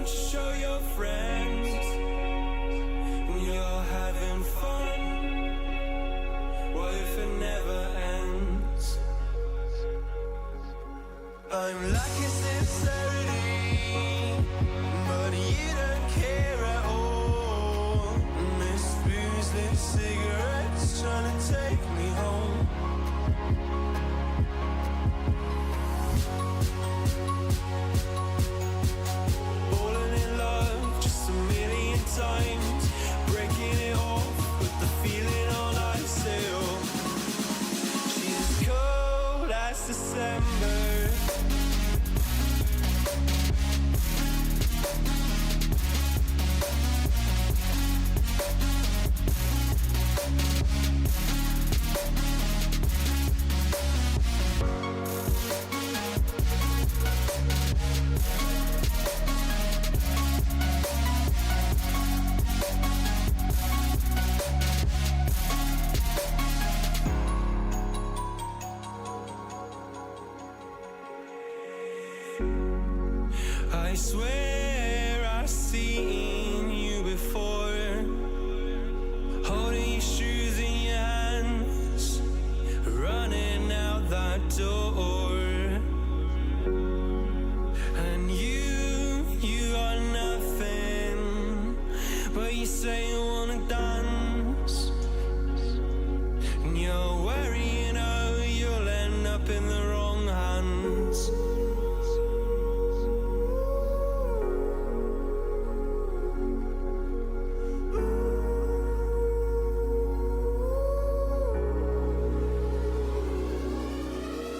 don't you show your friends when you're having fun? What if it never ends? I'm lacking sincerity, but you don't care at all. Miss boozeless cigarettes trying to take me home. Falling in love just a million times, breaking it off with the feeling on ice. She's as cold as December. I swear I've seen you before, holding your shoes in your hands, running out that door. And you are nothing, but you say you wanna dance, and you're worrying, oh, you'll end up in the wrong hands.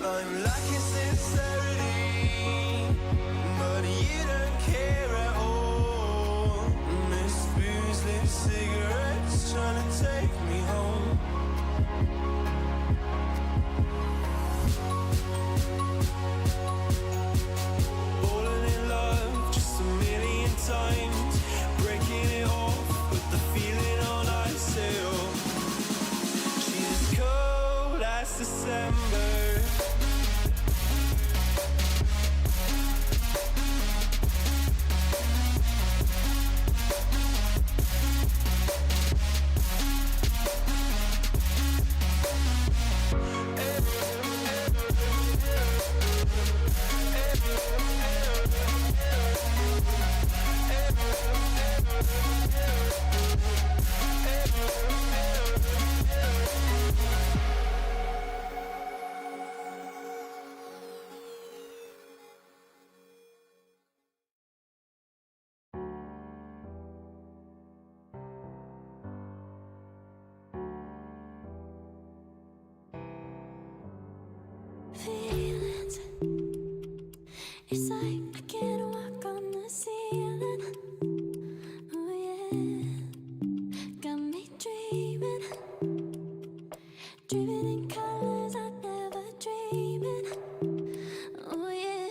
I'm lacking sincerity, but you don't care at all. Miss boozeless cigarettes trying to take me home. Falling in love just a million times, breaking it off with the feeling on ice. She's as cold as December. Feelings, it's like I can't walk on the ceiling. Oh yeah, got me dreaming, dreaming in colors I never dreamed in. Oh yeah,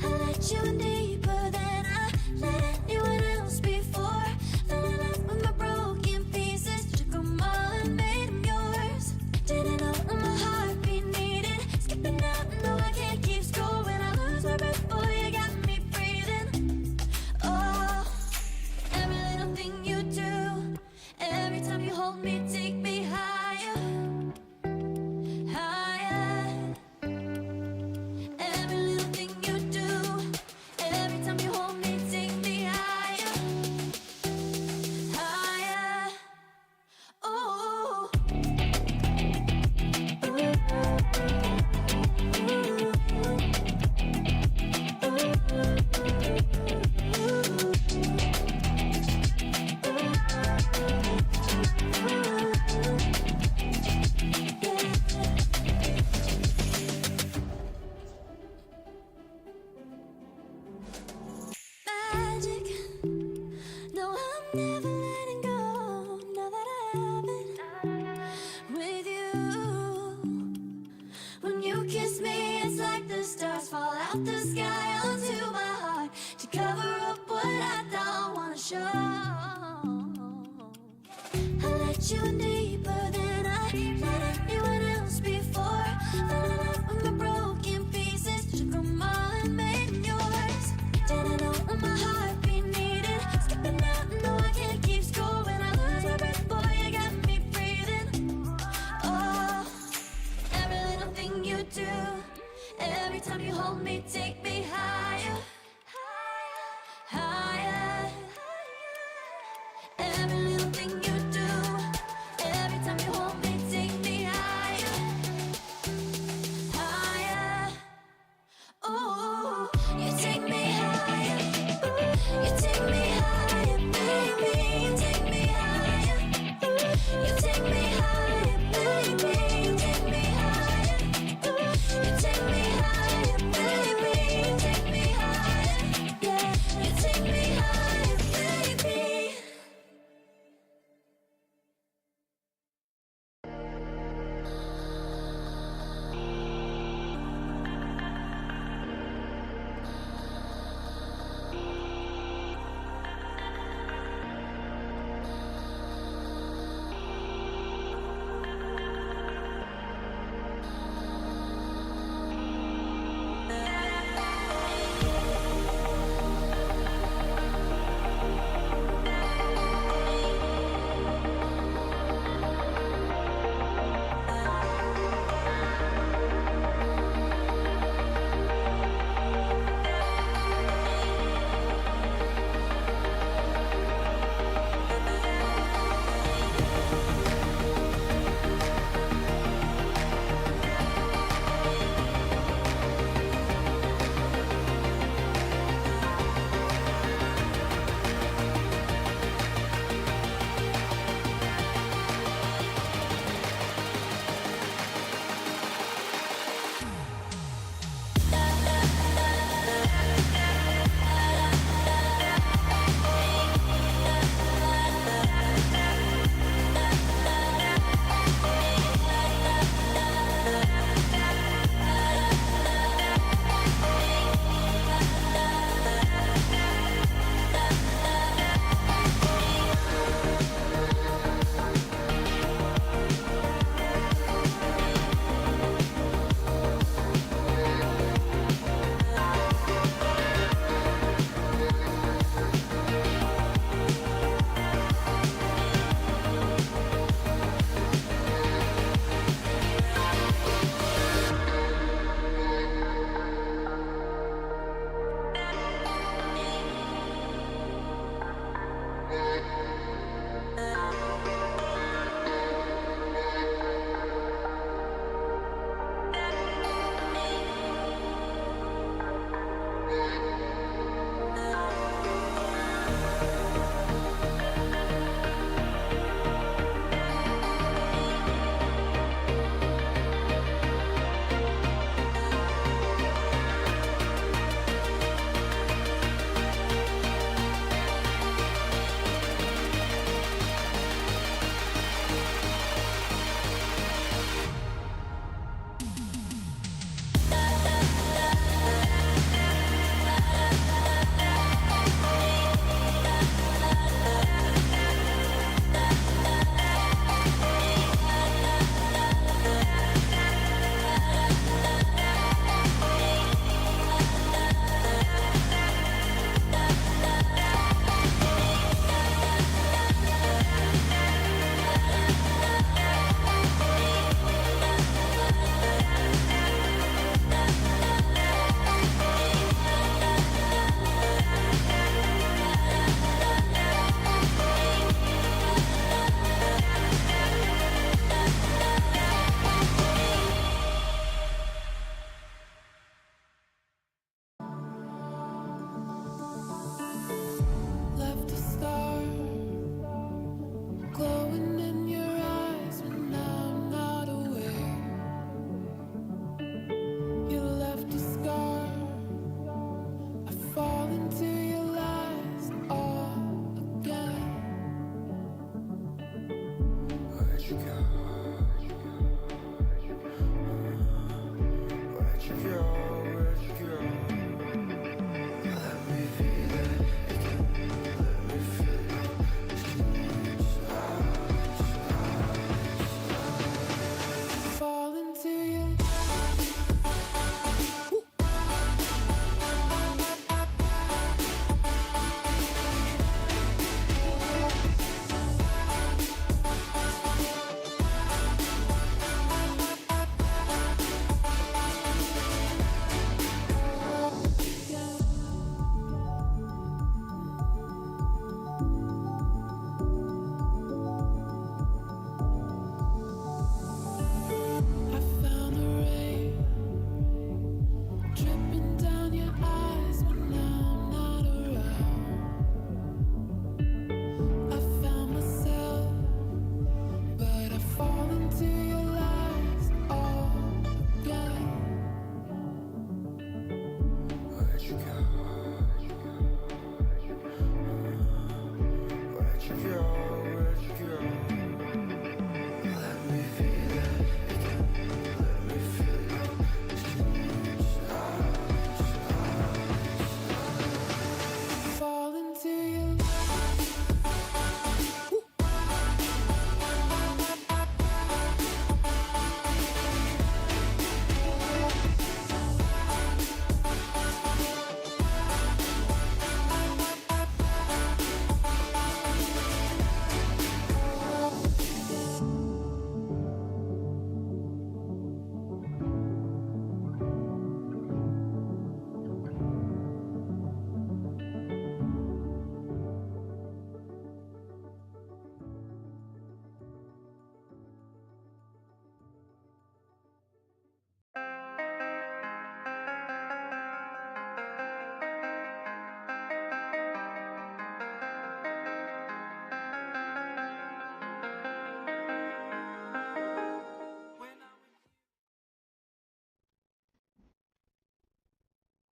I let you in deeper than I let anyone else before. Fell in love with my broken pieces, took them all and made them yours. Didn't know my heartbeat needed skipping out, no I can't keep score when I lose my breath, boy you got me breathing. Oh, every little thing you do, every time you hold me, take me higher, higher. Every little thing you do, every time you hold me, take me higher, higher. Oh. Magic, no, I'm never letting go. Now that I have it with you, when you kiss me, it's like the stars fall out the sky onto my heart to cover up what I don't wanna show. I let you in deeper than I let anyone else before. Fell in love with my broken pieces, took them all and made them yours. me, take me higher, higher. Every little thing you do, every time you hold me, take me higher, higher. Ooh, you take me higher. You take me higher, baby. You take me higher. You take me higher, baby. You take me higher. You take me higher, baby.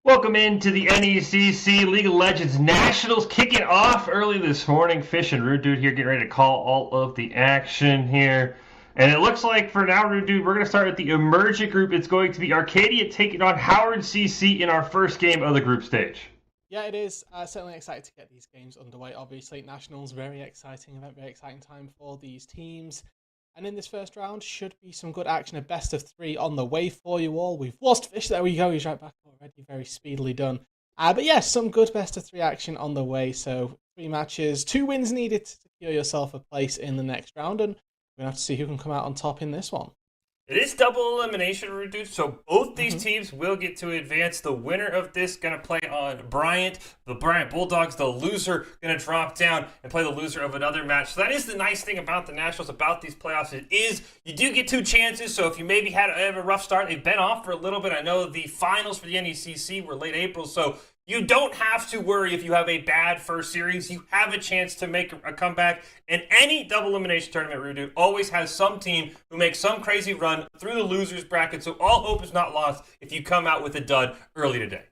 Welcome into the NECC League of Legends Nationals, kicking off early this morning. Fish and Rude Dude here, getting ready to call all of the action here. And it looks like for now, Rude Dude, we're going to start with the Emergent group. It's going to be Arcadia taking on Howard CC in our first game of the group stage. Yeah, it is. Certainly excited to get these games underway. Obviously, Nationals, very exciting event, very exciting time for these teams. And in this first round, should be some good action. A best of 3 on the way for you all. We've lost Fish. There we go. He's right back already. Very speedily done. But yes, some good best of 3 action on the way. So 3 matches, 2 wins needed to secure yourself a place in the next round. And we're going to have to see who can come out on top in this one. It is double elimination, Rude, so both these teams will get to advance. The winner of this going to play on Bryant. The Bryant Bulldogs, the loser, going to drop down and play the loser of another match. So that is the nice thing about the Nationals, about these playoffs. It is, you do get 2 chances, so if you maybe had a rough start, they've been off for a little bit. I know the finals for the NECC were late April, so you don't have to worry if you have a bad first series. You have a chance to make a comeback. And any double elimination tournament, Rudu, always has some team who makes some crazy run through the losers bracket. So all hope is not lost if you come out with a dud early today.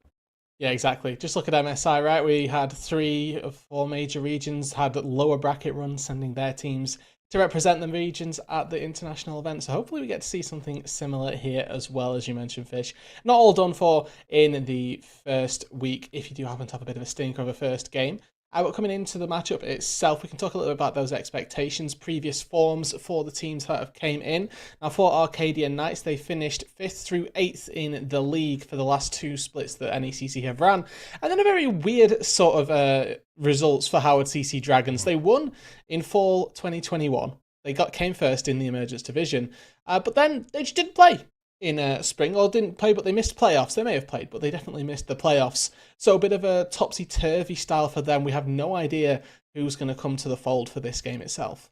Yeah, exactly. Just look at MSI, right? We had 3 of 4 major regions had lower bracket runs, sending their teams to represent the regions at the international event. So hopefully we get to see something similar here as well, as you mentioned, Fish. Not all done for in the first week, if you do happen to have a bit of a stinker of a first game. But coming into the matchup itself, we can talk a little bit about those expectations, previous forms for the teams that have came in. Now, for Arcadia Knights, they finished 5th through 8th in the league for the last 2 splits that NECC have ran. And then a very weird sort of results for Howard CC Dragons. They won in fall 2021. They came first in the Emergence Division, but then they just didn't play in spring, or didn't play, but they missed playoffs. They may have played, but they definitely missed the playoffs. So a bit of a topsy-turvy style for them. We have no idea who's going to come to the fold for this game itself.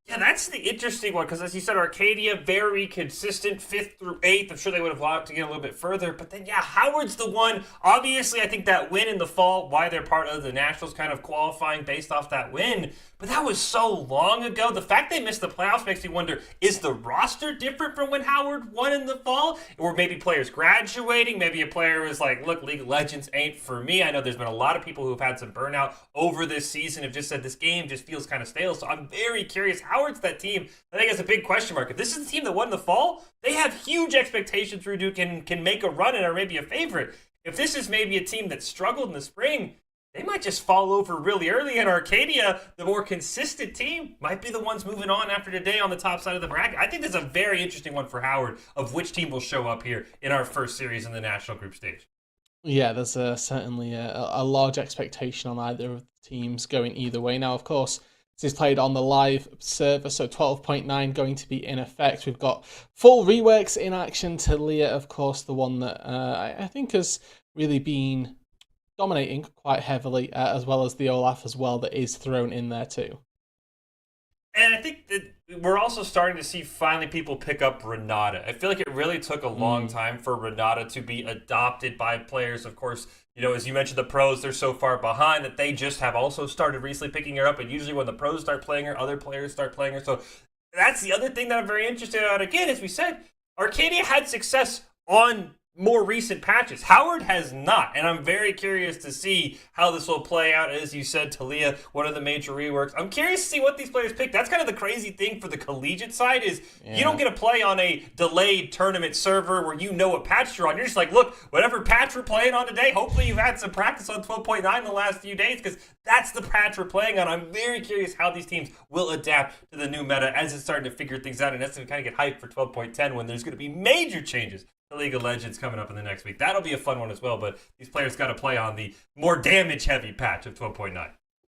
Yeah, that's the interesting one, because as you said, Arcadia, very consistent, 5th through 8th. I'm sure they would have liked to get a little bit further. But then, yeah, Howard's the one. Obviously, I think that win in the fall, why they're part of the Nationals, kind of qualifying based off that win. But that was so long ago. The fact they missed the playoffs makes me wonder, is the roster different from when Howard won in the fall? Or maybe players graduating? Maybe a player was like, look, League of Legends ain't for me. I know there's been a lot of people who have had some burnout over this season, have just said this game just feels kind of stale. So I'm very curious. Howard's that team. I think it's a big question mark. If this is the team that won the fall, they have huge expectations. Rudu can make a run and are maybe a favorite. If this is maybe a team that struggled in the spring, they might just fall over really early. And Arcadia, the more consistent team, might be the ones moving on after today on the top side of the bracket. I think this is a very interesting one for Howard of which team will show up here in our first series in the national group stage. Yeah, there's certainly a large expectation on either of the teams going either way. Now, of course, this is played on the live server, so 12.9 going to be in effect. We've got full reworks in action. Talia, of course, the one that I think has really been dominating quite heavily, as well as the Olaf as well that is thrown in there too. And I think that we're also starting to see finally people pick up Renata. I feel like it really took a long time for Renata to be adopted by players. Of course, you know, as you mentioned, the pros, they're so far behind that they just have also started recently picking her up. And usually when the pros start playing her, other players start playing her. So that's the other thing that I'm very interested in. Again, as we said, Arcadia had success on more recent patches. Howard has not, and I'm very curious to see how this will play out. As you said, Talia, one of the major reworks. I'm curious to see what these players pick. That's kind of the crazy thing for the collegiate side is you don't get to play on a delayed tournament server where you know what patch you're on. You're just like, look, whatever patch we're playing on today, hopefully you've had some practice on 12.9 in the last few days because that's the patch we're playing on. I'm very curious how these teams will adapt to the new meta as it's starting to figure things out, and that's going to kind of get hyped for 12.10 when there's going to be major changes. The League of Legends coming up in the next week. That'll be a fun one as well, but these players got to play on the more damage-heavy patch of 12.9.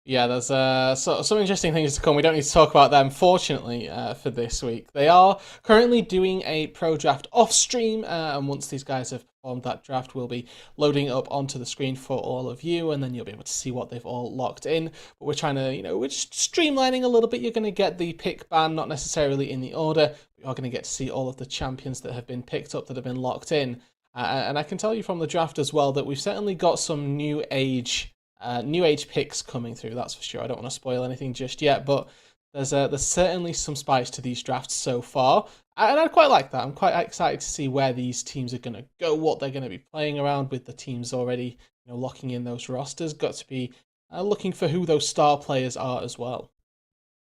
Yeah, there's some interesting things to come. We don't need to talk about them, fortunately, for this week. They are currently doing a pro draft off stream, and once these guys have performed that draft, we'll be loading it up onto the screen for all of you, and then you'll be able to see what they've all locked in. But we're trying to, we're just streamlining a little bit. You're going to get the pick ban, not necessarily in the order. You're going to get to see all of the champions that have been picked up, that have been locked in. And I can tell you from the draft as well that we've certainly got some new age picks coming through, that's for sure. I don't want to spoil anything just yet, but there's certainly some spice to these drafts so far, and I quite like that. I'm quite excited to see where these teams are going to go, what they're going to be playing around with the teams already, locking in those rosters. Got to be looking for who those star players are as well.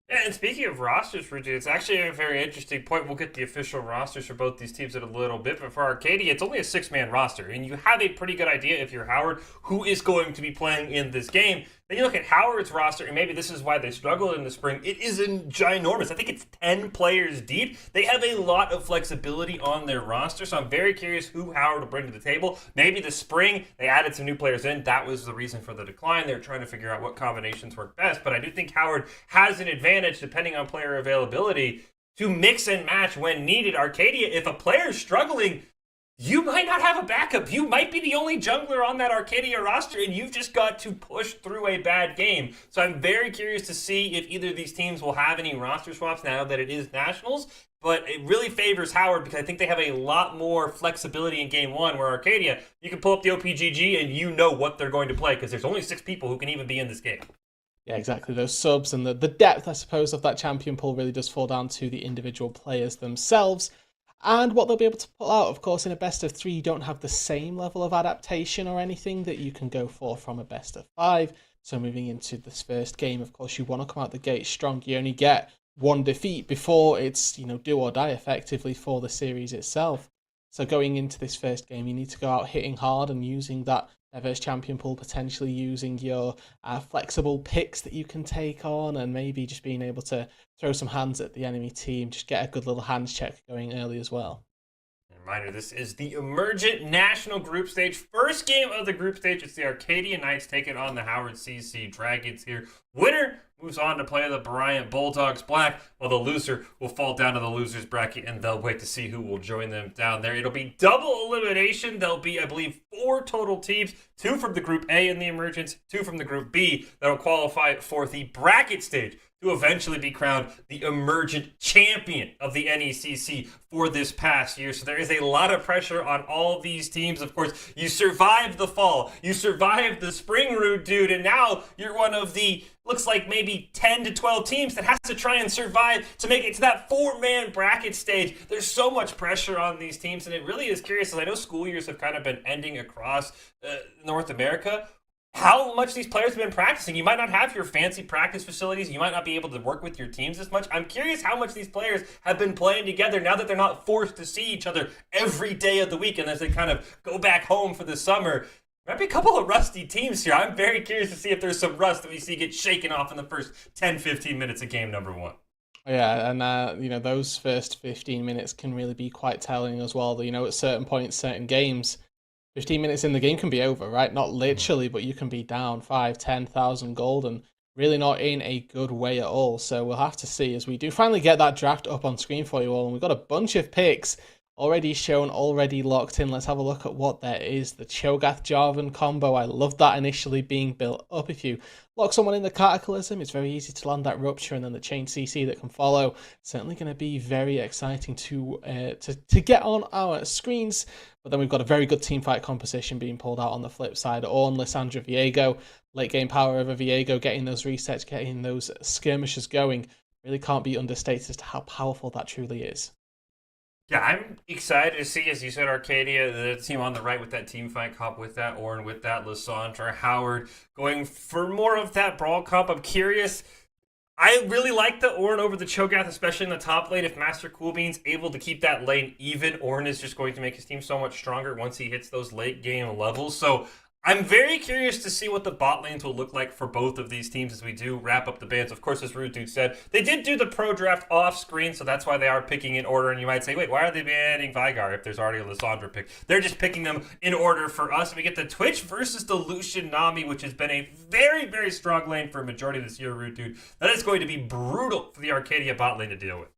Yeah, and speaking of rosters, Richard, it's actually a very interesting point. We'll get the official rosters for both these teams in a little bit, but for Arcadia, it's only a 6-man roster, and you have a pretty good idea, if you're Howard, who is going to be playing in this game. Then you look at Howard's roster, and maybe this is why they struggled in the spring. It is ginormous. I think it's 10 players deep. They have a lot of flexibility on their roster, so I'm very curious who Howard will bring to the table. Maybe the spring, they added some new players in. That was the reason for the decline. They're trying to figure out what combinations work best, but I do think Howard has an advantage, depending on player availability, to mix and match when needed. Arcadia, if a player is struggling, you might not have a backup. You might be the only jungler on that Arcadia roster, and you've just got to push through a bad game. So I'm very curious to see if either of these teams will have any roster swaps now that it is Nationals. But it really favors Howard because I think they have a lot more flexibility in Game 1, where Arcadia, you can pull up the OPGG and you know what they're going to play because there's only 6 people who can even be in this game. Yeah, exactly. Those subs and the depth, I suppose, of that champion pool really does fall down to the individual players themselves. And what they'll be able to pull out, of course, in a best of 3, you don't have the same level of adaptation or anything that you can go for from a best of 5. So moving into this first game, of course, you want to come out the gate strong. You only get 1 defeat before it's, do or die effectively for the series itself. So going into this first game, you need to go out hitting hard and using that diverse champion pool, potentially using your flexible picks that you can take on, and maybe just being able to throw some hands at the enemy team, just get a good little hands check going early as well. Reminder, this is the Emergent National Group Stage. First game of the group stage. It's the Arcadia Knights taking on the Howard CC Dragons here. Winner moves on to play the Bryant Bulldogs Black, while the loser will fall down to the losers bracket, and they'll wait to see who will join them down there. It'll be double elimination. There'll be, I believe, 4 total teams, 2 from the Group A in the Emergence, 2 from the Group B that'll qualify for the bracket stage to eventually be crowned the Emergent Champion of the NECC for this past year. So there is a lot of pressure on all these teams. Of course, you survived the fall, you survived the spring route, dude, and now you're one of the, looks like maybe 10 to 12 teams that has to try and survive to make it to that 4-man bracket stage. There's so much pressure on these teams, and it really is curious, as I know school years have kind of been ending across North America, how much these players have been practicing. You might not have your fancy practice facilities. You might not be able to work with your teams as much. I'm curious how much these players have been playing together now that they're not forced to see each other every day of the week, and as they kind of go back home for the summer. Might be a couple of rusty teams here. I'm very curious to see if there's some rust that we see get shaken off in the first 10-15 minutes of game number 1. Yeah, and those first 15 minutes can really be quite telling as well. At certain points, certain games, 15 minutes in the game can be over, right? Not literally, but you can be down 5,000-10,000 gold and really not in a good way at all. So we'll have to see as we do finally get that draft up on screen for you all. And we've got a bunch of picks already shown, already locked in. Let's have a look at what there is. The Cho'Gath Jarvan combo. I love that initially being built up. If you lock someone in the Cataclysm, it's very easy to land that Rupture, and then the Chain CC that can follow. Certainly going to be very exciting to get on our screens. But then we've got a very good teamfight composition being pulled out on the flip side. Ornn, Lissandra, Viego. Late game power over Viego, getting those resets, getting those skirmishes going. Really can't be understated as to how powerful that truly is. Yeah, I'm excited to see, as you said, Arcadia, the team on the right with that team fight comp, with that Orn, with that Lysandra, Howard, going for more of that brawl comp. I'm curious. I really like the Orn over the Cho'Gath, especially in the top lane. If Master Coolbean's able to keep that lane even, Orn is just going to make his team so much stronger once he hits those late game levels. So I'm very curious to see what the bot lanes will look like for both of these teams as we do wrap up the bans. Of course, as Rude Dude said, they did do the pro draft off screen, so that's why they are picking in order. And you might say, wait, why are they banning Vigar if there's already a Lysandra pick? They're just picking them in order for us. And we get the Twitch versus the Lucian Nami, which has been a very, very strong lane for a majority of this year, Rude Dude. That is going to be brutal for the Arcadia bot lane to deal with.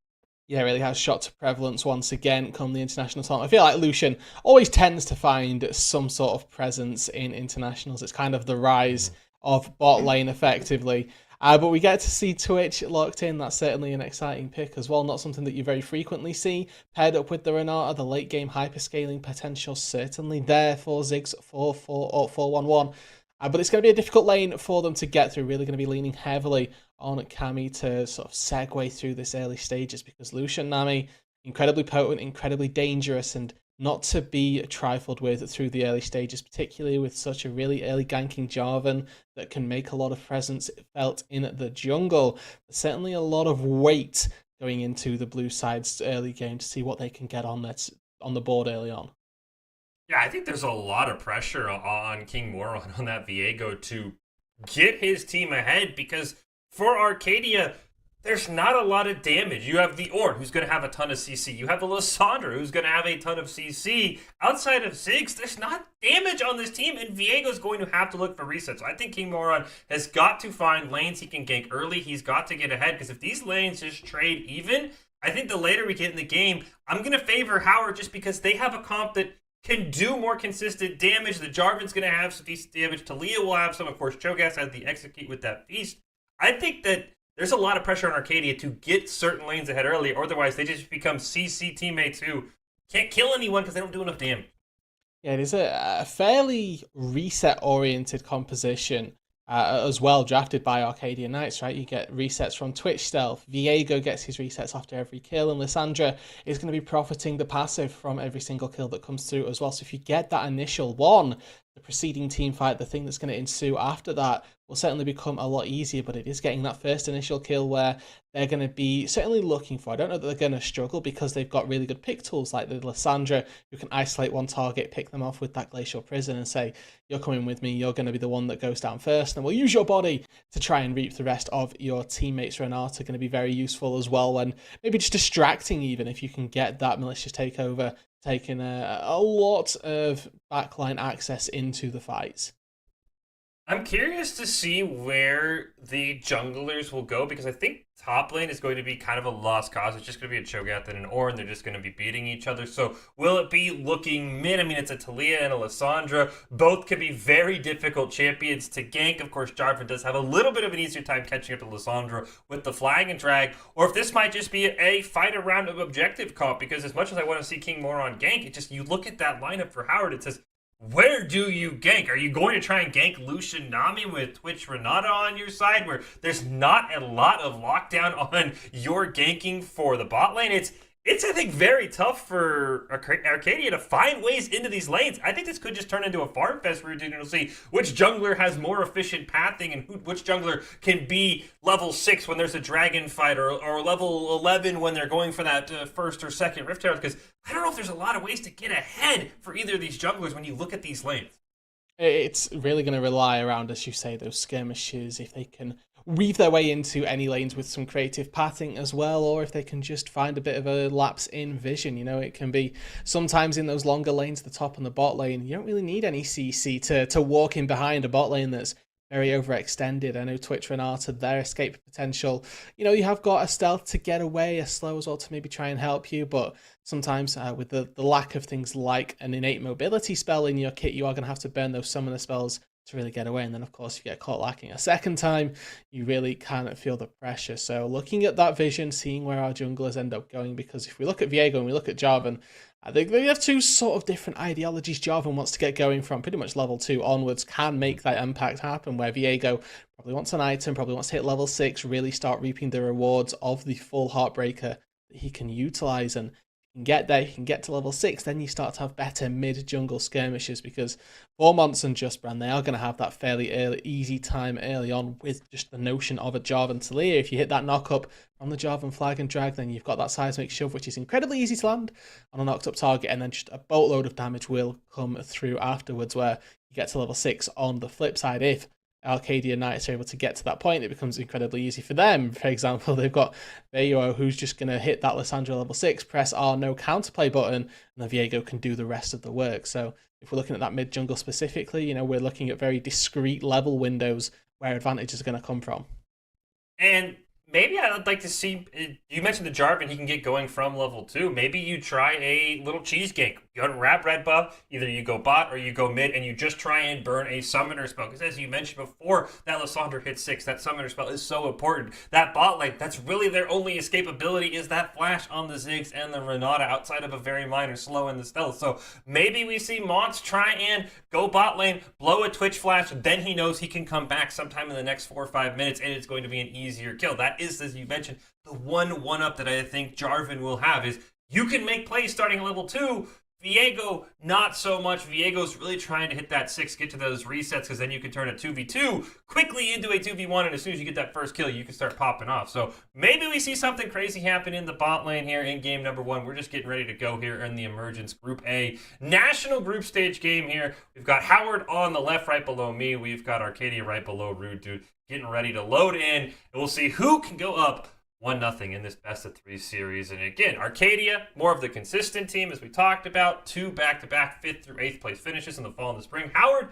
Yeah, it really has shot to prevalence once again come the international tournament. I feel like Lucian always tends to find some sort of presence in internationals. It's kind of the rise of bot lane, effectively. But we get to see Twitch locked in. That's certainly an exciting pick as well. Not something that you very frequently see. Paired up with the Renata, the late game hyperscaling potential certainly there for Ziggs 4-4-4-1-1. But it's going to be a difficult lane for them to get through. Really going to be leaning heavily on Cammy to sort of segue through this early stages, because Lucian Nami, incredibly potent, incredibly dangerous, and not to be trifled with through the early stages, particularly with such a really early ganking Jarvan that can make a lot of presence felt in the jungle. There's certainly a lot of weight going into the blue side's early game to see what they can get on the board early on. Yeah, I think there's a lot of pressure on King Moron, on that Viego, to get his team ahead, because for Arcadia, there's not a lot of damage. You have the Orn, who's going to have a ton of CC. You have the Lysandra, who's going to have a ton of CC. Outside of Ziggs, there's not damage on this team, and Viego's going to have to look for resets. So I think King Moron has got to find lanes he can gank early. He's got to get ahead, because if these lanes just trade even, I think the later we get in the game, I'm going to favor Howard, just because they have a comp that can do more consistent damage. The Jarvan's going to have some decent damage. Talia will have some. Of course, Cho'Gath had the execute with that Feast. I think that there's a lot of pressure on Arcadia to get certain lanes ahead early, or otherwise they just become CC teammates who can't kill anyone because they don't do enough damage. Yeah, it is a fairly reset-oriented composition as well, drafted by Arcadia Knights, right? You get resets from Twitch Stealth. Viego gets his resets after every kill, and Lysandra is going to be profiting the passive from every single kill that comes through as well. So if you get that initial one, the preceding team fight, the thing that's going to ensue after that, will certainly become a lot easier, but it is getting that first initial kill where they're going to be certainly looking for. I don't know that they're going to struggle, because they've got really good pick tools like the Lysandra, who can isolate one target, pick them off with that Glacial Prison and say, you're coming with me, you're going to be the one that goes down first, and we'll use your body to try and reap the rest of your teammates. Renata are going to be very useful as well, and maybe just distracting even if you can get that malicious takeover, taking a lot of backline access into the fights. I'm curious to see where the junglers will go, because I think top lane is going to be kind of a lost cause. It's just going to be a Cho'Gath and an Ornn. They're just going to be beating each other. So will it be looking mid? I mean, it's a Talia and a Lysandra. Both could be very difficult champions to gank. Of course, Jarvan does have a little bit of an easier time catching up to Lysandra with the flag and drag. Or if this might just be a fight around of objective comp, because as much as I want to see King Moron gank, it just, you look at that lineup for Howard, it says, where do you gank? Are you going to try and gank Lucian Nami with Twitch Renata on your side, where there's not a lot of lockdown on your ganking for the bot lane? It's I think, very tough for Arcadia to find ways into these lanes. I think this could just turn into a farm fest routine, and we'll see which jungler has more efficient pathing, and which jungler can be level 6 when there's a dragon fight, or level 11 when they're going for that first or second Rift Herald, because I don't know if there's a lot of ways to get ahead for either of these junglers when you look at these lanes. It's really going to rely around, as you say, those skirmishes, if they can weave their way into any lanes with some creative pathing as well, or if they can just find a bit of a lapse in vision. You know, it can be sometimes in those longer lanes, the top and the bot lane, you don't really need any CC to walk in behind a bot lane that's very overextended. I know Twitch Renata, their escape potential, you know, you have got a stealth to get away, a slow as well to maybe try and help you, but sometimes with the lack of things like an innate mobility spell in your kit, you are going to have to burn those summoner spells to really get away. And then, of course, if you get caught lacking a second time, you really can't feel the pressure. So looking at that vision, seeing where our junglers end up going, because if we look at Viego and we look at Jarvan, I think they have two sort of different ideologies. Jarvan wants to get going from pretty much level 2 onwards, can make that impact happen, where Viego probably wants an item, probably wants to hit level 6, really start reaping the rewards of the full Heartbreaker that he can utilize. And can get there, you can get to level 6, then you start to have better mid-jungle skirmishes, because for Mons and Just Brand, they are going to have that fairly easy time early on with just the notion of a Jarvan Talia. If you hit that knock-up on the Jarvan flag and drag, then you've got that seismic shove, which is incredibly easy to land on a knocked-up target, and then just a boatload of damage will come through afterwards, where you get to level 6. On the flip side, if Arcadia Knights are able to get to that point, it becomes incredibly easy for them. For example, they've got Viego, who's just going to hit that Lissandra level 6, press R, no counterplay button, and then Viego can do the rest of the work. So if we're looking at that mid-jungle specifically, we're looking at very discrete level windows where advantages are going to come from. And maybe I'd like to see, you mentioned the Jarvan, he can get going from level 2. Maybe you try a little cheese gank. You don't wrap red buff, either you go bot or you go mid, and you just try and burn a summoner spell. Because as you mentioned before, that Lissandra hit 6, that summoner spell is so important. That bot lane, that's really their only escapability, is that flash on the Ziggs and the Renata outside of a very minor slow in the stealth. So maybe we see Mons try and go bot lane, blow a Twitch flash, then he knows he can come back sometime in the next 4 or 5 minutes, and it's going to be an easier kill. That is, as you mentioned, the one-up that I think Jarvan will have is you can make plays starting at level 2. Viego, not so much. Viego's really trying to hit that 6, get to those resets, because then you can turn a 2v2 quickly into a 2v1, and as soon as you get that first kill, you can start popping off. So maybe we see something crazy happen in the bot lane here in game number 1. We're just getting ready to go here in the Emergence Group A National Group Stage game here. We've got Howard on the left right below me. We've got Arcadia right below Rude Dude, getting ready to load in, and we'll see who can go up 1-0 in this best-of-3 series. And again, Arcadia, more of the consistent team, as we talked about. 2 back-to-back 5th through 8th place finishes in the fall and the spring. Howard,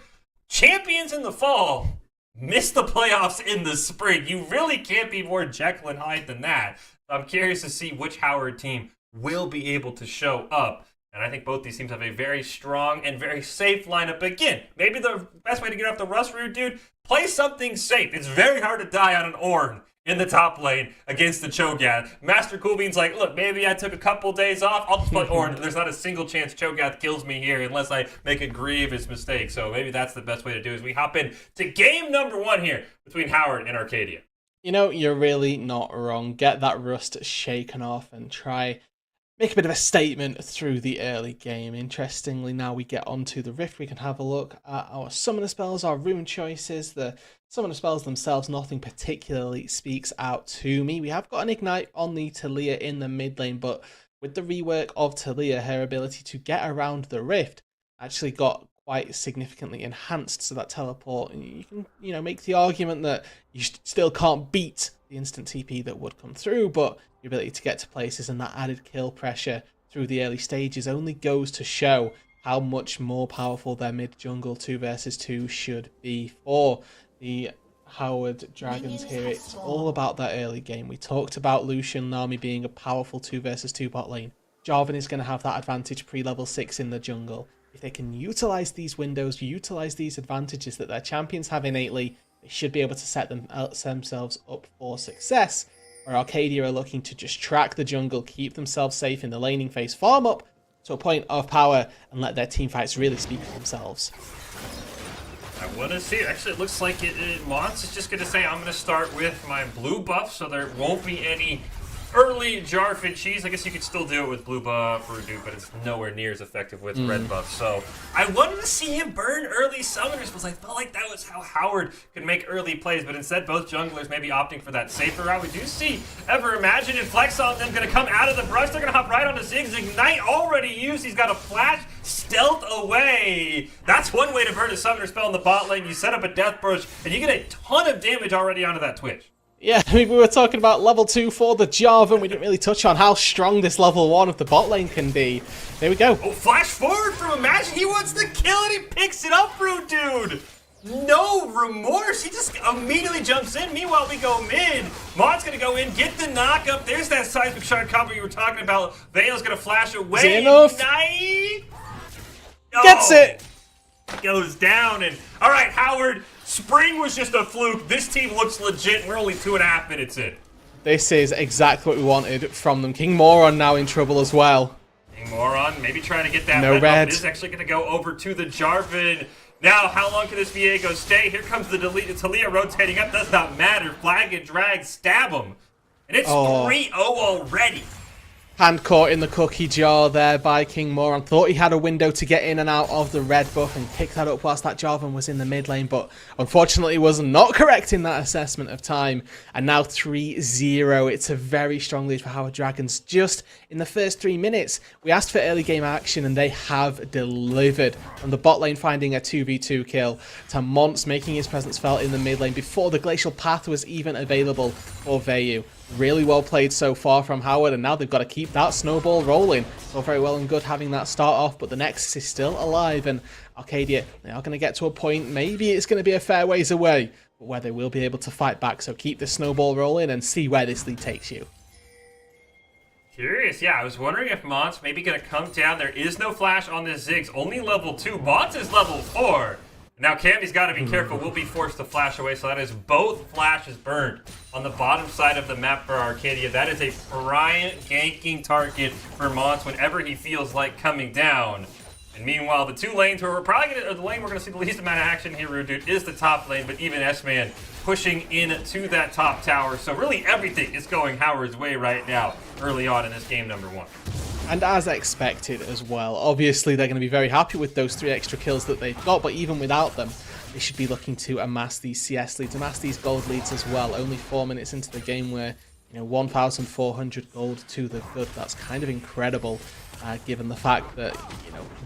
champions in the fall, missed the playoffs in the spring. You really can't be more Jekyll and Hyde than that. I'm curious to see which Howard team will be able to show up. And I think both these teams have a very strong and very safe lineup. Again, maybe the best way to get off the rust route, dude, play something safe. It's very hard to die on an Ornn in the top lane against the Cho'Gath. Master Coolbean's like, look, maybe I took a couple days off. I'll just play Ornn. There's not a single chance Cho'Gath kills me here unless I make a grievous mistake. So maybe that's the best way to do it, as we hop in to game number 1 here between Howard and Arcadia. You're really not wrong. Get that rust shaken off and try make a bit of a statement through the early game. Interestingly, now we get onto the Rift, we can have a look at our summoner spells, our rune choices. The summoner spells themselves, nothing particularly speaks out to me. We have got an Ignite on the Talia in the mid lane, but with the rework of Talia, her ability to get around the Rift actually got quite significantly enhanced. So that teleport, you can make the argument that you still can't beat the instant TP that would come through, but your ability to get to places and that added kill pressure through the early stages only goes to show how much more powerful their mid jungle 2 versus 2 should be for the Howard Dragons here. It's all about that early game. We talked about Lucian Nami being a powerful 2 versus 2 bot lane. Jarvan is going to have that advantage pre-level 6 in the jungle. If they can utilize these windows, utilize these advantages that their champions have innately, they should be able to set themselves up for success. Where Arcadia are looking to just track the jungle, keep themselves safe in the laning phase, farm up to a point of power, and let their team fights really speak for themselves. I want to see. Actually, it looks like Mons is just going to say, I'm going to start with my blue buff, so there won't be any early Jarvan cheese. I guess you could still do it with blue buff or do, but it's nowhere near as effective with red buff. So I wanted to see him burn early summoners, because I felt like that was how Howard could make early plays, but instead both junglers maybe opting for that safer route. We do see Ever Imagine and Flex on them going to come out of the brush. They're going to hop right onto Ziggs. Ignite already used. He's got a flash. Stealth away. That's one way to burn a summoner spell in the bot lane. You set up a death brush, and you get a ton of damage already onto that Twitch. Yeah, we were talking about level 2 for the Jarvan. We didn't really touch on how strong this level 1 of the bot lane can be. There we go. Oh, flash forward from Imagine. He wants the kill and he picks it up, Rude Dude. No remorse. He just immediately jumps in. Meanwhile, we go mid. Mod's going to go in, get the knock up. There's that seismic shard combo you were talking about. Vale's going to flash away. Is it enough? Ignite. Gets it. Goes down. And all right, Howard. Spring was just a fluke. This team looks legit. We're only 2.5 minutes in. This is exactly what we wanted from them. King Moron now in trouble as well. King Moron maybe trying to get that no red. It is actually going to go over to the Jarvan. Now, how long can this Viego stay? Here comes the Talia rotating up. Does not matter. Flag and drag. Stab him. And it's 3-0 already. Hand caught in the cookie jar there by King Moron. Thought he had a window to get in and out of the red buff and pick that up whilst that Jarvan was in the mid lane, but unfortunately was not correct in that assessment of time. And now 3-0. It's a very strong lead for Howard Dragons just in the first 3 minutes. We asked for early game action and they have delivered. From the bot lane finding a 2v2 kill to Mons making his presence felt in the mid lane before the glacial path was even available for Vayu. Really well played so far from Howard, and now they've got to keep that snowball rolling. So very well and good having that start off, but the Nexus is still alive, and Arcadia, they are going to get to a point, maybe it's going to be a fair ways away, but where they will be able to fight back. So keep the snowball rolling and see where this lead takes you. Curious, yeah, I was wondering if Mons maybe going to come down. There is no flash on this Ziggs, only level 2. Mons is level 4. Now Cammy's got to be careful, will be forced to flash away, so that is both flashes burned on the bottom side of the map for Arcadia. That is a prime ganking target for Mons whenever he feels like coming down. And meanwhile, the two lanes where we're probably going to, the lane we're going to see the least amount of action here, Rude, is the top lane, but even S-Man pushing into that top tower. So really everything is going Howard's way right now, early on in this game number 1. And as expected as well, obviously they're going to be very happy with those 3 extra kills that they've got, but even without them, they should be looking to amass these CS leads, amass these gold leads as well. Only 4 minutes into the game where, 1,400 gold to the good. That's kind of incredible, given the fact that,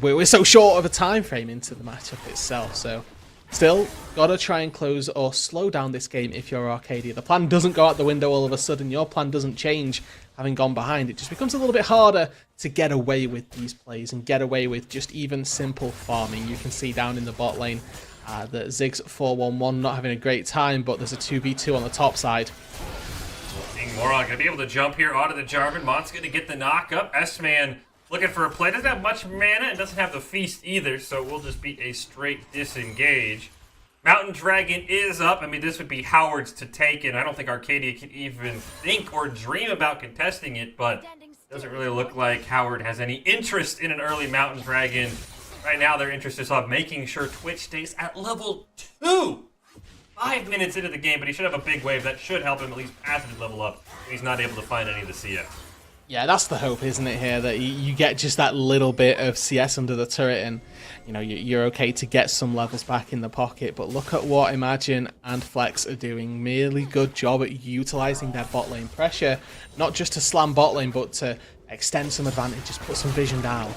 we're so short of a time frame into the matchup itself. So still, gotta try and close or slow down this game if you're Arcadia. The plan doesn't go out the window all of a sudden. Your plan doesn't change having gone behind. It just becomes a little bit harder to get away with these plays and get away with just even simple farming. You can see down in the bot lane that Ziggs 4-1-1 not having a great time, but there's a 2v2 on the top side. King Moron going to be able to jump here onto the Jarvan. Mon's going to get the knock up. S-Man looking for a play. Doesn't have much mana and doesn't have the feast either, so it will just be a straight disengage. Mountain Dragon is up. I mean, this would be Howard's to take, and I don't think Arcadia can even think or dream about contesting it, but it doesn't really look like Howard has any interest in an early Mountain Dragon. Right now, their interest is on making sure Twitch stays at level 2. 5 minutes into the game, but he should have a big wave. That should help him at least passively level up if he's not able to find any of the CS. Yeah, that's the hope, isn't it, here? That you get just that little bit of CS under the turret and, you're okay to get some levels back in the pocket. But look at what Imagine and Flex are doing. Really good job at utilizing their bot lane pressure. Not just to slam bot lane, but to extend some advantage, just put some vision down.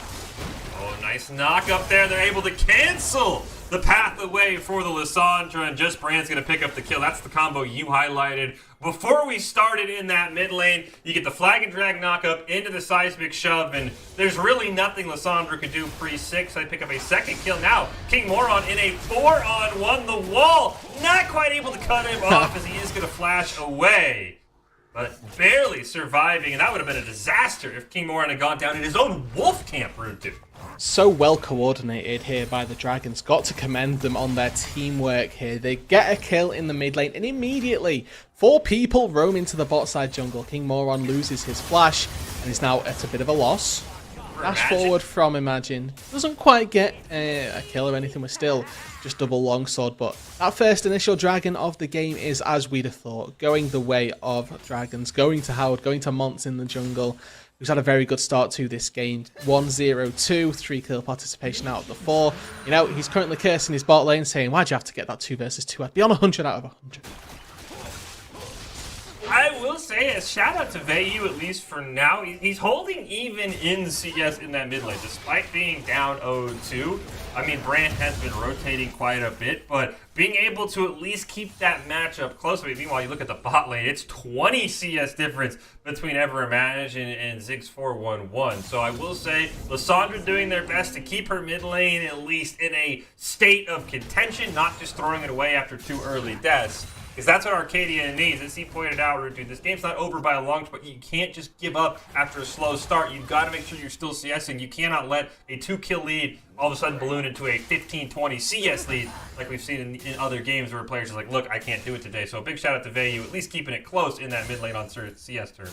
Oh, nice knock up there. They're able to cancel the path away for the Lissandra, and just Brand's going to pick up the kill. That's the combo you highlighted before we started in that mid lane. You get the flag and drag knock up into the seismic shove, and there's really nothing Lissandra could do pre-6. I pick up a second kill. Now, King Moron in a 4-on-1. The wall, not quite able to cut him off as he is going to flash away. But barely surviving, and that would have been a disaster if King Moron had gone down in his own wolf camp, Rude. So well coordinated here by the Dragons. Got to commend them on their teamwork here. They get a kill in the mid lane, and immediately 4 people roam into the bot side jungle. King Moron loses his flash and is now at a bit of a loss. Dash forward from Imagine. Doesn't quite get a kill or anything. We're still just double longsword, but that first initial dragon of the game is, as we'd have thought, going the way of Dragons, going to Howard, going to Mons in the jungle, who's had a very good start to this game. 1-0-2, 3 kill participation out of the 4. He's currently cursing his bot lane, saying, why'd you have to get that 2 versus 2? I'd be on 100 out of 100. I will say a shout out to Vayu, at least for now. He's holding even in CS in that mid lane, despite being down 0-2. I mean, Brand has been rotating quite a bit, but being able to at least keep that matchup close. Meanwhile, you look at the bot lane, it's 20 CS difference between Ever Imagine and Ziggs 4-1-1. So I will say, Lissandra doing their best to keep her mid lane at least in a state of contention, not just throwing it away after 2 early deaths. Because that's what Arcadia needs. As he pointed out, Rude, this game's not over by a long shot, but you can't just give up after a slow start. You've got to make sure you're still CSing. You cannot let a 2-kill lead all of a sudden balloon into a 15-20 CS lead like we've seen in other games where players are like, look, I can't do it today. So a big shout out to Vayu, at least keeping it close in that mid lane on CS turn.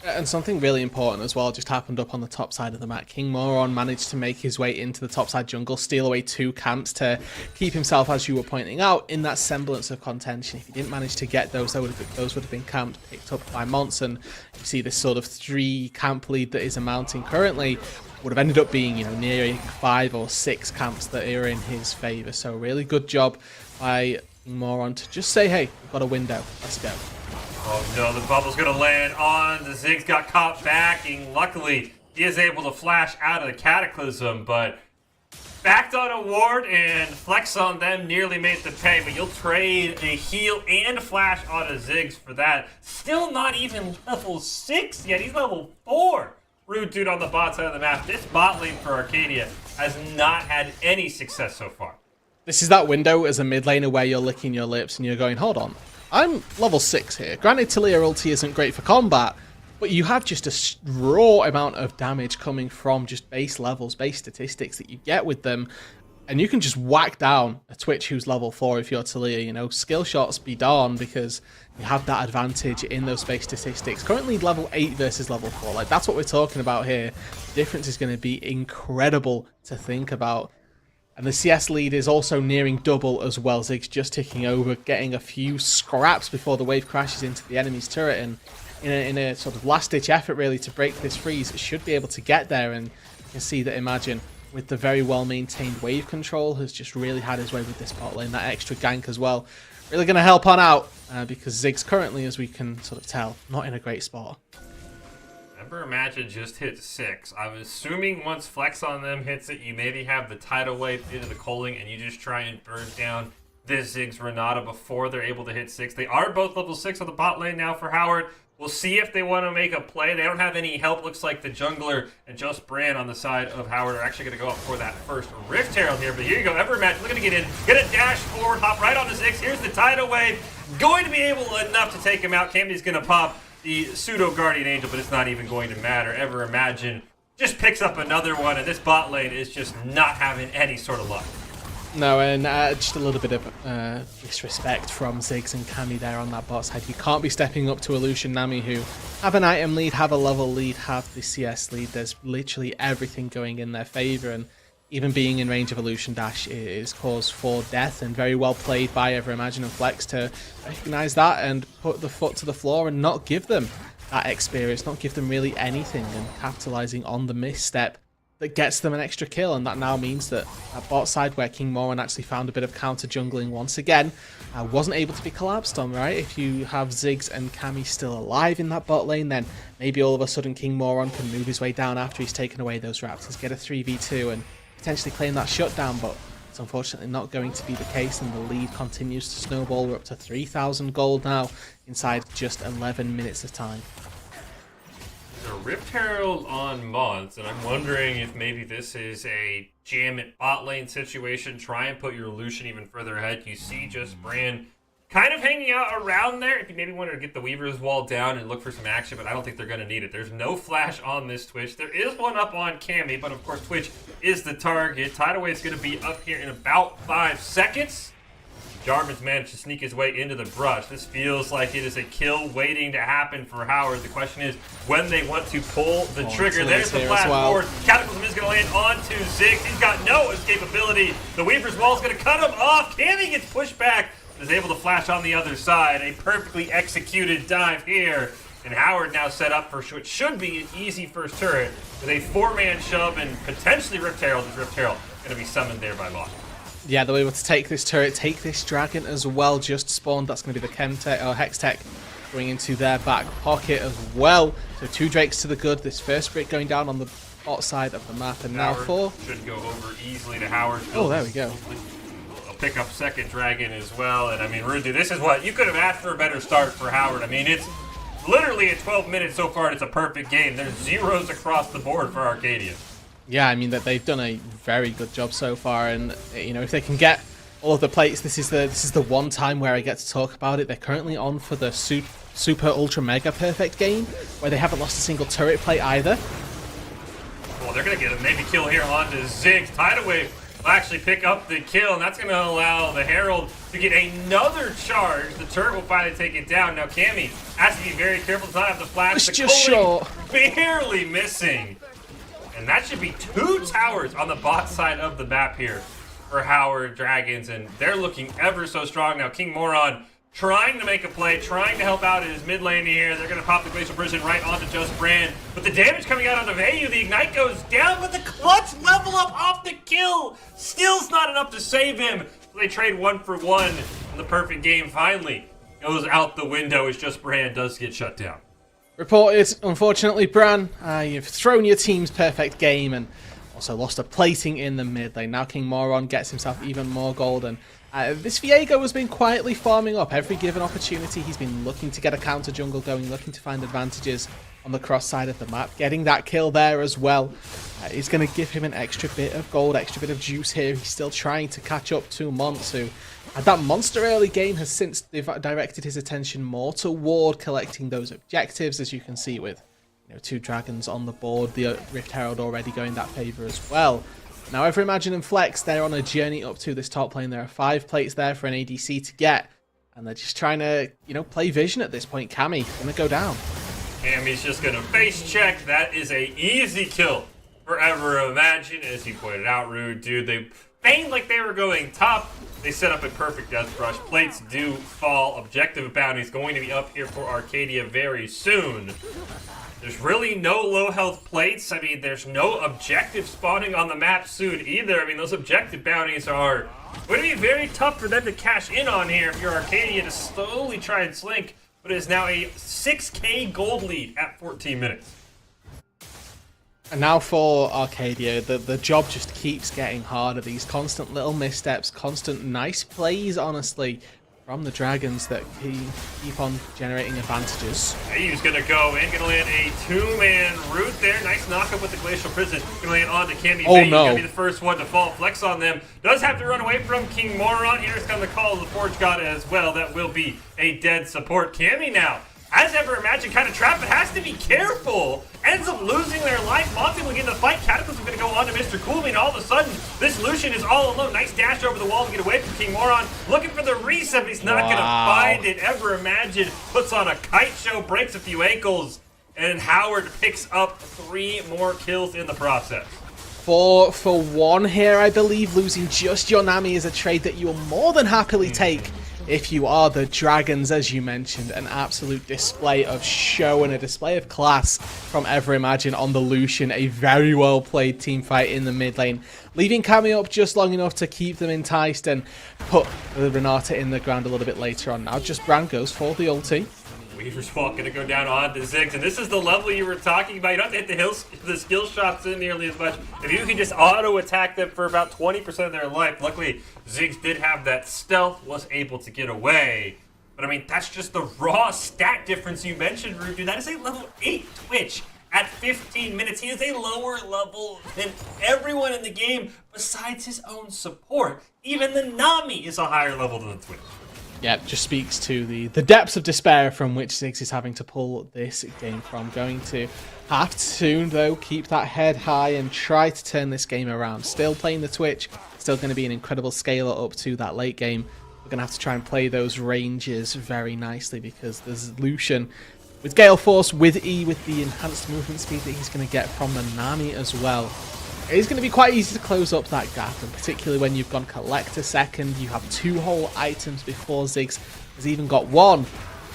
And something really important as well just happened up on the top side of the map. King Moron managed to make his way into the top side jungle, steal away 2 camps to keep himself, as you were pointing out, in that semblance of contention. If he didn't manage to get those, those would have been camps picked up by Mons, and you see this sort of 3 camp lead that is amounting currently would have ended up being, you know, near 5 or 6 camps that are in his favor. So really good job by King Moron to just say, hey, we've got a window, let's go. Oh no, the bubble's gonna land on. The Ziggs got caught backing. Luckily, he is able to flash out of the Cataclysm, but backed on a ward and flex on them nearly made the pay, but you'll trade a heal and flash on a Ziggs for that. Still not even level 6 yet, he's level 4. Rude dude on the bot side of the map. This bot lane for Arcadia has not had any success so far. This is that window as a mid laner where you're licking your lips and you're going, hold on, I'm level 6 here. Granted, Talia ulti isn't great for combat, but you have just a raw amount of damage coming from just base levels, base statistics that you get with them, and you can just whack down a Twitch who's level 4 if you're Talia, you know, skill shots be darned because you have that advantage in those base statistics. Currently level 8 versus level 4, like that's what we're talking about here. The difference is going to be incredible to think about. And the CS lead is also nearing double as well. Ziggs just ticking over, getting a few scraps before the wave crashes into the enemy's turret. And in a sort of last-ditch effort, really, to break this freeze, it should be able to get there. And you can see that Imagine, with the very well-maintained wave control, has just really had his way with this bot lane. That extra gank as well. Really going to help on out, because Ziggs currently, as we can sort of tell, not in a great spot. Imagine just hit 6. I'm assuming once flex on them hits it, you maybe have the tidal wave into the Coaling and you just try and burn down this Ziggs Renata before they're able to hit 6. They are both level 6 on the bot lane now for Howard. We'll see if they want to make a play. They don't have any help. Looks like the jungler and Just Bran on the side of Howard are actually going to go up for that first Rift Herald here. But here you go, Imagine looking to get in, get a dash forward, hop right on the Ziggs. Here's the tidal wave. Going to be able enough to take him out. Cammy's going to pop the pseudo Guardian Angel, but it's not even going to matter. Imagine just picks up another one, and this bot lane is just not having any sort of luck. No, and just a little bit of disrespect from Ziggs and Cammy there on that bot side. You can't be stepping up to Illusion Nami, who have an item lead, have a level lead, have the CS lead. There's literally everything going in their favor, and even being in range of Illusion Dash is cause for death, and very well played by Imagine and Flex to recognize that and put the foot to the floor and not give them that experience, not give them really anything, and capitalizing on the misstep that gets them an extra kill. And that now means that at bot side, where King Moran actually found a bit of counter jungling once again, wasn't able to be collapsed on, right? If you have Ziggs and Cammy still alive in that bot lane, then maybe all of a sudden King Moran can move his way down after he's taken away those raptors, get a 3v2 and potentially claim that shutdown, but it's unfortunately not going to be the case, and the lead continues to snowball. We're up to 3,000 gold now inside just 11 minutes of time. A Rift Herald on Mons, and I'm wondering if maybe this is a jam at bot lane situation. Try and put your Lucian even further ahead. You see Just Bran kind of hanging out around there. If you maybe wanted to get the Weaver's Wall down and look for some action, but I don't think they're going to need it. There's no flash on this Twitch. There is one up on Cammy, but of course Twitch is the target. Tidal Wave's going to be up here in about 5 seconds. Jarvan's managed to sneak his way into the brush. This feels like it is a kill waiting to happen for Howard. The question is when they want to pull the trigger. There's the flash forward. Cataclysm is going to land onto Ziggs. He's got no escapability. The Weaver's Wall is going to cut him off. Cammy gets pushed back, is able to flash on the other side. A perfectly executed dive here. And Howard now set up for what should be an easy first turret with a 4-man shove and potentially Rift Herald. Is Rift Herald going to be summoned there by Lock? Yeah, they'll be able to take this turret, take this dragon as well. Just spawned. That's going to be the Chemtech or Hextech going into their back pocket as well. So 2 Drakes to the good. This first brick going down on the bot side of the map, and now 4 should go over easily to Howard. Oh, there we go. I'll pick up second dragon as well. And I mean, Rudu, this is what you could have asked for a better start for Howard. I mean, it's literally at 12 minutes so far, and it's a perfect game. There's zeros across the board for Arcadia. Yeah, I mean that they've done a very good job so far, and you know, if they can get all of the plates, this is the one time where I get to talk about it. They're currently on for the super ultra mega perfect game, where they haven't lost a single turret plate either. Well, they're gonna get a maybe kill here onto Ziggs. Tidal Wave will actually pick up the kill, and that's going to allow the Herald to get another charge. The turret will finally take it down. Now Cammy has to be very careful to not have the flash. It's The just culling short. barely missing. And that should be 2 towers on the bot side of the map here for Howard Dragons, and they're looking ever so strong now. King Moron trying to make a play, trying to help out in his mid lane here. They're going to pop the Glacial Prison right onto Just Brand. But the damage coming out onto Vayu, the Ignite goes down, but the clutch level up off the kill still's not enough to save him. So they trade 1 for 1, and the perfect game finally goes out the window as Just Brand does get shut down. Reported, unfortunately, Bran, you've thrown your team's perfect game and also lost a plating in the mid lane. Now King Moron gets himself even more gold, and this Viego has been quietly farming up every given opportunity. He's been looking to get a counter jungle going, looking to find advantages on the cross side of the map. Getting that kill there as well is going to give him an extra bit of gold, extra bit of juice here. He's still trying to catch up to Mons, who had that monster early game, has since directed his attention more toward collecting those objectives, as you can see with 2 dragons on the board, the Rift Herald already going that favour as well. Now, Everimagine and Flex, they're on a journey up to this top lane. There are 5 plates there for an ADC to get, and they're just trying to, play vision at this point. Cammy gonna go down. Cammy's just gonna face check. That is a easy kill for Everimagine, as he pointed out. Rude, dude. They feigned like they were going top. They set up a perfect death rush. Plates do fall. Objective bounty's going to be up here for Arcadia very soon. There's really no low health plates. I mean, there's no objective spawning on the map soon either. I mean, those objective bounties are going to be very tough for them to cash in on here if you're Arcadia to slowly try and slink. But it is now a 6k gold lead at 14 minutes. And now for Arcadia, the job just keeps getting harder. These constant little missteps, constant nice plays, honestly, from the Dragons that keep on generating advantages. He's going to go in, going to land a 2-man root there. Nice knockup with the Glacial Prison. Going to land on to Cammy. Oh, Bay. no. Going to be the first one to fall. Flex on them. Does have to run away from King Moron. Here's come the call of the Forge God as well. That will be a dead support. Cammy now, as Everimagine, kind of trapped, but has to be careful. Ends up losing their life. Monty will get in the fight. Cataclysm going to go on to Mr. Coolby, and all of a sudden, this Lucian is all alone. Nice dash over the wall to get away from King Moron. Looking for the reset, but he's not going to find it. Everimagine puts on a kite show, breaks a few ankles, and Howard picks up 3 more kills in the process. 4 for 1 here, I believe. Losing just your Nami is a trade that you will more than happily take if you are the Dragons, as you mentioned. An absolute display of show and a display of class from Everimagine on the Lucian. A very well played team fight in the mid lane, leaving Cammy up just long enough to keep them enticed and put the Renata in the ground a little bit later on. Now just Brand goes for the ulti. Weaver's Walk going to go down on to Ziggs, and this is the level you were talking about. You don't have to hit the skill shots in nearly as much. If you can just auto-attack them for about 20% of their life. Luckily, Ziggs did have that stealth, was able to get away. But I mean, that's just the raw stat difference you mentioned, Ruju. That is a level 8 Twitch at 15 minutes. He is a lower level than everyone in the game besides his own support. Even the Nami is a higher level than the Twitch. Yeah, it just speaks to the depths of despair from which Ziggs is having to pull this game from. Going to have to, though, keep that head high and try to turn this game around. Still playing the Twitch, still going to be an incredible scaler up to that late game. We're going to have to try and play those ranges very nicely because there's Lucian with Gale Force, with E, with the enhanced movement speed that he's going to get from the Nami as well. It is going to be quite easy to close up that gap, and particularly when you've gone Collector second, you have 2 whole items before Ziggs has even got 1.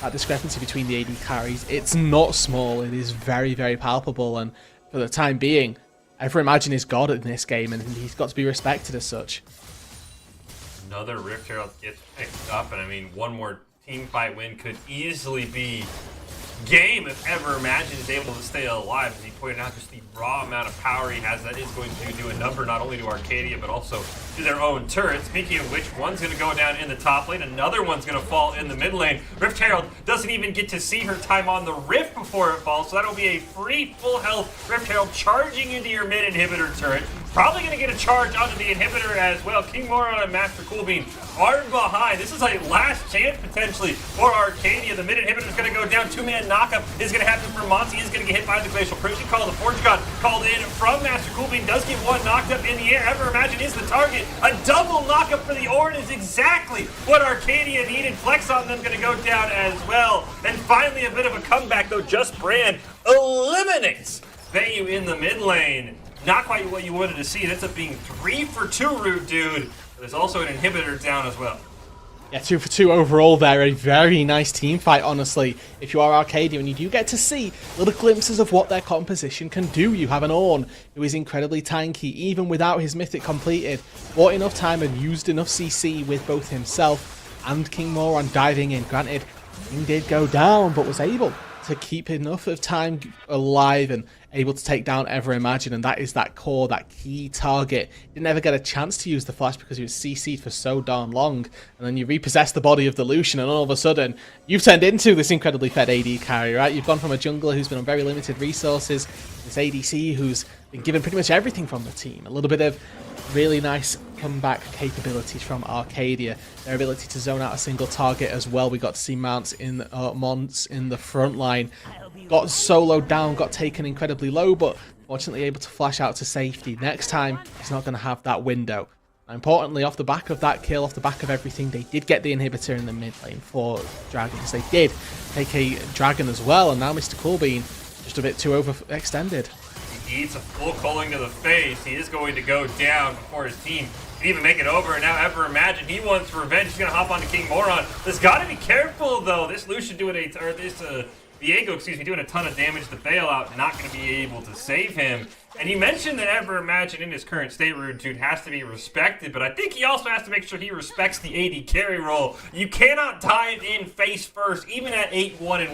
That discrepancy between the AD carries, it's not small, it is very, very palpable, and for the time being, Everimagine is God in this game, and he's got to be respected as such. Another Rift Herald gets picked up, and I mean, one more team fight win could easily be game if Everimagine is able to stay alive. As he pointed out, just the raw amount of power he has, that is going to do a number not only to Arcadia but also to their own turret. Speaking of which, one's going to go down in the top lane, another one's going to fall in the mid lane. Rift Herald doesn't even get to see her time on the Rift before it falls, so that'll be a free full health Rift Herald charging into your mid inhibitor turret. Probably going to get a charge onto the inhibitor as well. King Moron and Master Coolbeam are behind. This is a last chance potentially for Arcadia. The mid inhibitor is going to go down. Two-man knockup is going to happen for Monty. He's going to get hit by the Glacial Prison Call. The Forge God called in from Master Coolbeam. Does get one knocked up in the air. Ever Imagine is the target. A double knockup for the Orn is exactly what Arcadia needed. Flex on them going to go down as well. And finally a bit of a comeback though. Just Brand eliminates Vayu in the mid lane. Not quite what you wanted to see. It ends up being 3 for 2, Root Dude. There's also an inhibitor down as well. Yeah, 2 for 2 overall there. A very nice team fight, honestly, if you are Arcadia, and you do get to see little glimpses of what their composition can do. You have an Orn who is incredibly tanky, even without his mythic completed. Bought enough time and used enough CC with both himself and King Moron diving in. Granted, King did go down, but was able to keep enough of time alive and able to take down Ever Imagine, and that is that core, that key target. Didn't ever get a chance to use the flash because he was CC'd for so darn long, and then you repossess the body of the Lucian, and all of a sudden you've turned into this incredibly fed AD carry, right? You've gone from a jungler who's been on very limited resources, this ADC who's been given pretty much everything from the team. A little bit of really nice comeback capabilities from Arcadia. Their ability to zone out a single target as well. We got to see Mons in the front line. Got soloed down, got taken incredibly low, but fortunately able to flash out to safety. Next time, he's not going to have that window. Now, importantly, off the back of that kill, off the back of everything, they did get the inhibitor in the mid lane for Dragons. They did take a Dragon as well, and now Mr. Coolbeam just a bit too overextended. He eats a full culling to the face. He is going to go down before his team can even make it over. And now Ever Imagine, he wants revenge. He's going to hop onto King Moron. There's got to be careful, though. This Lucian doing Viego, excuse me, doing a ton of damage. The bailout not going to be able to save him. And you mentioned that Ever Imagine in his current state, Rude Dude, has to be respected, but I think he also has to make sure he respects the AD carry role. You cannot dive in face first, even at 8-1 and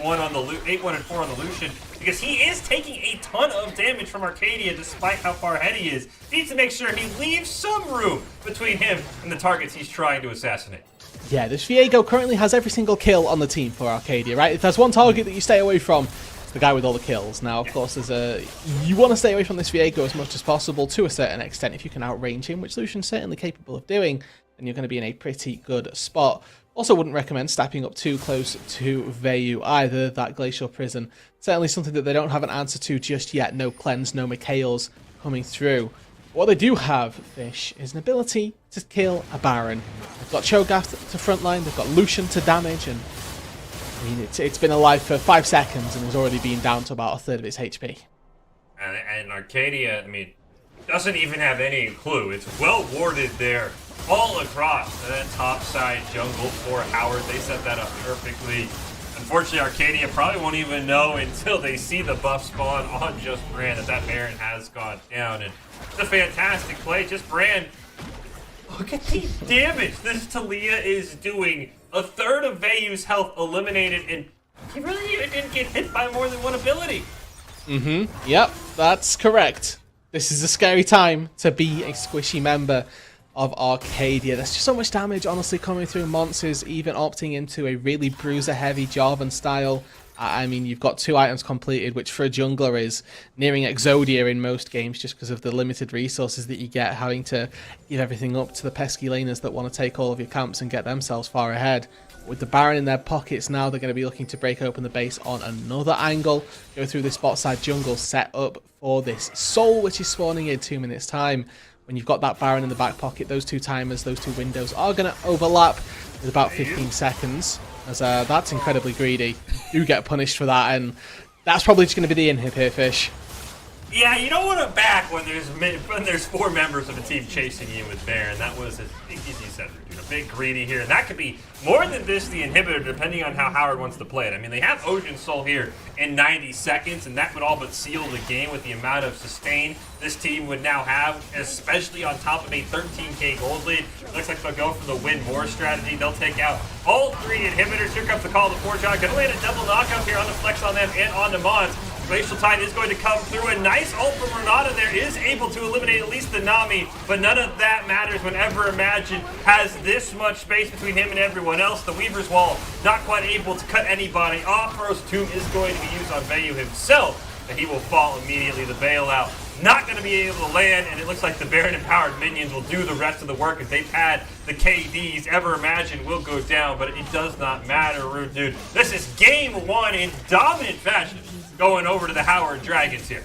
4 on the Lucian, because he is taking a ton of damage from Arcadia despite how far ahead he is. He needs to make sure he leaves some room between him and the targets he's trying to assassinate. Yeah, this Viego currently has every single kill on the team for Arcadia, right? If there's one target that you stay away from, it's the guy with all the kills. Now, of course, you want to stay away from this Viego as much as possible to a certain extent if you can outrange him, which Lucian's certainly capable of doing, then you're going to be in a pretty good spot. Also wouldn't recommend stepping up too close to Vayu either, that Glacial Prison. Certainly something that they don't have an answer to just yet. No cleanse, no Mikhails coming through. What they do have, Fish, is an ability to kill a Baron. They've got Cho'Gath to frontline, they've got Lucian to damage, and I mean, it's been alive for 5 seconds and has already been down to about a third of its HP. And Arcadia, I mean, doesn't even have any clue. It's well warded there all across that top side jungle for Howard. They set that up perfectly. Unfortunately, Arcadia probably won't even know until they see the buff spawn on Just Brand that Baron has gone down. And it's a fantastic play. Just Brand, look at the damage this Talia is doing. A third of Vayu's health eliminated, and he really didn't get hit by more than one ability. Yep, that's correct. This is a scary time to be a squishy member of Arcadia. There's just so much damage, honestly, coming through. Monsters even opting into a really bruiser-heavy Jarvan style. I mean, you've got 2 items completed, which for a jungler is nearing Exodia in most games just because of the limited resources that you get, having to give everything up to the pesky laners that want to take all of your camps and get themselves far ahead. With the Baron in their pockets now, they're going to be looking to break open the base on another angle, go through this bot side jungle, set up for this Soul, which is spawning in 2 minutes' time. When you've got that Baron in the back pocket, those 2 timers, those 2 windows are going to overlap with about 15 seconds. As that's incredibly greedy. You do get punished for that, and that's probably just going to be the inhib here, Fish. Yeah, you don't want to back when there's 4 members of a team chasing you with Baron. That was, as you said, a bit greedy here. And that could be more than this the inhibitor, depending on how Howard wants to play it. I mean, they have Ocean Soul here in 90 seconds, and that would all but seal the game with the amount of sustain this team would now have, especially on top of a 13k gold lead. Looks like they'll go for the win more strategy. They'll take out all 3 inhibitors. Here comes the call to Forge God. Gonna land a double knockout here on the flex on them and on the Mons. Glacial Tide is going to come through. A nice ult from Renata there is able to eliminate at least the Nami, but none of that matters whenever Imagine has this much space between him and everyone else. The Weaver's Wall not quite able to cut anybody off. Rose Tomb is going to be used on Vayu himself, and he will fall immediately. The bailout not going to be able to land, and it looks like the Baron-empowered minions will do the rest of the work as they pad the KDs. Ever Imagine will go down, but it does not matter, Rude Dude. This is game 1 in dominant fashion, going over to the Howard Dragons here.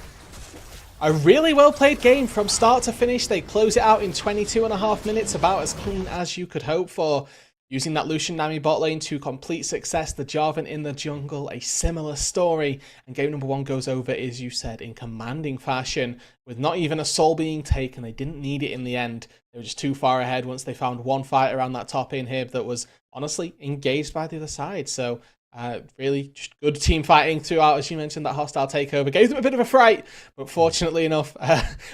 A really well played game from start to finish. They close it out in 22.5 minutes, about as clean as you could hope for. Using that Lucian Nami bot lane to complete success, the Jarvan in the jungle, a similar story. And game number 1 goes over, as you said, in commanding fashion, with not even a soul being taken. They didn't need it in the end. They were just too far ahead once they found one fight around that top inhib that was honestly engaged by the other side. So really just good team fighting throughout, as you mentioned. That hostile takeover gave them a bit of a fright, but fortunately enough,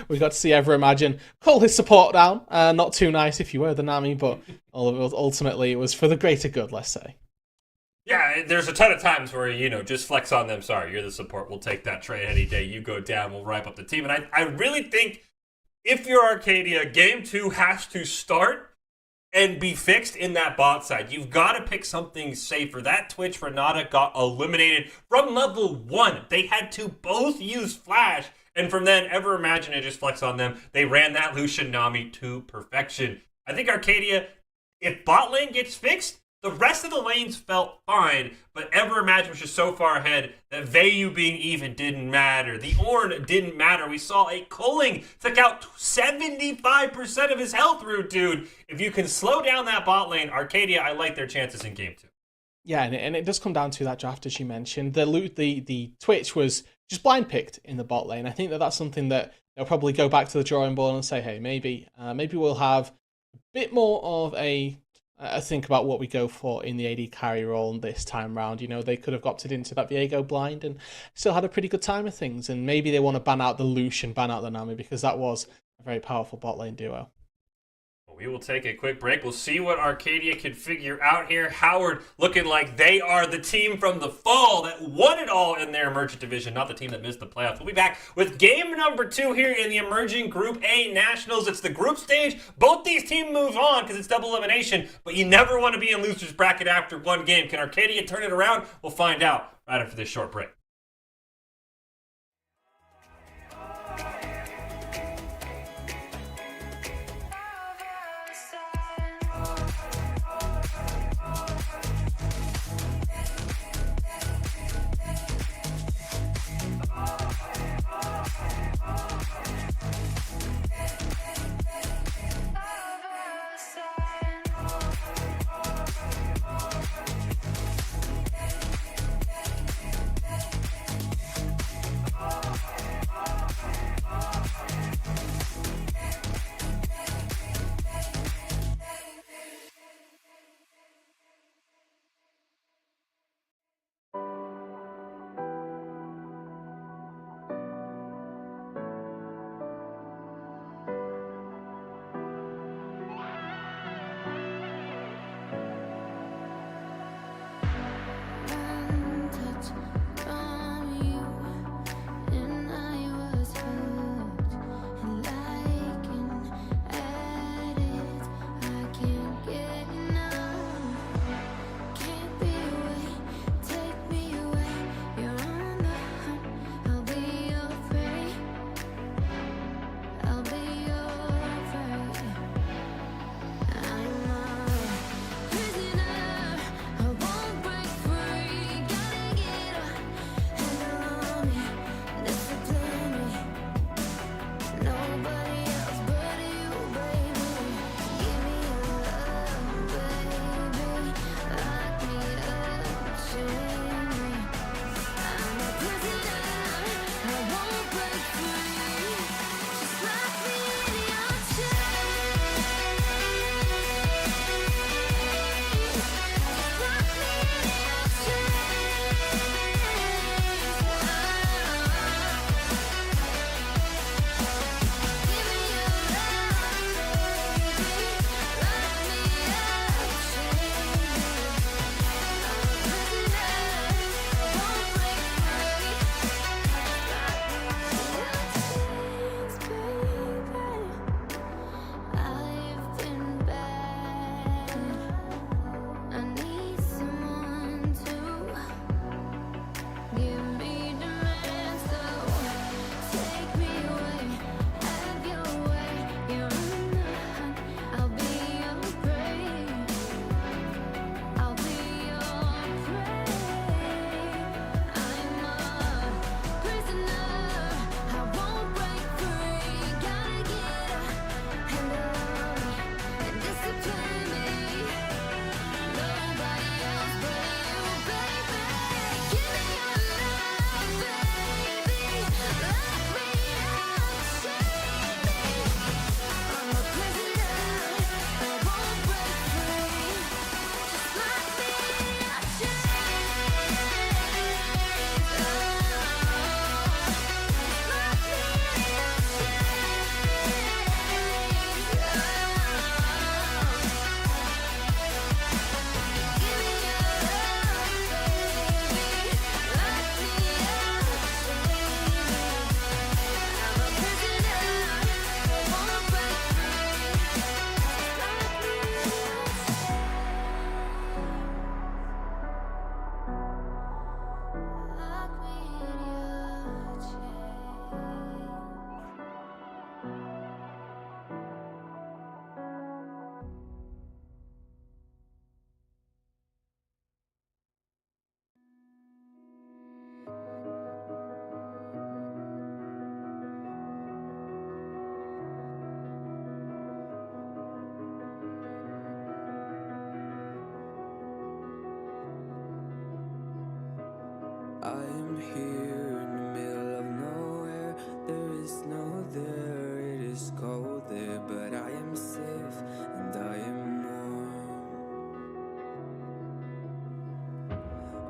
we got to see Ever Imagine call his support down. Not too nice if you were the Nami, but ultimately it was for the greater good, let's say. Yeah, there's a ton of times where, just flex on them. Sorry, you're the support. We'll take that trade any day. You go down, we'll wrap up the team. And I really think if you're Arcadia, game 2 has to start and be fixed in that bot side. You've got to pick something safer. That Twitch Renata got eliminated from level 1. They had to both use Flash, and from then, Ever Imagine it just flex on them. They ran that Lucian Nami to perfection. I think Arcadia, if bot lane gets fixed, the rest of the lanes felt fine, but Ever Imagine was just so far ahead that Vayu being even didn't matter. The Ornn didn't matter. We saw a Culling took out 75% of his health, Rude Dude. If you can slow down that bot lane, Arcadia, I like their chances in game 2. Yeah, and it does come down to that draft, as you mentioned. The Twitch was just blind picked in the bot lane. I think that's something that they'll probably go back to the drawing board and say, hey, maybe we'll have a bit more of a think about what we go for in the AD carry role this time round. They could have opted into that Viego blind and still had a pretty good time of things. And maybe they want to ban out the Lucian, ban out the Nami, because that was a very powerful bot lane duo. We will take a quick break. We'll see what Arcadia can figure out here. Howard looking like they are the team from the fall that won it all in their emergent division, not the team that missed the playoffs. We'll be back with game number 2 here in the emerging Group A Nationals. It's the group stage. Both these teams move on because it's double elimination, but you never want to be in loser's bracket after one game. Can Arcadia turn it around? We'll find out right after this short break. I am here in the middle of nowhere. There is no there, it is cold there, but I am safe and I am warm.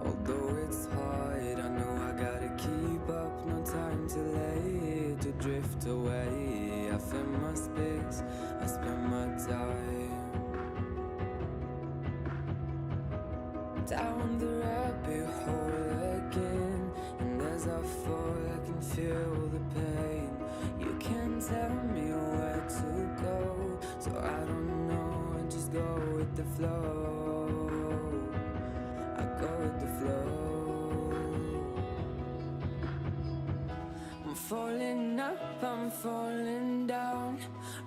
Although it's hard, I know I gotta keep up. No time to lay, to drift away. I find my space, I spend my time down the rabbit hole again. And as I fall, I can feel the pain. You can't tell me where to go, so I don't know, I just go with the flow. I go with the flow. I'm falling up, I'm falling down,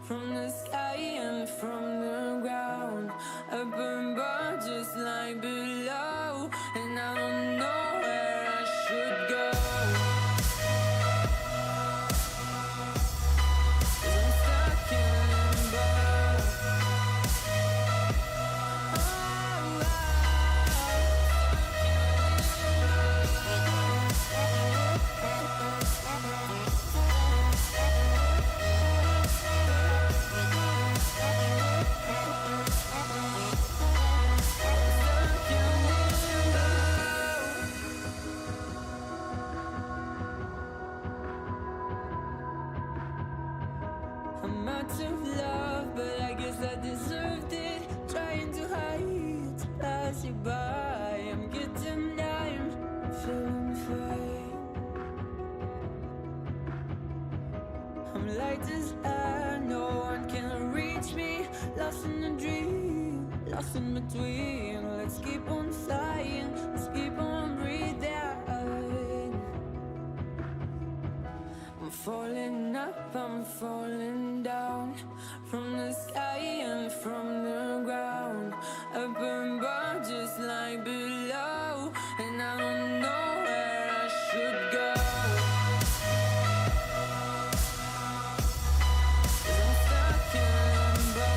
from the sky and from the ground. Up above just like below, and I don't know where I should go. 'Cause I'm stuck in limbo. I'm out of love, but I guess I deserved it. Trying to hide, to pass you by. I'm getting down, I'm feeling fine. I'm light as air, no one can reach me. Lost in a dream, lost in between. Let's keep on flying, let's keep on breathing. I'm falling up, I'm falling down, from the sky and from the ground. Up above just like below, and I don't know where I should go. 'Cause I'm stuck in limbo.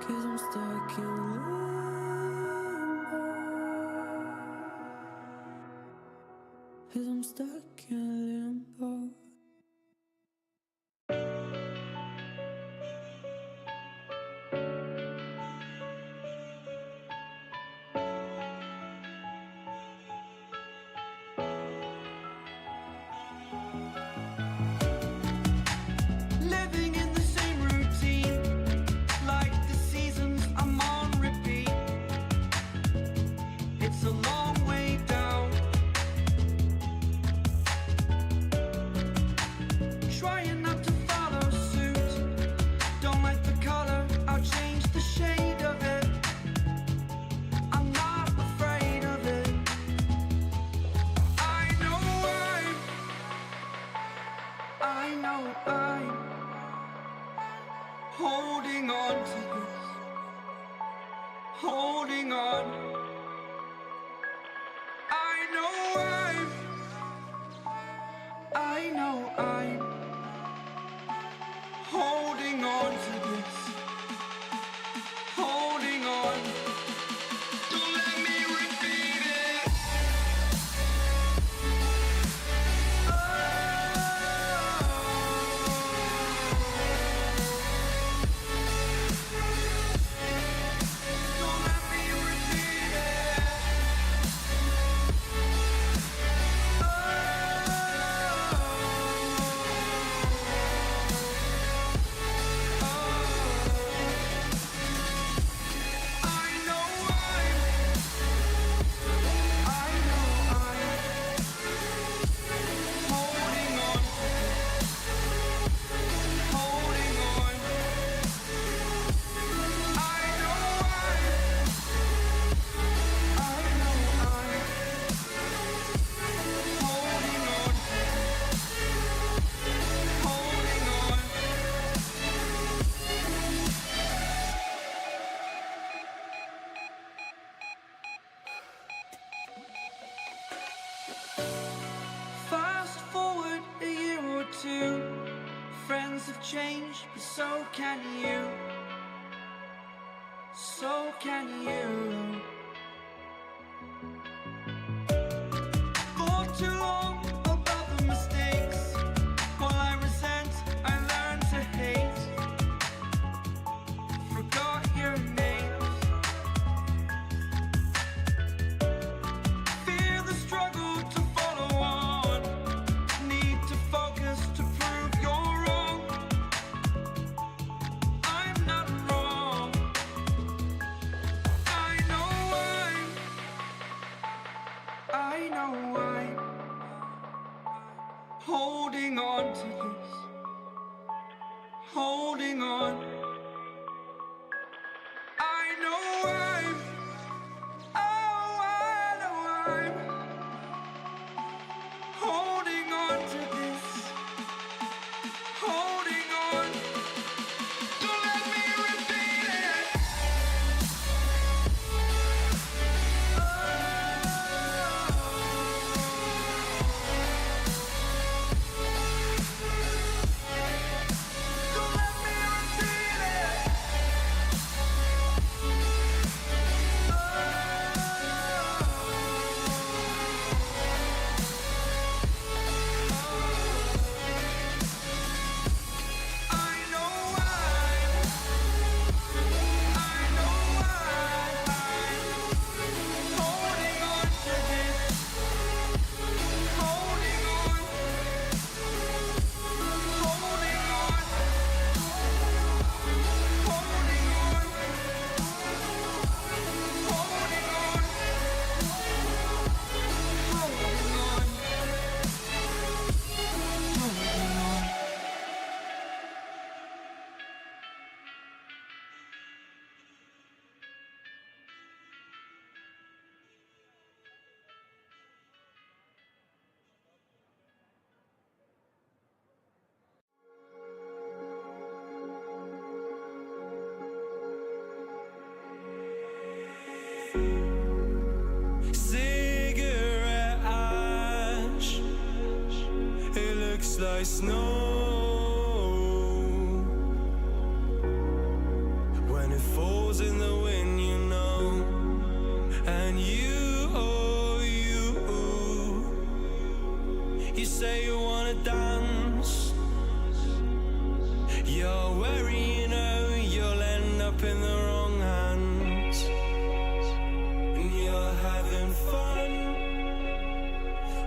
Cause I'm stuck in limbo. Cause I'm stuck in limbo. Living in the same routine, like the seasons I'm on repeat. It's a long way down. Trying not to follow suit. Don't like the color, I'll change the shade of it. I'm not afraid of it. I know I'm holding on to this, holding on. I know I'm holding on to this, holding on. Don't let me repeat it. Don't let me repeat it. have changed, but so can you. So can you. For too long about the mistakes, while I resent, I learned to hate. Forgot your names. Fear the struggle to follow on. Need to focus to prove you're wrong. I'm not wrong. I know I'm holding on to this. Holding on. I know I'm holding on to this. Holding on. Don't let me repeat it. Don't let me repeat it. I know I'm holding on to this. Holding on. Holding on. Holding on. Holding on. Holding on. Holding on. Cigarette ash, it looks like snow when it falls in the wind, you know. And you say you wanna dance. You're worried, you know, you'll end up in the wrong hands. And you're having fun.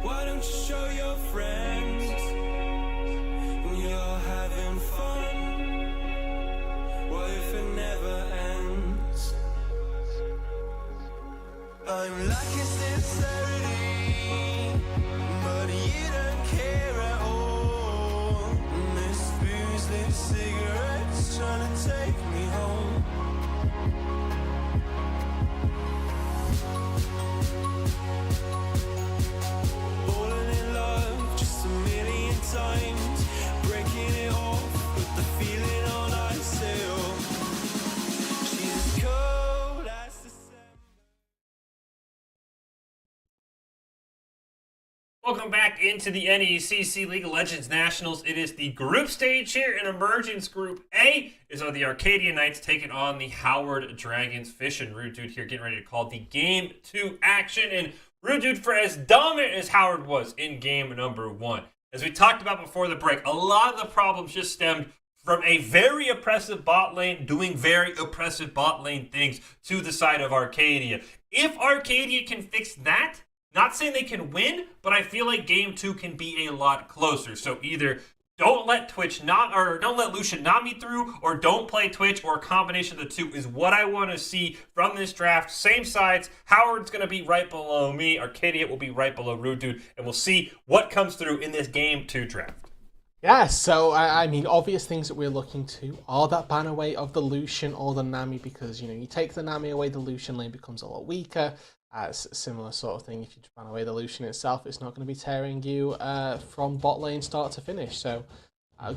Why don't you show your friends? And you're having fun. What if it never ends? I'm lacking sincerity, but you don't care at all. And this booze, this cigarette's trying to take me home. Falling in love just a million times, breaking it off with the feeling on ice hill. She's as cold as December. Welcome back into the NECC League of Legends Nationals. It is the group stage here in Emergence Group A. Is are the Arcadia Knights taking on the Howard Dragons. Fish and Rude Dude here getting ready to call the Game 2 action. And Rude Dude, for as dominant as Howard was in game number 1, as we talked about before the break, a lot of the problems just stemmed from a very oppressive bot lane doing very oppressive bot lane things to the side of Arcadia. If Arcadia can fix that, not saying they can win, but I feel like game 2 can be a lot closer. So either don't let don't let Lucian knock me through, or don't play Twitch, or a combination of the two is what I want to see from this draft. Same sides. Howard's going to be right below me. Arcadia will be right below Rude Dude, and we'll see what comes through in this game 2 draft. Yeah, so I mean, obvious things that we're looking to are that ban away of the Lucian or the Nami, because, you know, you take the Nami away, the Lucian lane becomes a lot weaker. Similar sort of thing, if you ban away the Lucian itself, it's not going to be tearing you from bot lane start to finish. So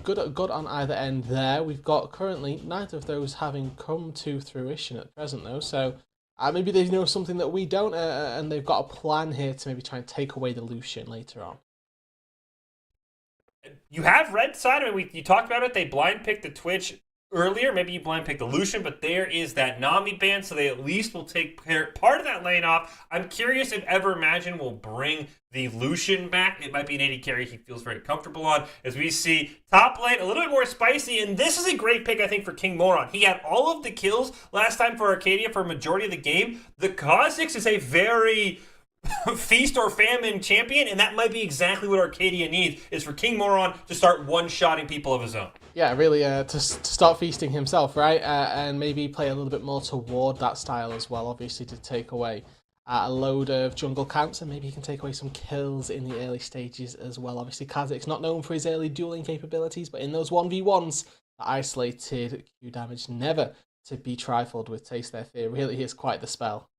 good on either end there. We've got currently neither of those having come to fruition at present, though. So maybe they know something that we don't, and they've got a plan here to maybe try and take away the Lucian later on. you have red side. I mean, you talked about it. They blind picked the Twitch earlier. Maybe you blind picked the Lucian, but there is that Nami ban, so they at least will take part of that lane off. I'm curious if EverImagine will bring the Lucian back. It might be an AD carry he feels very comfortable on. As we see top lane a little bit more spicy, and this is a great pick, I think, for King Moron. He had all of the kills last time for Arcadia for a majority of the game. The Kha'Zix is a very feast or famine champion, and that might be exactly what Arcadia needs, is for King Moron to start one-shotting people of his own. Yeah, really, to start feasting himself, right? And maybe play a little bit more toward that style as well, obviously, to take away a load of jungle camps, and maybe he can take away some kills in the early stages as well. Obviously, Kha'Zix's not known for his early dueling capabilities, but in those 1v1s, the isolated Q damage never to be trifled with. Taste Their Fear really is quite the spell.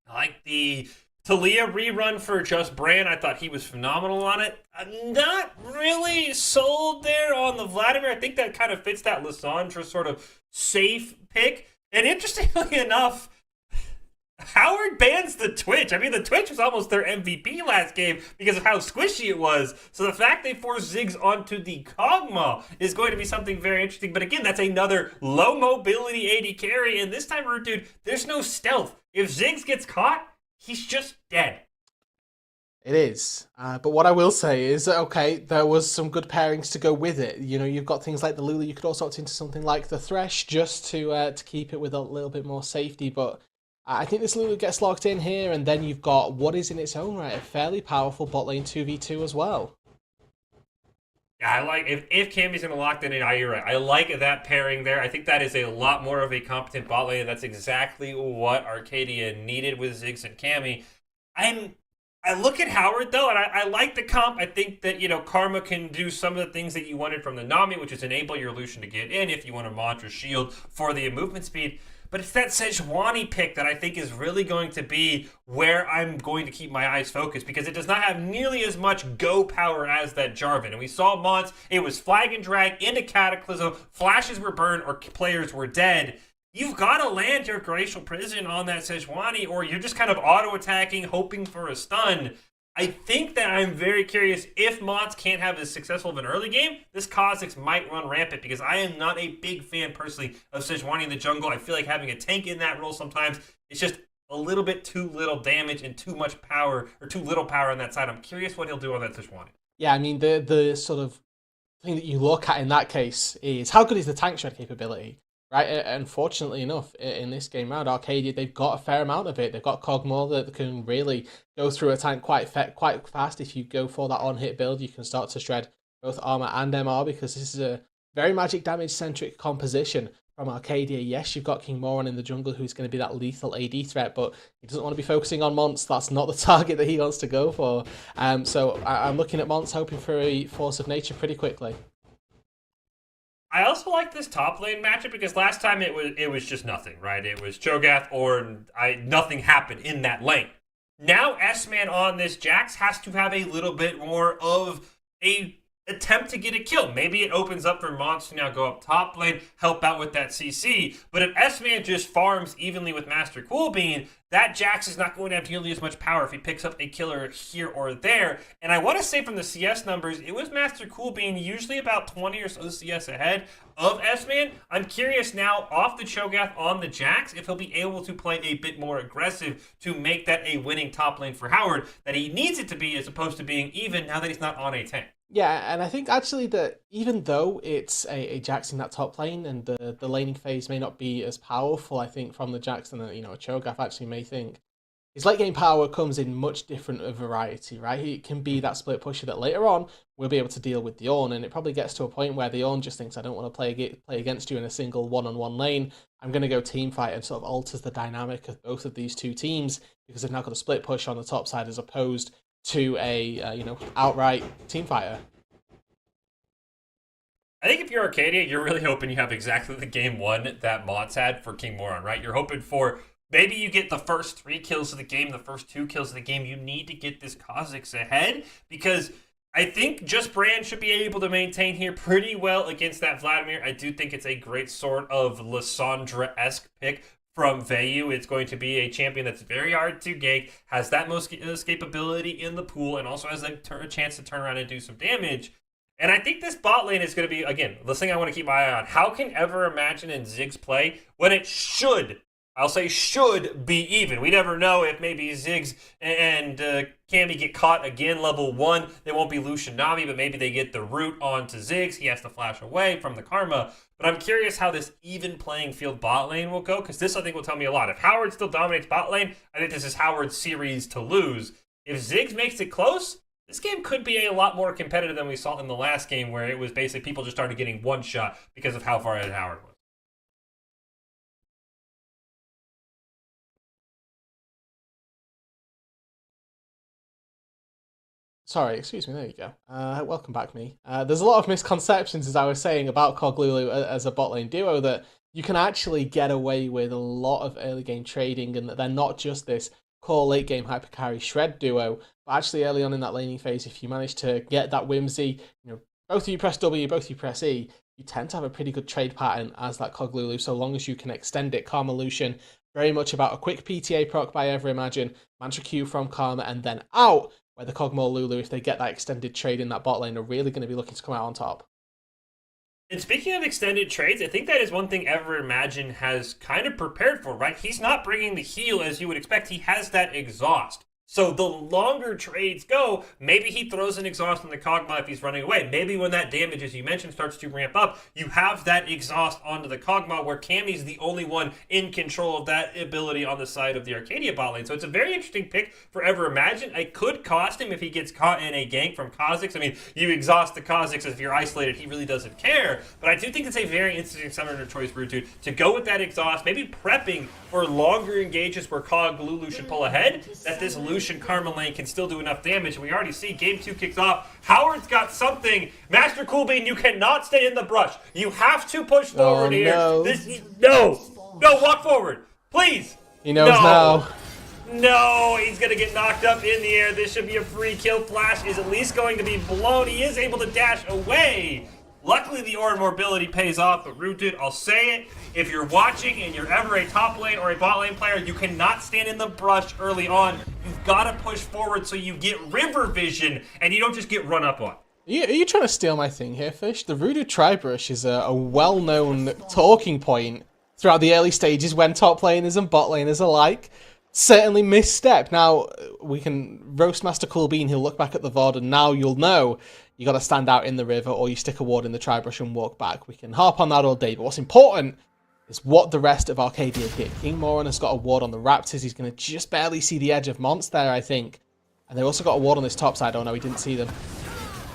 I like the Talia rerun for Just Brand. I thought he was phenomenal on it. I'm not really sold there on the Vladimir. I think that kind of fits that Lissandra sort of safe pick. And interestingly enough, Howard bans the Twitch. I mean, the Twitch was almost their MVP last game because of how squishy it was. So the fact they forced Ziggs onto the Kog'Maw is going to be something very interesting. But again, that's another low mobility AD carry. And this time, dude, there's no stealth. If Ziggs gets caught, he's just dead. It is. But what I will say is, okay, there was some good pairings to go with it. You know, you've got things like the Lulu. You could also opt into something like the Thresh just to keep it with a little bit more safety. But I think this Lulu gets locked in here, and then you've got what is in its own right a fairly powerful bot lane 2v2 as well. Yeah, I like if Cammy's going to lock that in, you're right. I like that pairing there. I think that is a lot more of a competent bot lane. That's exactly what Arcadia needed with Ziggs and Cammy. I look at Howard, though, and I like the comp. I think that, you know, Karma can do some of the things that you wanted from the Nami, which is enable your Lucian to get in if you want to Mantra Shield for the movement speed. But it's that Sejuani pick that I think is really going to be where I'm going to keep my eyes focused, because it does not have nearly as much go power as that Jarvan. And we saw Mons, it was flag and drag into Cataclysm, flashes were burned or players were dead. You've got to land your Glacial Prison on that Sejuani, or you're just kind of auto-attacking, hoping for a stun. I think that I'm very curious if Mons can't have as successful of an early game, this Kha'Zix might run rampant, because I am not a big fan personally of Sejuani in the jungle. I feel like having a tank in that role sometimes, it's just a little bit too little damage and too much power, or too little power on that side. I'm curious what he'll do on that Sejuani. Yeah, I mean, the sort of thing that you look at in that case is how good is the tank shred capability? Right, unfortunately enough, in this game round, Arcadia, they've got a fair amount of it. They've got Kog'Maw that can really go through a tank quite fast. If you go for that on-hit build, you can start to shred both armor and MR, because this is a very magic damage-centric composition from Arcadia. Yes, you've got King Moron in the jungle, who's going to be that lethal AD threat, but he doesn't want to be focusing on Mons. That's not the target that he wants to go for. So I'm looking at Mons, hoping for a Force of Nature pretty quickly. I also like this top lane matchup because last time it was just nothing, right? It was Cho'Gath or nothing happened in that lane. Now S-Man on this Jax has to have a little bit more of a attempt to get a kill. Maybe it opens up for Mons to now go up top lane, help out with that CC. But if S-Man just farms evenly with Master Coolbean, that Jax is not going to have nearly as much power if he picks up a killer here or there. And I want to say from the CS numbers, it was Master Coolbean usually about 20 or so CS ahead of S-Man. I'm curious now, off the Cho'Gath on the Jax, if he'll be able to play a bit more aggressive to make that a winning top lane for Howard that he needs it to be, as opposed to being even now that he's not on a tank. Yeah, and I think actually that even though it's a Jax in that top lane and the laning phase may not be as powerful, I think, from the Jax than a Cho'Gath actually may think, his late game power comes in much different a variety, right? He can be that split pusher that later on will be able to deal with the Ornn, and it probably gets to a point where the Ornn just thinks, I don't want to play against you in a single one-on-one lane. I'm going to go team fight, and sort of alters the dynamic of both of these two teams, because they've now got a split push on the top side as opposed to a outright team fighter. I think if you're Arcadia, you're really hoping you have exactly the game one that Mons had for King Moron, right? You're hoping for maybe you get the first 3 kills of the game, the first 2 kills of the game. You need to get this Kha'Zix ahead, because I think Just Brand should be able to maintain here pretty well against that Vladimir. I do think it's a great sort of Lissandra-esque pick from Vayu. It's going to be a champion that's very hard to gank, has that most escapability in the pool, and also has a chance to turn around and do some damage. And I think this bot lane is going to be, again, the thing I want to keep my eye on. How can Ever Imagine and Ziggs play when it should, I'll say should be even? We never know if maybe Ziggs and Cammy get caught again level 1. They won't be Lucian Nami, but maybe they get the root onto Ziggs. He has to flash away from the karma. But I'm curious how this even playing field bot lane will go, because this I think will tell me a lot. If Howard still dominates bot lane, I think this is Howard's series to lose. If Ziggs makes it close, this game could be a lot more competitive than we saw in the last game, where it was basically people just started getting one shot because of how far ahead Howard was. Sorry, excuse me, there you go. Welcome back, me. There's a lot of misconceptions, as I was saying, about Coglulu as a bot lane duo, that you can actually get away with a lot of early game trading, and that they're not just this core late game hypercarry shred duo, but actually early on in that laning phase, if you manage to get that whimsy, both of you press W, both of you press E, you tend to have a pretty good trade pattern as that Coglulu, so long as you can extend it. Karma Lucian, very much about a quick PTA proc by Ever Imagine, Mantra Q from Karma, and then out, where the Kog'Maw Lulu, if they get that extended trade in that bot lane, are really going to be looking to come out on top. And speaking of extended trades, I think that is one thing Ever Imagine has kind of prepared for, right? He's not bringing the heal as you would expect. He has that exhaust. So the longer trades go, maybe he throws an exhaust on the Kog'Maw if he's running away. Maybe when that damage, as you mentioned, starts to ramp up, you have that exhaust onto the Kog'Maw, where Cammy's the only one in control of that ability on the side of the Arcadia bot lane. So it's a very interesting pick for Ever Imagine. It could cost him if he gets caught in a gank from Kha'Zix. I mean, you exhaust the Kha'Zix, if you're isolated, he really doesn't care. But I do think it's a very interesting summoner choice for Rude to go with that exhaust, maybe prepping for longer engages where Kog Lulu should pull ahead, that this Lucian Karma lane can still do enough damage. And we already see game 2 kicks off. Howard's got something. Master Coolbean, you cannot stay in the brush. You have to push forward here. No, walk forward, please. He knows now. No, he's going to get knocked up in the air. This should be a free kill. Flash is at least going to be blown. He is able to dash away. Luckily, the Aura Mobility pays off, but Rooted, I'll say it, if you're watching and you're ever a top lane or a bot lane player, you cannot stand in the brush early on. You've got to push forward so you get river vision and you don't just get run up on. Are you trying to steal my thing here, Fish? The Voodoo Tri-Brush is a well-known talking point throughout the early stages when top laners and bot laners alike certainly misstep. Now, we can roast Master Coolbean, he'll look back at the VOD, and now you'll know you got to stand out in the river or you stick a ward in the Tri-Brush and walk back. We can harp on that all day, but what's important is what the rest of Arcadia get. King Moran has got a ward on the Raptors. He's going to just barely see the edge of Mons there, I think. And they also got a ward on this top side. Oh no, he didn't see them.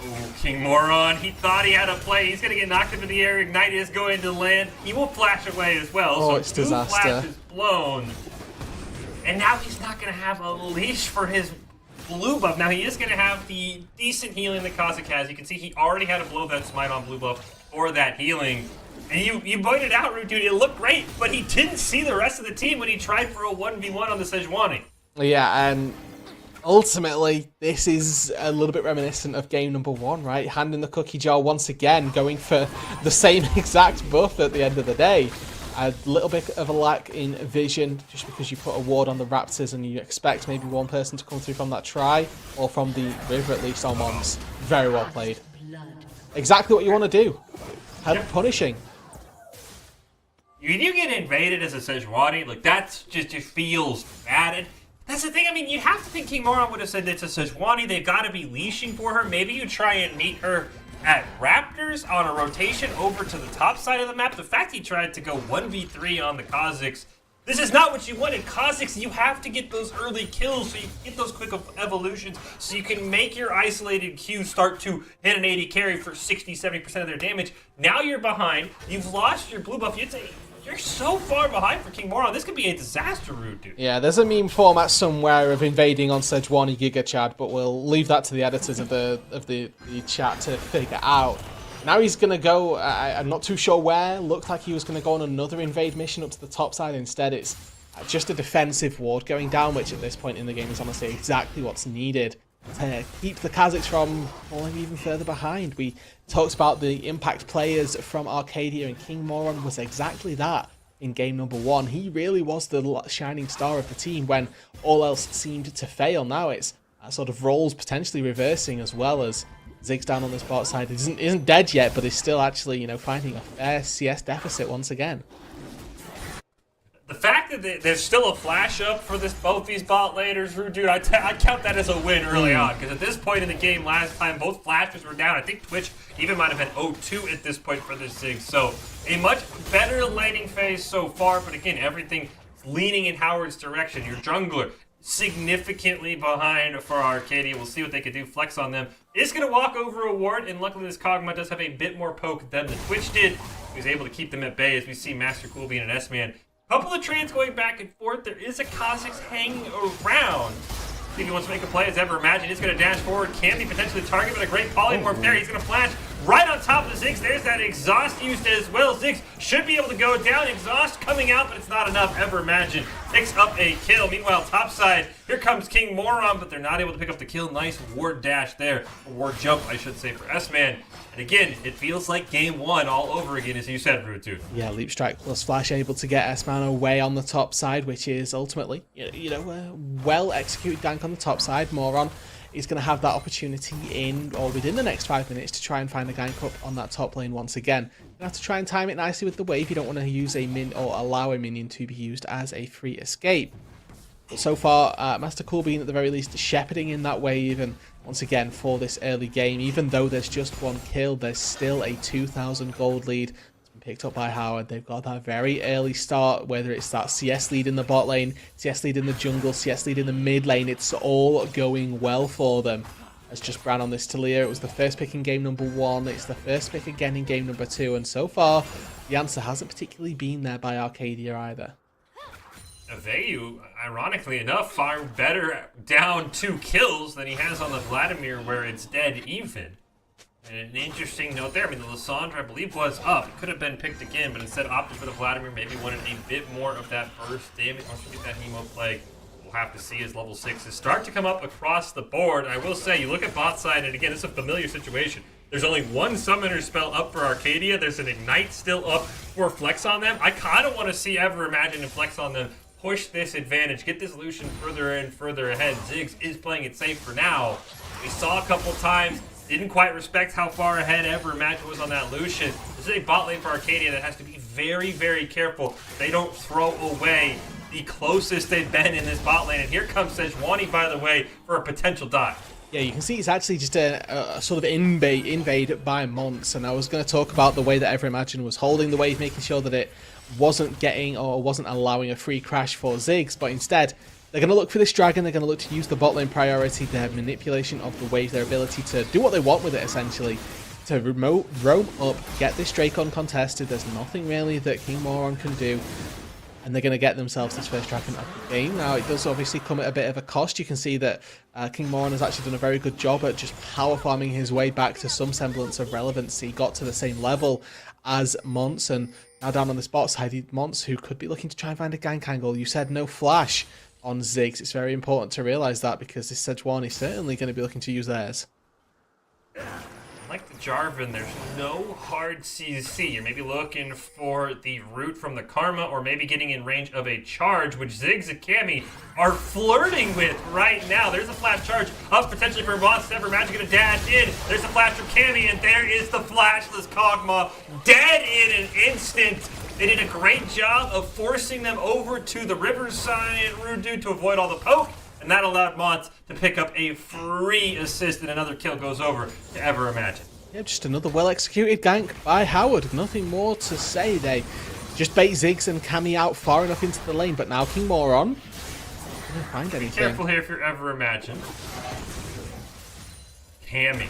Ooh, King Moran, he thought he had a play. He's going to get knocked into the air. Ignite is going to land. He will flash away as well. Oh, so it's 2 disaster. flashes blown. And now he's not going to have a leash for his blue buff. Now he is going to have the decent healing that Kha'Zix has. You can see he already had to blow that smite on blue buff for that healing. And you pointed out, Root Dude, it looked great, but he didn't see the rest of the team when he tried for a 1v1 on the Sejuani. Yeah, and ultimately, this is a little bit reminiscent of game number 1, right? Hand in the cookie jar once again, going for the same exact buff at the end of the day. A little bit of a lack in vision, just because you put a ward on the Raptors and you expect maybe one person to come through from that try, or from the river at least on Mons. Very well played. Exactly what you want to do. Punishing. You get invaded as a Sejuani, like that just feels bad. And that's the thing, I mean, you have to think King Moran would have said it's a Sejuani, they've got to be leashing for her. Maybe you try and meet her at Raptors on a rotation over to the top side of the map. The fact he tried to go 1v3 on the Kha'Zix, this is not what you wanted. Kha'Zix, you have to get those early kills so you can get those quick evolutions so you can make your isolated Q start to hit an 80 carry for 60-70% of their damage. Now you're behind. You've lost your blue buff. You're so far behind for King Moran. This could be a disaster route, dude. Yeah, there's a meme format somewhere of invading on Sejuani Giga Chad, but we'll leave that to the editors of the chat to figure out. Now he's going to go, I'm not too sure where. Looked like he was going to go on another invade mission up to the top side. Instead, it's just a defensive ward going down, which at this point in the game is honestly exactly what's needed to keep the Kha'Zix from falling even further behind. We talked about the impact players from Arcadia, and King Moran was exactly that. in game number 1. He really was the shining star of the team when all else seemed to fail. Now it's sort of roles potentially reversing, as well as Ziggs down on this bot side. He isn't dead yet, but is still actually, you know, finding a fair CS deficit once again. The fact that there's still a flash up for both these bot laners, dude, I count that as a win early on, because at this point in the game last time, both flashes were down. I think Twitch even might have been 0-2 at this point for this Ziggs. So a much better laning phase so far, but again, everything leaning in Howard's direction. Your jungler significantly behind for Arcadia. We'll see what they can do. Flex on them. Is going to walk over a ward, and luckily this Kog'Maw does have a bit more poke than the Twitch did. He was able to keep them at bay, as we see Master Cool being an S-Man. Couple of trades going back and forth. There is a Kha'Zix hanging around. See if he wants to make a play as ever imagined. He's going to dash forward. Can be potentially target, but a great polymorph there. He's going to flash right on top of the Ziggs. There's that exhaust used as well. Ziggs should be able to go down. Exhaust coming out, but it's not enough. Ever imagine picks up a kill. Meanwhile, topside, here comes King Moron, but they're not able to pick up the kill. Nice ward dash there. Or ward jump, I should say, for S-Man. And again, it feels like game 1 all over again, as you said, Rutu. Yeah, Leap Strike plus Flash able to get S-Man away on the top side, which is ultimately, you know, well executed gank on the top side. Moron is going to have that opportunity in or within the next 5 minutes to try and find a gank up on that top lane once again. You're going to have to try and time it nicely with the wave. You don't want to use a min or allow a minion to be used as a free escape. But so far, Master Cool being at the very least shepherding in that wave, and once again for this early game, even though there's just 1 kill, there's still a 2,000 gold lead. It's been picked up by Howard. They've got that very early start, whether it's that CS lead in the bot lane, CS lead in the jungle, CS lead in the mid lane. It's all going well for them. As just ran on this Talia, it was the first pick in game number 1. It's the first pick again in game number 2, and so far the answer hasn't particularly been there by Arcadia either. Aveu, ironically enough, far better down 2 kills than he has on the Vladimir, where it's dead even. And an interesting note there, I mean, the Lissandra, I believe, was up. It could have been picked again, but instead opted for the Vladimir, maybe wanted a bit more of that burst damage. Once we get that Nemo Plague, we'll have to see as level 6s start to come up across the board. I will say, you look at bot side, and again, it's a familiar situation. There's only 1 summoner spell up for Arcadia. There's an Ignite still up for Flex on them. I kind of want to see Ever Imagine and Flex on them push this advantage, get this Lucian further and further ahead. Ziggs is playing it safe for now. We saw a couple times, didn't quite respect how far ahead Ever Imagine was on that Lucian. This is a bot lane for Arcadia that has to be very, very careful they don't throw away the closest they've been in this bot lane. And here comes Sejuani, by the way, for a potential dive. Yeah, you can see it's actually just a sort of invade by Mons, and I was going to talk about the way that Ever Imagine was holding the wave, making sure that it wasn't getting or wasn't allowing a free crash for Ziggs, but instead they're going to look for this dragon. They're going to look to use the bot lane priority, their manipulation of the wave, their ability to do what they want with it, essentially, to roam up, get this Drake uncontested. There's nothing really that King Moron can do, and they're going to get themselves this first dragon of the game. Now, it does obviously come at a bit of a cost. You can see that King Moron has actually done a very good job at just power farming his way back to some semblance of relevancy, got to the same level as Mons, and now down on the spot side, Mons, who could be looking to try and find a gank angle. You said no flash on Ziggs. It's very important to realise that, because this Sejuani is certainly going to be looking to use theirs. Like the Jarvan, there's no hard CC. You're maybe looking for the root from the Karma, or maybe getting in range of a charge, which Ziggs and Cammy are flirting with right now. There's a flash charge up potentially for Mons. Ever Magic gonna dash in. There's a flash from Cammy, and there is the flashless Kog'Maw, dead in an instant. They did a great job of forcing them over to the riverside, Rudu, to avoid all the poke. And that allowed Mons to pick up a free assist, and another kill goes over to Ever Imagine. Yeah, just another well-executed gank by Howard. Nothing more to say. They just bait Ziggs and Cammy out far enough into the lane, but now King Moron didn't find anything. Be careful here if you're Ever Imagine. Cammy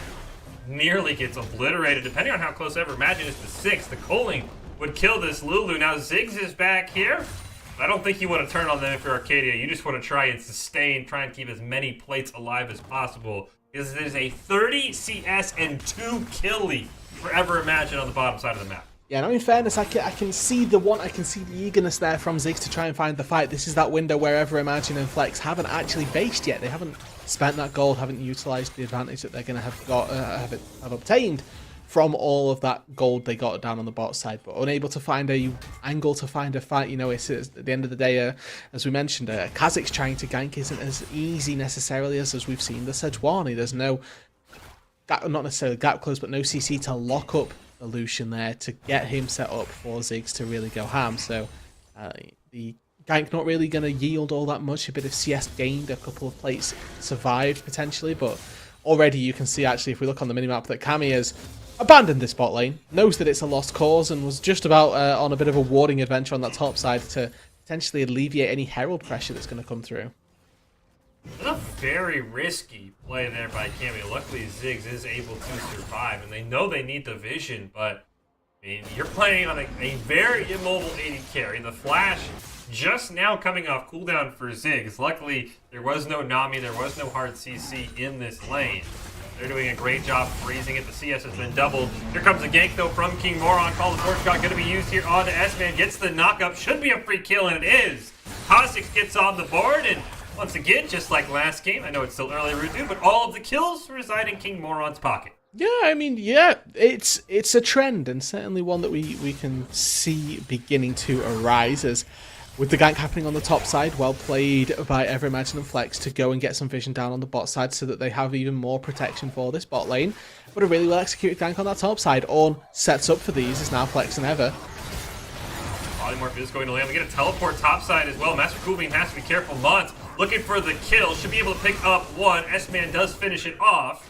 nearly gets obliterated. Depending on how close Ever Imagine is to 6, the culling would kill this Lulu. Now Ziggs is back here. I don't think you want to turn on them if you're Arcadia. You just want to try and sustain, try and keep as many plates alive as possible. Because it is a 30 CS and 2 kill lead for Ever Imagine on the bottom side of the map. Yeah, now in fairness, I can see the eagerness there from Ziggs to try and find the fight. This is that window where Ever Imagine and Flex haven't actually based yet. They haven't spent that gold, haven't utilised the advantage that they're going to have obtained from all of that gold they got down on the bot side, but unable to find a angle to find a fight. You know, it's at the end of the day, as we mentioned, Kha'Zix trying to gank isn't as easy necessarily as we've seen the Sejuani. There's no, not necessarily gap close, but no CC to lock up the Lucian there to get him set up for Ziggs to really go ham. So the gank not really going to yield all that much. A bit of CS gained, a couple of plates survived potentially, but already you can see actually if we look on the minimap that Cammy has abandoned this bot lane, knows that it's a lost cause, and was just about on a bit of a warding adventure on that top side to potentially alleviate any Herald pressure that's going to come through. It's a very risky play there by Cammy. Luckily, Ziggs is able to survive, and they know they need the vision, but I mean, you're playing on a very immobile AD carry. The flash just now coming off cooldown for Ziggs. Luckily, there was no Nami, there was no hard CC in this lane. They're doing a great job freezing it. The CS has been doubled. Here comes a gank, though, from King Moron. Call the Torch Shot going to be used here onto S-Man. Gets the knock-up. Should be a free kill, and it is. Kha'Zix gets on the board, and once again, just like last game, I know it's still early, Rudu, but all of the kills reside in King Moron's pocket. Yeah, I mean, yeah, it's a trend, and certainly one that we can see beginning to arise as with the gank happening on the top side. Well played by Everimagine and Flex to go and get some vision down on the bot side so that they have even more protection for this bot lane. But a really well executed gank on that top side. Ornn sets up for these, is now Flex and Ever. Polymorph is going to land. We get a teleport topside as well. Master Coolbeam has to be careful. Mont looking for the kill. Should be able to pick up one. S-Man does finish it off.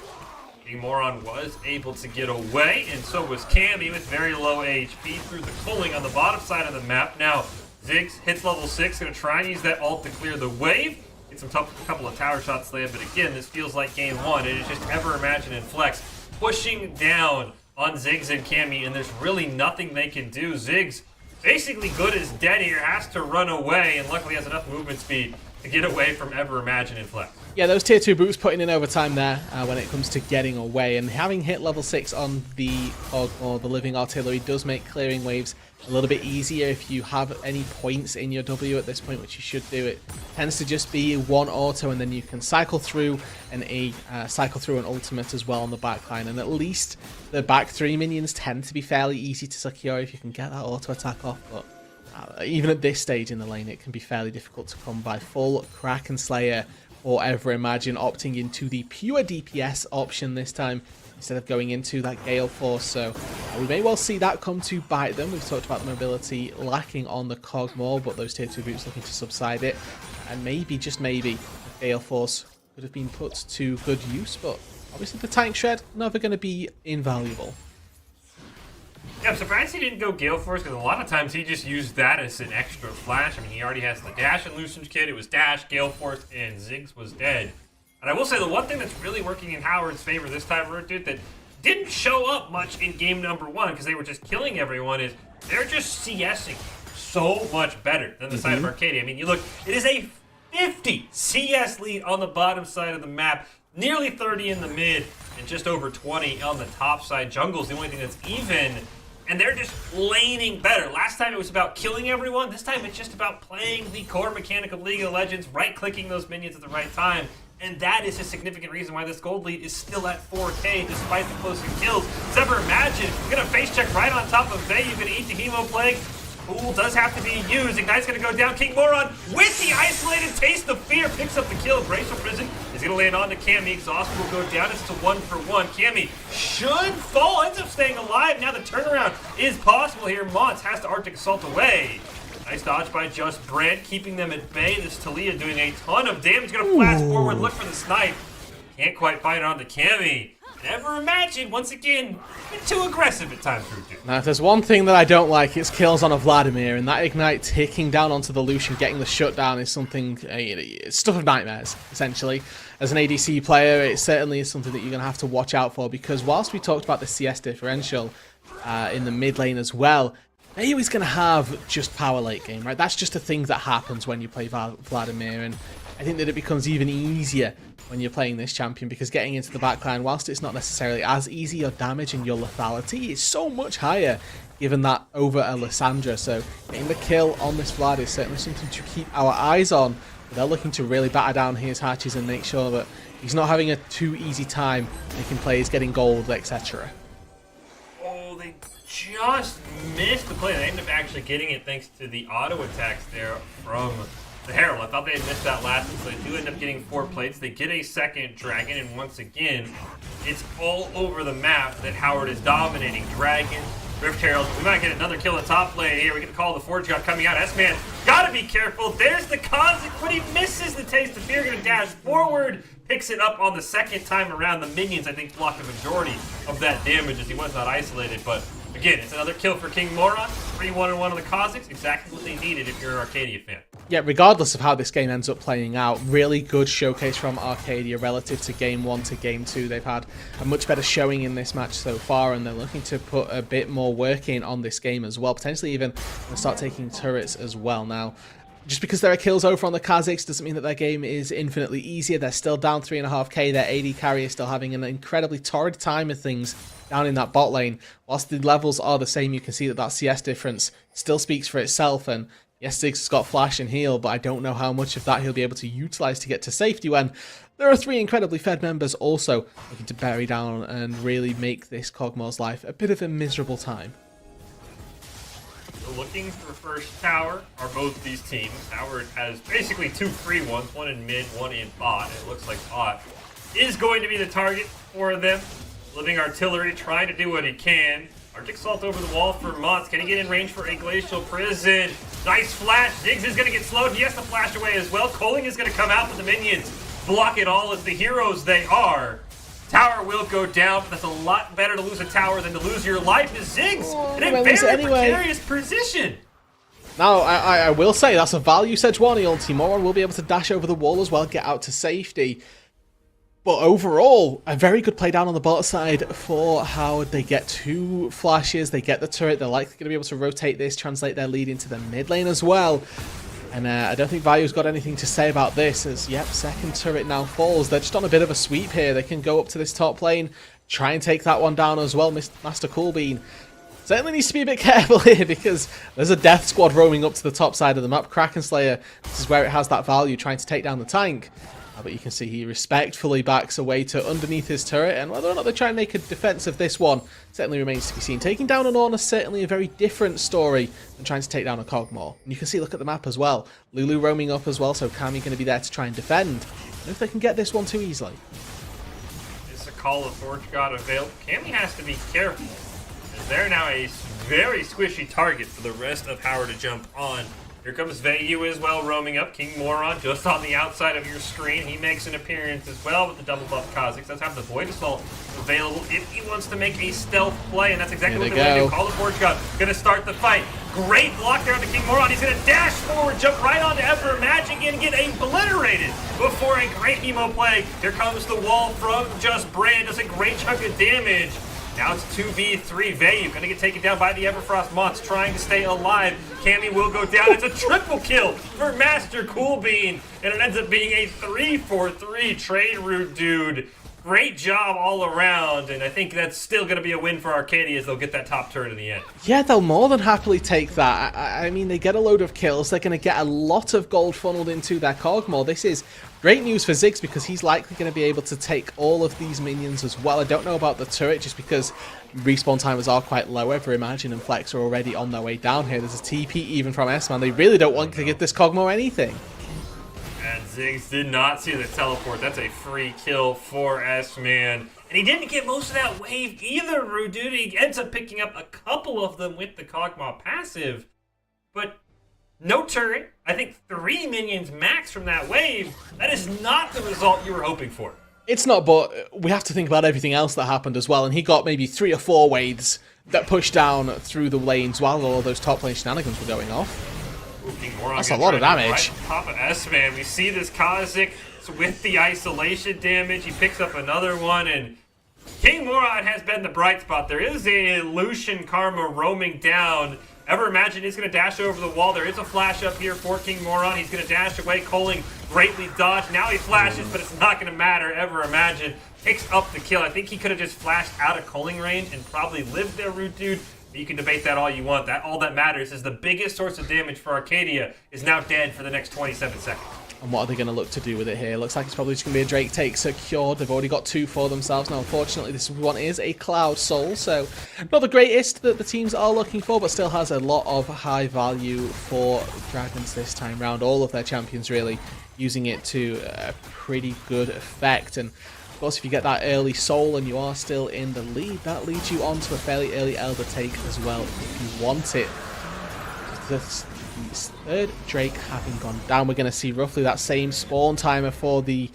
King Moron was able to get away, and so was Cammy with very low HP through the culling on the bottom side of the map. Now, Ziggs hits level 6. Going to try and use that ult to clear the wave. Get some couple of tower shots there, but again, this feels like game one. It is just Everimagine and Flex pushing down on Ziggs and Cammy, and there's really nothing they can do. Ziggs, basically good as dead here, has to run away, and luckily has enough movement speed to get away from Everimagine and Flex. Yeah, those tier 2 boots putting in overtime there when it comes to getting away, and having hit level 6 on the Cog or the Living Artillery does make clearing waves a little bit easier if you have any points in your W at this point, which you should do. It tends to just be one auto, and then you can cycle through an ultimate as well on the back line, and at least the back 3 minions tend to be fairly easy to secure if you can get that auto attack off, but even at this stage in the lane it can be fairly difficult to come by. Full Kraken Slayer or Everimagine opting into the pure DPS option this time instead of going into that Gale Force, so we may well see that come to bite them. We've talked about the mobility lacking on the Cog more, but those tier 2 boots looking to subside it, and maybe, just maybe, the Gale Force could have been put to good use, but obviously the Tank Shred never going to be invaluable. Yeah, I'm surprised he didn't go Gale Force, because a lot of times he just used that as an extra flash. I mean, he already has the dash in Lucian's kit. It was dash, Gale Force, and Ziggs was dead. And I will say the one thing that's really working in Howard's favor this time, dude, that didn't show up much in game number 1 because they were just killing everyone, is they're just CSing so much better than the side of Arcadia. I mean, you look, it is a 50 CS lead on the bottom side of the map, nearly 30 in the mid, and just over 20 on the top side. Jungle's the only thing that's even, and they're just laning better. Last time it was about killing everyone. This time it's just about playing the core mechanic of League of Legends, right-clicking those minions at the right time. And that is a significant reason why this gold lead is still at 4K despite the closer kills. Everimagine gonna face check right on top of Vey. You can eat the Hemo Plague. Pool does have to be used. Ignite's gonna go down. King Moron with the isolated Taste of Fear picks up the kill. Graceful Prison is gonna land on to Cammy. Exhaust will go down. It's to 1-for-1. Cammy should fall. Ends up staying alive. Now the turnaround is possible here. Mons has to Arctic Assault away. Nice dodge by Just Brand, keeping them at bay. This Talia doing a ton of damage. Gonna flash forward, look for the snipe. Can't quite find it on the Cammy. Everimagine, once again, a bit too aggressive at times, Rudu. Now, if there's one thing that I don't like, it's kills on a Vladimir, and that Ignite ticking down onto the Lucian, getting the shutdown is something, it's stuff of nightmares, essentially. As an ADC player, it certainly is something that you're going to have to watch out for, because whilst we talked about the CS differential in the mid lane as well, he was going to have just power late game, right? That's just a thing that happens when you play Vladimir, and I think that it becomes even easier when you're playing this champion, because getting into the backline, whilst it's not necessarily as easy, your damage and your lethality is so much higher given that over a Lissandra. So getting the kill on this Vlad is certainly something to keep our eyes on. But they're looking to really batter down his hatches and make sure that he's not having a too easy time making plays, getting gold, etc. they just missed the play. They ended up actually getting it thanks to the auto attacks there from the Herald. I thought they had missed that last one, so they do end up getting 4 plates. They get a second Dragon, and once again, it's all over the map that Howard is dominating. Dragon, Rift Herald. We might get another kill in top lane here. We get the call of the Forge God coming out. S-Man, gotta be careful. There's the Kha'Zix, but he misses the taste of fear. Gonna dash forward, picks it up on the second time around. The minions, I think, blocked the majority of that damage as he was not isolated, but again, it's another kill for King Moron. 3-1-1 on the Kha'Zix. Exactly what they needed if you're an Arcadia fan. Yeah, regardless of how this game ends up playing out, really good showcase from Arcadia relative to Game 1 to Game 2. They've had a much better showing in this match so far, and they're looking to put a bit more work in on this game as well, potentially even start taking turrets as well. Now, just because there are kills over on the Kha'Zix doesn't mean that their game is infinitely easier. They're still down 3.5k. Their AD carry is still having an incredibly torrid time of things down in that bot lane. Whilst the levels are the same, you can see that that CS difference still speaks for itself. And yes, Ziggs has got flash and heal, but I don't know how much of that he'll be able to utilize to get to safety when there are 3 incredibly fed members also looking to bury down and really make this Kog'Maw's life a bit of a miserable time. Looking for first tower are both these teams. Howard has basically 2 free ones, one in mid, one in bot. It looks like bot is going to be the target for them. Living Artillery trying to do what he can. Arctic Salt over the wall for Mott's. Can he get in range for a Glacial Prison? Nice flash. Diggs is going to get slowed. He has to flash away as well. Coling is going to come out, but the minions block it all as the heroes they are. Tower will go down, but that's a lot better to lose a tower than to lose your life. Is Ziggs in a very precarious position. Now, I will say that's a value Sejuani ulti. Moron will be able to dash over the wall as well, get out to safety. But overall, a very good play down on the bot side for Howard. They get 2 flashes, they get the turret, they're likely going to be able to rotate this, translate their lead into the mid lane as well. And I don't think Value's got anything to say about this as, yep, second turret now falls. They're just on a bit of a sweep here. They can go up to this top lane, try and take that one down as well. Master Coolbean certainly needs to be a bit careful here because there's a death squad roaming up to the top side of the map. Kraken Slayer, this is where it has that value, trying to take down the tank. But you can see he respectfully backs away to underneath his turret, and whether or not they try and make a defense of this one certainly remains to be seen. Taking down an Ornn is certainly a very different story than trying to take down a Kog'Maw. And you can see, look at the map as well. Lulu roaming up as well, so Kami going to be there to try and defend. And if they can get this one too easily. Is the call of Forge God available? Kami has to be careful, as they're now a very squishy target for the rest of Howard to jump on. Here comes Vayu as well, roaming up. King Moron just on the outside of your screen. He makes an appearance as well with the double buff Kha'Zix. Does have the Void Assault available if he wants to make a stealth play, and that's exactly what they're going to do. Call the Forge God, going to start the fight. Great block there on the King Moron. He's going to dash forward, jump right onto Ever Magic and get obliterated before a great emo play. Here comes the wall from Just Brand. Does a great chunk of damage. Now it's 2v3. Vayu going to get taken down by the Everfrost Moths, trying to stay alive. Cammy will go down. It's a triple kill for Master Coolbean, and it ends up being a 3-for-3 trade route, dude. Great job all around, and I think that's still going to be a win for Arcadia as they'll get that top turret in the end. Yeah, they'll more than happily take that. I mean, they get a load of kills. They're going to get a lot of gold funneled into their Kog'Maw. This is great news for Ziggs because he's likely going to be able to take all of these minions as well. I don't know about the turret just because respawn timers are quite low. Ever Imagine and Flex are already on their way down here. There's a TP even from S-Man. They really don't want to give this Kog'Maw anything. And Ziggs did not see the teleport. That's a free kill for S-Man. And he didn't get most of that wave either, Rude Dude. He ends up picking up a couple of them with the Kog'Maw passive. But no turret. I think 3 minions max from that wave. That is not the result you were hoping for. It's not, but we have to think about everything else that happened as well. And he got maybe 3 or 4 waves that pushed down through the lanes while all those top lane shenanigans were going off. That's a lot of damage. Right on top of S-Man. We see this Kha'Zix with the isolation damage. He picks up another one, and King Moron has been the bright spot. There is a Lucian Karma roaming down. Ever Imagine is going to dash over the wall. There is a flash up here for King Moron. He's going to dash away. Coling greatly dodged. Now he flashes, but it's not going to matter. Ever Imagine picks up the kill. I think he could have just flashed out of Coling range and probably lived there, Root Dude. You can debate that all you want. All that matters is the biggest source of damage for Arcadia is now dead for the next 27 seconds. And what are they going to look to do with it here? Looks like it's probably just going to be a Drake take secured. They've already got 2 for themselves. Now, unfortunately, this one is a Cloud Soul, so not the greatest that the teams are looking for, but still has a lot of high value for Dragons this time round. All of their champions really using it to a pretty good effect. And of course, if you get that early Soul and you are still in the lead, that leads you on to a fairly early Elder take as well if you want it. The third Drake having gone down, we're going to see roughly that same spawn timer for the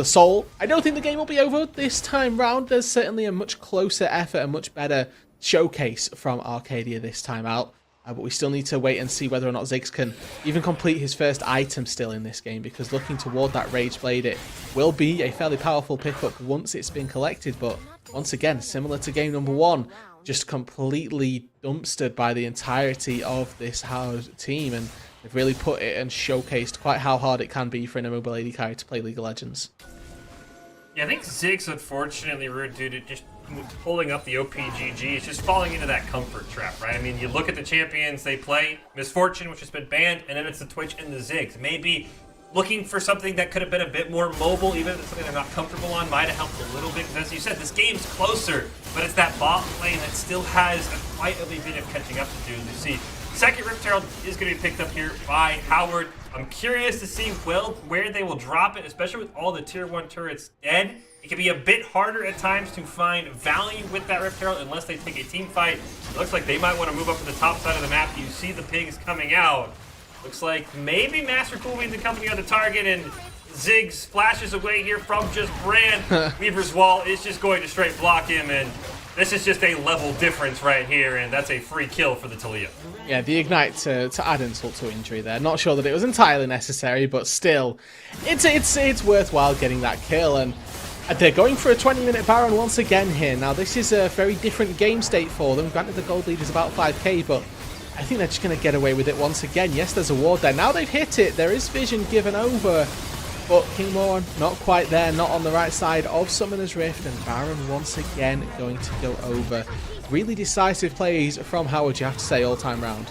Soul. I don't think the game will be over this time round. There's certainly a much closer effort, a much better showcase from Arcadia this time out. But we still need to wait and see whether or not Ziggs can even complete his first item still in this game, because looking toward that Rage Blade, it will be a fairly powerful pickup once it's been collected. But once again, similar to game number 1, just completely dumpstered by the entirety of this Howard team, and they've really put it and showcased quite how hard it can be for an immobile AD carry to play League of Legends. Yeah, I think Ziggs, unfortunately, rude due to just pulling up the OPGG, is just falling into that comfort trap, right? I mean, you look at the champions they play, Misfortune, which has been banned, and then it's the Twitch and the Ziggs. Maybe looking for something that could have been a bit more mobile, even if it's something they're not comfortable on, might have helped a little bit. Because as you said, this game's closer, but it's that bot lane that still has quite a bit of catching up to do. You see, second Rift Herald is going to be picked up here by Howard. I'm curious to see where they will drop it, especially with all the tier 1 turrets dead. It can be a bit harder at times to find value with that Rift Herald unless they take a team fight. It looks like they might want to move up to the top side of the map. You see the pings coming out. Looks like maybe Master Cool being the company on the target, and Ziggs flashes away here from just Brand. Weaver's Wall is just going to straight block him, and this is just a level difference right here, and that's a free kill for the Talia. Yeah, the Ignite to add insult to injury there. Not sure that it was entirely necessary, but still, it's worthwhile getting that kill. And they're going for a 20-minute Baron once again here. Now, this is a very different game state for them. Granted, the gold lead is about 5k, but I think they're just going to get away with it once again. Yes, there's a ward there. Now they've hit it. There is vision given over, but King Moran not quite there, not on the right side of Summoner's Rift, and Baron once again going to go over. Really decisive plays from Howard, you have to say, all time round.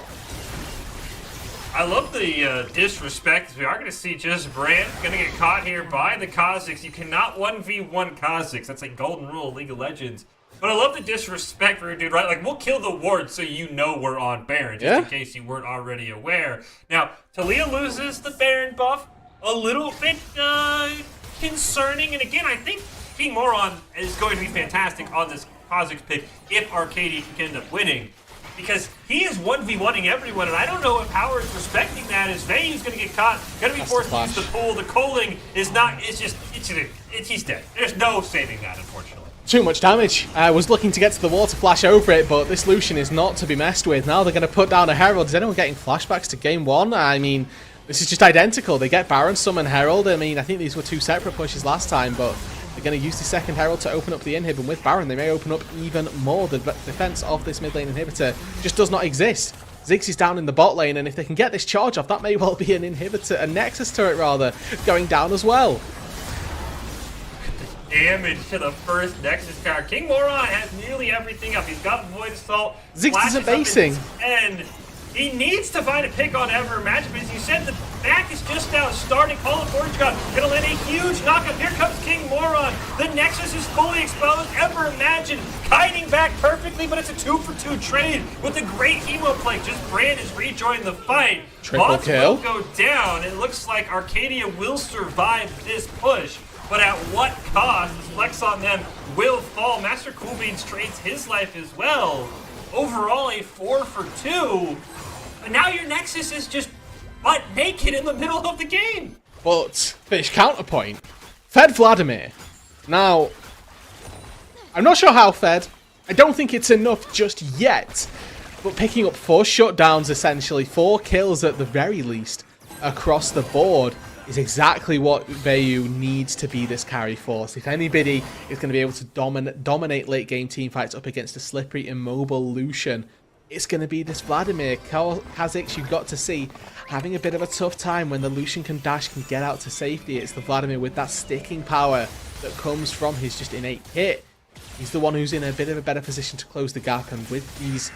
I love the disrespect. We are going to see just Brand going to get caught here by the Kha'Zix. You cannot 1v1 Kha'Zix. That's a golden rule of League of Legends. But I love the disrespect for a dude, right? Like, we'll kill the ward so you know we're on Baron, just in case you weren't already aware. Now, Talia loses the Baron buff. A little bit concerning. And again, I think King Moran is going to be fantastic on this Kha'Zix pick if Arcadia can end up winning. Because he is 1v1ing everyone, and I don't know if Howard's respecting that. As Vayu's going to get caught, going to be forced to use the pull. The Coling is not, he's dead. There's no saving that, unfortunately. Too much damage. I was looking to get to the wall to flash over it, but this Lucian is not to be messed with. Now they're going to put down a Herald. Is anyone getting flashbacks to game 1? I mean, this is just identical. They get Baron, summon Herald. I mean, I think these were 2 separate pushes last time, but they're going to use the second Herald to open up the inhib, and with Baron, they may open up even more. The defense of this mid lane inhibitor just does not exist. Ziggs is down in the bot lane, and if they can get this charge off, that may well be an inhibitor, a Nexus turret rather, going down as well. Damage to the first Nexus card. King Moran has nearly everything up. He's got Void Assault. Ziggs isn't basing. And he needs to find a pick on Ever Imagine, because you said the back is just now starting. Call of Forge God gonna land a huge knockup. Here comes King Moran. The Nexus is fully exposed. Ever Imagine kiting back perfectly, but it's a 2-for-2 trade with a great emo play. Just Brand is rejoining the fight. Triple kill. Will go down. It looks like Arcadia will survive this push. But at what cost? The flex on them will fall. Master Coolbeans trades his life as well. Overall, a 4-for-2. But now your Nexus is just butt naked in the middle of the game. But, fish counterpoint. Fed Vladimir. Now, I'm not sure how fed. I don't think it's enough just yet. But picking up 4 shutdowns, essentially, 4 kills at the very least, across the board, is exactly what Vayu needs to be this carry force. If anybody is going to be able to dominate late game team fights up against a slippery, immobile Lucian, it's going to be this Vladimir. Kha'Zix, you've got to see, having a bit of a tough time when the Lucian can dash, can get out to safety. It's the Vladimir with that sticking power that comes from his just innate hit. He's the one who's in a bit of a better position to close the gap, and with these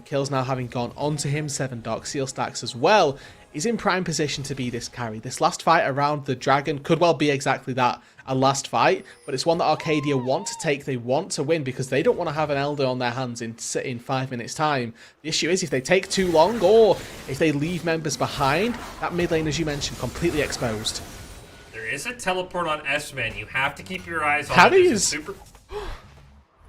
kills now having gone onto him, 7 Dark Seal stacks as well, is in prime position to be this carry. This last fight around the dragon could well be exactly that, a last fight, but it's one that Arcadia want to take, they want to win, because they don't want to have an Elder on their hands in 5 minutes time. The issue is if they take too long, or if they leave members behind, that mid lane, as you mentioned, completely exposed. There is a teleport on S-Man. You have to keep your eyes on How it. do you...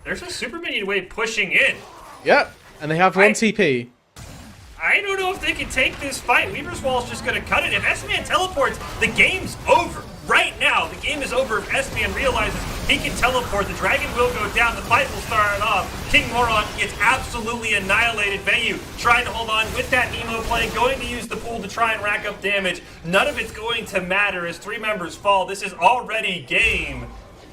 There's a super minion wave pushing in. Yep, and they have 1 TP. I don't know if they can take this fight. Weaver's Wall's just going to cut it. If S-Man teleports, the game's over. Right now, the game is over if S-Man realizes he can teleport. The dragon will go down. The fight will start off. King Moron gets absolutely annihilated. Vayu trying to hold on with that emo play, going to use the pool to try and rack up damage. None of it's going to matter as 3 members fall. This is already game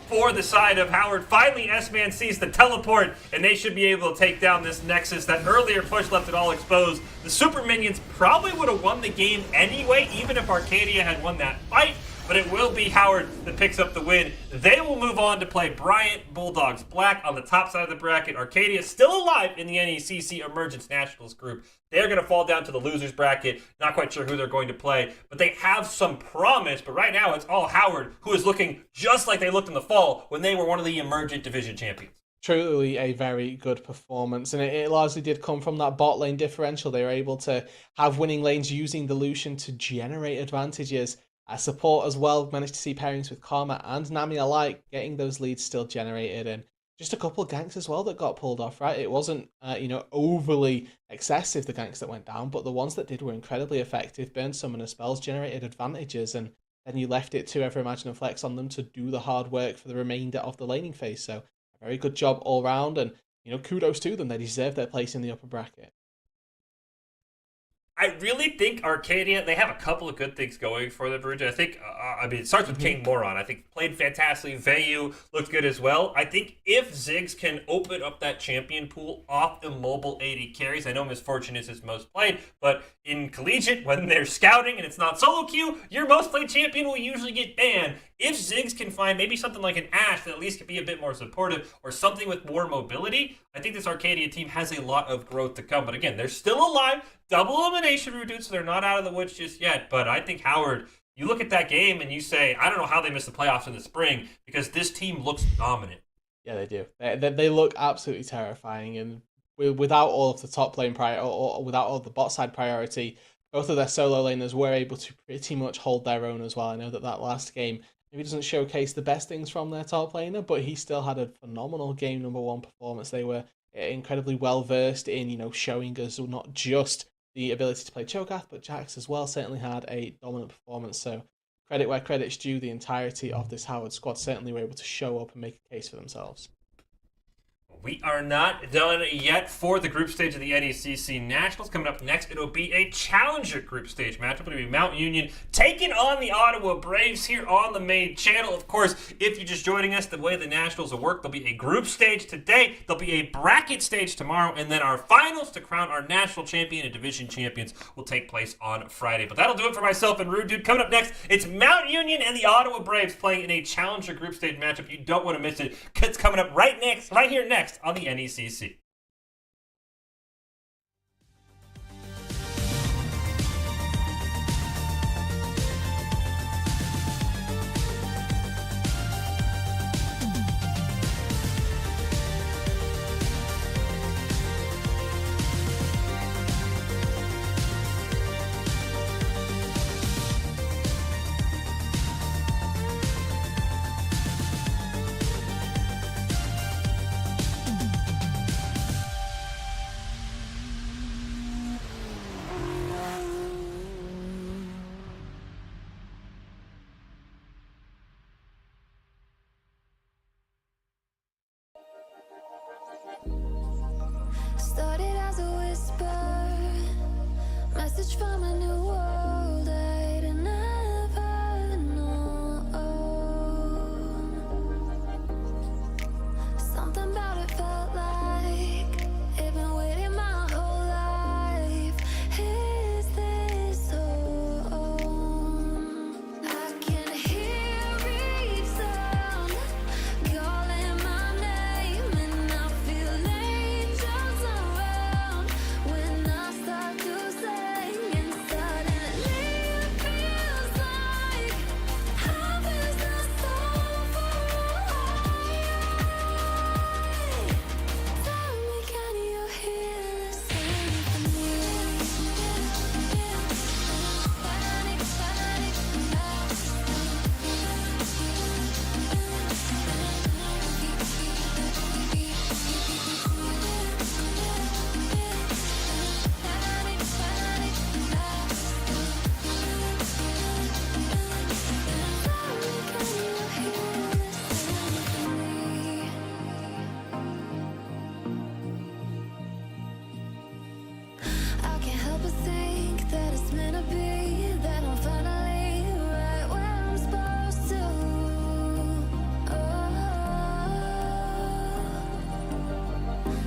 for the side of Howard. Finally, S-Man sees the teleport, and they should be able to take down this Nexus. That earlier push left it all exposed. The super minions probably would have won the game anyway, even if Arcadia had won that fight, but it will be Howard that picks up the win. They will move on to play Bryant Bulldogs Black on the top side of the bracket. Arcadia still alive in the NECC Emergence Nationals group. They're going to fall down to the losers bracket. Not quite sure who they're going to play, but they have some promise. But right now, it's all Howard, who is looking just like they looked in the fall when they were one of the Emergent Division champions. Truly a very good performance, and it largely did come from that bot lane differential. They were able to have winning lanes using the Lucian to generate advantages. Support as well managed to see pairings with Karma and Nami alike, getting those leads still generated, and just a couple of ganks as well that got pulled off, right? It wasn't, overly excessive, the ganks that went down, but the ones that did were incredibly effective. Burn summoner spells generated advantages, and then you left it to Everimagine and Flex on them to do the hard work for the remainder of the laning phase. So a very good job all round, and kudos to them. They deserve their place in the upper bracket. I really think Arcadia, they have a couple of good things going for them, Veruja. I think, it starts with King Moron. I think played fantastically. Vayu looked good as well. I think if Ziggs can open up that champion pool off immobile AD carries, I know Misfortune is his most played, but in Collegiate, when they're scouting and it's not solo queue, your most played champion will usually get banned. If Ziggs can find maybe something like an Ashe that at least could be a bit more supportive, or something with more mobility, I think this Arcadia team has a lot of growth to come. But again, they're still alive. Double elimination route, so they're not out of the woods just yet. But I think Howard, you look at that game and you say, I don't know how they missed the playoffs in the spring, because this team looks dominant. Yeah, they do. They look absolutely terrifying, and without all of the top lane priority, or without all the bot side priority, both of their solo laners were able to pretty much hold their own as well. I know that last game maybe doesn't showcase the best things from their top laner, but he still had a phenomenal game number 1 performance. They were incredibly well versed in, showing us not just the ability to play Cho'Gath, but Jax as well certainly had a dominant performance. So credit where credit's due. The entirety of this Howard squad certainly were able to show up and make a case for themselves. We are not done yet for the group stage of the NECC Nationals. Coming up next, it'll be a challenger group stage matchup. It'll be Mount Union taking on the Ottawa Braves here on the main channel. Of course, if you're just joining us, the way the Nationals will work, there'll be a group stage today, there'll be a bracket stage tomorrow, and then our finals to crown our national champion and division champions will take place on Friday. But that'll do it for myself and Rude Dude. Coming up next, it's Mount Union and the Ottawa Braves playing in a challenger group stage matchup. You don't want to miss it. It's coming up right here next on the NECC. Started as a whisper, message from a new world I'd never known. Something about it felt like I've been waiting my whole life. Is this home? I can hear each sound calling my name, and I feel angels around when I start to sing. And suddenly ever think that it's meant to be, that I'm finally right where I'm supposed to?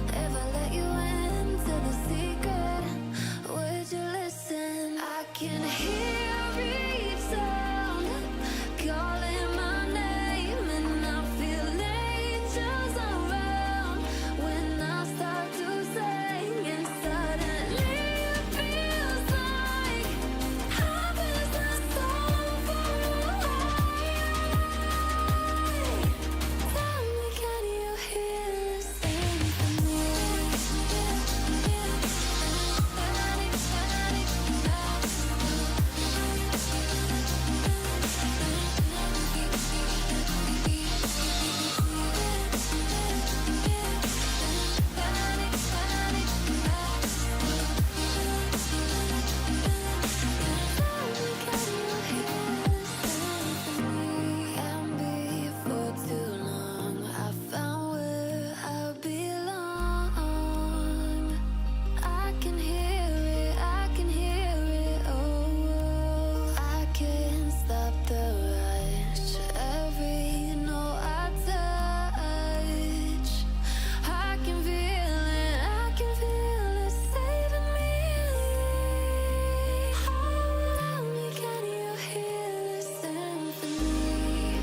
If I let you into the secret, would you listen? I can hear each sound calling my name, and I feel angels around when I start to sing, and suddenly it feels like happiness is so far away. Tell me, can you hear the symphony? And before too long, I found where I belong. I can hear it, I can hear it, oh, I can't stop the rush. Every note I touch, I can feel it saving me. Oh, tell me, can you hear the symphony?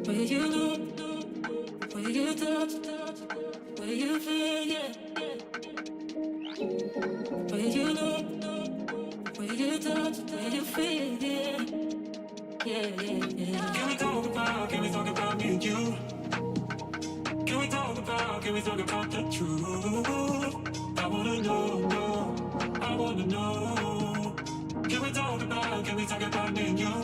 Where you look, where you touch, where you feel, yeah. Where you look, where you touch, where you feel, yeah. Yeah, yeah, yeah. Can we talk about me and you? Can we talk about the truth? I wanna know, I wanna know. Can we talk about me and you?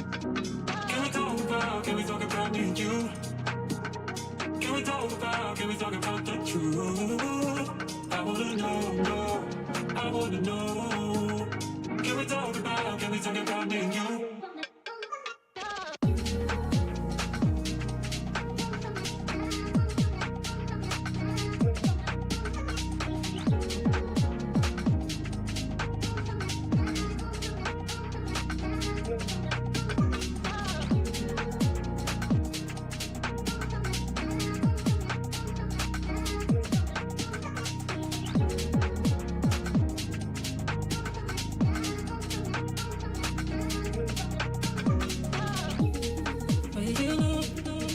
Can we talk about me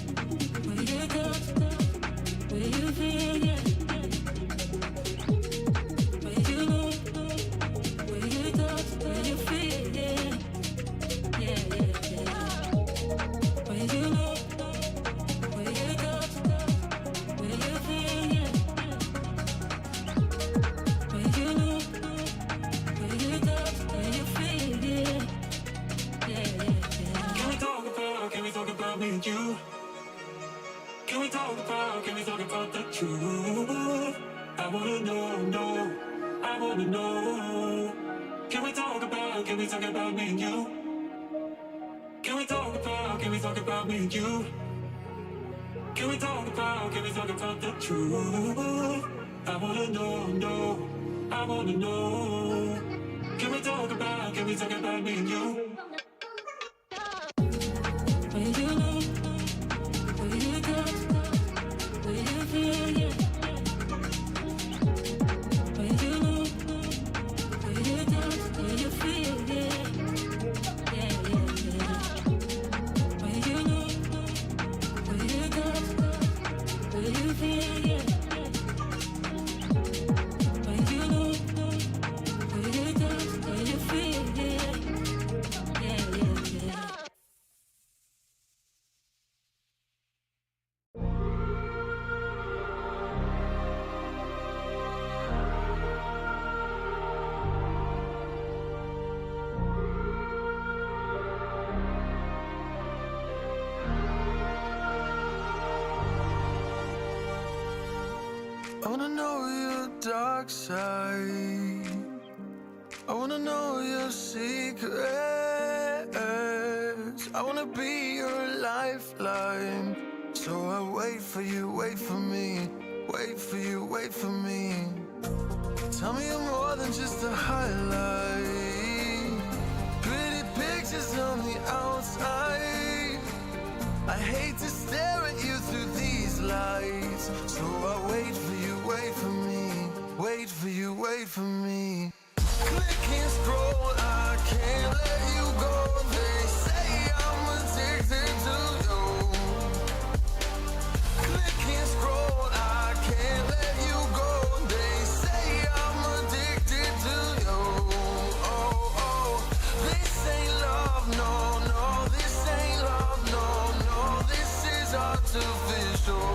and you? Can we talk about the truth? I wanna know, I wanna know. Can we talk about me and you? I wanna know your dark side. I wanna know your secrets. I wanna be your lifeline. So I wait for you, wait for me. Wait for you, wait for me. Tell me you're more than just a highlight. Pretty pictures on the outside. I hate to stare at you through these lights. So I wait for you, wait for me. Wait for you, wait for me. Click and scroll, I can't let you go. They say I'm addicted to you. Click and scroll, I can't let you go. They say I'm addicted to you. Oh, oh, this ain't love, no, no. This ain't love, no, no. This is artificial.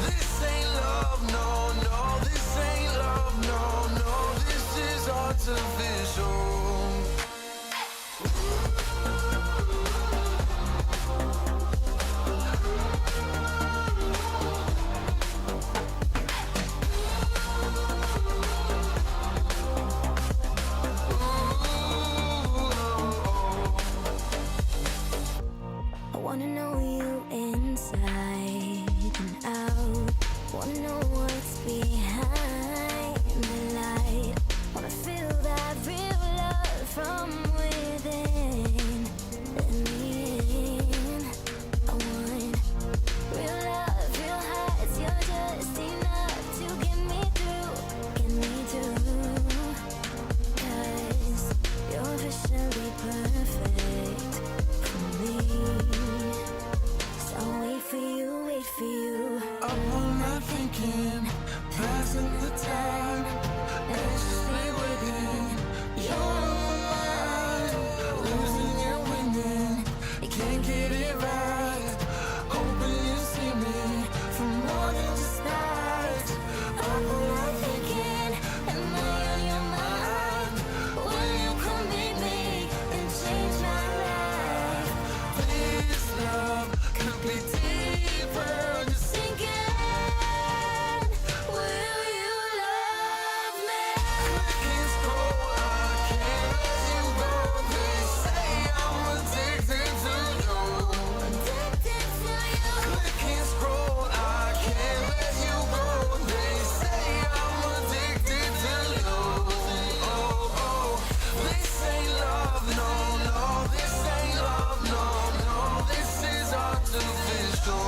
This ain't love, no, no. This ain't love, no, no. This is artificial. I wanna know you inside and out. Wanna know what's behind the light. Wanna feel that real love from within. Let me in. I want real love, real highs. You're just enough to get me through, get me through. 'Cause you're officially perfect for me. So I'll wait for you, wait for you. Up all night thinking, passing the time, anxiously waiting. You're on my mind, losing and winning. You can't get it right. Hoping you see me for more than just nights. Up all night thinking, am I on your mind? Will you come meet me and change my life? This love could be deeper. Just Thinking, will you love me? click and scroll, I can't let you go. They say I'm addicted to you. Addicted to you. Click and scroll, I can't let you go. They say I'm addicted to you. Oh, oh, this ain't love, no, no. This ain't love, no, no. This is artificial.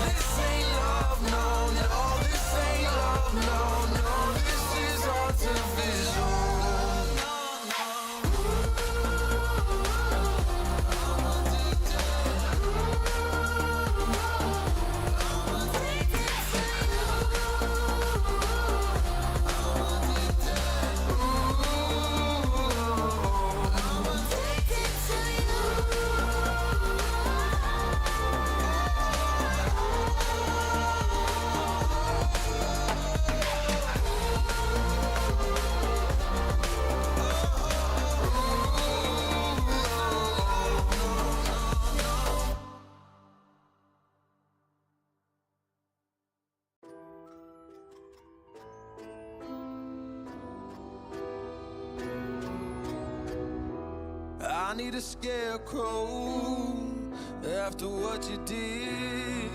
This ain't love, no, no. This ain't love, no, no. This is artificial. I need a scarecrow after what you did.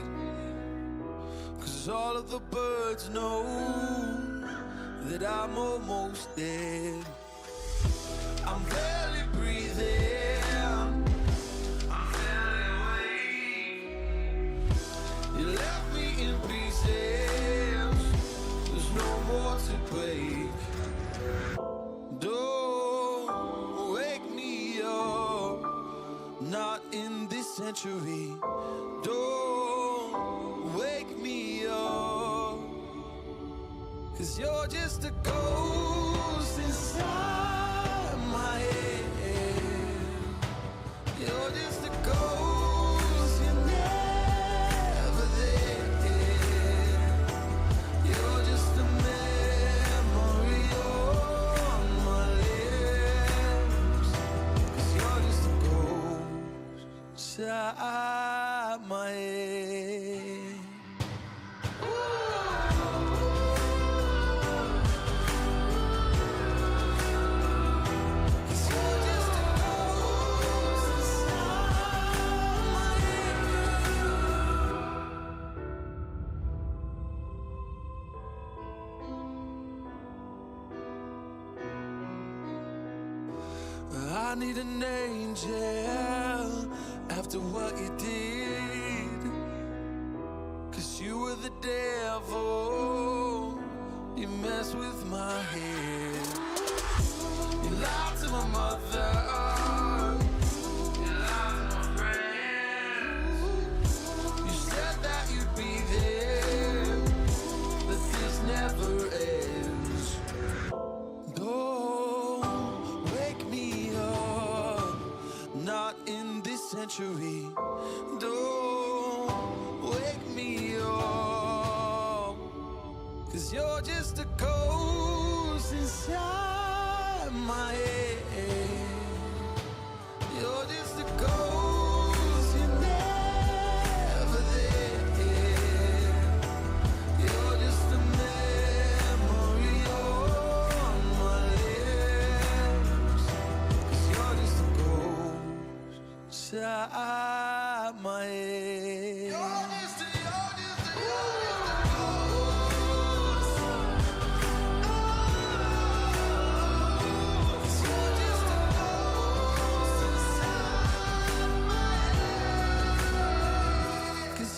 'Cause all of the birds know that I'm almost dead. I'm barely breathing. I'm barely awake. You left me in pieces. There's no more to break. Don't wake me up, not in this century. Don't wake me up, 'cause you're just a ghost inside my head. You're just a ghost, you're never there. You're just a memory on my lips. 'Cause you're just a ghost inside my head. need an angel after what you did. 'Cause you were the devil, you messed with my head. You lied to my mother, you lied to my friends. You said that you'd be there, but this never ends. Don't wake me up, not in this century. Don't wake me up, 'cause you're just a ghost inside my head. You're just a ghost, you're never there. You're just a memory on my lips. 'Cause you're just a ghost inside my head. You're just a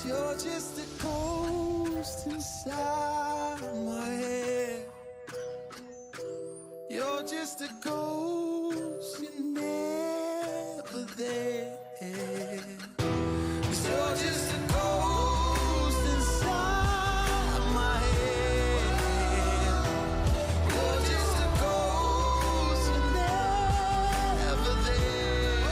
You're just a ghost inside my head. You're just a ghost, you're never there. 'Cause you're just a ghost inside my head. You're just a ghost, you're never there.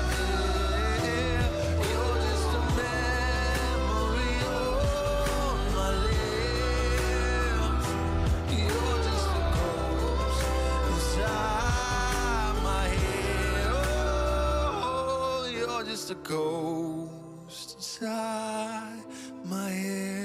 You're just a memory on my lips. You're just a ghost inside my head. Oh, you're just a ghost inside my head.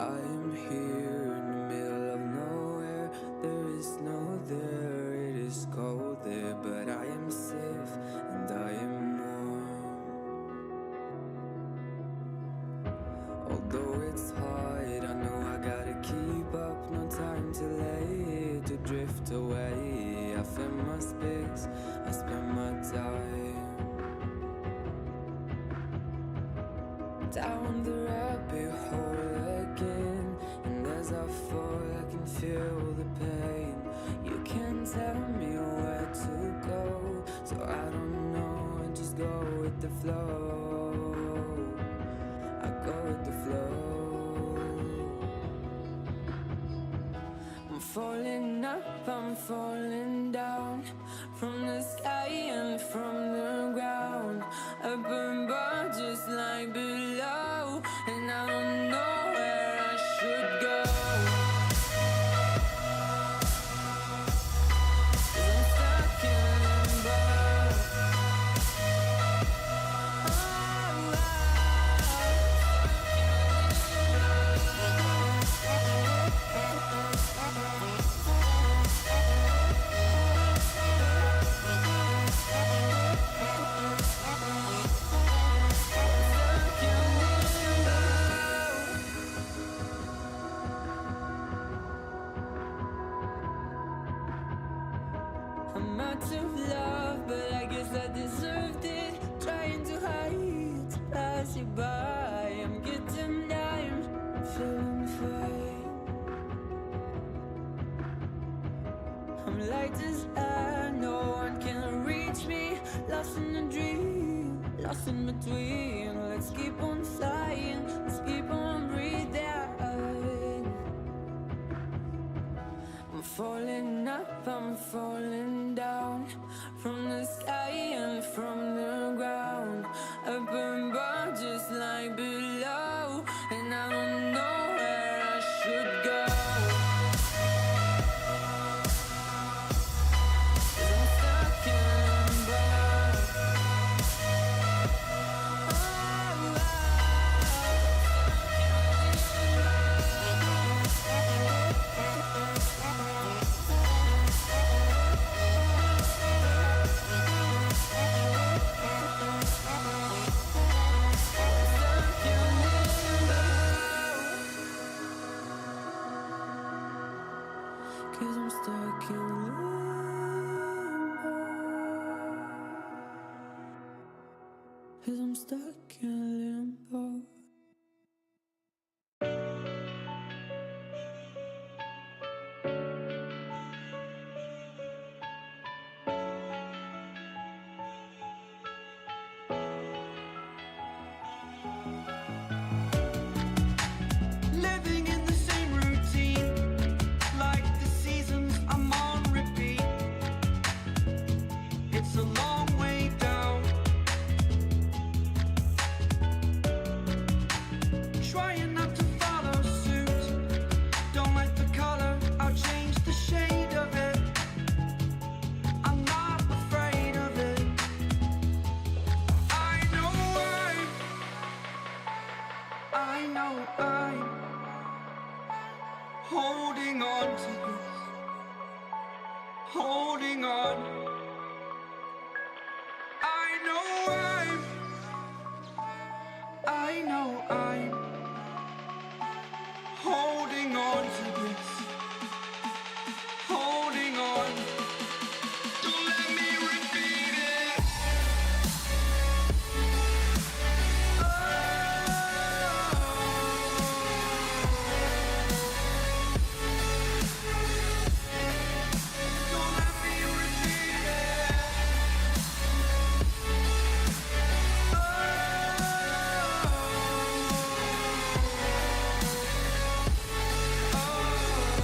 I am here in the middle of nowhere. There is no there, it is cold there, but I am safe and I am warm. Although it's hard, I know I gotta keep up. No time to late, to drift away. I find my space, I spend my time down the rabbit hole again. And as I fall, I can feel the pain. You can't tell me where to go, so I don't know, and just go with the flow. I go with the flow. I'm falling up, I'm falling down, from the sky and from the ground. Up above just like below, and I don't know where I should go. 'Cause I'm stuck in limbo. I'm out of love, but I guess I deserved it. Trying to hide, to pass you by. I'm getting tired, feeling fine. I'm light as air, no one can reach me. Lost in a dream, lost in between. Let's keep on flying, let's keep on breathing. I'm falling up, I'm falling down, from the sky and from the ground. Up above just like below, and I don't know where I should go. 'Cause I'm stuck in limbo. Cause I'm stuck in limbo. Cause I'm stuck in limbo. Living in the same routine, like the seasons I'm on repeat. It's a long way down. Trying not to follow suit. Don't like the color, I'll change the shade of it. I'm not afraid of it. I know I'm holding on to this, holding on. I know I'm holding on to this, holding on. Don't let me repeat it. Don't let me repeat it. Oh.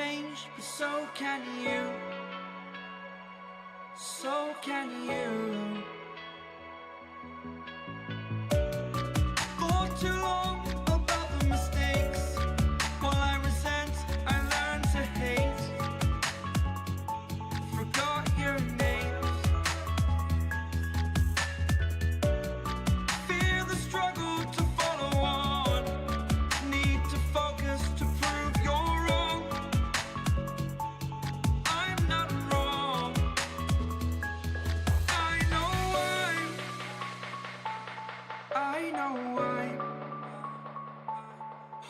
change, but so can you. So can you. For too long about the mistakes, while I resent, I learned to hate. Forgot your names. Fear the struggle to follow on. Need to focus to prove you're wrong. I'm not wrong. I know I'm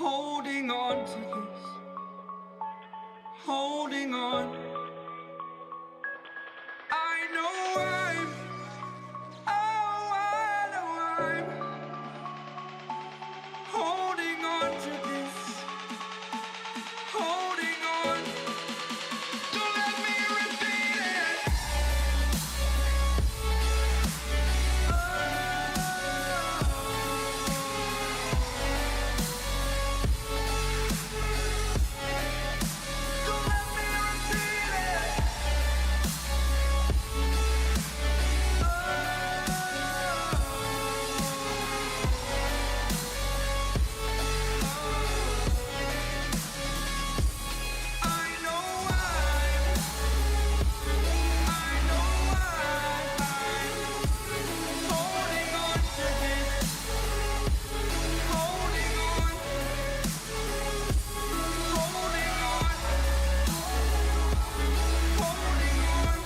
holding on to this. Holding on. I know I know I'm holding on to this. Holding on. Don't let me repeat it. Don't let me repeat it. I know I'm holding on to this. Holding on. Holding on. Holding on.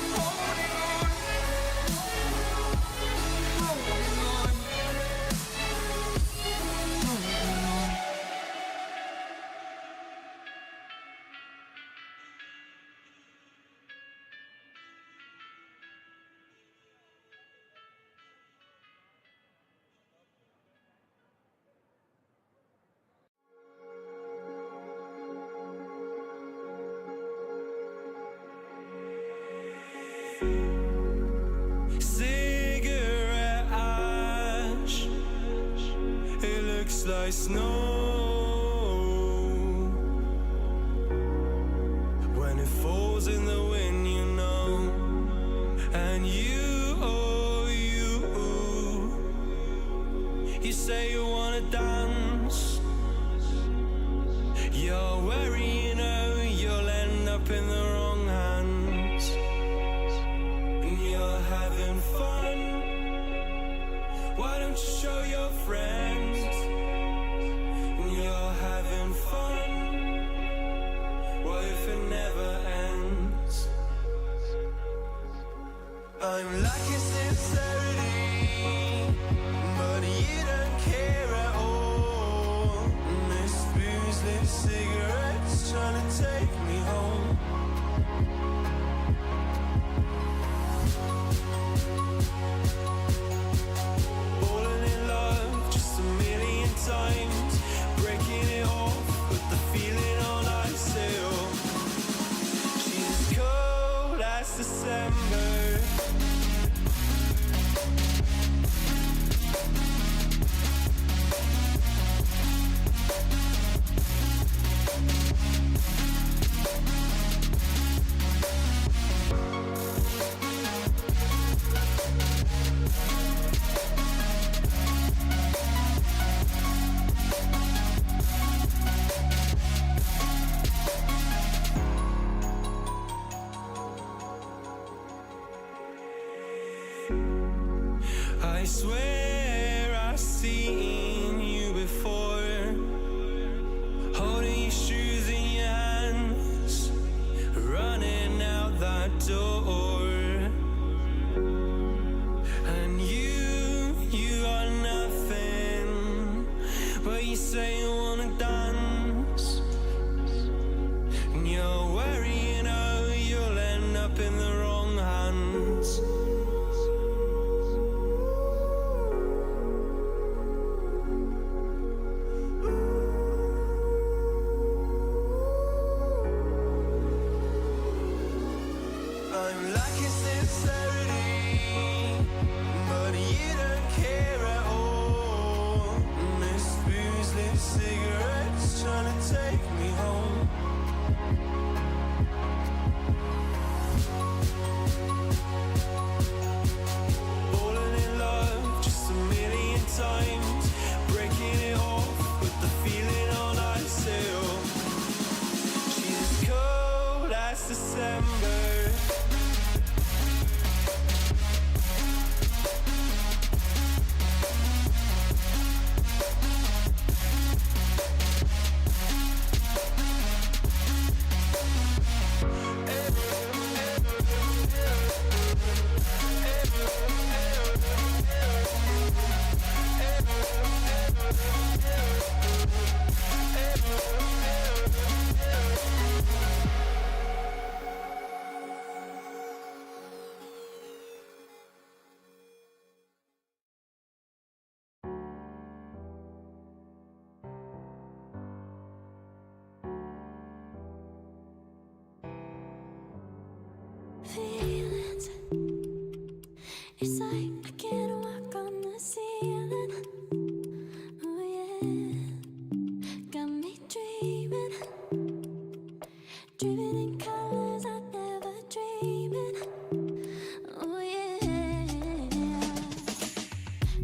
Holding on. Holding on. Cigarette ash, it looks like snow. When it falls in the wind, you know. And you say you wanna dance. You're wary, you know, you'll end up in the wrong hands. And you're having fun. Why don't you show your friends? And you're having fun. What if it never ends? I'm lacking sincerity, but you don't care at all. This booze, this cigarettes trying to take me home. Falling in love just a million times, breaking it off with the feeling on ice still. She's as cold as December. I swear I've seen you before, holding your shoes in your hands, running out that door. And you are nothing, but you say you wanna dance. And you're wary, you know, you'll end up in the wrong hands. me home. Falling in love just a million times, breaking it off with the feeling on ourselves. She's as cold as December. Feelings, it's like I can't walk on the ceiling. Oh yeah, got me dreaming, dreaming in colors I never dreamed. Oh yeah,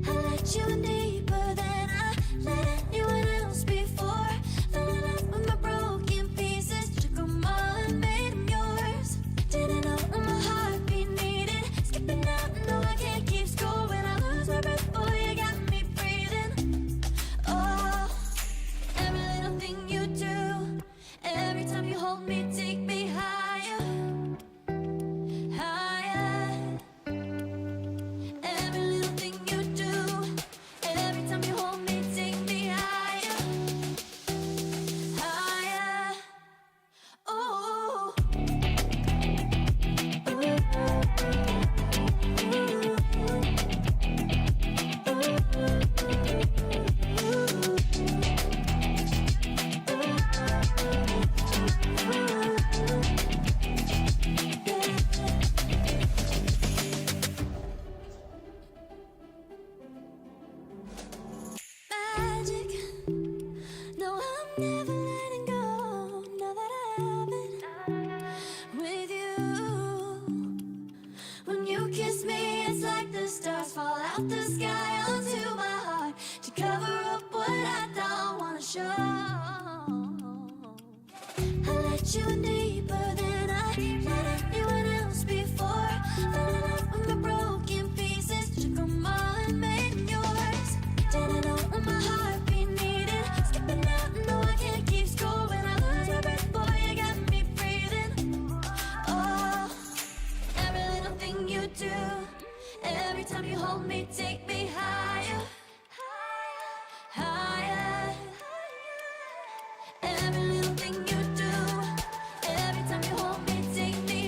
I let you in deeper than I let anyone else before. Fell in love with my broken pieces, took 'em all and made 'em yours. Didn't know what my heartbeat needed, skipping out, no I can't keep score. When I lose my breath, boy, you got me breathing. Oh, every little thing you do, every time you hold me, take me higher, higher. Every little thing you do, every time you hold me, take me higher, higher. Oh. Magic. No, I'm never letting go. Now that I have it with you. When you kiss me, it's like the stars fall out the sky onto my heart to cover up what I don't wanna show. I let you in deeper than I let anyone else before. Fell in love with my broken pieces, took 'em all and made 'em yours. Didn't know what my heartbeat needed, skipping out, no I can't keep score. When I lose my breath, boy, you got me breathing. Oh, every little thing you do, every time you hold me, take me higher, higher. Every little thing you do, every time you hold me, take me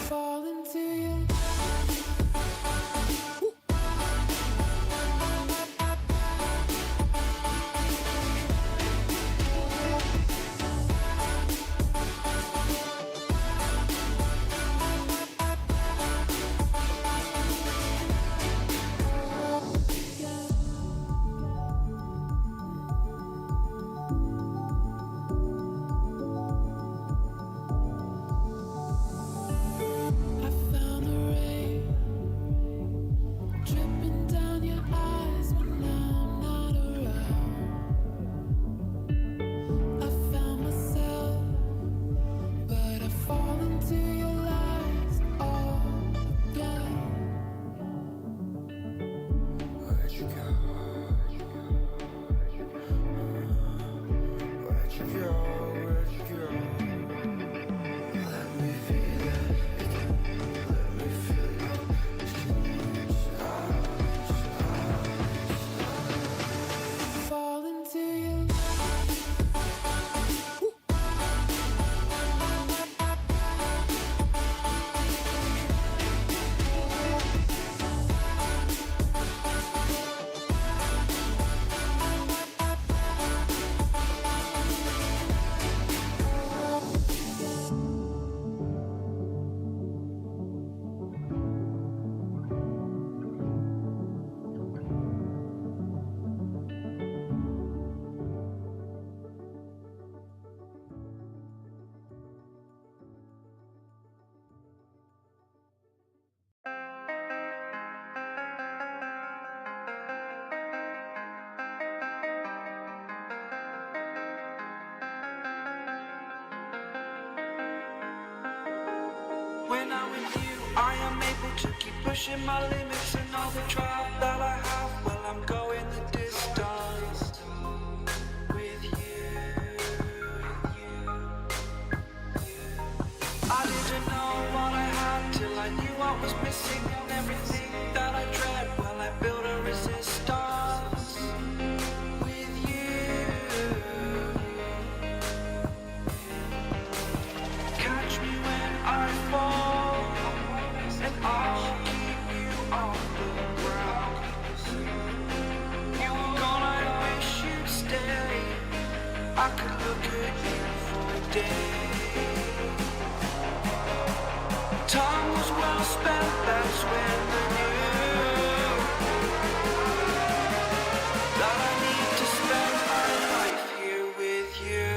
Falling to you. I found the rain dripping down your eyes when I'm not around. I found myself, but I fall into your lies all again. Where'd you go? Where'd you go? Where'd you go? Let me feel it. Let me feel it. Fall into you. When I'm with you, I am able to keep pushing my limits, and all the drive that I have, well, I'm going the distance with you. I didn't know what I had till I knew what was missing, and everything that I dread, well, I built a resistance with you. Catch me when I fall, and I'll keep you on the ground. You were gone, I wish you'd stay. I could look at you for days. Time was well spent, that's when I knew that I need to spend my life here with you.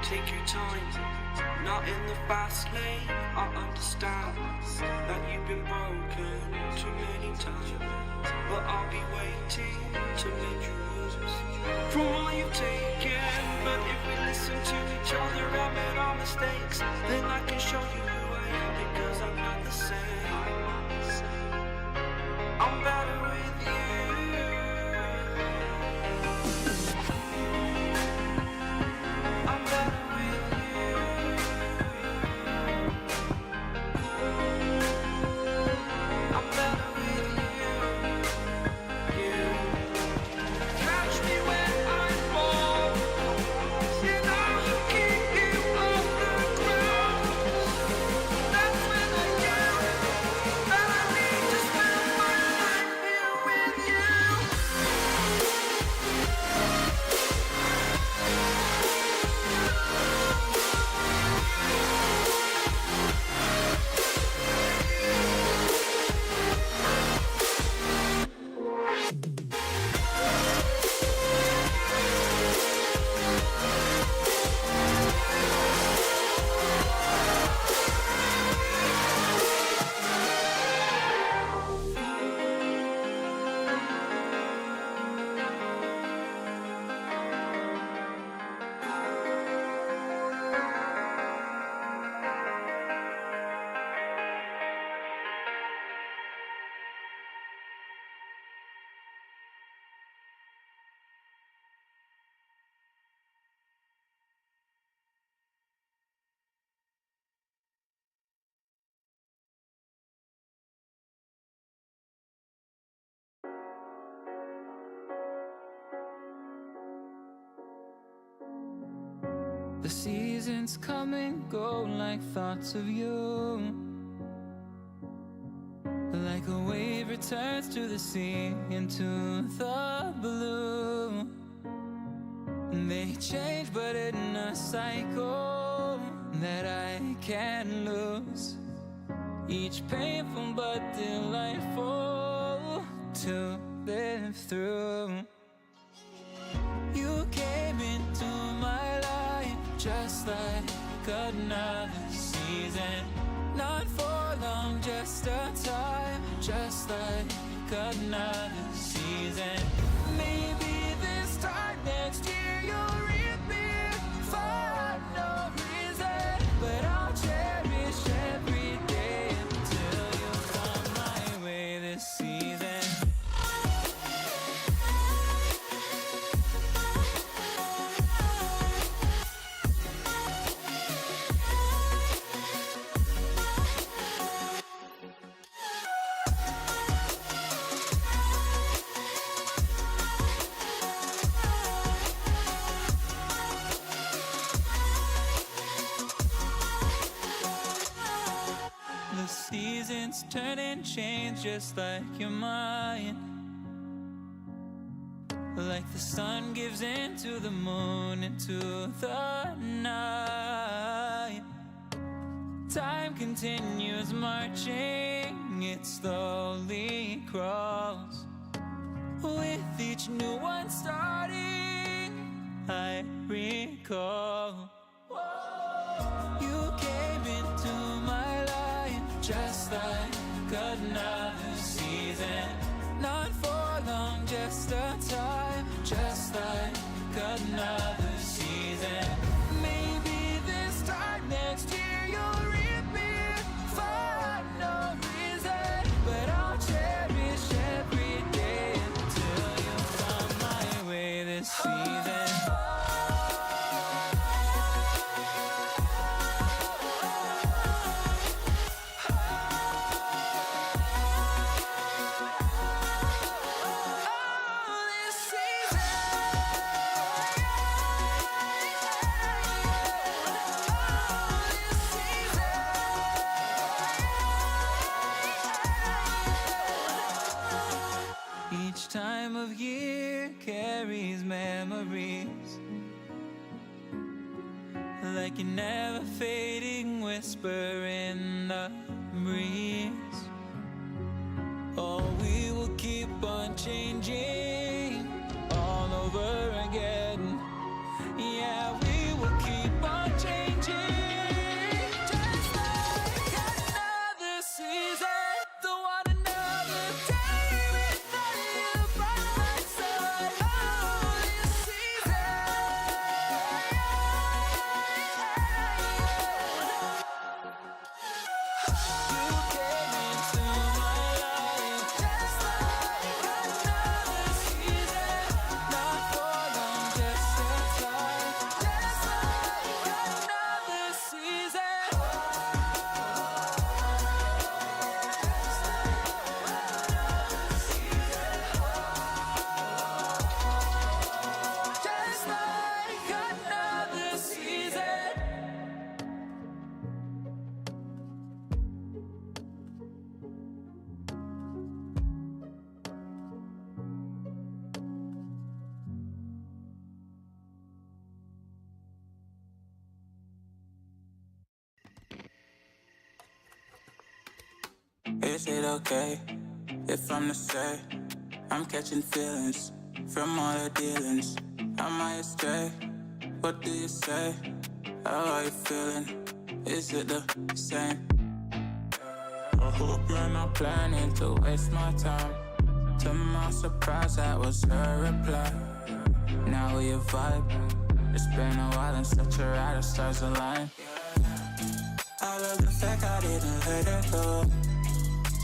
Take your time, not in the fast lane. I understand that you've been broken too many times, but I'll be waiting to make you lose from all you've taken. But if we listen to each other and admit our mistakes, then I can show you who I am, because I'm not the same. I'm better with you. I'm better with you. I'm better with you. You catch me when I fall, and I'll keep you off the ground. The seasons come and go like thoughts of you. Like a wave returns to the sea, into the blue. They change but in a cycle that I can't lose. Each painful but delightful to live through. You came into my life just like another season. Not for long, just a time, just like another season. Maybe this time next year you'll reap me for no reason, but I'll cherish every day until you come my way this season. The seasons turn and change just like your mind. Like the sun gives into the moon, into the night. Time continues marching, it slowly crawls. With each new one starting, I recall. You came into my life just like another season. Not for long, just a time, just like another season. Maybe this time next year you'll reap me for no reason, but I'll cherish every day until you come my way this season. Each time of year carries memories, like a never fading whisper in the breeze. Oh, we will keep on changing all over again. Yeah, we will keep on changing, just like another season. Don't want another day without you by my side. Oh, this season. You came into my life just like another season. Not for long, just a time, just like another season. Just like another season. Is it okay if I'm to say I'm catching feelings from all the dealings? Am I astray? What do you say? How are you feeling? Is it the same? I hope you're not planning to waste my time. To my surprise, that was her reply. Now we vibe. It's been a while and such a ride, the stars align. I love the fact I didn't let her go.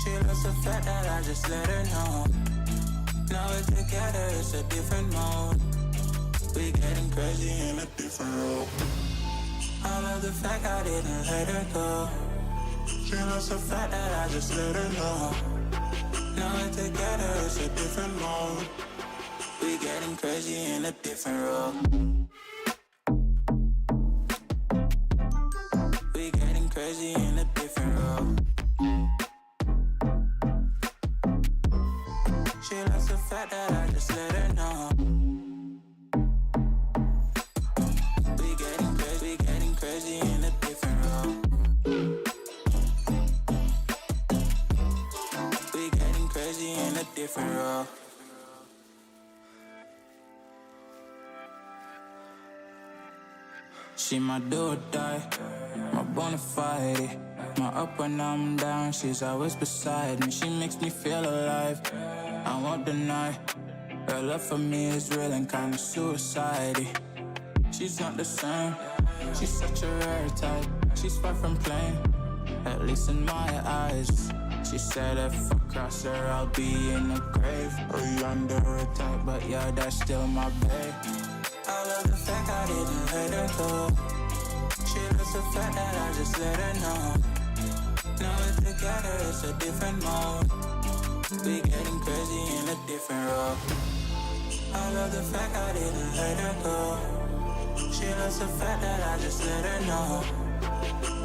She loves the fact that I just let her know. Now we're together, it's a different mode. We getting crazy in a different role. I love the fact I didn't let her go. She loves the fact that I just let her know. Now we're together, it's a different mode. We getting crazy in a different role. different role. She my do or die, my bona fide. My up when I'm down, she's always beside me. She makes me feel alive, I won't deny. Her love for me is real and kinda suicide-y. She's not the same, she's such a rare type. She's far from plain, at least in my eyes. She said if I cross her, I'll be in the grave or under attack, but yeah, that's still my babe. I love the fact I didn't let her go. She loves the fact that I just let her know. Now we're together, it's a different mode. We getting crazy in a different role. I love the fact I didn't let her go. She loves the fact that I just let her know.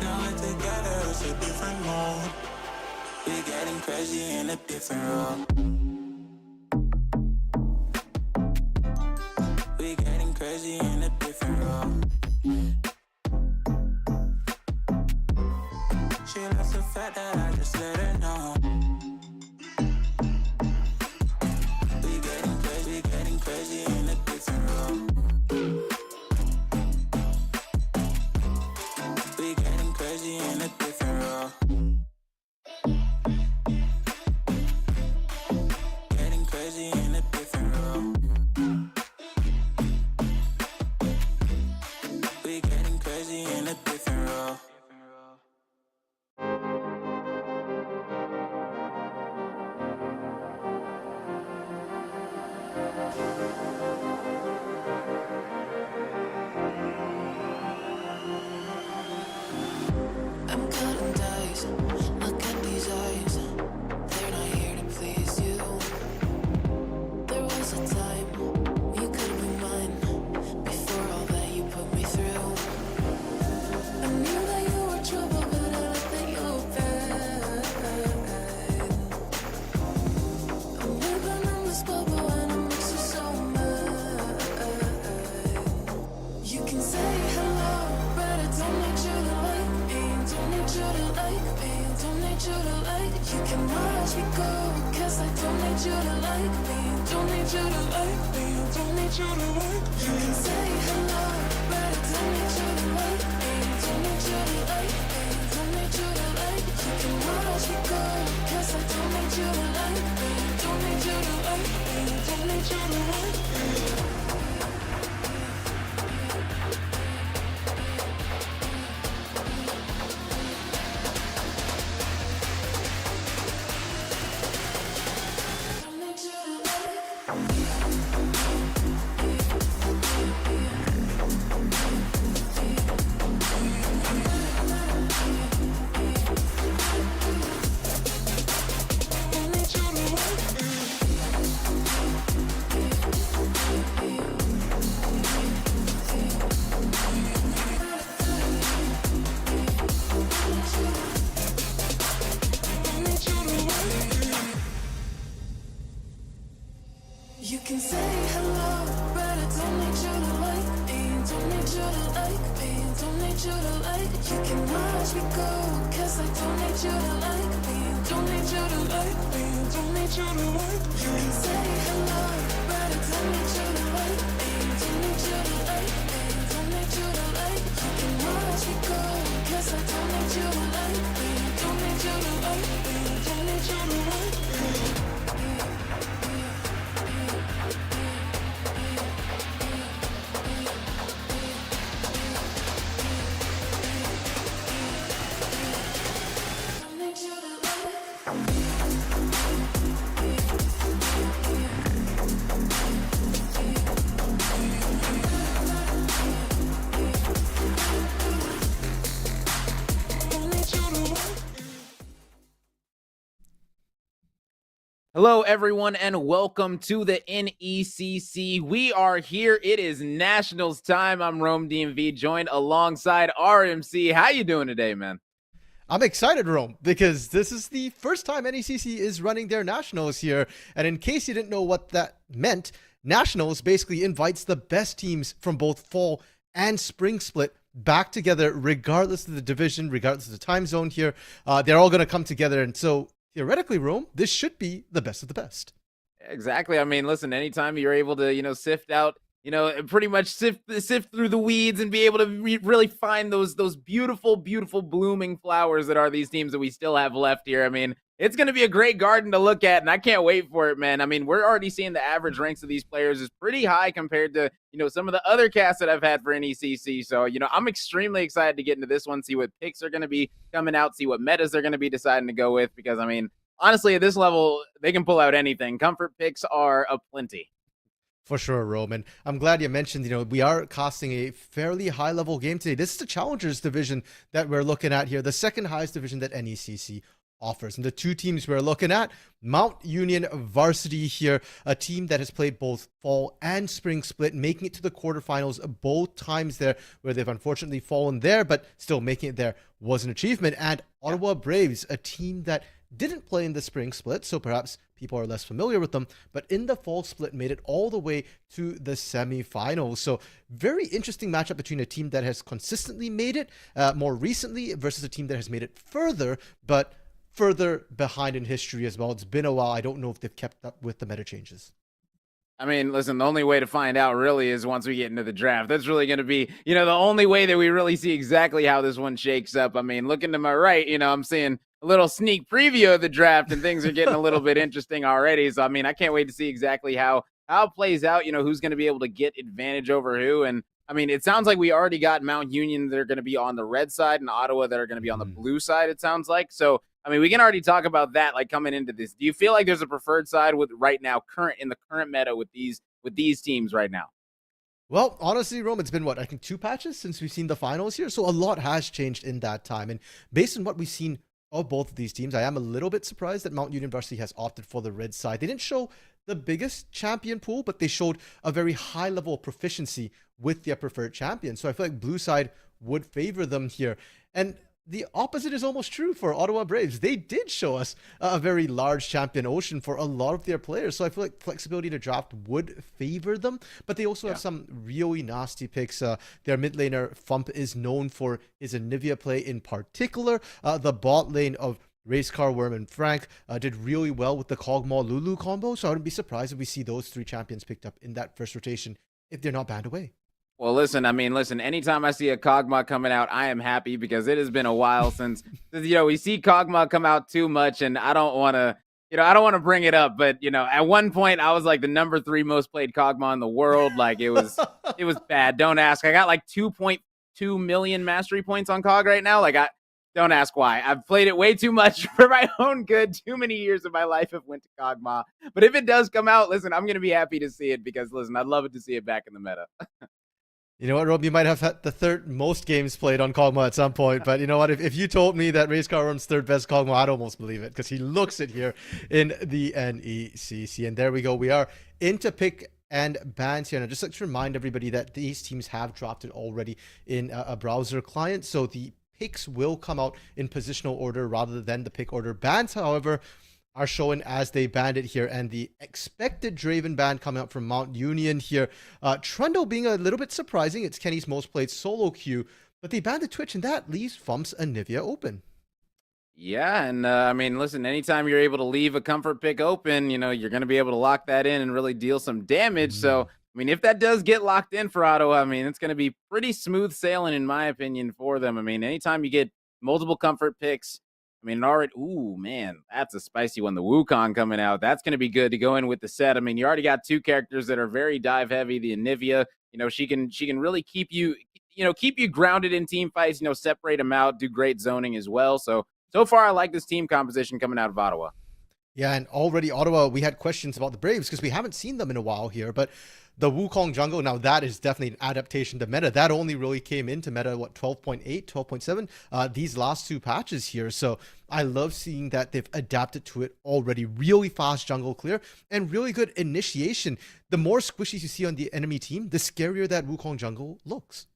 Now we're together, it's a different mode. We getting crazy in a different role. We getting crazy in a different role. She loves the fact that I just let her know. We getting crazy in a different role. We getting crazy in a different role. Getting crazy in a different role. We getting crazy in a different role. I'm cutting dice. Look at these eyes. They're not here to please you. There was a time you could be mine. Before all that you put me through, I knew that you were trouble, but I let that you were bad. I'm living in this bubble and it makes you so mad. You can say hello, but I don't need you to like me. Don't need you to like me. Don't need you to like. You can watch me go, 'cause I don't need you to like me. Don't need you to like me. Don't need you to like. You can say hello, but I don't need you to like me. Don't need you to like me. Don't need you to like. You can watch me go, 'cause I don't need you to like me. Don't need you to like me. Don't need you to like me. Don't need you to like. Don't need you to like. Don't need you to like. You can say hello, but I don't need you to like me. Don't need you to like me. Don't need you to like. You can watch me go, 'cause I don't need you to like me. Don't need you to like me. Don't need you to like. You can say hello, but I don't need you to like me. Don't need you to like me. Don't need you to like. You can watch me go, 'cause I don't need you to like me. Don't need you to like me. Don't need you to like me. Don't need you to like. Don't need you to like. Hello, everyone, and welcome to the NECC. We are here. It is Nationals time. I'm Rome DMV, joined alongside RMC. How you doing today, man? I'm excited, Rome, because this is the first time NECC is running their nationals here. And in case you didn't know what that meant, nationals basically invites the best teams from both fall and spring split back together, regardless of the division, regardless of the time zone here. They're all going to come together. And so theoretically, Rome, this should be the best of the best. Exactly. I mean, listen, anytime you're able to, sift out, pretty much sift through the weeds and be able to really find those beautiful, beautiful blooming flowers that are these teams that we still have left here. I mean, it's going to be a great garden to look at, and I can't wait for it, man. I mean, we're already seeing the average ranks of these players is pretty high compared to, some of the other casts that I've had for NECC. So, I'm extremely excited to get into this one, see what picks are going to be coming out, see what metas they're going to be deciding to go with, because, I mean, honestly, at this level, they can pull out anything. Comfort picks are aplenty. For sure, Roman. I'm glad you mentioned, we are casting a fairly high-level game today. This is the Challengers division that we're looking at here, the second highest division that NECC offers. And the two teams we're looking at, Mount Union Varsity here, a team that has played both fall and spring split, making it to the quarterfinals both times there, where they've unfortunately fallen there, but still making it there was an achievement. And Ottawa Braves, a team that didn't play in the spring split, so perhaps people are less familiar with them, but in the fall split made it all the way to the semifinals. So very interesting matchup between a team that has consistently made it more recently versus a team that has made it further, but further behind in history as well. It's been a while. I don't know if they've kept up with the meta changes. I mean, listen, the only way to find out really is once we get into the draft. That's really going to be, the only way that we really see exactly how this one shakes up. I mean, looking to my right, I'm seeing a little sneak preview of the draft, and things are getting a little bit interesting already. So, I mean, I can't wait to see exactly how it plays out, who's going to be able to get advantage over who. And, I mean, it sounds like we already got Mount Union that are going to be on the red side and Ottawa that are going to be on the blue side, it sounds like. So, I mean, we can already talk about that, like, coming into this. Do you feel like there's a preferred side with right now, in the current meta with these teams right now? Well, honestly, Rome, it's been I think 2 patches since we've seen the finals here. So a lot has changed in that time. And based on what we've seen of both of these teams, I am a little bit surprised that Mount Union Varsity has opted for the red side. They didn't show the biggest champion pool, but they showed a very high level of proficiency with their preferred champion. So I feel like blue side would favor them here. And the opposite is almost true for Ottawa Braves. They did show us a very large champion ocean for a lot of their players. So I feel like flexibility to draft would favor them, but they also have some really nasty picks. Their mid laner Fump is known for his Anivia play in particular. The bot lane of Racecar, Worm, and Frank did really well with the Kog'Maw Lulu combo. So I wouldn't be surprised if we see those 3 champions picked up in that first rotation if they're not banned away. Well, listen, anytime I see a Kog'Maw coming out, I am happy because it has been a while since, we see Kog'Maw come out too much, and I don't want to, bring it up, but, at one point I was like the number 3 most played Kog'Maw in the world. Like, it was bad. Don't ask. I got like 2.2 million mastery points on Kog right now. Like, don't ask why. I've played it way too much for my own good. Too many years of my life have went to Kog'Maw. But if it does come out, listen, I'm going to be happy to see it because, listen, I'd love it to see it back in the meta. You know what, Rob? You might have had the 3rd most games played on Kog'Maw at some point, but you know what? If you told me that Racecar Worm's 3rd best Kog'Maw, I'd almost believe it because he looks it here in the NECC. And there we go. We are into pick and bans here. And I'd just like to remind everybody that these teams have dropped it already in a browser client. So the picks will come out in positional order rather than the pick order. Bans, however, are shown as they banned it here, and the expected Draven ban coming up from Mount Union here. Trundle being a little bit surprising. It's Kenny's most played solo queue, but they banned the Twitch, and that leaves Fump's Anivia open. Yeah, and listen, anytime you're able to leave a comfort pick open, you're going to be able to lock that in and really deal some damage. So, if that does get locked in for Ottawa, it's going to be pretty smooth sailing, in my opinion, for them. Anytime you get multiple comfort picks, already, ooh, man, that's a spicy one. The Wukong coming out. That's going to be good to go in with the set. You already got 2 characters that are very dive heavy. The Anivia, she can really keep you grounded in team fights, separate them out, do great zoning as well. So far, I like this team composition coming out of Ottawa. Yeah, and already Ottawa, we had questions about the Braves because we haven't seen them in a while here, but the Wukong jungle, now that is definitely an adaptation to meta. That only really came into meta, 12.8, 12.7, these last 2 patches here. So I love seeing that they've adapted to it already. Really fast jungle clear and really good initiation. The more squishies you see on the enemy team, the scarier that Wukong jungle looks.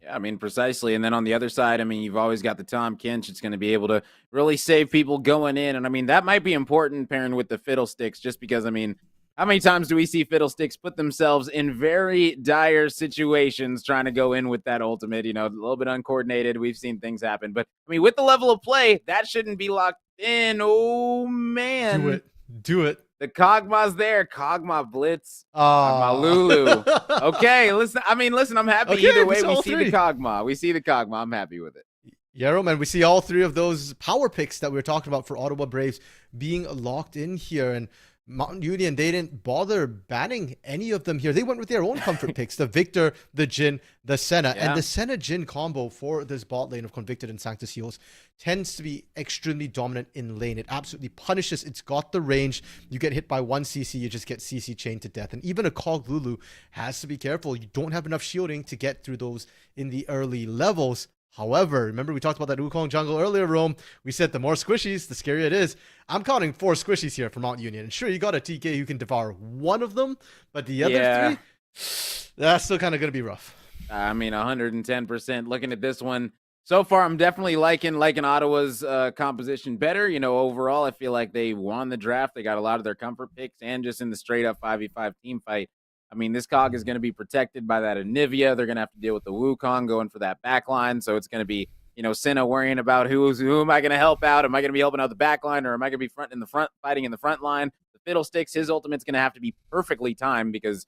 Yeah, precisely. And then on the other side, you've always got the Tom Kinch. It's going to be able to really save people going in. And that might be important pairing with the Fiddlesticks just because, how many times do we see Fiddlesticks put themselves in very dire situations trying to go in with that ultimate, a little bit uncoordinated. We've seen things happen. But, with the level of play, that shouldn't be locked in. Oh, man. Do it. The Kog'Maw's there. Kog'Maw Blitz. Kog'Maw Ah. Lulu. Okay, listen. I mean, listen. I'm happy Okay, either we way. saw We all see three. the Kog'Maw. We see the Kog'Maw. I'm happy with it. Yeah, Roman, we see all three of those power picks that we were talking about for Ottawa Braves being locked in here. And Mountain Union, they didn't bother banning any of them here. They went with their own comfort picks, the Victor, the Jin, the Senna. Yeah. And the Senna-Jin combo for this bot lane of Convicted and Sanctus Heals tends to be extremely dominant in lane. It absolutely punishes. It's got the range. You get hit by one CC, you just get CC chained to death. And even a Cog Lulu has to be careful. You don't have enough shielding to get through those in the early levels. However, remember we talked about that Wukong jungle earlier, Rome. We said the more squishies, the scarier it is. I'm counting 4 squishies here for Mount Union. And sure, you got a TK who can devour one of them, but the other 3, that's still kind of going to be rough. I mean, 110%. Looking at this one, so far, I'm definitely liking Ottawa's composition better. You know, overall, I feel like they won the draft. They got a lot of their comfort picks, and just in the straight-up 5v5 team fight. I mean, this Cog is going to be protected by that Anivia. They're going to have to deal with the Wukong going for that back line. So it's going to be, you know, Senna worrying about who am I going to help out? Am I going to be helping out the back line, or am I going to be fighting in the front line? The Fiddlesticks, his ultimate's going to have to be perfectly timed because,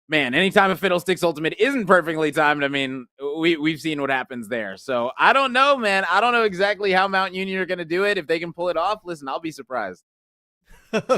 man, anytime a Fiddlesticks ultimate isn't perfectly timed, I mean, we've seen what happens there. So I don't know, man. I don't know exactly how Mount Union are going to do it. If they can pull it off, listen, I'll be surprised.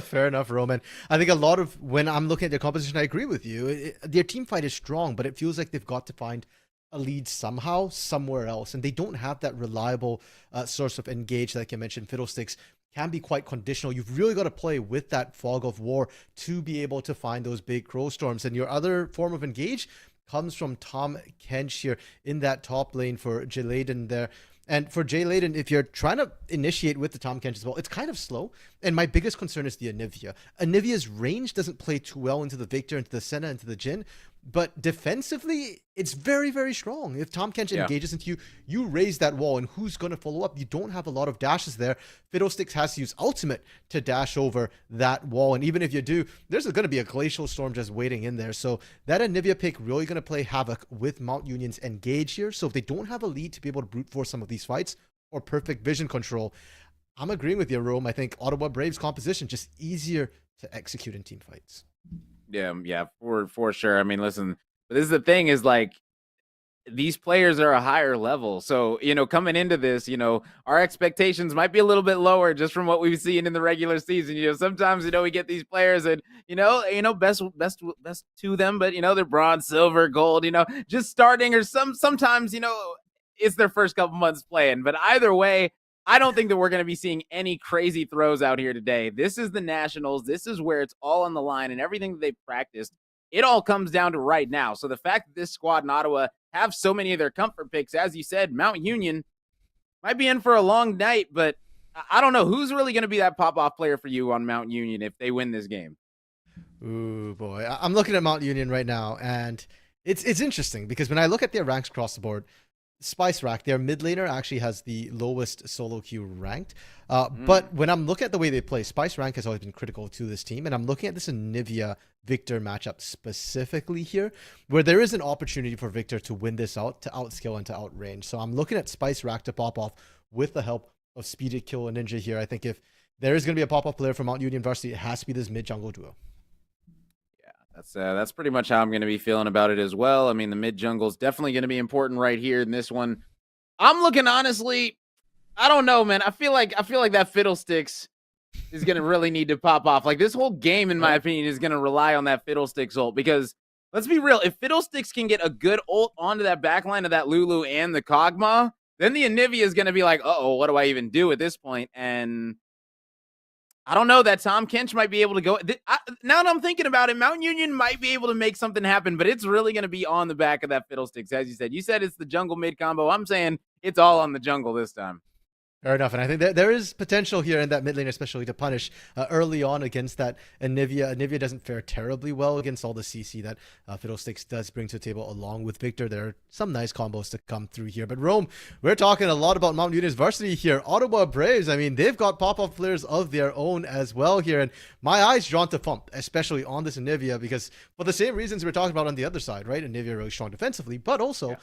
Fair enough, Roman. I think a lot of when I'm looking at their composition, I agree with you. Their team fight is strong, but it feels like they've got to find a lead somehow, somewhere else. And they don't have that reliable source of engage, like I mentioned. Fiddlesticks can be quite conditional. You've really got to play with that fog of war to be able to find those big crow storms. And your other form of engage comes from Tahm Kench here in that top lane for Jaladen there. And for Jay Layden, if you're trying to initiate with the Tahm Kench as well, it's kind of slow. And my biggest concern is the Anivia. Anivia's range doesn't play too well into the Victor, into the Senna, into the Jin. But defensively, it's very, very strong. If Tahm Kench engages into you, you raise that wall. And who's going to follow up? You don't have a lot of dashes there. Fiddlesticks has to use ultimate to dash over that wall. And even if you do, there's going to be a glacial storm just waiting in there. So that Anivia pick really going to play havoc with Mount Union's engage here. So if they don't have a lead to be able to brute force some of these fights or perfect vision control, I'm agreeing with you, Rome. I think Ottawa Braves composition just easier to execute in team fights. Yeah, for sure. I mean, listen, but this is the thing is like these players are a higher level. So, you know, coming into this, you know, our expectations might be a little bit lower just from what we've seen in the regular season. You know, sometimes, you know, we get these players and, you know, best to them, but, you know, they're bronze, silver, gold, you know, just starting or sometimes, you know, it's their first couple months playing. But either way, I don't think that we're going to be seeing any crazy throws out here today. This is the Nationals. This is where it's all on the line, and everything that they've practiced, it all comes down to right now. So the fact that this squad in Ottawa have so many of their comfort picks, as you said, Mount Union might be in for a long night, but I don't know. Who's really going to be that pop-off player for you on Mount Union if they win this game? Ooh, boy. I'm looking at Mount Union right now, and it's interesting because when I look at their ranks across the board, Spice Rack, their mid laner, actually has the lowest solo queue ranked. But when I'm looking at the way they play, Spice Rank has always been critical to this team. And I'm looking at this Anivia Victor matchup specifically here, where there is an opportunity for Victor to win this out, to outskill and to outrange. So I'm looking at Spice Rack to pop off with the help of Speeded Kill and Ninja here. I think if there is going to be a pop-off player for Mount Union Varsity, it has to be this mid-jungle duo. That's pretty much how I'm going to be feeling about it as well. I mean, the mid jungle is definitely going to be important right here in this one. I'm looking honestly. I don't know, man. I feel like that Fiddlesticks is going to really need to pop off. Like this whole game, in my opinion, is going to rely on that Fiddlesticks ult because let's be real. If Fiddlesticks can get a good ult onto that backline of that Lulu and the Kog'Maw, then the Anivia is going to be like, uh-oh, what do I even do at this point? And I don't know, that Tahm Kench might be able to go. Now that I'm thinking about it, Mount Union might be able to make something happen, but it's really going to be on the back of that Fiddlesticks, as you said. You said it's the jungle mid combo. I'm saying it's all on the jungle this time. Fair enough, and I think there is potential here in that mid lane, especially to punish early on against that Anivia. Anivia doesn't fare terribly well against all the CC that Fiddlesticks does bring to the table along with Victor. There are some nice combos to come through here. But Rome, we're talking a lot about Mount Union's varsity here. Ottawa Braves, I mean, they've got pop-up players of their own as well here. And my eyes drawn to Fump, especially on this Anivia, because for the same reasons we're talking about on the other side, right? Anivia really strong defensively, but also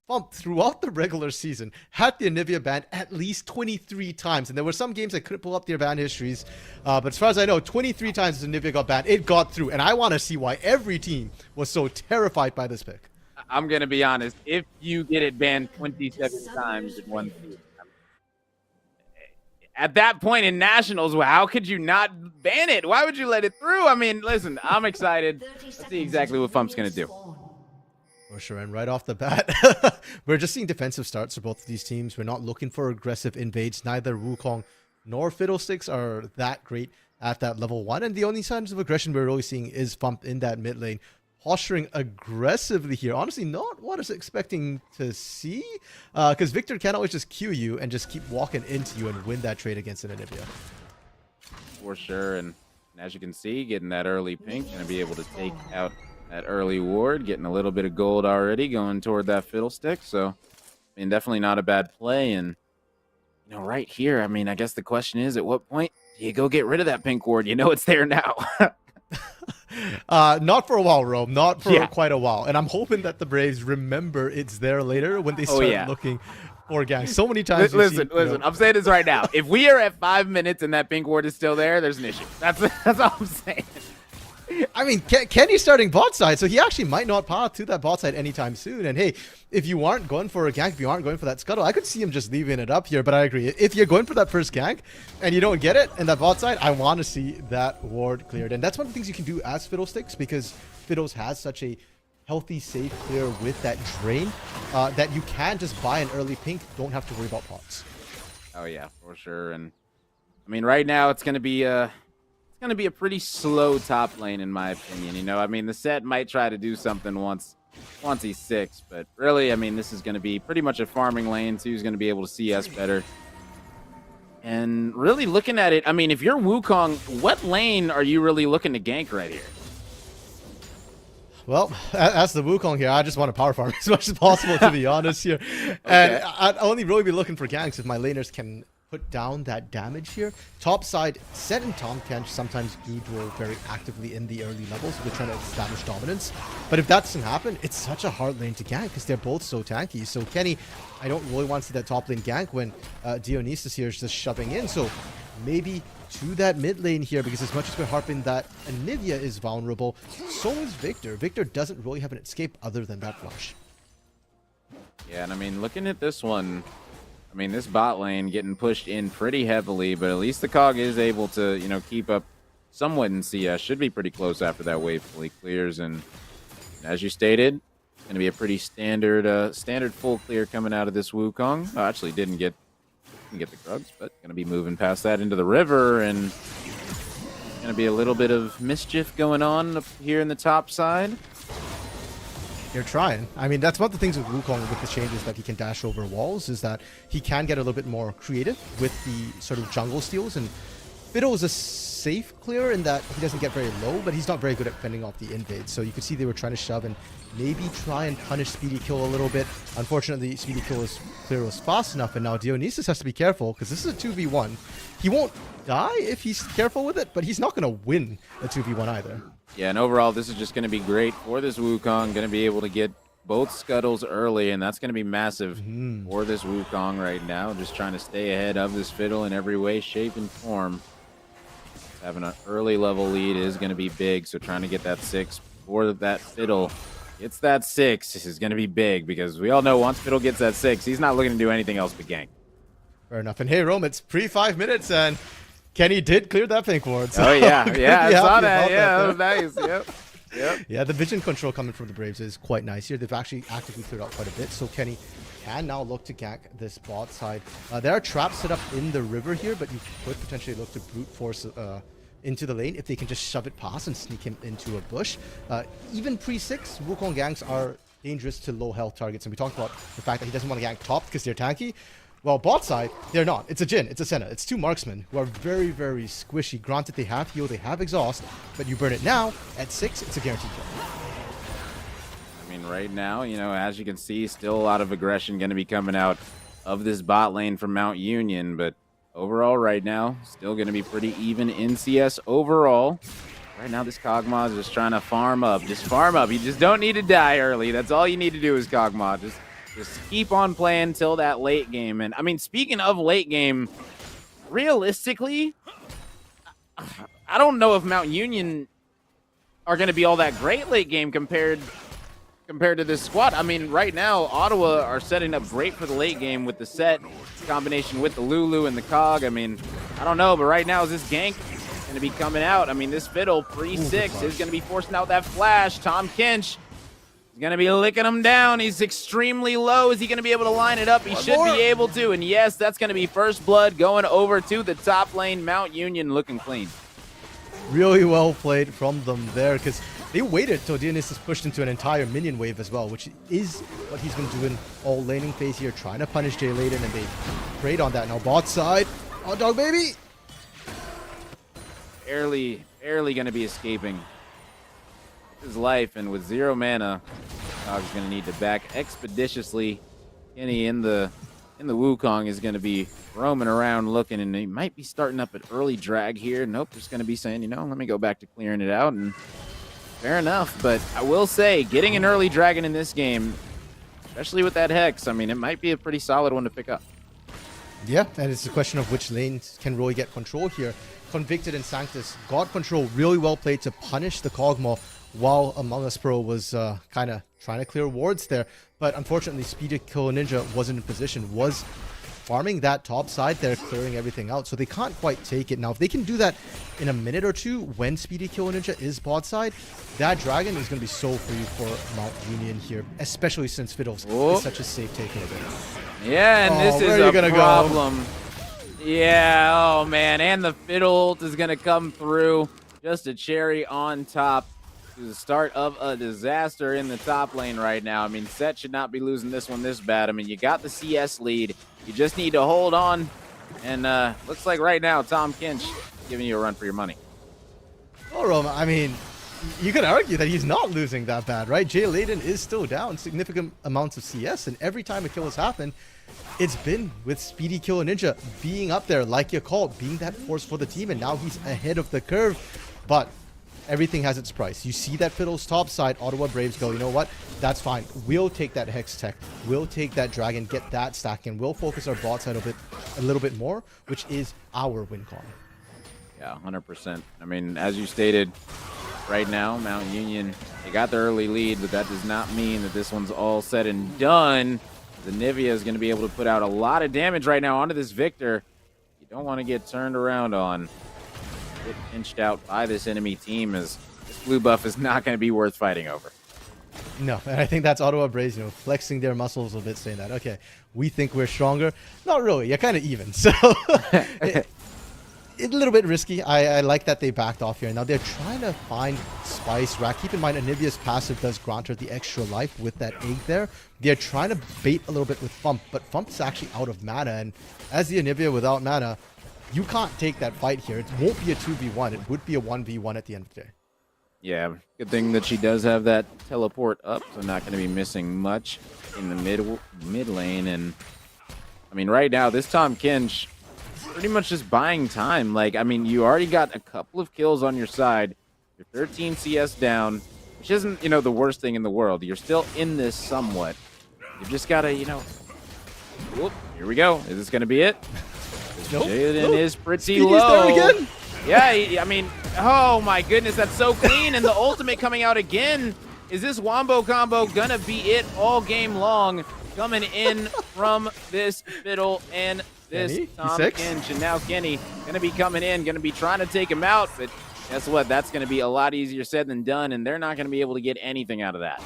Fump throughout the regular season had the Anivia banned at least 23 times, and there were some games that couldn't pull up their ban histories, but as far as I know, 23 times Anivia got banned. It got through, and I want to see why every team was so terrified by this pick. I'm gonna be honest. If you get it banned 27 times in one season, at that point in nationals, how could you not ban it? Why would you let it through? I mean, listen, I'm excited. Let's see exactly what Fump's gonna do. For sure, and right off the bat, we're just seeing defensive starts for both of these teams. We're not looking for aggressive invades. Neither Wukong nor Fiddlesticks are that great at that level 1, and the only signs of aggression we're really seeing is Fump in that mid lane, posturing aggressively here. Honestly, not what I was expecting to see, because Victor can always just Q you and just keep walking into you and win that trade against an Anivia. For sure, and as you can see, getting that early pink, gonna be able to take out that early ward, getting a little bit of gold already, going toward that Fiddlestick. So, I mean, definitely not a bad play. And, you know, right here, I mean, I guess the question is, at what point do you go get rid of that pink ward? You know it's there now. Not for a while, Rome. Not for quite a while. And I'm hoping that the Braves remember it's there later when they start looking for ganks. So many times. Listen, I'm saying this right now. If we are at 5 minutes and that pink ward is still there, there's an issue. That's all I'm saying. I mean, Kenny's starting bot side, so he actually might not path to that bot side anytime soon. And hey, if you aren't going for a gank, if you aren't going for that scuttle, I could see him just leaving it up here. But I agree. If you're going for that first gank and you don't get it in that bot side, I want to see that ward cleared. And that's one of the things you can do as Fiddlesticks, because Fiddles has such a healthy, safe clear with that drain that you can just buy an early pink, don't have to worry about pots. Oh, yeah, for sure. And, I mean, right now it's going to be a pretty slow top lane, in my opinion. You know, I mean, the set might try to do something once he's 6, but really, I mean, this is going to be pretty much a farming lane. So he's going to be able to see us better. And really looking at it, I mean, if you're Wukong, what lane are you really looking to gank right here? Well, as the Wukong here, I just want to power farm as much as possible, to be honest here. Okay. And I'd only really be looking for ganks if my laners can put down that damage here. Top side, Set and Tom can sometimes do duel very actively in the early levels. They're trying to establish dominance. But if that doesn't happen, it's such a hard lane to gank because they're both so tanky. So Kenny, I don't really want to see that top lane gank when Dionysus here is just shoving in. So maybe to that mid lane here, because as much as we're harping that Anivia is vulnerable, so is Victor. Victor doesn't really have an escape other than that flush. Yeah, and I mean, looking at this one, I mean, this bot lane getting pushed in pretty heavily, but at least the Cog is able to, you know, keep up somewhat in CS. Should be pretty close after that wave fully clears. And as you stated, it's going to be a pretty standard full clear coming out of this Wukong. Oh, actually didn't get the Krugs, but going to be moving past that into the river, and going to be a little bit of mischief going on up here in the top side. They're trying. I mean, that's one of the things with Wukong with the changes that he can dash over walls, is that he can get a little bit more creative with the sort of jungle steals. And Fiddle is a safe clear in that he doesn't get very low, but he's not very good at fending off the invade. So you could see they were trying to shove and maybe try and punish Speedy Kill a little bit. Unfortunately, Speedy Kill clear was fast enough, and now Dionysus has to be careful because this is a 2v1. He won't die if he's careful with it, but he's not going to win a 2v1 either. Yeah, and overall, this is just going to be great for this Wukong. Going to be able to get both scuttles early, and that's going to be massive for this Wukong right now. Just trying to stay ahead of this Fiddle in every way, shape, and form. Having an early level lead is going to be big, so trying to get that 6 before that Fiddle gets that 6 this is going to be big, because we all know once Fiddle gets that 6, he's not looking to do anything else but gank. Fair enough. And hey, Rome, it's pre-5 minutes, and Kenny did clear that pink ward. So oh, yeah. Yeah, I saw that. Yeah, that was nice. Yep. Yeah, the vision control coming from the Braves is quite nice here. They've actually actively cleared out quite a bit, so Kenny can now look to gank this bot side. There are traps set up in the river here, but you could potentially look to brute force into the lane if they can just shove it past and sneak him into a bush. Even pre-6, Wukong ganks are dangerous to low health targets, and we talked about the fact that he doesn't want to gank top because they're tanky. Well, bot side, they're not. It's a Jhin, it's a Senna, it's 2 marksmen who are very, very squishy. Granted, they have heal, they have exhaust, but you burn it now, at 6, it's a guaranteed kill. I mean, right now, you know, as you can see, still a lot of aggression going to be coming out of this bot lane from Mount Union, but overall right now, still going to be pretty even in CS overall. Right now, this Kog'Maw is just trying to farm up. Just farm up. You just don't need to die early. That's all you need to do is Kog'Maw. Just Just keep on playing till that late game. And I mean, speaking of late game, realistically, I don't know if Mount Union are going to be all that great late game compared to this squad. I mean, right now, Ottawa are setting up great for the late game with the set combination with the Lulu and the Cog. I mean, I don't know, but right now, is this gank going to be coming out? I mean, this Fiddle pre-6 is going to be forcing out that flash. Tom Kinch is going to be licking him down. He's extremely low. Is he going to be able to line it up? He should be able to. And yes, that's going to be first blood going over to the top lane. Mount Union looking clean. Really well played from them there, because they waited till Dionysus pushed into an entire minion wave as well, which is what he's been doing all laning phase here, trying to punish Jay Layden, and they preyed on that. Now bot side, hot dog baby! Barely going to be escaping his life, and with 0 mana, Dog's going to need to back expeditiously. Kenny in the Wukong is going to be roaming around looking, and he might be starting up an early drag here. Nope, just going to be saying, let me go back to clearing it out, and fair enough. But I will say, getting an early dragon in this game, especially with that Hex, I mean, it might be a pretty solid one to pick up. Yeah, and it's a question of which lanes can really get control here. Convicted and Sanctus got control, really well played to punish the Kog'Maw, while Among Us Pro was kind of trying to clear wards there. But unfortunately, Speedy Kill Ninja wasn't in position, was farming that top side there, clearing everything out, so they can't quite take it. Now, if they can do that in a minute or two when Speedy Kill Ninja is bot side, that dragon is going to be so free for Mount Union here, especially since Fiddles is such a safe takeover. Yeah, and this is a problem. Yeah, oh man, and the Fiddle ult is going to come through. Just a cherry on top to the start of a disaster in the top lane right now. I mean, Set should not be losing this one this bad. I mean, you got the CS lead. You just need to hold on. And looks like right now, Tom Kinch giving you a run for your money. Well, Roma, I mean, you could argue that he's not losing that bad, right? Jay Layden is still down significant amounts of CS, and every time a kill has happened, it's been with Speedy Kill Ninja being up there, like you called, being that force for the team, and now he's ahead of the curve. But everything has its price. You see that Fiddle's top side, Ottawa Braves go, you know what? That's fine. We'll take that Hex Tech. We'll take that Dragon, get that stack, and we'll focus our bot side a little bit more, which is our win con. Yeah, 100%. I mean, as you stated, right now, Mount Union, they got the early lead, but that does not mean that this one's all said and done. The Nivea is going to be able to put out a lot of damage right now onto this Victor. You don't want to get turned around on. Get pinched out by this enemy team, as this blue buff is not going to be worth fighting over. No, and I think that's Ottawa Braves, flexing their muscles a bit, saying that, okay, we think we're stronger. Not really, you're kind of even. So, it's a little bit risky. I like that they backed off here. Now they're trying to find Spice Rack. Keep in mind, Anivia's passive does grant her the extra life with that egg there. They're trying to bait a little bit with Fump, but Fump is actually out of mana, and as the Anivia without mana, you can't take that fight here. It won't be a 2v1. It would be a 1v1 at the end of the day. Yeah, good thing that she does have that teleport up, so not going to be missing much in the mid lane. And I mean, right now, this Tom Kinch pretty much just buying time. Like, I mean, you already got a couple of kills on your side. You're 13 CS down, which isn't, the worst thing in the world. You're still in this somewhat. You just got to, whoop, here we go. Is this going to be it? Nope. Jaden is pretty Speedy's low. there again. Yeah, I mean, oh my goodness, that's so clean. And the ultimate coming out again. Is this Wombo combo gonna be it all game long? Coming in from this Fiddle and this Kenny, Tom Kinch. And now Kenny gonna be coming in, gonna be trying to take him out. But guess what? That's gonna be a lot easier said than done. And they're not gonna be able to get anything out of that.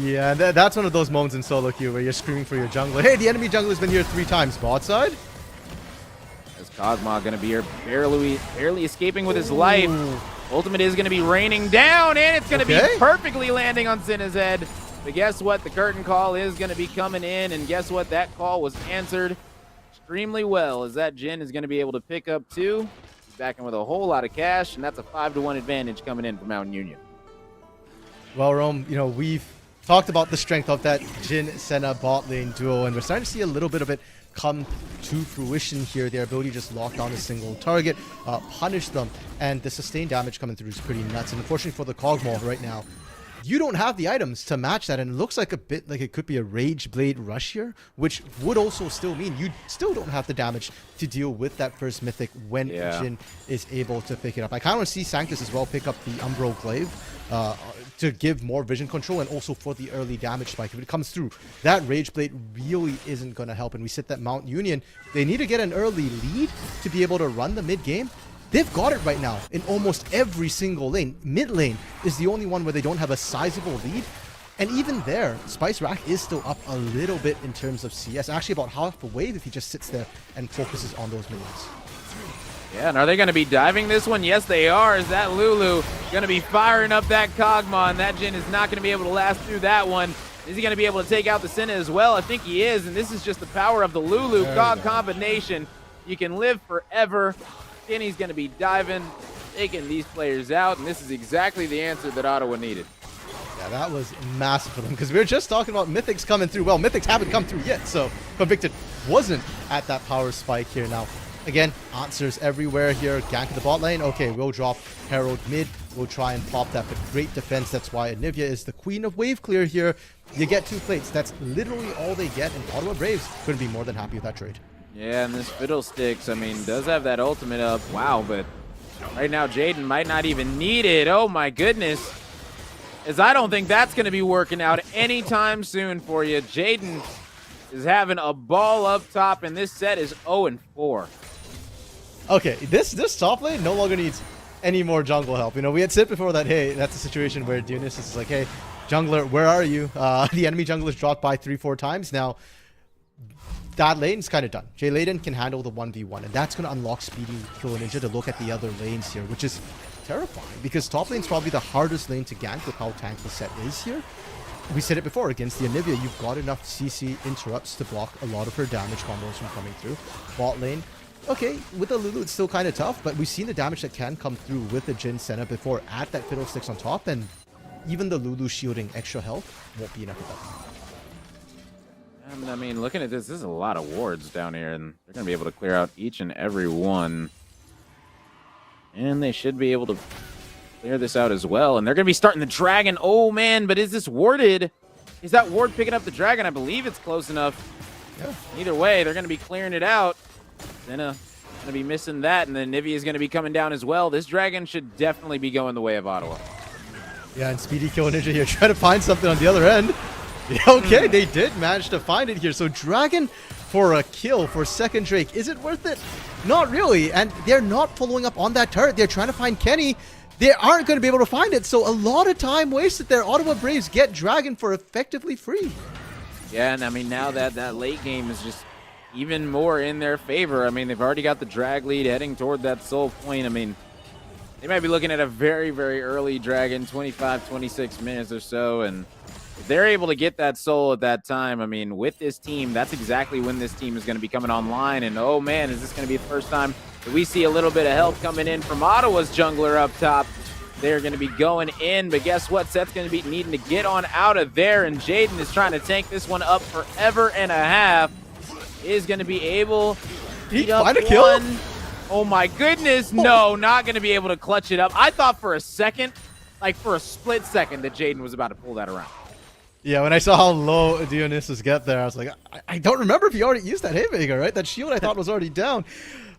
Yeah, that's one of those moments in solo queue where you're screaming for your jungler. Hey, the enemy jungler's been here 3 times. Bot side? Cosmo going to be here barely escaping with his life. Ultimate is going to be raining down, and it's going to be perfectly landing on Cinna's head. But guess what? The curtain call is going to be coming in, and guess what? That call was answered extremely well, as that Jhin is going to be able to pick up 2. He's back in with a whole lot of cash, and that's a 5-1 advantage coming in for Mountain Union. Well, Rome, we've talked about the strength of that Jhin Senna bot lane duo, and we're starting to see a little bit of it come to fruition here. Their ability to just lock down a single target, punish them, and the sustained damage coming through is pretty nuts. And unfortunately for the Kog'Maw right now, you don't have the items to match that, and it looks like a bit like it could be a Rage Blade rush here, which would also still mean you still don't have the damage to deal with that first mythic when Jhin is able to pick it up. I kind of want to see Sanctus as well pick up the Umbro Glaive to give more vision control and also for the early damage spike. If it comes through, that Rage Blade really isn't going to help, and we sit that Mount Union, they need to get an early lead to be able to run the mid game. They've got it right now in almost every single lane. Mid lane is the only one where they don't have a sizable lead. And even there, Spice Rack is still up a little bit in terms of CS. Actually about half a wave if he just sits there and focuses on those minions. Yeah, and are they going to be diving this one? Yes, they are. Is that Lulu going to be firing up that Kog'Maw? And that Jhin is not going to be able to last through that one. Is he going to be able to take out the Senna as well? I think he is, and this is just the power of the Lulu Kog combination. You can live forever. Kenny's going to be diving, taking these players out, and this is exactly the answer that Ottawa needed. Yeah, that was massive for them, because we were just talking about Mythics coming through. Well, Mythics haven't come through yet, so Convicted wasn't at that power spike here now. Again, answers everywhere here. Gank in the bot lane. Okay, we'll drop Herald mid. We'll try and pop that, but great defense. That's why Anivia is the queen of wave clear here. You get 2 plates. That's literally all they get, and Ottawa Braves couldn't be more than happy with that trade. Yeah, and this Fiddlesticks, I mean, does have that ultimate up. Wow, but right now Jaden might not even need it. Oh my goodness. As I don't think that's going to be working out anytime soon for you. Jaden is having a ball up top, and this set is 0-4. Okay, this top lane no longer needs any more jungle help. You know, we had said before that, hey, that's a situation where Dionysus is like, hey, jungler, where are you? The enemy jungler's dropped by 3-4 times now. That lane's kind of done. Jay Layden can handle the 1v1, and that's going to unlock Speedy Killer Ninja to look at the other lanes here, which is terrifying, because top lane's probably the hardest lane to gank with how tank the set is here. We said it before, against the Anivia, you've got enough CC interrupts to block a lot of her damage combos from coming through. Bot lane, okay, with the Lulu, it's still kind of tough, but we've seen the damage that can come through with the Jhin Senna before at that Fiddlesticks on top, and even the Lulu shielding extra health won't be enough of that. I mean, looking at this is a lot of wards down here, and they're going to be able to clear out each and every one. And they should be able to clear this out as well. And they're going to be starting the dragon. Oh, man, but is this warded? Is that ward picking up the dragon? I believe it's close enough. Yeah. Either way, they're going to be clearing it out. Senna going to be missing that, and then Nivea is going to be coming down as well. This dragon should definitely be going the way of Ottawa. Yeah, and Speedy Kill Ninja here trying to find something on the other end. Yeah, okay, they did manage to find it here. So Dragon for a kill for second Drake. Is it worth it? Not really. And they're not following up on that turret. They're trying to find Kenny. They aren't going to be able to find it. So a lot of time wasted there. Ottawa Braves get Dragon for effectively free. Yeah, and I mean, now that late game is just even more in their favor. I mean, they've already got the drag lead heading toward that soul point. I mean, they might be looking at a very, very early Dragon, 25, 26 minutes or so, and if they're able to get that soul at that time, I mean, with this team, that's exactly when this team is going to be coming online. And, oh, man, is this going to be the first time that we see a little bit of help coming in from Ottawa's jungler up top? They're going to be going in, but guess what? Seth's going to be needing to get on out of there, and Jaden is trying to tank this one up forever and a half. Is going to be able to find a kill? Oh, my goodness. No, not going to be able to clutch it up. I thought for a second, like for a split second, that Jaden was about to pull that around. Yeah, when I saw how low Dionysus get there, I was like, I don't remember if he already used that Haymaker, right? That shield I thought was already down.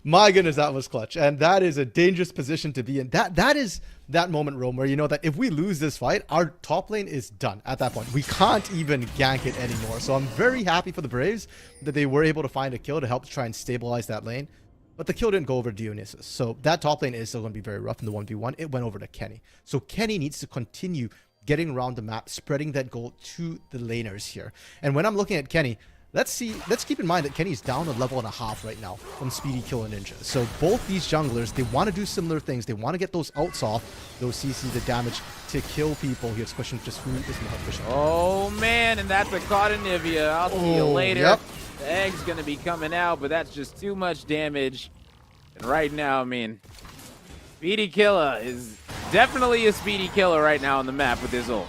My goodness, that was clutch. And that is a dangerous position to be in. That is that moment, Rome, where you know that if we lose this fight, our top lane is done at that point. We can't even gank it anymore. So I'm very happy for the Braves that they were able to find a kill to help try and stabilize that lane. But the kill didn't go over Dionysus. So that top lane is still going to be very rough in the 1v1. It went over to Kenny. So Kenny needs to continue getting around the map, spreading that gold to the laners here. And when I'm looking at Kenny, let's keep in mind that Kenny's down a level and a half right now from Speedy Killer Ninja. So both these junglers, they want to do similar things. They want to get those outs off, those CC, the damage to kill people. Here's a question just who is more efficient. Oh man, and that's a caught Anivia. I'll see you later. Yep. The egg's gonna be coming out, but that's just too much damage. And right now, I mean, Speedy Killer is definitely a speedy killer right now on the map with his ult.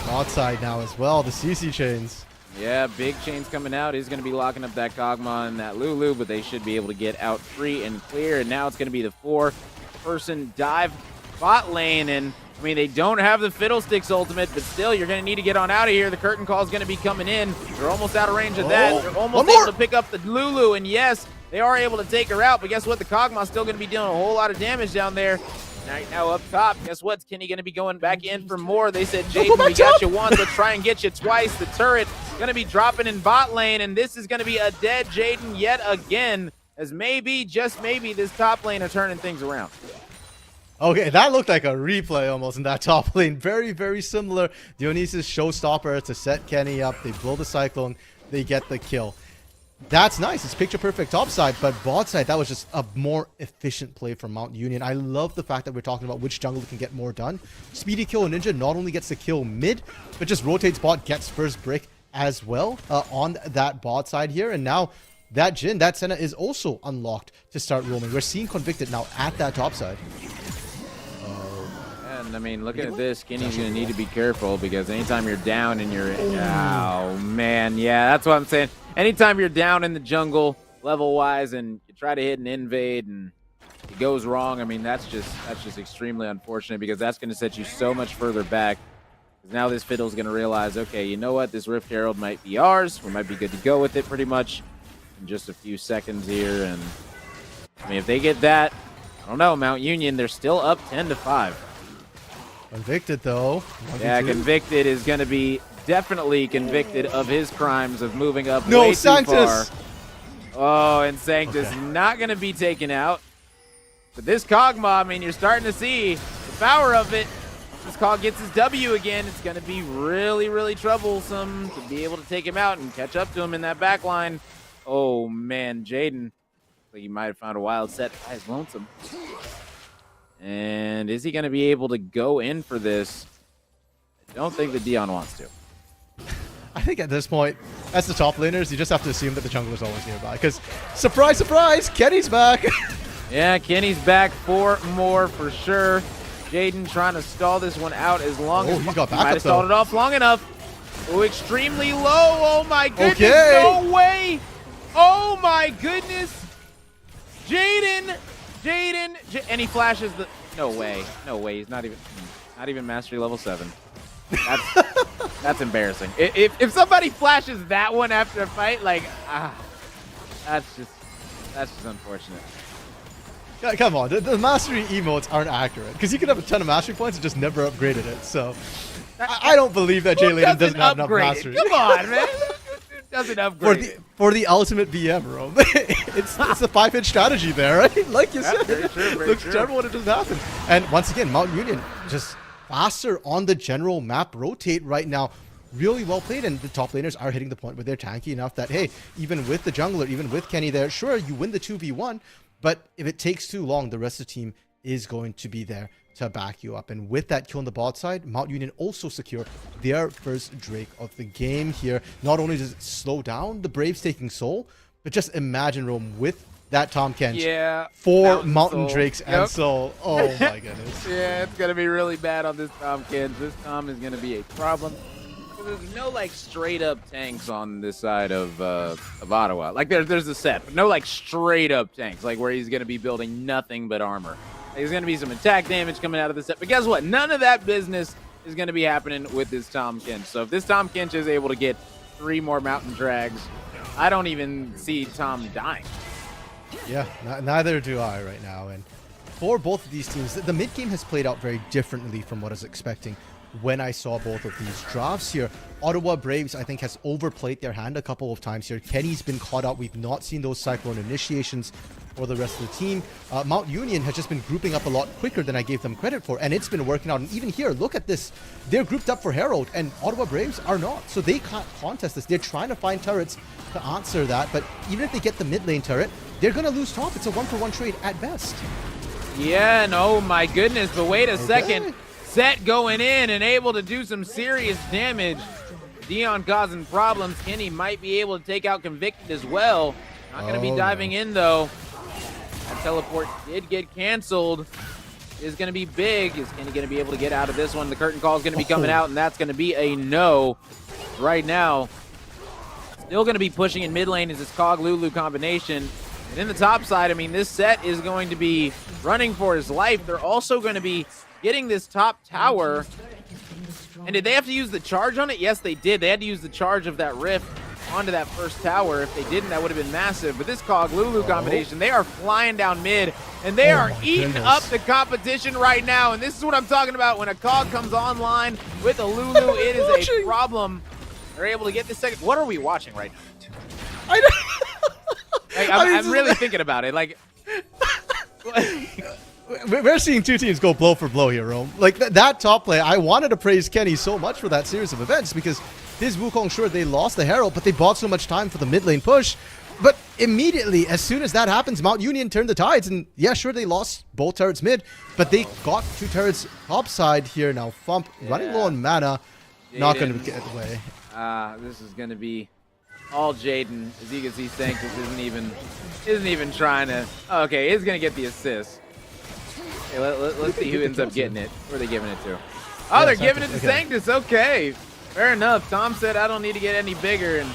Bot side now as well, the CC chains. Yeah, big chains coming out. He's going to be locking up that Kog'Maw and that Lulu, but they should be able to get out free and clear. And now it's going to be the 4-person dive bot lane. And I mean, they don't have the Fiddlesticks ultimate, but still, you're going to need to get on out of here. The curtain call is going to be coming in. They're almost out of range of that. They're almost able to pick up the Lulu, and yes, they are able to take her out, but guess what? The Kog'Maw's still going to be dealing a whole lot of damage down there. Right now up top, guess what? Kenny going to be going back in for more. They said, Jaden, we got you once. Let's try and get you twice. The turret going to be dropping in bot lane, and this is going to be a dead Jaden yet again, as maybe, just maybe, this top lane are turning things around. Okay, that looked like a replay almost in that top lane. Very, very similar. Dionysus showstopper to set Kenny up. They blow the Cyclone. They get the kill. That's nice. It's picture perfect top side, but bot side, that was just a more efficient play from Mount Union. I love the fact that we're talking about which jungler can get more done. Speedy Kill Ninja not only gets the kill mid, but just rotates bot, gets first break as well on that bot side here. And now that Jhin, that Senna is also unlocked to start roaming. We're seeing Convicted now at that top side. And I mean, looking at this, Kenny's going to need to be careful because anytime you're down and you're... Oh, man. Yeah, that's what I'm saying. Anytime you're down in the jungle level-wise and you try to hit an invade and it goes wrong, I mean, that's just extremely unfortunate because that's going to set you so much further back. Because now this Fiddle's going to realize, okay, you know what? This Rift Herald might be ours. We might be good to go with it pretty much in just a few seconds here. And I mean, if they get that, I don't know, Mount Union, they're still up 10-5. Convicted though. Yeah, Convicted is going to be definitely convicted of his crimes of moving up No, way Sanctus! too far. Oh, and Sanctus not going to be taken out. But this Kog'Maw, I mean, you're starting to see the power of it. This Kog gets his W again. It's going to be really, really troublesome to be able to take him out and catch up to him in that back line. Oh, man, Jaden. He might have found a wild set. Guy's lonesome. And is he going to be able to go in for this? I don't think that Dion wants to. I think at this point, as the top laners, you just have to assume that the jungler's always nearby. Because, surprise, surprise, Kenny's back. Yeah, Kenny's back for more for sure. Jaden trying to stall this one out as long as he's got he backup, might have stalled it off long enough. Oh, extremely low. Oh, my goodness. Okay. No way. Oh, my goodness. Jaden, and he flashes the... No way. No way. He's not even mastery level 7. That's embarrassing. If somebody flashes that one after a fight, like, that's just unfortunate. Yeah, come on, the mastery emotes aren't accurate because you could have a ton of mastery points and just never upgraded it. So I don't believe that Jay Layden doesn't have enough mastery. Come on, man. Doesn't upgrade for the ultimate BM, Rome. it's a 5-hit strategy there, right? Like you said, very true, looks terrible when it doesn't happen. And once again, Mount Union just faster on the general map rotate right now. Really well played, and the top laners are hitting the point where they're tanky enough that, hey, even with the jungler, even with Kenny there, sure, you win the 2v1, but if it takes too long, the rest of the team is going to be there to back you up. And with that kill on the bot side, Mount Union also secure their first Drake of the game here. Not only does it slow down the Braves taking Soul, but just imagine, Rome, with that Tahm Kench, 4 Mountain Drakes and Soul. Oh my goodness. Yeah, it's going to be really bad on this Tahm Kench. This Tahm is going to be a problem. There's no like straight up tanks on this side of Ottawa. Like there's a set, but no like straight up tanks, like where he's going to be building nothing but armor. There's going to be some attack damage coming out of the set. But guess what? None of that business is going to be happening with this Tahm Kench. So if this Tahm Kench is able to get 3 more Mountain Drags, I don't even see Tom dying. Yeah, neither do I right now. And for both of these teams, the mid game has played out very differently from what I was expecting when I saw both of these drafts here. Ottawa Braves, I think, has overplayed their hand a couple of times here. Kenny's been caught out. We've not seen those Cyclone initiations for the rest of the team. Mount Union has just been grouping up a lot quicker than I gave them credit for, and it's been working out. And even here, look at this. They're grouped up for Herald, and Ottawa Braves are not. So they can't contest this. They're trying to find turrets to answer that, but even if they get the mid lane turret, they're going to lose top. It's a 1-for-1 trade at best. Yeah, and oh my goodness, but wait a second. Set going in and able to do some serious damage. Dion causing problems. Kenny might be able to take out Convicted as well. Not going to be diving in, though. That teleport did get canceled. Is going to be big. Is Kenny going to be able to get out of this one? The curtain call is going to be coming out, and that's going to be a no. Right now, still going to be pushing in mid lane is this Cog-Lulu combination. And in the top side, I mean, this set is going to be running for his life. They're also going to be getting this top tower. And did they have to use the charge on it? Yes, they did. They had to use the charge of that rift onto that first tower. If they didn't, that would have been massive. But this Cog Lulu combination, they are flying down mid, and they are eating up the competition right now. And this is what I'm talking about. When a Cog comes online with a Lulu, it is a problem. They're able to get this second. What are we watching right now? I know. Like, I'm really thinking about it. Like, we're seeing two teams go blow for blow here, Rome. Like that top play, I wanted to praise Kenny so much for that series of events because his Wukong, sure, they lost the Herald, but they bought so much time for the mid lane push. But immediately, as soon as that happens, Mount Union turned the tides, and yeah, sure, they lost both turrets mid, but they got 2 turrets top side here now. Thump running low on mana, not going to get away. This is going to be all Jaden. As you can see, Sanctus isn't even trying to. Oh, okay, he's going to get the assist. Okay, let's see who ends up getting it. Who are they giving it to? Oh, they're giving it to Sanctus. Okay, fair enough. Tom said, I don't need to get any bigger. And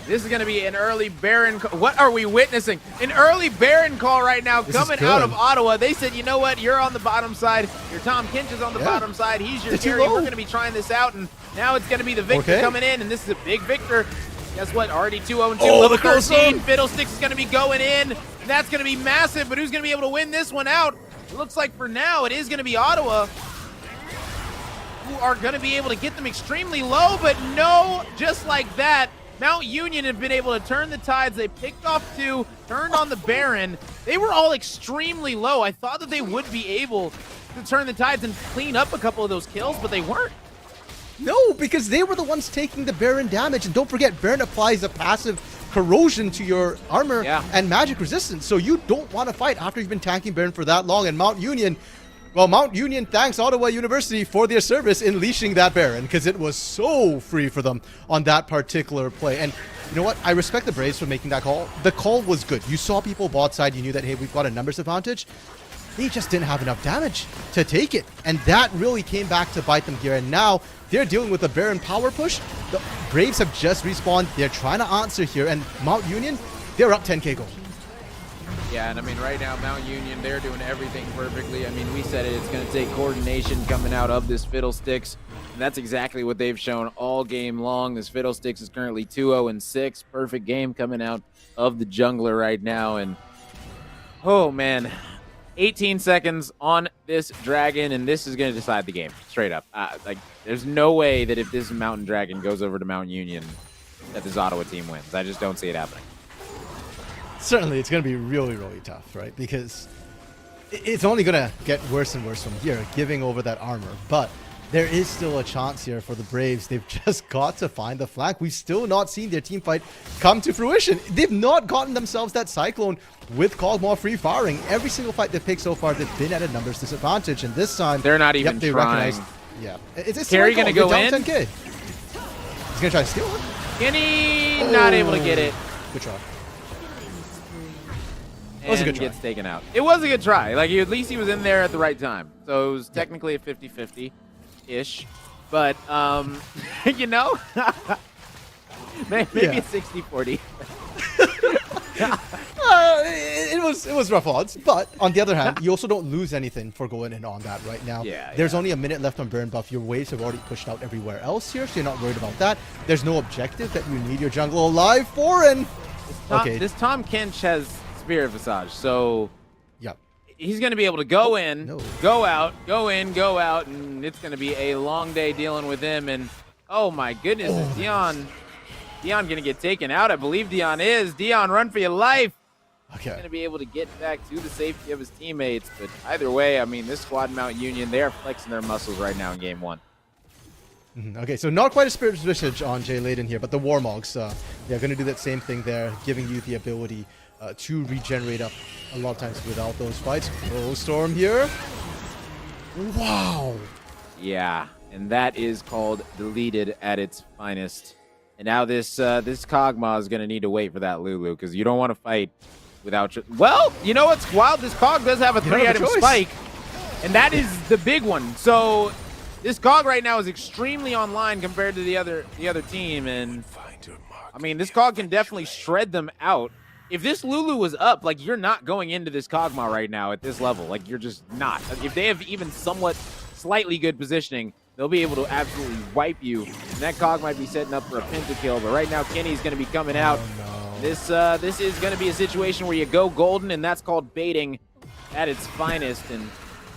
this is going to be an early Baron. What are we witnessing? An early Baron call right now coming out of Ottawa. They said, you know what? You're on the bottom side. Your Tom Kinch is on the bottom side. He's your carry. We're going to be trying this out. And now it's going to be the Victor coming in. And this is a big Victor. Guess what? Already 2-0-2. Level 13. Fiddlesticks is going to be going in. And that's going to be massive. But who's going to be able to win this one out? It looks like for now it is going to be Ottawa who are going to be able to get them extremely low, but no, just like that, Mount Union have been able to turn the tides. They picked off 2, turned on the Baron. They were all extremely low. I thought that they would be able to turn the tides and clean up a couple of those kills, but they weren't. No, because they were the ones taking the Baron damage, and don't forget, Baron applies a passive corrosion to your armor and magic resistance, so you don't want to fight after you've been tanking Baron for that long. And Mount Union, well, Mount Union thanks Ottawa University for their service in leashing that Baron, because it was so free for them on that particular play. And you know what? I respect the Braves for making that call. The call was good. You saw people bot side, you knew that, hey, we've got a numbers advantage. They just didn't have enough damage to take it, and that really came back to bite them here. And now they're dealing with a Baron power push. The Braves have just respawned. They're trying to answer here, and Mount Union, they're up 10k gold. Yeah, and I mean, right now, Mount Union, they're doing everything perfectly. I mean, we said it's going to take coordination coming out of this Fiddlesticks, and that's exactly what they've shown all game long. This Fiddlesticks is currently 2-0-6. Perfect game coming out of the jungler right now, and oh, man. 18 seconds on this dragon, and this is going to decide the game, straight up. Like, there's no way that if this Mountain Dragon goes over to Mount Union, that this Ottawa team wins. I just don't see it happening. Certainly, it's going to be really, really tough, right? Because it's only going to get worse and worse from here, giving over that armor. But there is still a chance here for the Braves. They've just got to find the flank. We've still not seen their team fight come to fruition. They've not gotten themselves that Cyclone with Kog'Maw free firing. Every single fight they've picked so far, they've been at a numbers disadvantage. And this time, they're not even they trying. Yeah. It's Carry going to go in? 10K. He's going to try to steal it. Kenny not able to get it. Good try. And was a good try. Gets taken out. It was a good try. Like, at least he was in there at the right time. So it was technically a 50-50-ish. But, you know, maybe a 60-40. It was rough odds, but on the other hand, you also don't lose anything for going in on that right now. There's only a minute left on burn buff. Your waves have already pushed out everywhere else here, so you're not worried about that. There's no objective that you need your jungle alive for, and this Tom Kinch has Spirit Visage, so he's going to be able to go in, go out, go in, go out, and it's going to be a long day dealing with him. And oh my goodness, is Dion going to get taken out? I believe Dion is. Dion, run for your life. He's going to be able to get back to the safety of his teammates. But either way, I mean, this squad, Mount Union, they are flexing their muscles right now in game 1. Okay, so not quite a Spirit Visage on Jay Layden here, but the Warmogs, they're going to do that same thing there, giving you the ability to regenerate up a lot of times without those fights. Oh, Storm here. Wow. Yeah, and that is called deleted at its finest. And now this Kog'Maw is going to need to wait for that Lulu, because you don't want to fight without your... Well, you know what's wild? This Kog does have a 3-item spike, and that is the big one. So this Kog right now is extremely online compared to the other team, and I mean, this Kog can definitely shred them out. If this Lulu was up, like, you're not going into this Kog'Maw right now at this level. Like, you're just not. If they have even somewhat slightly good positioning, they'll be able to absolutely wipe you. And that Cog might be setting up for a pentakill, but right now Kenny's going to be coming out. This is going to be a situation where you go golden, and that's called baiting at its finest. And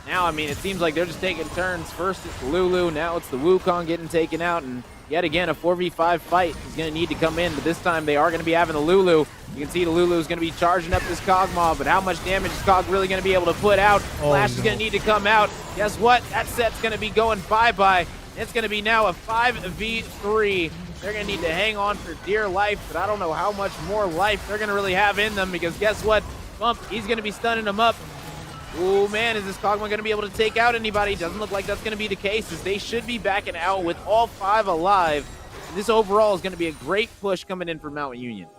now, I mean, it seems like they're just taking turns. First it's the Lulu, now it's the Wukong getting taken out, and yet again, a 4v5 fight is going to need to come in, but this time they are going to be having the Lulu. You can see the Lulu is going to be charging up this Kog'Maw, but how much damage is Cog really going to be able to put out? Flash is going to need to come out. Guess what? That set's going to be going bye-bye. It's going to be now a 5v3. They're going to need to hang on for dear life, but I don't know how much more life they're going to really have in them, because guess what? Bump, he's going to be stunning them up. Oh man, is this Kog'Maw going to be able to take out anybody? Doesn't look like that's going to be the case, as they should be backing out with all 5 alive. And this overall is going to be a great push coming in for Mount Union.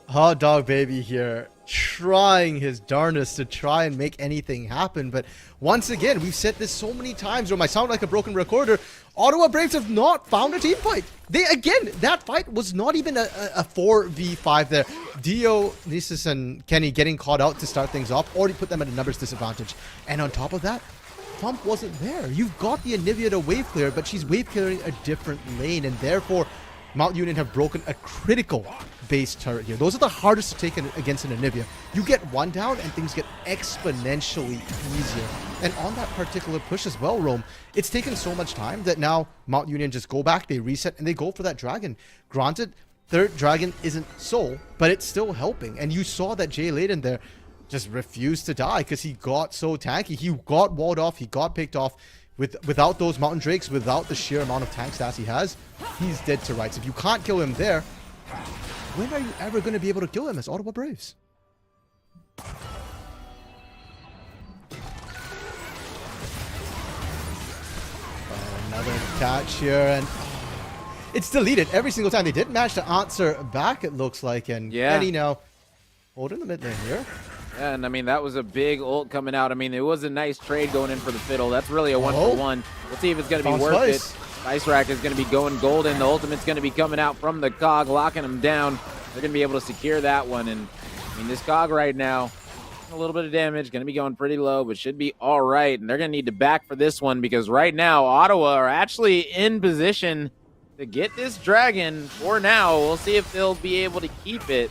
Hot Dog Baby here, trying his darnest to try and make anything happen. But once again, we've said this so many times, or I sound like a broken recorder, Ottawa Braves have not found a team fight. That fight was not even a 4v5 there. Dio, NECC, and Kenny getting caught out to start things off already put them at a numbers disadvantage. And on top of that, Thump wasn't there. You've got the Anivia to wave clear, but she's wave clearing a different lane, and therefore Mount Union have broken a critical base turret here. Those are the hardest to take against an Anivia. You get one down and things get exponentially easier. And on that particular push as well, Rome, it's taken so much time that now Mount Union just go back, they reset, and they go for that dragon. Granted, third dragon isn't soul, but it's still helping. And you saw that Jay Layden there just refused to die because he got so tanky. He got walled off, he got picked off. Without those Mountain Drakes, without the sheer amount of tank stats he has, he's dead to rights. If you can't kill him there, when are you ever going to be able to kill him as Ottawa Braves? Another catch here, and it's deleted every single time. They didn't manage to answer back, it looks like, and Eddie now holding the mid lane here. Yeah, and I mean, that was a big ult coming out. I mean, it was a nice trade going in for the Fiddle. That's really a 1-for-1. We'll see if it's going to be worth it. Ice Rack is going to be going golden. The ultimate's going to be coming out from the Cog, locking him down. They're going to be able to secure that one. And, I mean, this Cog right now, a little bit of damage, going to be going pretty low, but should be all right. And they're going to need to back for this one because right now, Ottawa are actually in position to get this dragon for now. We'll see if they'll be able to keep it.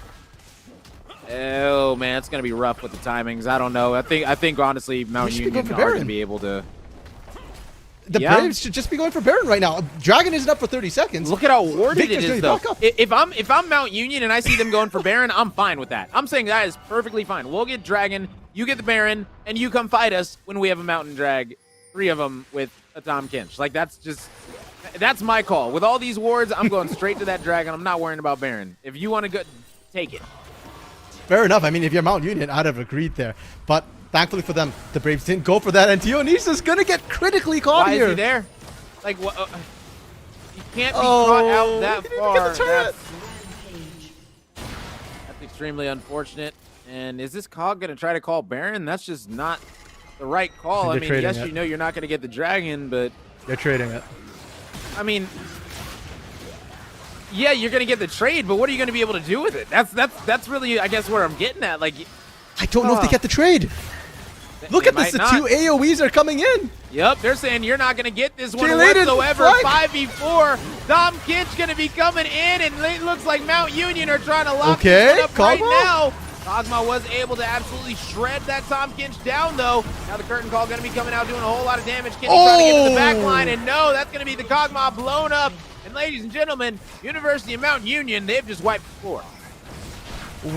Oh man, it's gonna be rough with the timings. I don't know. I think honestly, Mount Union are gonna be able to. The Braves should just be going for Baron right now. Dragon isn't up for 30 seconds. Look at how worded it is, though. If I'm Mount Union and I see them going for Baron, I'm fine with that. I'm saying that is perfectly fine. We'll get Dragon, you get the Baron, and you come fight us when we have a Mountain Drag, 3 of them with a Tom Kinch. Like that's my call. With all these wards, I'm going straight to that Dragon. I'm not worrying about Baron. If you want to go, take it. Fair enough. I mean, if you're Mount Union, I'd have agreed there. But thankfully for them, the Braves didn't go for that. And Dionysus going to get critically caught here. Why is he there? Like, what? You can't be caught out that far. That's extremely unfortunate. And is this Cog going to try to call Baron? That's just not the right call. I mean, yes, you know you're not going to get the Dragon, but... They're trading it. I mean... Yeah, you're going to get the trade, but what are you going to be able to do with it? That's really, I guess, where I'm getting at. Like, I don't know if they get the trade. Look at this. The 2 AoEs are coming in. Yep, they're saying you're not going to get this one whatsoever. 5v4. Tom Kinch going to be coming in, and it looks like Mount Union are trying to lock this up right now. Kog'Maw was able to absolutely shred that Tom Kinch down, though. Now the curtain call going to be coming out doing a whole lot of damage. Kenny trying to get to the back line, and no, that's going to be the Kog'Maw blown up. And ladies and gentlemen, University of Mount Union, they've just wiped the floor.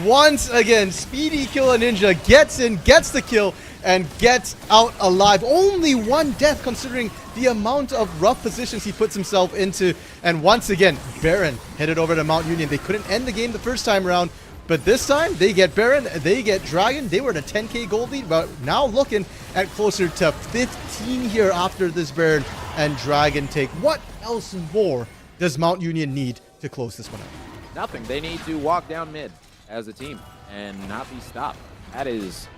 Once again, Speedy Killer Ninja gets in, gets the kill, and gets out alive. Only 1 death considering the amount of rough positions he puts himself into. And once again, Baron headed over to Mount Union. They couldn't end the game the first time around, but this time they get Baron, they get Dragon. They were at a 10k gold lead, but now looking at closer to 15 here after this Baron and Dragon take. What else more does Mount Union need to close this one out? Nothing. They need to walk down mid as a team and not be stopped. That is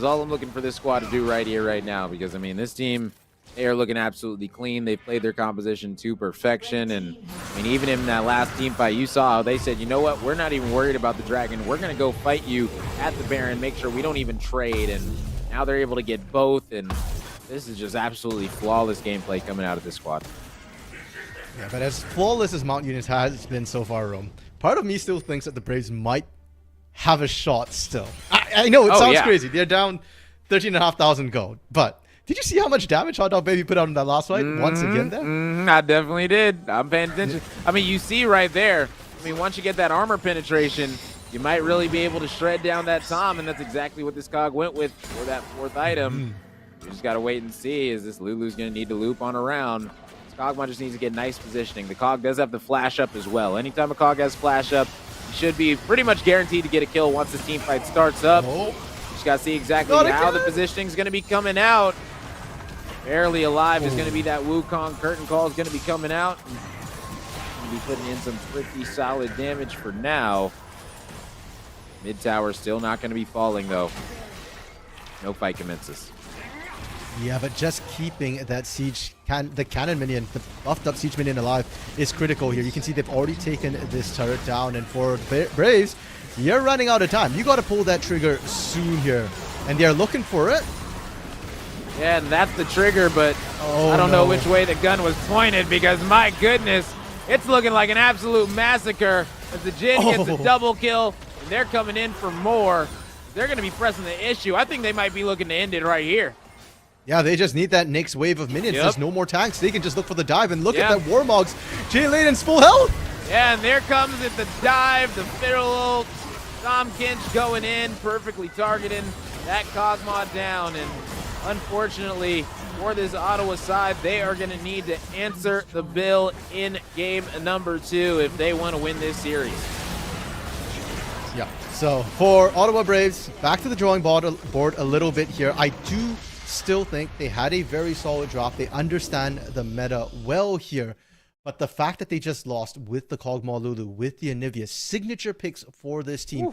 all I'm looking for this squad to do right here, right now, because, I mean, this team, they are looking absolutely clean. They played their composition to perfection, and, I mean, even in that last team fight, you saw how they said, you know what, we're not even worried about the Dragon. We're going to go fight you at the Baron, make sure we don't even trade, and now they're able to get both, and This is just absolutely flawless gameplay coming out of this squad. Yeah, but as flawless as Mount Union has been so far, Rome, part of me still thinks that the Braves might have a shot still. I know it sounds crazy. They're down 13,500 gold, but did you see how much damage Hot Dog Baby put out in that last fight? Once again there? I definitely did. I'm paying attention. I mean, you see right there. I mean, once you get that armor penetration, you might really be able to shred down that Tom, and that's exactly what this Cog went with for that fourth item. You just got to wait and see. Is this Lulu's going to need to loop on around? This Cogmon just needs to get nice positioning. The Cog does have the flash up as well. Anytime a Cog has flash up, you should be pretty much guaranteed to get a kill once this team fight starts up. Just got to see exactly how the positioning is going to be coming out. Barely alive is going to be that Wukong. Curtain Call is going to be coming out. Going to be putting in some pretty solid damage for now. Mid tower still not going to be falling though. No fight commences. Yeah, but just keeping that siege, the cannon minion, the buffed up siege minion alive is critical here. You can see they've already taken this turret down, and for Braves, you're running out of time. You got to pull that trigger soon here, and they're looking for it. Yeah, and that's the trigger, but I don't know which way the gun was pointed because, my goodness, it's looking like an absolute massacre as the Jin gets a double kill, and they're coming in for more. They're going to be pressing the issue. I think they might be looking to end it right here. Yeah, they just need that next wave of minions. There's no more tanks. They can just look for the dive, and look at that Warmog's. Jay Layden's full health. Yeah, and there comes it, the dive, the fiddle ult. Tom Kinch going in, perfectly targeting that Cogmod down, and unfortunately, for this Ottawa side, they are going to need to answer the bill in game number 2 if they want to win this series. Yeah, so for Ottawa Braves, back to the drawing board a little bit here. I do still think they had a very solid drop. They understand the meta well here. But the fact that they just lost with the Kog'Maw Lulu, with the Anivia, signature picks for this team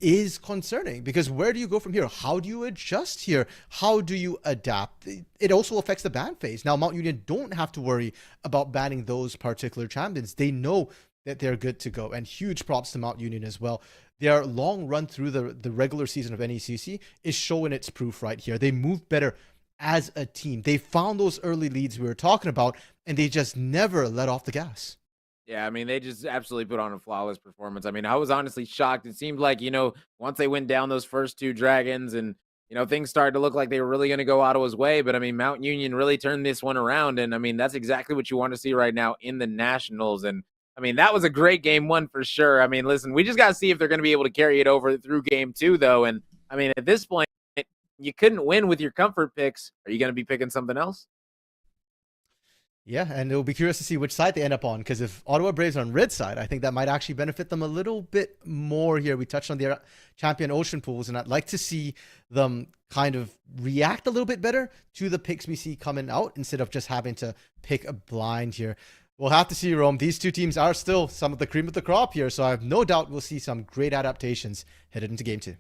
is concerning, because where do you go from here? How do you adjust here? How do you adapt? It also affects the ban phase. Now, Mount Union don't have to worry about banning those particular champions. They know that they're good to go, and huge props to Mount Union as well. Their long run through the regular season of NECC is showing its proof right here. They move better as a team. They found those early leads we were talking about, and they just never let off the gas. Yeah, I mean, they just absolutely put on a flawless performance. I mean, I was honestly shocked. It seemed like, once they went down those first 2 dragons and, things started to look like they were really going to go Ottawa's way. But, I mean, Mount Union really turned this one around. And, I mean, that's exactly what you want to see right now in the Nationals. And, I mean, that was a great game 1 for sure. I mean, listen, we just got to see if they're going to be able to carry it over through game 2, though. And, I mean, at this point, you couldn't win with your comfort picks. Are you going to be picking something else? Yeah, and it'll be curious to see which side they end up on, because if Ottawa Braves are on red side, I think that might actually benefit them a little bit more here. We touched on their champion ocean pools, and I'd like to see them kind of react a little bit better to the picks we see coming out instead of just having to pick a blind here. We'll have to see, Rome. These 2 teams are still some of the cream of the crop here, so I have no doubt we'll see some great adaptations headed into game 2.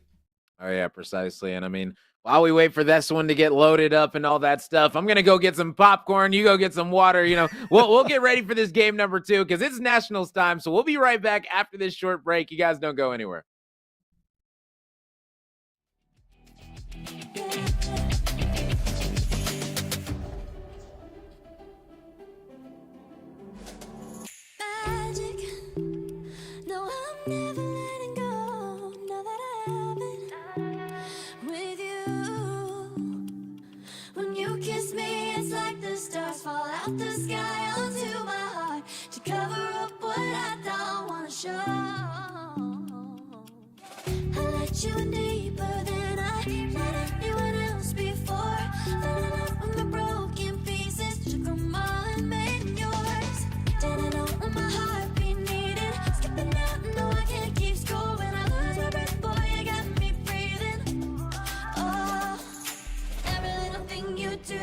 Oh, yeah, precisely. And, I mean, while we wait for this one to get loaded up and all that stuff, I'm going to go get some popcorn. You go get some water. We'll get ready for this game number 2 because it's Nationals time. So we'll be right back after this short break. You guys don't go anywhere. Magic. No, I'm never letting go. Now that I have it with you. When you kiss me, it's like the stars fall out the sky onto my heart to cover up what I don't want to show. I let you in deeper than I let anyone else before. Fell in love with my broken pieces, took them all and made them yours. Didn't know when my heart be needed. Skipping out, no, I can't keep score. When I lose my breath, boy, you got me breathing. Oh, every little thing you do,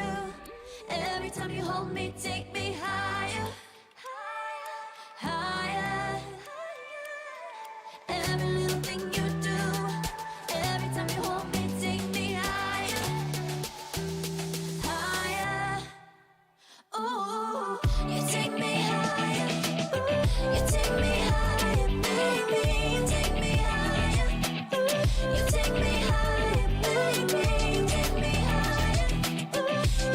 every time you hold me, take me higher, higher, higher. Every little thing you do, every time you hold me, take me higher, higher. Ooh, you take me higher. Ooh, you take me higher, baby. You take me higher. Ooh, you take me higher, baby. You take me higher. Ooh,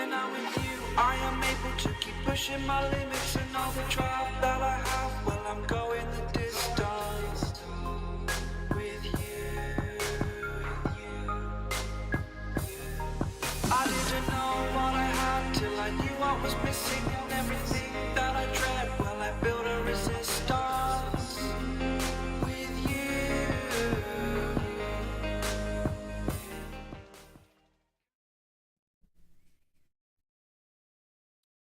when I'm with you, I am able to keep pushing my limits and all the drive that I have. Well, I'm going the distance with you. I didn't know what I had till I knew what was missing and everything that I dread. Well, I built a resistance with you.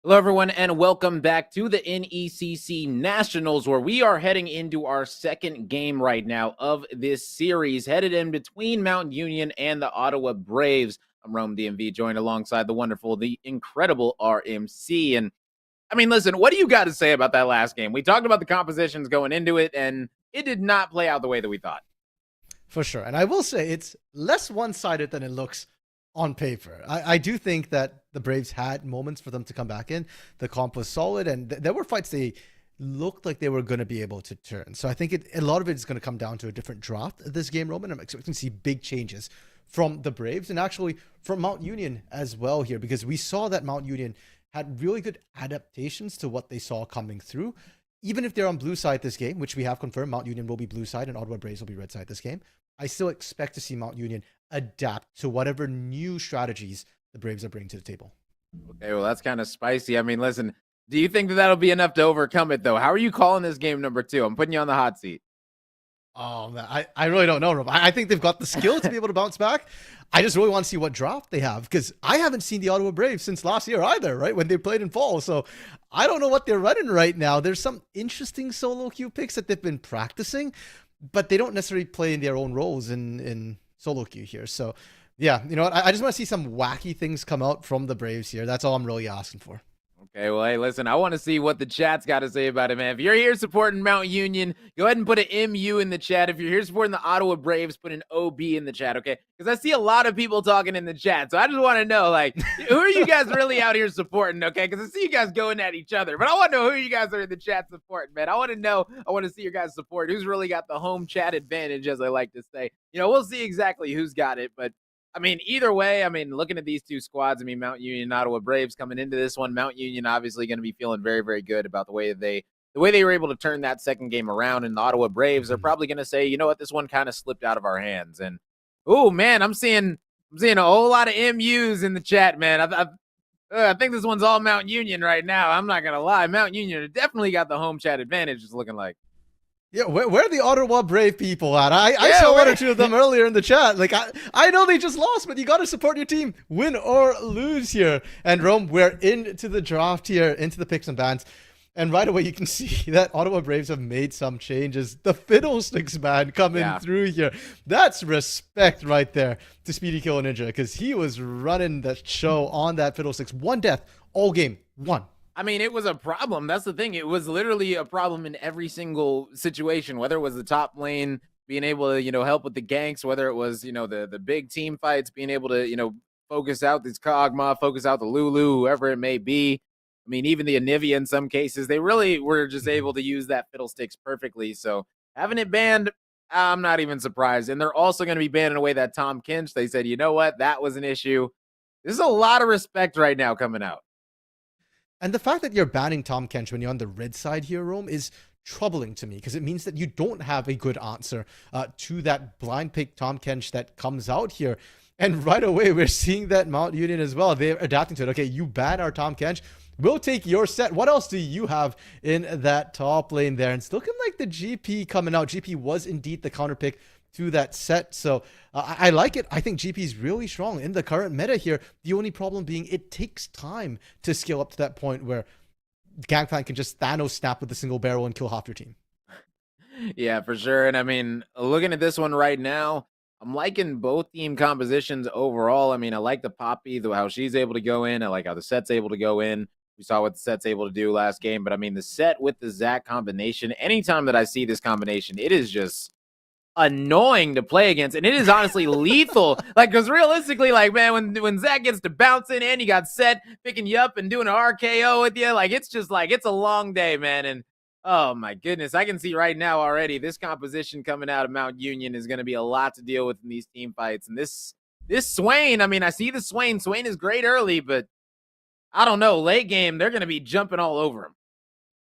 Hello, everyone, and welcome back to the NECC Nationals, where we are heading into our second game right now of this series, headed in between Mount Union and the Ottawa Braves. I'm Rome DMV, joined alongside the wonderful, the incredible RMC. And I mean, listen, what do you got to say about that last game? We talked about the compositions going into it, and it did not play out the way that we thought. For sure. And I will say it's less one-sided than it looks on paper. I do think that the Braves had moments for them to come back in. The comp was solid, and there were fights they looked like they were going to be able to turn. So I think a lot of it is going to come down to a different draft this game, Roman. I'm expecting to see big changes from the Braves and actually from Mount Union as well here, because we saw that Mount Union had really good adaptations to what they saw coming through. Even if they're on blue side this game, which we have confirmed, Mount Union will be blue side and Ottawa Braves will be red side this game, I still expect to see Mount Union adapt to whatever new strategies the Braves are bringing to the table. Okay, well, that's kind of spicy. I mean, listen, do you think that that'll be enough to overcome it, though? How are you calling this game number 2? I'm putting you on the hot seat. Oh, man, I really don't know, Rob. I think they've got the skill to be able to bounce back. I just really want to see what draft they have, because I haven't seen the Ottawa Braves since last year either, right, when they played in fall. So I don't know what they're running right now. There's some interesting solo queue picks that they've been practicing, but they don't necessarily play in their own roles in solo queue here. So, yeah, you know what? I just want to see some wacky things come out from the Braves here. That's all I'm really asking for. Okay, well, hey, listen, I want to see what the chat's got to say about it, man. If you're here supporting Mount Union, go ahead and put an MU in the chat. If you're here supporting the Ottawa Braves, put an OB in the chat, okay? Because I see a lot of people talking in the chat, so I just want to know, like, who are you guys really out here supporting, okay? Because I see you guys going at each other, but I want to know who you guys are in the chat supporting, man. I want to know, I want to see your guys' support. Who's really got the home chat advantage, as I like to say. You know, we'll see exactly who's got it, but I mean, either way, I mean, looking at these two squads, I mean, Mount Union and Ottawa Braves coming into this one, Mount Union obviously going to be feeling very, very good about the way they were able to turn that second game around, and the Ottawa Braves are probably going to say, you know what, this one kind of slipped out of our hands. And oh man, I'm seeing a whole lot of MUs in the chat, man. I think this one's all Mount Union right now. I'm not gonna lie, Mount Union definitely got the home chat advantage. It's looking like. Yeah, where are the Ottawa Brave people at? I saw one or two of them earlier in the chat. Like, I know they just lost, but you got to support your team, win or lose here. And Rome, we're into the draft here, into the picks and bans. And right away, you can see that Ottawa Braves have made some changes. The Fiddlesticks man coming through here. That's respect right there to Speedy Killer Ninja, because he was running the show on that Fiddlesticks. One death, all game, one. I mean, it was a problem. That's the thing. It was literally a problem in every single situation, whether it was the top lane being able to, you know, help with the ganks, whether it was, you know, the big team fights, being able to, you know, focus out these Kog'Maw, focus out the Lulu, whoever it may be. I mean, even the Anivia in some cases, they really were just able to use that Fiddlesticks perfectly. So having it banned, I'm not even surprised. And they're also going to be banning away that Tom Kinch. They said, you know what? That was an issue. There's a lot of respect right now coming out. And the fact that you're banning Tom Kench when you're on the red side here, Rome, is troubling to me, because it means that you don't have a good answer to that blind pick Tom Kench that comes out here. And right away, we're seeing that Mount Union as well. They're adapting to it. Okay, you ban our Tom Kench. We'll take your set. What else do you have in that top lane there? And it's looking like the GP coming out. GP was indeed the counter pick to that set. So I like it. I think GP is really strong in the current meta here. The only problem being it takes time to scale up to that point where Gangplank can just Thanos snap with a single barrel and kill half your team. Yeah, for sure. And I mean, looking at this one right now, I'm liking both team compositions overall. I mean, I like the Poppy, how she's able to go in. I like how the set's able to go in. We saw what the set's able to do last game. But I mean, the set with the Zac combination, anytime that I see this combination, it is just annoying to play against, and it is honestly lethal. Like, because realistically, like, man, when Zac gets to bouncing in, you got set picking you up and doing an RKO with you, like, it's just like, it's a long day, man. And oh my goodness, I can see right now already this composition coming out of Mount Union is going to be a lot to deal with in these team fights. And this Swain, I mean, I see the Swain is great early, but I don't know, late game, they're going to be jumping all over him.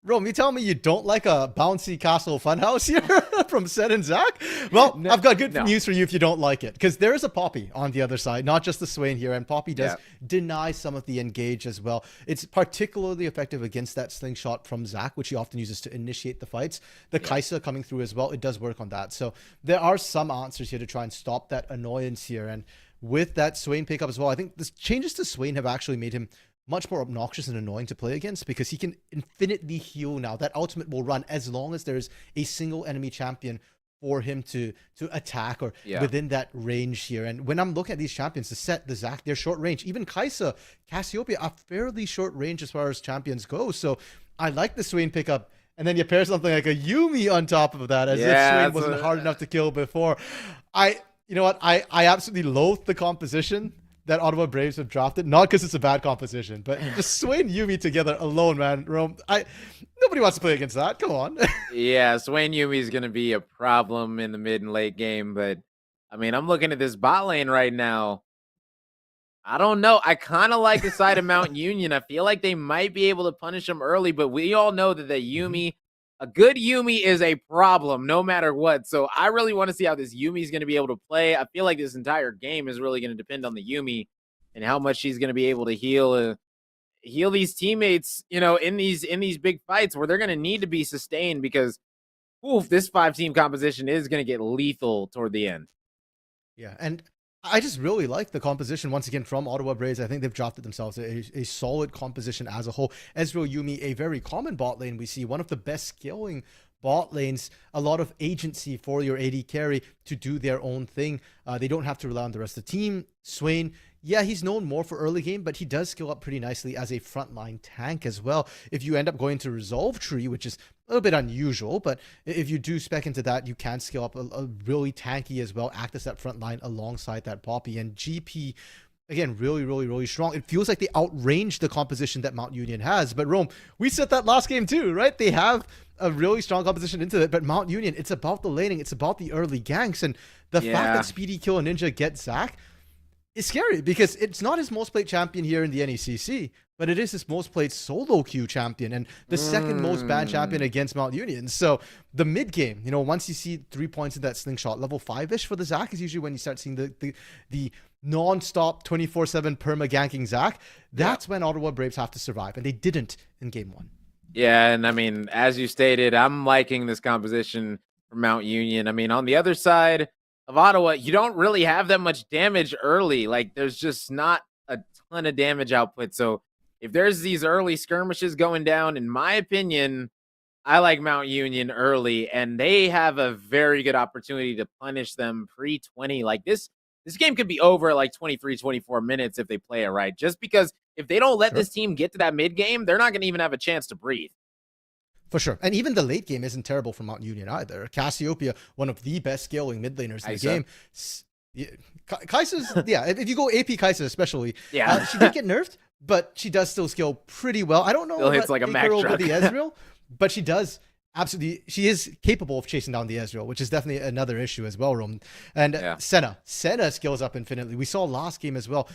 Rome, you tell me you don't like a bouncy castle funhouse here from Sen and Zach? Well, I've got good news for you if you don't like it, because there is a Poppy on the other side, not just the Swain here, and Poppy does deny some of the engage as well. It's particularly effective against that slingshot from Zach, which he often uses to initiate the fights. The Kaisa coming through as well, it does work on that. So there are some answers here to try and stop that annoyance here, and with that Swain pickup as well, I think the changes to Swain have actually made him much more obnoxious and annoying to play against, because he can infinitely heal now. That ultimate will run as long as there's a single enemy champion for him to attack or within that range here. And when I'm looking at these champions, the Set, the Zac, they're short range. Even Kaisa, Cassiopeia are fairly short range as far as champions go. So I like the Swain pickup. And then you pair something like a Yuumi on top of that, as if Swain wasn't hard enough to kill before. You know what? I absolutely loathe the composition that Ottawa Braves have drafted, not because it's a bad composition, but just Swain Yuumi together alone, man. Rome, nobody wants to play against that. Come on. Yeah, Swain Yuumi is going to be a problem in the mid and late game, but I mean, I'm looking at this bot lane right now. I don't know. I kind of like the side of Mount Union. I feel like they might be able to punish them early, but we all know that the Yuumi, a good Yuumi is a problem no matter what. So I really want to see how this Yuumi is going to be able to play. I feel like this entire game is really going to depend on the Yuumi and how much she's going to be able to heal these teammates, you know, in these big fights where they're going to need to be sustained, because this 5-team composition is going to get lethal toward the end. Yeah, and I just really like the composition once again from Ottawa Braves. I think they've drafted themselves a solid composition as a whole. Ezreal Yuumi, a very common bot lane. We see one of the best scaling bot lanes, a lot of agency for your AD carry to do their own thing. They don't have to rely on the rest of the team. Swain, yeah, he's known more for early game, but he does scale up pretty nicely as a frontline tank as well. If you end up going to Resolve Tree, which is a little bit unusual, but if you do spec into that, you can scale up a really tanky as well, act as that front line alongside that Poppy. And GP, again, really, really, really strong. It feels like they outranged the composition that Mount Union has. But Rome, we said that last game too, right? They have a really strong composition into it, but Mount Union, it's about the laning, it's about the early ganks, and the fact that Speedy Kill and Ninja get Zac is scary, because it's not his most played champion here in the NECC, but it is his most played solo queue champion and the second most banned champion against Mount Union. So the mid game, you know, once you see 3 points in that slingshot, level 5-ish for the Zac is usually when you start seeing the non-stop 24/7 perma ganking Zac. That's when Ottawa Braves have to survive, and they didn't in game 1. Yeah, and I mean, as you stated, I'm liking this composition for Mount Union. I mean, on the other side of Ottawa, you don't really have that much damage early. Like, there's just not a ton of damage output. So if there's these early skirmishes going down, in my opinion, I like Mount Union early, and they have a very good opportunity to punish them pre-20. Like, this game could be over at like 23, 24 minutes if they play it right. Just because if they don't let this team get to that mid game, they're not going to even have a chance to breathe. For sure. And even the late game isn't terrible for Mount Union either. Cassiopeia, one of the best scaling mid laners in the game. Kaisa's, if you go AP Kaisa especially, she did get nerfed, but she does still scale pretty well. I don't know still hits like a Mack over the Ezreal, but she does absolutely, she is capable of chasing down the Ezreal, which is definitely another issue as well, Rome. And Senna scales up infinitely. We saw last game as well.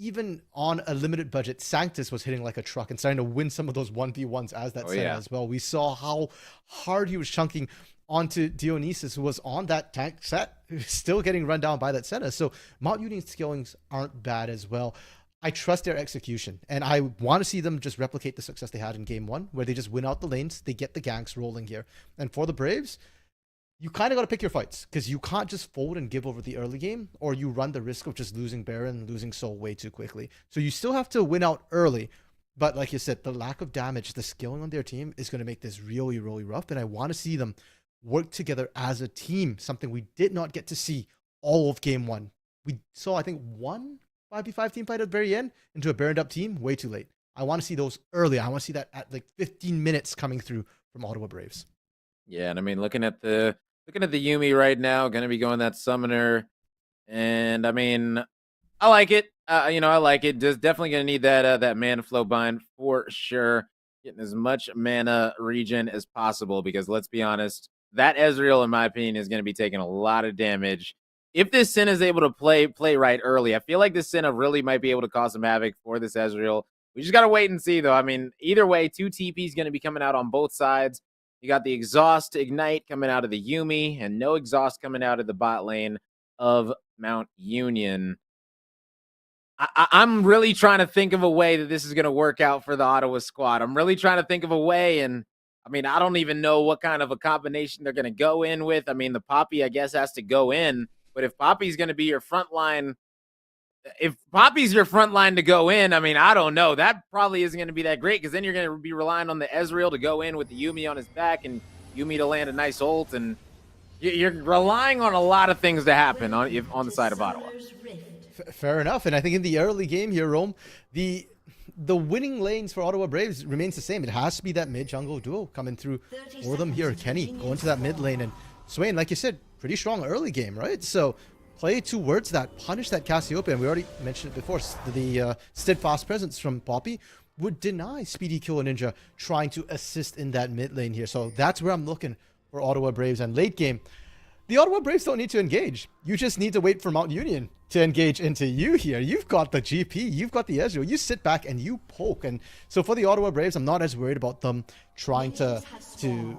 Even on a limited budget, Sanctus was hitting like a truck and starting to win some of those 1v1s as that Senna as well. We saw how hard he was chunking onto Dionysus, who was on that tank set, still getting run down by that Senna. So Mount Union's skillings aren't bad as well. I trust their execution, and I want to see them just replicate the success they had in game 1, where they just win out the lanes, they get the ganks rolling here. And for the Braves, you kind of got to pick your fights, because you can't just fold and give over the early game, or you run the risk of just losing Baron, losing Soul way too quickly. So you still have to win out early. But like you said, the lack of damage, the skilling on their team is going to make this really, really rough. And I want to see them work together as a team, something we did not get to see all of game 1. We saw, I think, one 5v5 team fight at the very end into a Baroned up team way too late. I want to see those early. I want to see that at like 15 minutes coming through from Ottawa Braves. Yeah, and I mean, looking at the Yuumi right now, going to be going that summoner, and I mean, I like it. I like it. Just definitely going to need that mana flow bind for sure. Getting as much mana regen as possible, because let's be honest, that Ezreal, in my opinion, is going to be taking a lot of damage. If this Senna is able to play right early, I feel like this Senna really might be able to cause some havoc for this Ezreal. We just got to wait and see, though. I mean, either way, 2 TPs going to be coming out on both sides. You got the exhaust ignite coming out of the Yuumi and no exhaust coming out of the bot lane of Mount Union. I'm really trying to think of a way that this is going to work out for the Ottawa squad. I'm really trying to think of a way, and I mean, I don't even know what kind of a combination they're going to go in with. I mean, the Poppy, I guess, has to go in, but if Poppy's going to be your front line, if Poppy's your front line to go in, I mean, I don't know. That probably isn't going to be that great because then you're going to be relying on the Ezreal to go in with the Yuumi on his back and Yuumi to land a nice ult, and you're relying on a lot of things to happen on the side of Ottawa. Fair enough. And I think in the early game here, Rome, the winning lanes for Ottawa Braves remains the same. It has to be that mid-jungle duo coming through for them here. Kenny going to that mid lane. And Swain, like you said, pretty strong early game, right? So play towards that, punish that Cassiopeia. And we already mentioned it before. The steadfast presence from Poppy would deny Speedy Kill Ninja trying to assist in that mid lane here. So that's where I'm looking for Ottawa Braves. And late game, the Ottawa Braves don't need to engage. You just need to wait for Mount Union to engage into you here. You've got the GP, you've got the Ezreal. You sit back and you poke. And so for the Ottawa Braves, I'm not as worried about them trying to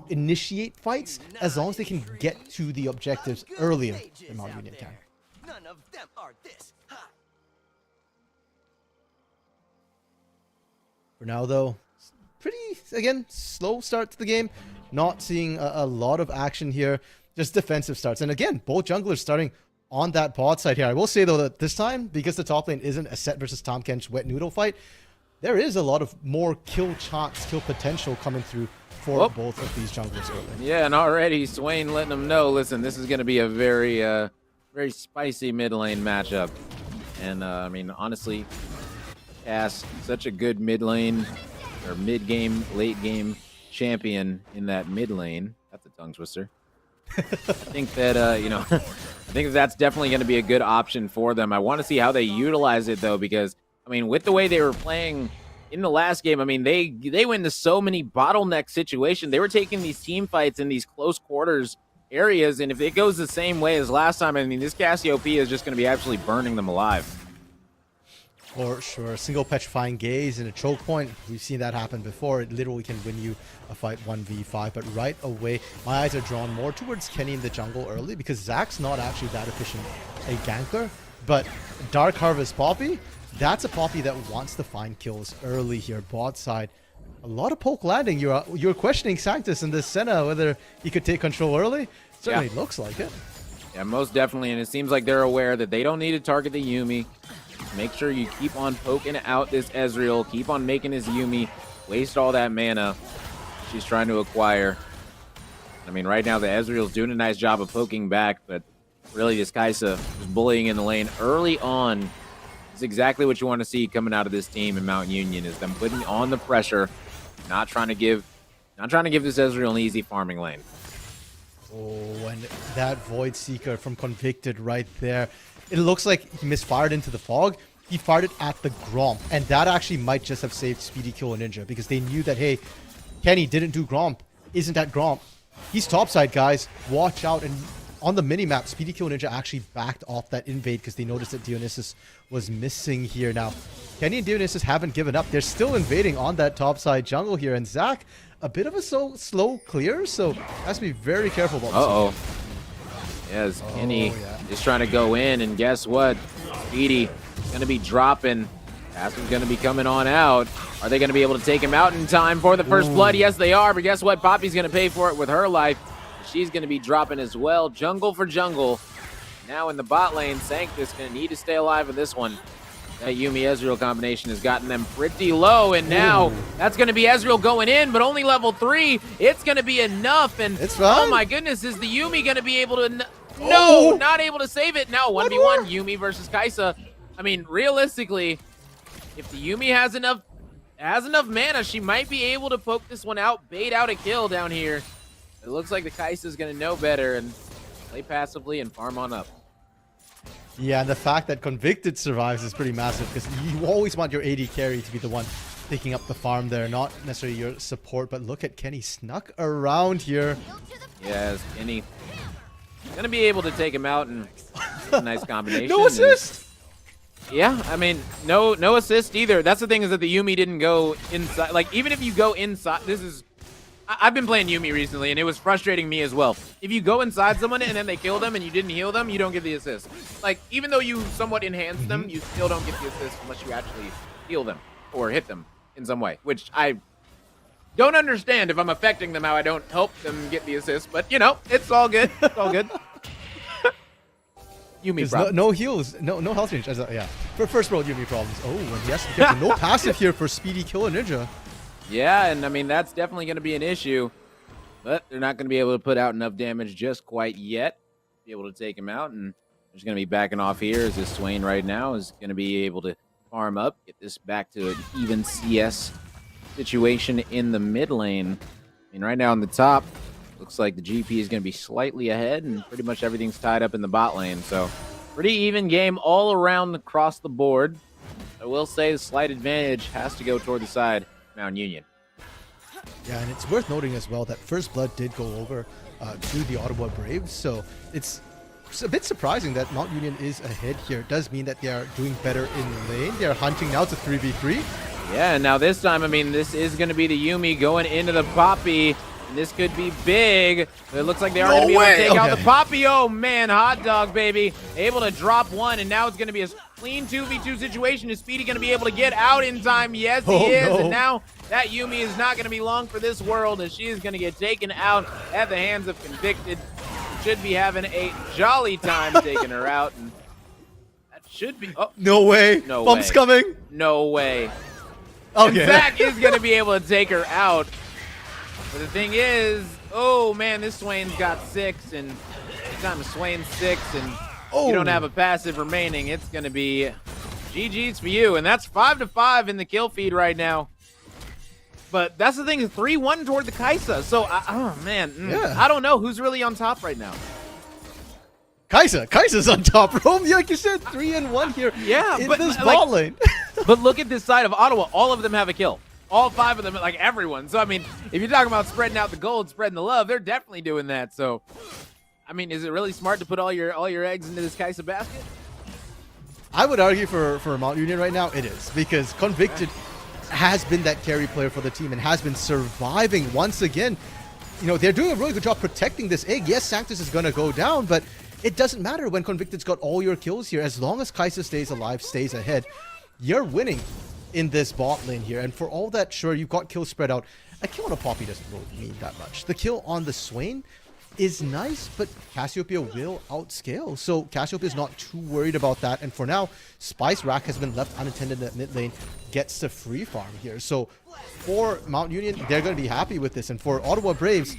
initiate fights as long as they can get to the objectives earlier than Mount Union can. None of them are this. Ha. For now, though, pretty, again, slow start to the game. Not seeing a lot of action here. Just defensive starts. And again, both junglers starting on that bot side here. I will say, though, that this time, because the top lane isn't a Set versus Tahm Kench wet noodle fight, there is a lot of more kill chance, kill potential coming through for both of these junglers early. Yeah, and already Swain letting them know, listen, this is going to be a very, very spicy mid lane matchup. And, I mean, honestly, Cass, such a good mid lane, or mid game, late game champion in that mid lane. That's a tongue twister. I think that, you know, I think that's definitely going to be a good option for them. I want to see how they utilize it, though, because, I mean, with the way they were playing in the last game, I mean, they went into so many bottleneck situations. They were taking these team fights in these close quarters areas, and if it goes the same way as last time, I mean, this Cassiopeia is just going to be absolutely burning them alive. For sure. Single petrifying gaze and a choke point. We've seen that happen before. It literally can win you a fight 1v5. But right away, my eyes are drawn more towards Kenny in the jungle early because Zach's not actually that efficient a gankler. But Dark Harvest Poppy, that's a Poppy that wants to find kills early here. Bot side. A lot of poke landing. You're questioning Sanctus in this Senna, whether he could take control early. Certainly looks like it. Yeah, most definitely. And it seems like they're aware that they don't need to target the Yuumi. Make sure you keep on poking out this Ezreal. Keep on making his Yuumi waste all that mana she's trying to acquire. I mean, right now the Ezreal's doing a nice job of poking back, but really this Kai'Sa is bullying in the lane early on. It's exactly what you want to see coming out of this team in Mount Union, is them putting on the pressure, not trying to give this Ezreal an easy farming lane. Oh, and that Void Seeker from Convicted right there. It looks like he misfired into the fog. He fired it at the Gromp, and that actually might just have saved Speedy Kill Ninja because they knew that, hey, Kenny didn't do Gromp, isn't at Gromp. He's topside, guys. Watch out. And on the minimap, Speedy Kill Ninja actually backed off that invade because they noticed that Dionysus was missing here. Now, Kenny and Dionysus haven't given up. They're still invading on that topside jungle here, and Zach, a bit of a slow clear, so has to be very careful about this. Uh-oh. Yes, Kenny is trying to go in, and guess what? Speedy is going to be dropping. Aspen's going to be coming on out. Are they going to be able to take him out in time for the first blood? Yes, they are, but guess what? Poppy's going to pay for it with her life. She's going to be dropping as well. Jungle for jungle. Now in the bot lane, Sanctus going to need to stay alive in this one. That Yuumi Ezreal combination has gotten them pretty low, and now that's going to be Ezreal going in, but only level 3. It's going to be enough, and oh my goodness, is the Yuumi going to be able to... No, not able to save it. Now 1v1 Yuumi versus Kai'Sa. I mean, realistically, if the Yuumi has enough mana, she might be able to poke this one out, bait out a kill down here. It looks like the Kai'Sa is going to know better and play passively and farm on up. Yeah, and the fact that Convicted survives is pretty massive because you always want your AD carry to be the one picking up the farm there, not necessarily your support. But look at Kenny snuck around here. Yes, Kenny going to be able to take him out, and a nice combination. No assist! Yeah, I mean, no assist either. That's the thing, is that the Yuumi didn't go inside. Like, even if you go inside, I've been playing Yuumi recently, and it was frustrating me as well. If you go inside someone and then they kill them and you didn't heal them, you don't get the assist. Like, even though you somewhat enhance them, you still don't get the assist unless you actually heal them or hit them in some way, which I don't understand. If I'm affecting them, how I don't help them get the assist. But, you know, it's all good. It's all good. Yuumi problems. No heals, no health range. Yeah, for first world Yuumi problems. Oh, and yes, no passive here for Speedy Killer Ninja. Yeah, and I mean, that's definitely going to be an issue. But they're not going to be able to put out enough damage just quite yet to be able to take him out. And they're just going to be backing off here, as this Swain right now is going to be able to farm up, get this back to an even CS situation in the mid lane. I mean, right now on the top, looks like the GP is going to be slightly ahead, and pretty much everything's tied up in the bot lane. So pretty even game all around across the board. I will say the slight advantage has to go toward the side Mount Union. Yeah, and it's worth noting as well that First Blood did go over to the Ottawa Braves, so it's a bit surprising that Mount Union is ahead here. It does mean that they are doing better in lane. They are hunting now to 3v3. Yeah, and now this time, I mean, this is going to be the Yuumi going into the Poppy. And this could be big. It looks like they are going to be able to take out the Poppy. Oh, man, Hot Dog, baby. Able to drop one, and now it's going to be a clean 2v2 situation. Is Speedy going to be able to get out in time? Yes, he is. No. And now that Yuumi is not going to be long for this world, as she is going to get taken out at the hands of Convicted. Should be having a jolly time taking her out. And that should be... Oh, no way. No Bump's way. coming. No way. Okay. And Zach is going to be able to take her out. But the thing is, oh man, this Swain's got 6, and anytime a Swain's 6 and you don't have a passive remaining, it's going to be GG's for you. And that's 5-5 in the kill feed right now. But that's the thing, 3-1 toward the Kaisa. So, oh man, I don't know who's really on top right now. Kaisa's on top, Rome. Like you said, 3-1 here. Yeah, in but this bot lane. But look at this side of Ottawa. All of them have a kill. All 5 of them, like everyone. So, I mean, if you're talking about spreading out the gold, spreading the love, they're definitely doing that. So, I mean, is it really smart to put all your eggs into this Kaisa basket? I would argue for Mount Union right now, it is. Because Convicted has been that carry player for the team and has been surviving once again. You know, they're doing a really good job protecting this egg. Yes, Sanctus is going to go down, but it doesn't matter when Convicted's got all your kills here. As long as Kaisa stays alive, stays ahead, you're winning in this bot lane here. And for all that, sure, you've got kills spread out. A kill on a Poppy doesn't really mean that much. The kill on the Swain is nice, but Cassiopeia will outscale. So Cassiopeia is not too worried about that. And for now, Spice Rack has been left unattended at mid lane, gets the free farm here. So for Mount Union, they're going to be happy with this. And for Ottawa Braves,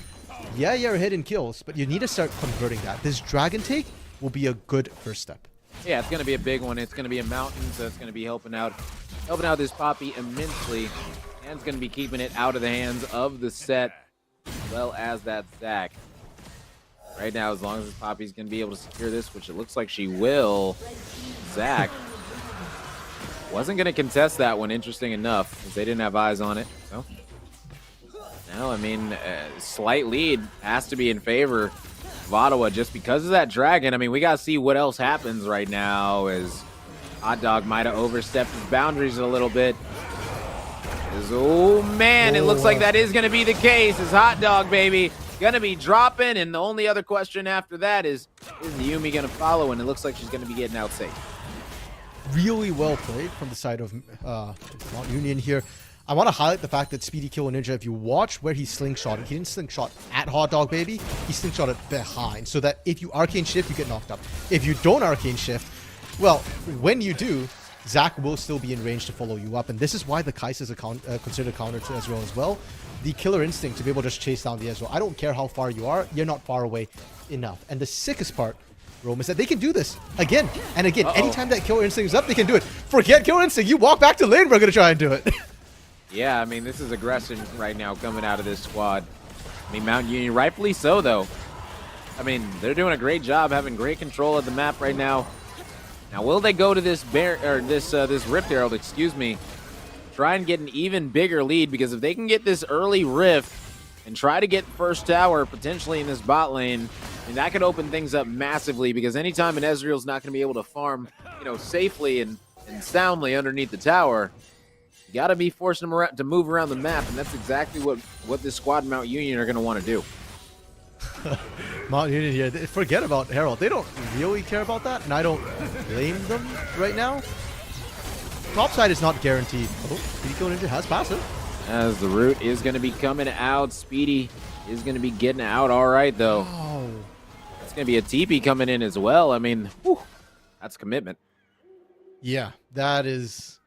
yeah, you're ahead in kills, but you need to start converting that. This Dragon Take will be a good first step. Yeah, it's going to be a big one. It's going to be a mountain, so it's going to be helping out this Poppy immensely. And it's going to be keeping it out of the hands of the set, as well as that Zach. Right now, as long as this Poppy's going to be able to secure this, which it looks like she will, Zach wasn't going to contest that one, interesting enough, because they didn't have eyes on it. So, no, I mean, slight lead has to be in favor of Ottawa just because of that dragon. I mean, we got to see what else happens right now, as Hot Dog might have overstepped his boundaries a little bit. Oh, man, it looks like that is going to be the case. Is Hot Dog, baby, going to be dropping, and the only other question after that is the Yuumi going to follow, and it looks like she's going to be getting out safe. Really well played from the side of Mount Union here. I want to highlight the fact that Speedy Killer Ninja, if you watch where he slingshotted, he didn't slingshot at Hot Dog Baby, he slingshotted behind, so that if you arcane shift, you get knocked up. If you don't arcane shift, well, when you do, Zach will still be in range to follow you up, and this is why the Kaisa is a considered counter to Ezreal as well. The killer instinct to be able to just chase down the Ezreal. I don't care how far you are, you're not far away enough. And the sickest part, Rome, is that they can do this again and again. Anytime that killer instinct is up, they can do it. Forget killer instinct, you walk back to lane, we're going to try and do it. Yeah, I mean, this is aggression right now coming out of this squad. I mean, Mount Union, rightfully so, though. I mean, they're doing a great job, having great control of the map right now. Now, will they go to this this Rift Herald, excuse me, try and get an even bigger lead? Because if they can get this early Rift and try to get first tower potentially in this bot lane, and that could open things up massively, because anytime an Ezreal's not going to be able to farm, you know, safely and and soundly underneath the tower, you got to be forcing them around to move around the map, and that's exactly what this squad Mount Union are going to want to do. Mount Union here, forget about Herald. They don't really care about that, and I don't blame them right now. Top side is not guaranteed. Oh, Speedy Kill Ninja has passive. As the root is going to be coming out, Speedy is going to be getting out all right, though. Oh. It's going to be a TP coming in as well. I mean, whew, that's commitment. Yeah, that is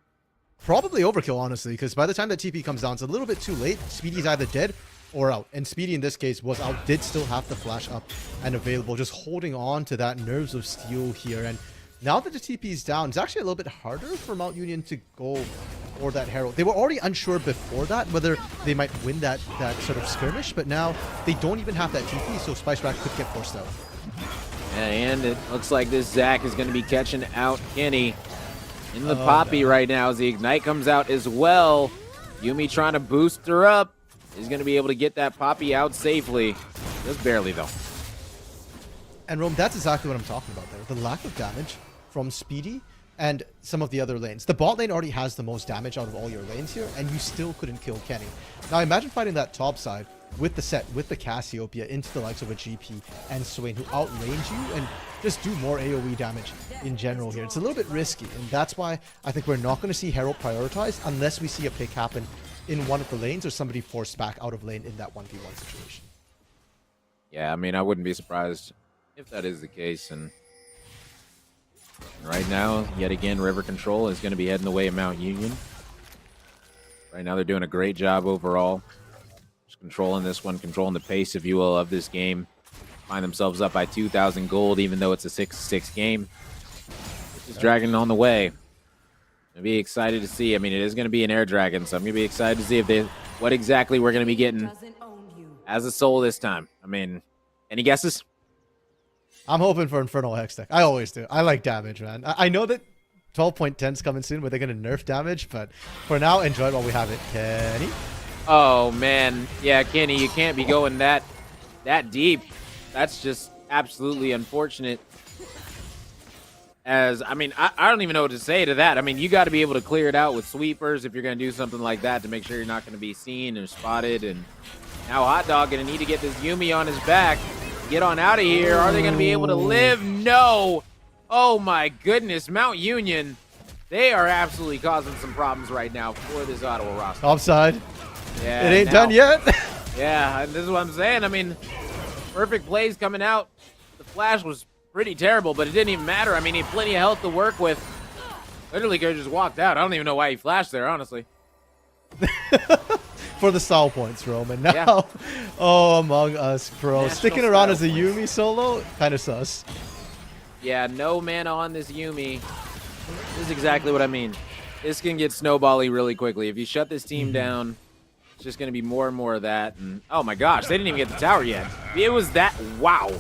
probably overkill, honestly, because by the time that TP comes down, it's a little bit too late. Speedy's either dead or out. And Speedy, in this case, was out, did still have the flash up and available, just holding on to that nerves of steel here. And now that the TP is down, it's actually a little bit harder for Mount Union to go for that Herald. They were already unsure before that whether they might win that sort of skirmish, but now they don't even have that TP, so Spice Rack could get forced out. And it looks like this Zach is going to be catching out Kenny in the Poppy right now as the Ignite comes out as well. Yumi trying to boost her up is going to be able to get that Poppy out safely. Just barely, though. And Rome, that's exactly what I'm talking about there. The lack of damage from Speedy and some of the other lanes. The bot lane already has the most damage out of all your lanes here, and you still couldn't kill Kenny. Now imagine fighting that top side with the set, with the Cassiopeia into the likes of a GP and Swain, who outrange you and just do more AoE damage in general here. It's a little bit risky, and that's why I think we're not going to see Herald prioritized unless we see a pick happen in one of the lanes or somebody forced back out of lane in that 1v1 situation. Yeah, I mean, I wouldn't be surprised if that is the case. And right now, yet again, River Control is going to be heading the way of Mount Union. Right now, they're doing a great job overall. Just controlling this one, controlling the pace, if you will, of this game. Find themselves up by 2,000 gold, even though it's a 6-6 game. Just dragging on the way. I'll be excited to see. I mean, it is going to be an Air Dragon, so I'm going to be excited to see what exactly we're going to be getting as a soul this time. I mean, any guesses? I'm hoping for Infernal Hex deck. I always do. I like damage, man. I know that 12.10's coming soon where they're going to nerf damage, but for now, enjoy it while we have it. Kenny? Oh, man. Yeah, Kenny, you can't be going that deep. That's just absolutely unfortunate. As, I mean, I don't even know what to say to that. I mean, you got to be able to clear it out with sweepers if you're going to do something like that to make sure you're not going to be seen or spotted. And now Hot Dog going to need to get this Yumi on his back. Get on out of here. Are they going to be able to live? No. Oh, my goodness. Mount Union, they are absolutely causing some problems right now for this Ottawa roster. Offside. Yeah, it ain't done yet. Yeah, and this is what I'm saying. I mean, perfect plays coming out. The flash was pretty terrible, but it didn't even matter. I mean, he had plenty of health to work with. Literally could have just walked out. I don't even know why he flashed there, honestly. For the style points, Roman. Now, oh, Among Us, bro. National Sticking around as a style Yumi solo, kind of sus. Yeah, no mana on this Yumi. This is exactly what I mean. This can get snowbally really quickly. If you shut this team down, it's just going to be more and more of that. And oh my gosh, they didn't even get the tower yet. It was that. Wow.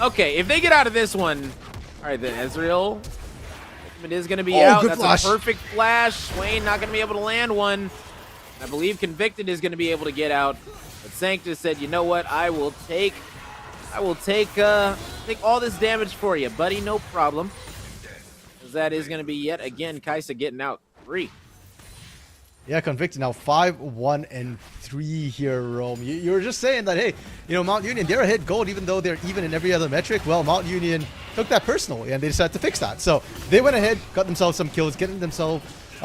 Okay, if they get out of this one, all right, then Ezreal, it is going to be out. That's flash. A perfect flash. Swain not going to be able to land one. I believe Convicted is going to be able to get out. But Sanctus said, you know what? I will take all this damage for you, buddy. No problem. Because that is going to be yet again Kaisa getting out 3. Yeah, Convicted now 5-1-3 here, Rome. You were just saying that, hey, you know, Mount Union, they're ahead gold even though they're even in every other metric. Well, Mount Union took that personally and they decided to fix that. So they went ahead, got themselves some kills, getting themselves...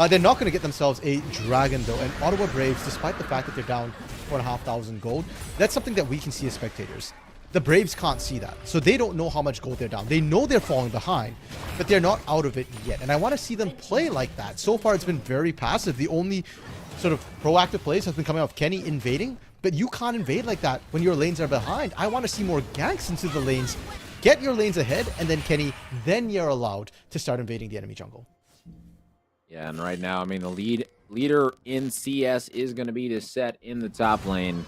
they're not going to get themselves a dragon, though. And Ottawa Braves, despite the fact that they're down 4,500 gold, that's something that we can see as spectators. The Braves can't see that. So they don't know how much gold they're down. They know they're falling behind, but they're not out of it yet. And I want to see them play like that. So far, it's been very passive. The only sort of proactive plays has been coming off Kenny invading, but you can't invade like that when your lanes are behind. I want to see more ganks into the lanes. Get your lanes ahead, and then Kenny, then you're allowed to start invading the enemy jungle. Yeah, and right now, I mean, the leader in CS is going to be the set in the top lane.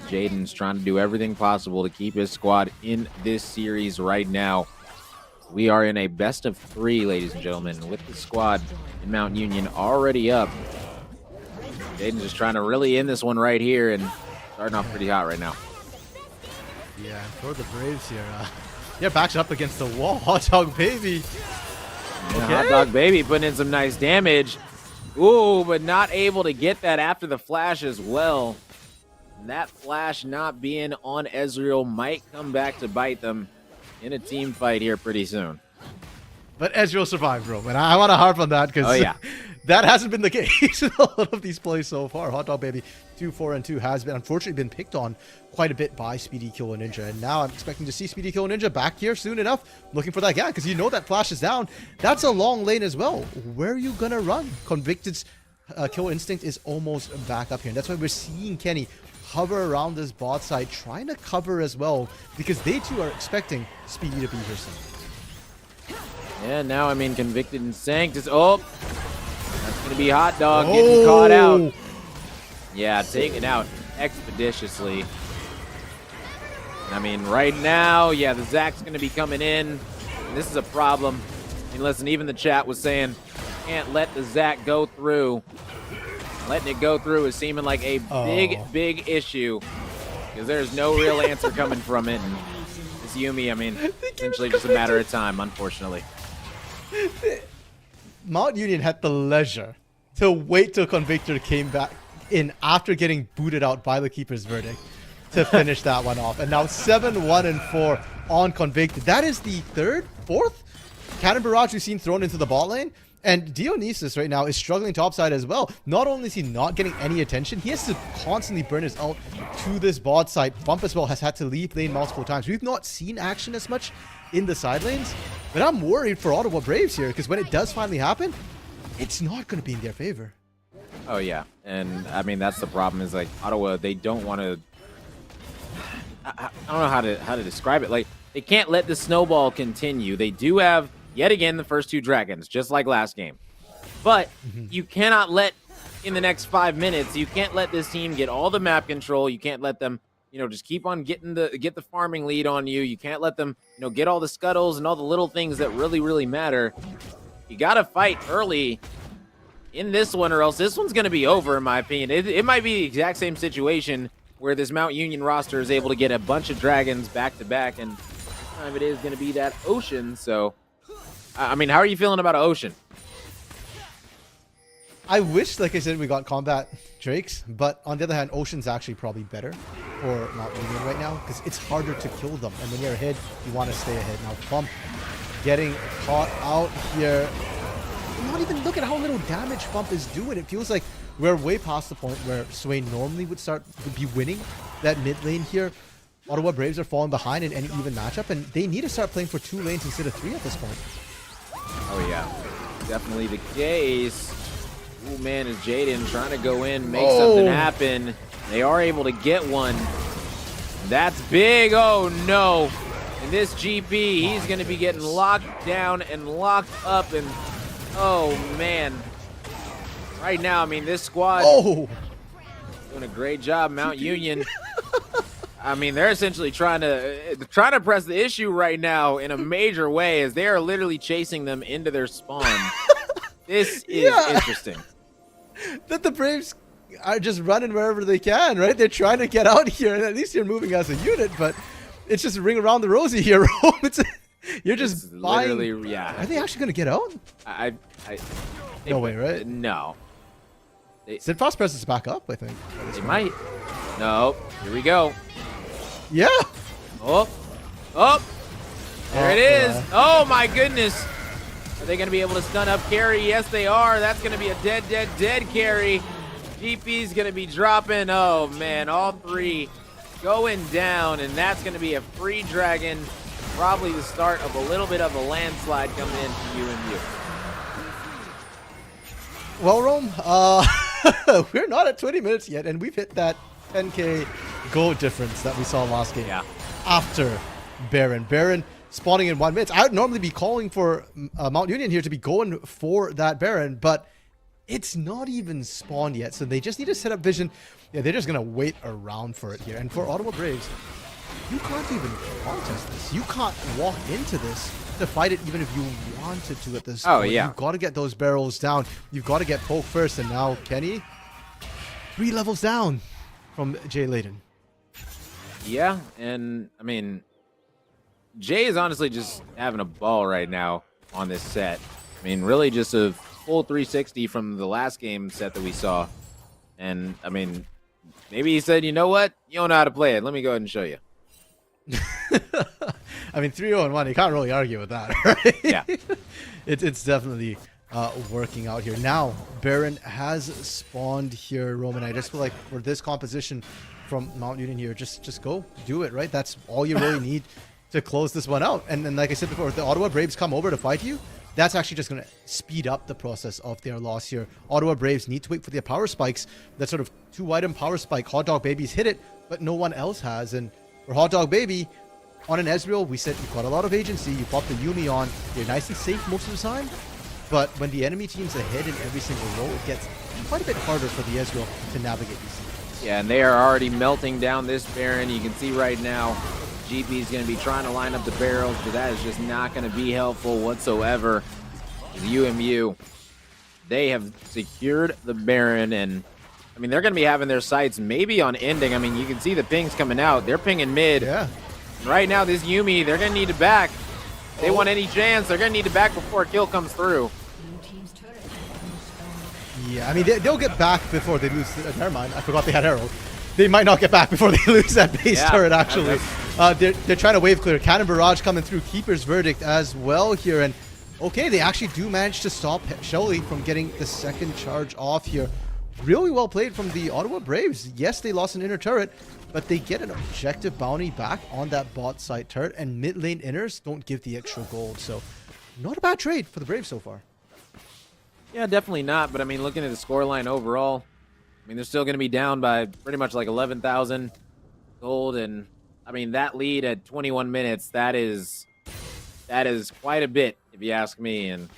Jaden's trying to do everything possible to keep his squad in this series right now. We are in a best of 3, ladies and gentlemen, with the squad in Mount Union already up. Jaden's just trying to really end this one right here and starting off pretty hot right now. Yeah, and for the Braves here, yeah, backs up against the wall. Hot Dog Baby. Hot Dog Baby putting in some nice damage. Ooh, but not able to get that after the flash as well. And that flash not being on Ezreal might come back to bite them in a team fight here pretty soon. But Ezreal survived, bro. And I want to harp on that because that hasn't been the case in a lot of these plays so far. Hot Dog Baby 2-4-2 has been unfortunately been picked on quite a bit by Speedy Killer Ninja. And now I'm expecting to see Speedy Killer Ninja back here soon enough, looking for that gap because you know that flash is down. That's a long lane as well. Where are you going to run? Convicted's Kill Instinct is almost back up here. And that's why we're seeing Kenny hover around this bot side, trying to cover as well because they too are expecting Speedy to be here soon. Yeah, now, I mean, Convicted and Sanctus. Oh, that's going to be Hot Dog getting caught out. Yeah, taken out expeditiously. I mean, right now, yeah, the Zack's going to be coming in. And this is a problem. I mean, listen, even the chat was saying, can't let the Zack go through. Letting it go through is seeming like a big issue. Because there's no real answer coming from it. And this Yuumi, I mean, essentially just a matter of time, unfortunately. Mount Union had the leisure to wait till Convictor came back in after getting booted out by the keeper's verdict to finish that one off. And now 7-1-4 on Convicted. That is the fourth Cannon Barrage we've seen thrown into the bot lane. And Dionysus right now is struggling topside as well. Not only is he not getting any attention, he has to constantly burn his ult to this bot side. Bump as well has had to leave lane multiple times. We've not seen action as much in the side lanes, but I'm worried for Ottawa Braves here because when it does finally happen, it's not going to be in their favor. Oh, yeah. And, I mean, that's the problem is, like, Ottawa, they don't want to... I don't know how to describe it. Like, they can't let the snowball continue. They do have... yet again, the first 2 dragons, just like last game. But you cannot let, in the next 5 minutes, you can't let this team get all the map control. You can't let them, you know, just keep on get the farming lead on you. You can't let them, you know, get all the scuttles and all the little things that really, really matter. You got to fight early in this one, or else this one's going to be over, in my opinion. It might be the exact same situation where this Mount Union roster is able to get a bunch of dragons back-to-back, and it is going to be that Ocean, so... I mean, how are you feeling about Ocean? I wish, like I said, we got combat Drakes, but on the other hand, Ocean's actually probably better for Mount Union right now because it's harder to kill them. And when you're ahead, you want to stay ahead. Now, Bump getting caught out here. Not even look at how little damage Bump is doing. It feels like we're way past the point where Swain normally would be winning that mid lane here. Ottawa Braves are falling behind in any even matchup, and they need to start playing for 2 lanes instead of 3 at this point. Oh, yeah. Definitely the case. Oh, man, is Jaden trying to go in, make something happen. They are able to get one. That's big. Oh, no. And this GP, he's going to be getting locked down and locked up. And, oh, man. Right now, I mean, this squad doing a great job. Mount Union. I mean, they're essentially trying to press the issue right now in a major way as they are literally chasing them into their spawn. This is interesting. That the Braves are just running wherever they can, right? They're trying to get out here, and at least you're moving as a unit, but it's just ring around the rosy here, Rome. You're just buying. Literally, yeah. Are they actually going to get out? No way, right? No. Steadfast presses back up, I think. They might. No. Here we go. Yeah. Oh. There it is. Oh, my goodness. Are they going to be able to stun up carry? Yes, they are. That's going to be a dead carry. GP's going to be dropping. Oh, man. All 3 going down, and that's going to be a free dragon. Probably the start of a little bit of a landslide coming in for UMU. Well, Rome, we're not at 20 minutes yet, and we've hit that 10k goal difference that we saw last game after Baron. Baron spawning in 1 minute. I would normally be calling for Mount Union here to be going for that Baron, but it's not even spawned yet, so they just need to set up vision. Yeah, they're just going to wait around for it here. And for Ottawa Braves, you can't even contest this. You can't walk into this to fight it even if you wanted to at this point. Oh, yeah. You've got to get those barrels down. You've got to get poke first, and now Kenny, 3 levels down from Jay Layden. Yeah, and I mean, Jay is honestly just having a ball right now on this set. mean, really just a full 360 from the last game set that we saw. And, I mean, maybe he said, you know what? You don't know how to play it. Let me go ahead and show you. I mean, 3-0-1, you can't really argue with that, right? Yeah. It's definitely working out here. Now, Baron has spawned here, Roman. I just feel like for this composition from Mount Union here, just go do it, right? That's all you really need to close this one out. And then, like I said before, if the Ottawa Braves come over to fight you, that's actually just going to speed up the process of their loss here. Ottawa Braves need to wait for their power spikes. That sort of 2-item power spike. Hot Dog Baby's hit it, but no one else has. And for Hot Dog Baby, on an Ezreal, we said you've got a lot of agency. You pop the Yuumi on. You're nice and safe most of the time. But when the enemy team's ahead in every single roll, it gets quite a bit harder for the Ezreal to navigate these things. Yeah, and they are already melting down this Baron. You can see right now, GP is going to be trying to line up the barrels, but that is just not going to be helpful whatsoever. The UMU, they have secured the Baron, and I mean, they're going to be having their sights maybe on ending. I mean, you can see the pings coming out. They're pinging mid. Yeah. Right now, this Yuumi, they're going to need to back. If they want any chance, they're going to need to back before a kill comes through. Yeah, I mean, they'll get back before they lose. Never mind, I forgot they had Herald. They might not get back before they lose that base turret, actually. They're trying to wave clear. Cannon Barrage coming through. Keeper's Verdict as well here. And okay, they actually do manage to stop Shelly from getting the second charge off here. Really well played from the Ottawa Braves. Yes, they lost an inner turret, but they get an objective bounty back on that bot side turret, and mid lane inners don't give the extra gold. So not a bad trade for the Braves so far. Yeah, definitely not. But I mean, looking at the scoreline overall, I mean, they're still going to be down by pretty much like 11,000 gold. And I mean, that lead at 21 minutes, that is quite a bit, if you ask me. And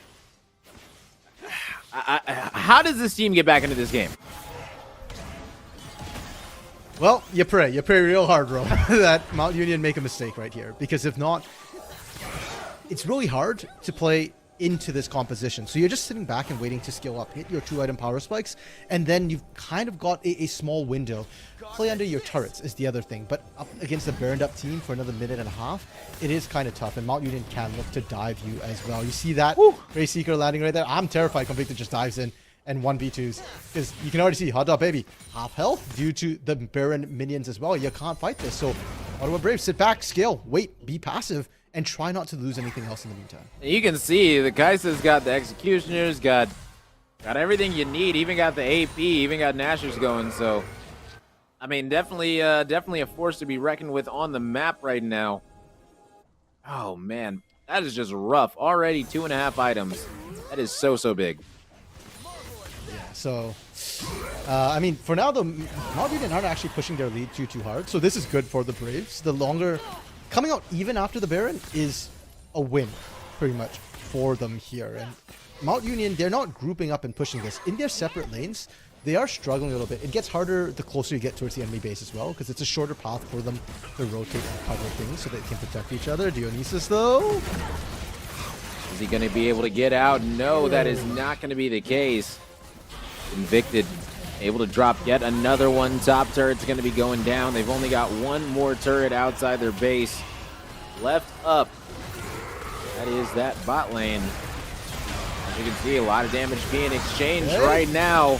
how does this team get back into this game? Well, you pray real hard, bro, that Mount Union make a mistake right here. Because if not, it's really hard to play into this composition. So you're just sitting back and waiting to skill up, hit your 2-item power spikes, and then you've kind of got a small window. Play under your turrets is the other thing, but up against a burned up team for another minute and a half, it is kind of tough, and Mount Union can look to dive you as well. You see that Ray Seeker landing right there? I'm terrified completely just dives in and 1v2s, because you can already see Hot Dog Baby half health due to the Baron minions as well. You can't fight this, so Ottawa Braves, sit back, scale, wait, be passive, and try not to lose anything else in the meantime. You can see the Kaisa's got the Executioners, got everything you need, even got the AP, even got Nashers going. So, I mean, definitely a force to be reckoned with on the map right now. Oh, man, that is just rough. Already 2.5 items. That is so big. Yeah, so, I mean, for now, the Mount Union aren't actually pushing their lead too hard, so this is good for the Braves. The longer... Coming out even after the Baron is a win, pretty much, for them here. And Mount Union, they're not grouping up and pushing this. In their separate lanes, they are struggling a little bit. It gets harder the closer you get towards the enemy base as well, because it's a shorter path for them to rotate and cover things so they can protect each other. Dionysus, though... Is he going to be able to get out? No, that is not going to be the case. Invicted, able to drop yet another one. Top turret's going to be going down. They've only got one more turret outside their base left up. That is that bot lane. As you can see, a lot of damage being exchanged right now.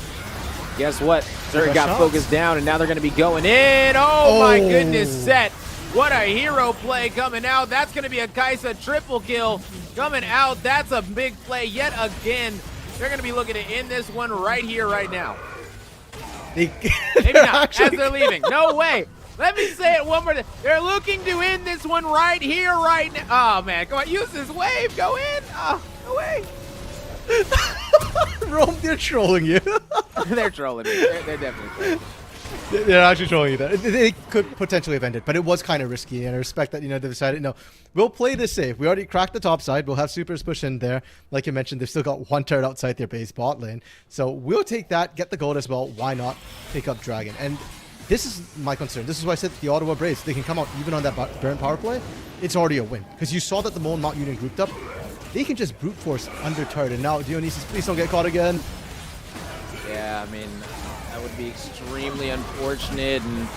Guess what? Turret got focused down, and now they're going to be going in. Oh my goodness, Set. What a hero play coming out. That's going to be a Kaisa triple kill coming out. That's a big play yet again. They're going to be looking to end this one right here, right now. Maybe not, as they're leaving. No way. Let me say it one more time. They're looking to end this one right here, right now. Oh, man. Come on. Use this wave. Go in. Oh, no way. Rome, they're trolling you. They're trolling me. They're definitely trolling. They're actually trolling you there. They could potentially have ended, but it was kind of risky, and I respect that, they decided, no, we'll play this safe. We already cracked the top side. We'll have supers push in there. Like you mentioned, they've still got one turret outside their base bot lane. So we'll take that, get the gold as well. Why not pick up Dragon? And this is my concern. This is why I said the Ottawa Braves, they can come out even on that Baron power play. It's already a win. Because you saw that the moment Mount Union grouped up, they can just brute force under turret. And now, Dionysus, please don't get caught again. Yeah, I mean... that would be extremely unfortunate, and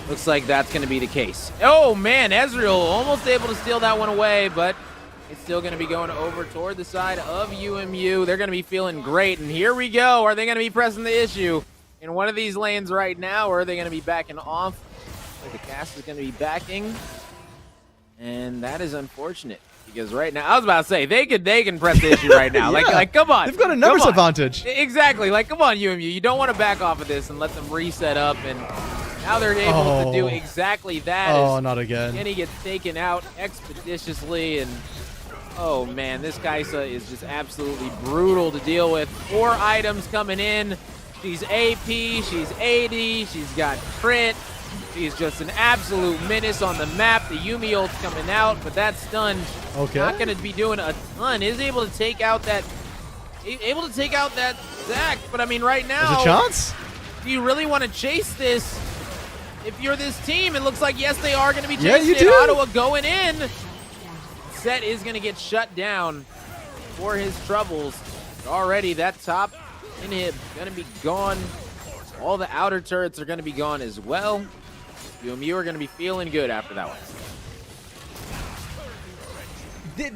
looks like that's going to be the case. Oh, man, Ezreal almost able to steal that one away, but It's still going to be going over toward the side of UMU. They're going to be feeling great. And here we go. Are they going to be pressing the issue in one of these lanes right now, or are they going to be backing off? The cast is going to be backing. And that is unfortunate. Because right now, I was about to say, they can press the issue right now. Yeah. Like, come on. They've got a numbers advantage. Exactly. Like, come on, UMU. You don't want to back off of this and let them reset up. And now they're able to do exactly that. Oh, not again. Kenny gets taken out expeditiously. And, oh, man, this Kaisa is just absolutely brutal to deal with. 4 items coming in. She's AP. She's AD. She's got crit. She's just an absolute menace on the map. The Yumi ult's coming out, but that stun not going to be doing a ton. Is able to take out that Zach, but I mean right now, there's a chance? Do you really want to chase this? If you're this team, it looks like yes, they are going to be chasing Yeah, you it. do. Ottawa going in. Set is going to get shut down for his troubles. Already that top inhib going to be gone. All the outer turrets are going to be gone as well. UMU are going to be feeling good after that one.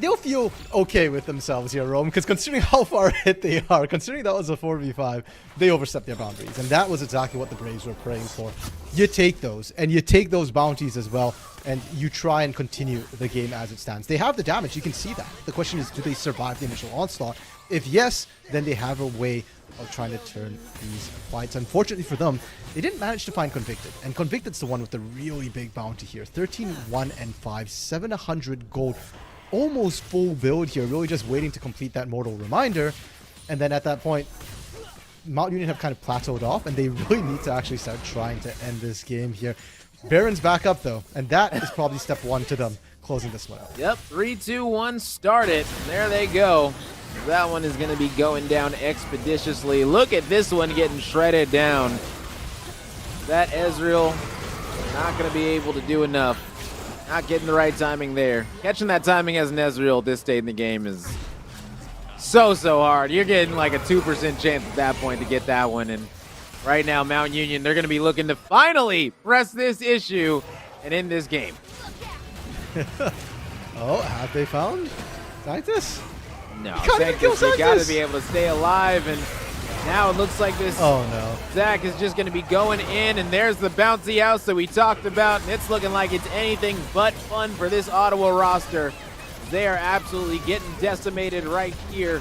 They'll feel okay with themselves here, Rome, because considering how far ahead they are, considering that was a 4v5, they overstepped their boundaries. And that was exactly what the Braves were praying for. You take those, and you take those bounties as well, and you try and continue the game as it stands. They have the damage, you can see that. The question is, do they survive the initial onslaught? If yes, then they have a way of trying to turn these fights. Unfortunately for them, they didn't manage to find Convicted. And Convicted's the one with the really big bounty here. 13, 1, and 5, 700 gold. Almost full build here, really just waiting to complete that Mortal Reminder. And then at that point, Mount Union have kind of plateaued off, and they really need to actually start trying to end this game here. Baron's back up, though, and that is probably step 1 to them closing this one out. Yep, 3, 2, 1, start it. There they go. That one is going to be going down expeditiously. Look at this one getting shredded down. That Ezreal not going to be able to do enough. Not getting the right timing there. Catching that timing as an Ezreal at this stage in the game is so hard. You're getting like a 2% chance at that point to get that one. And right now, Mount Union, they're going to be looking to finally press this issue and end this game. Oh, have they found Sanctus? No, They got to be able to stay alive, and now it looks like this Zach is just going to be going in, and there's the bouncy house that we talked about, and it's looking like it's anything but fun for this Ottawa roster. They are absolutely getting decimated right here.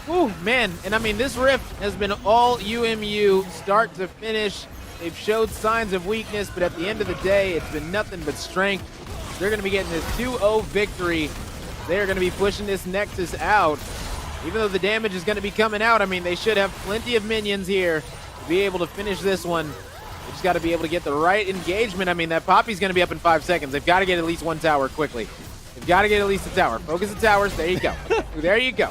Ooh, man, and I mean, this rift has been all UMU start to finish. They've showed signs of weakness, but at the end of the day, it's been nothing but strength. They're going to be getting this 2-0 victory. They're going to be pushing this Nexus out. Even though the damage is going to be coming out, I mean, they should have plenty of minions here to be able to finish this one. They just got to be able to get the right engagement. I mean, that Poppy's going to be up in 5 seconds. They've got to get at least 1 tower quickly. They've got to get at least a tower. Focus the towers. There you go. There you go.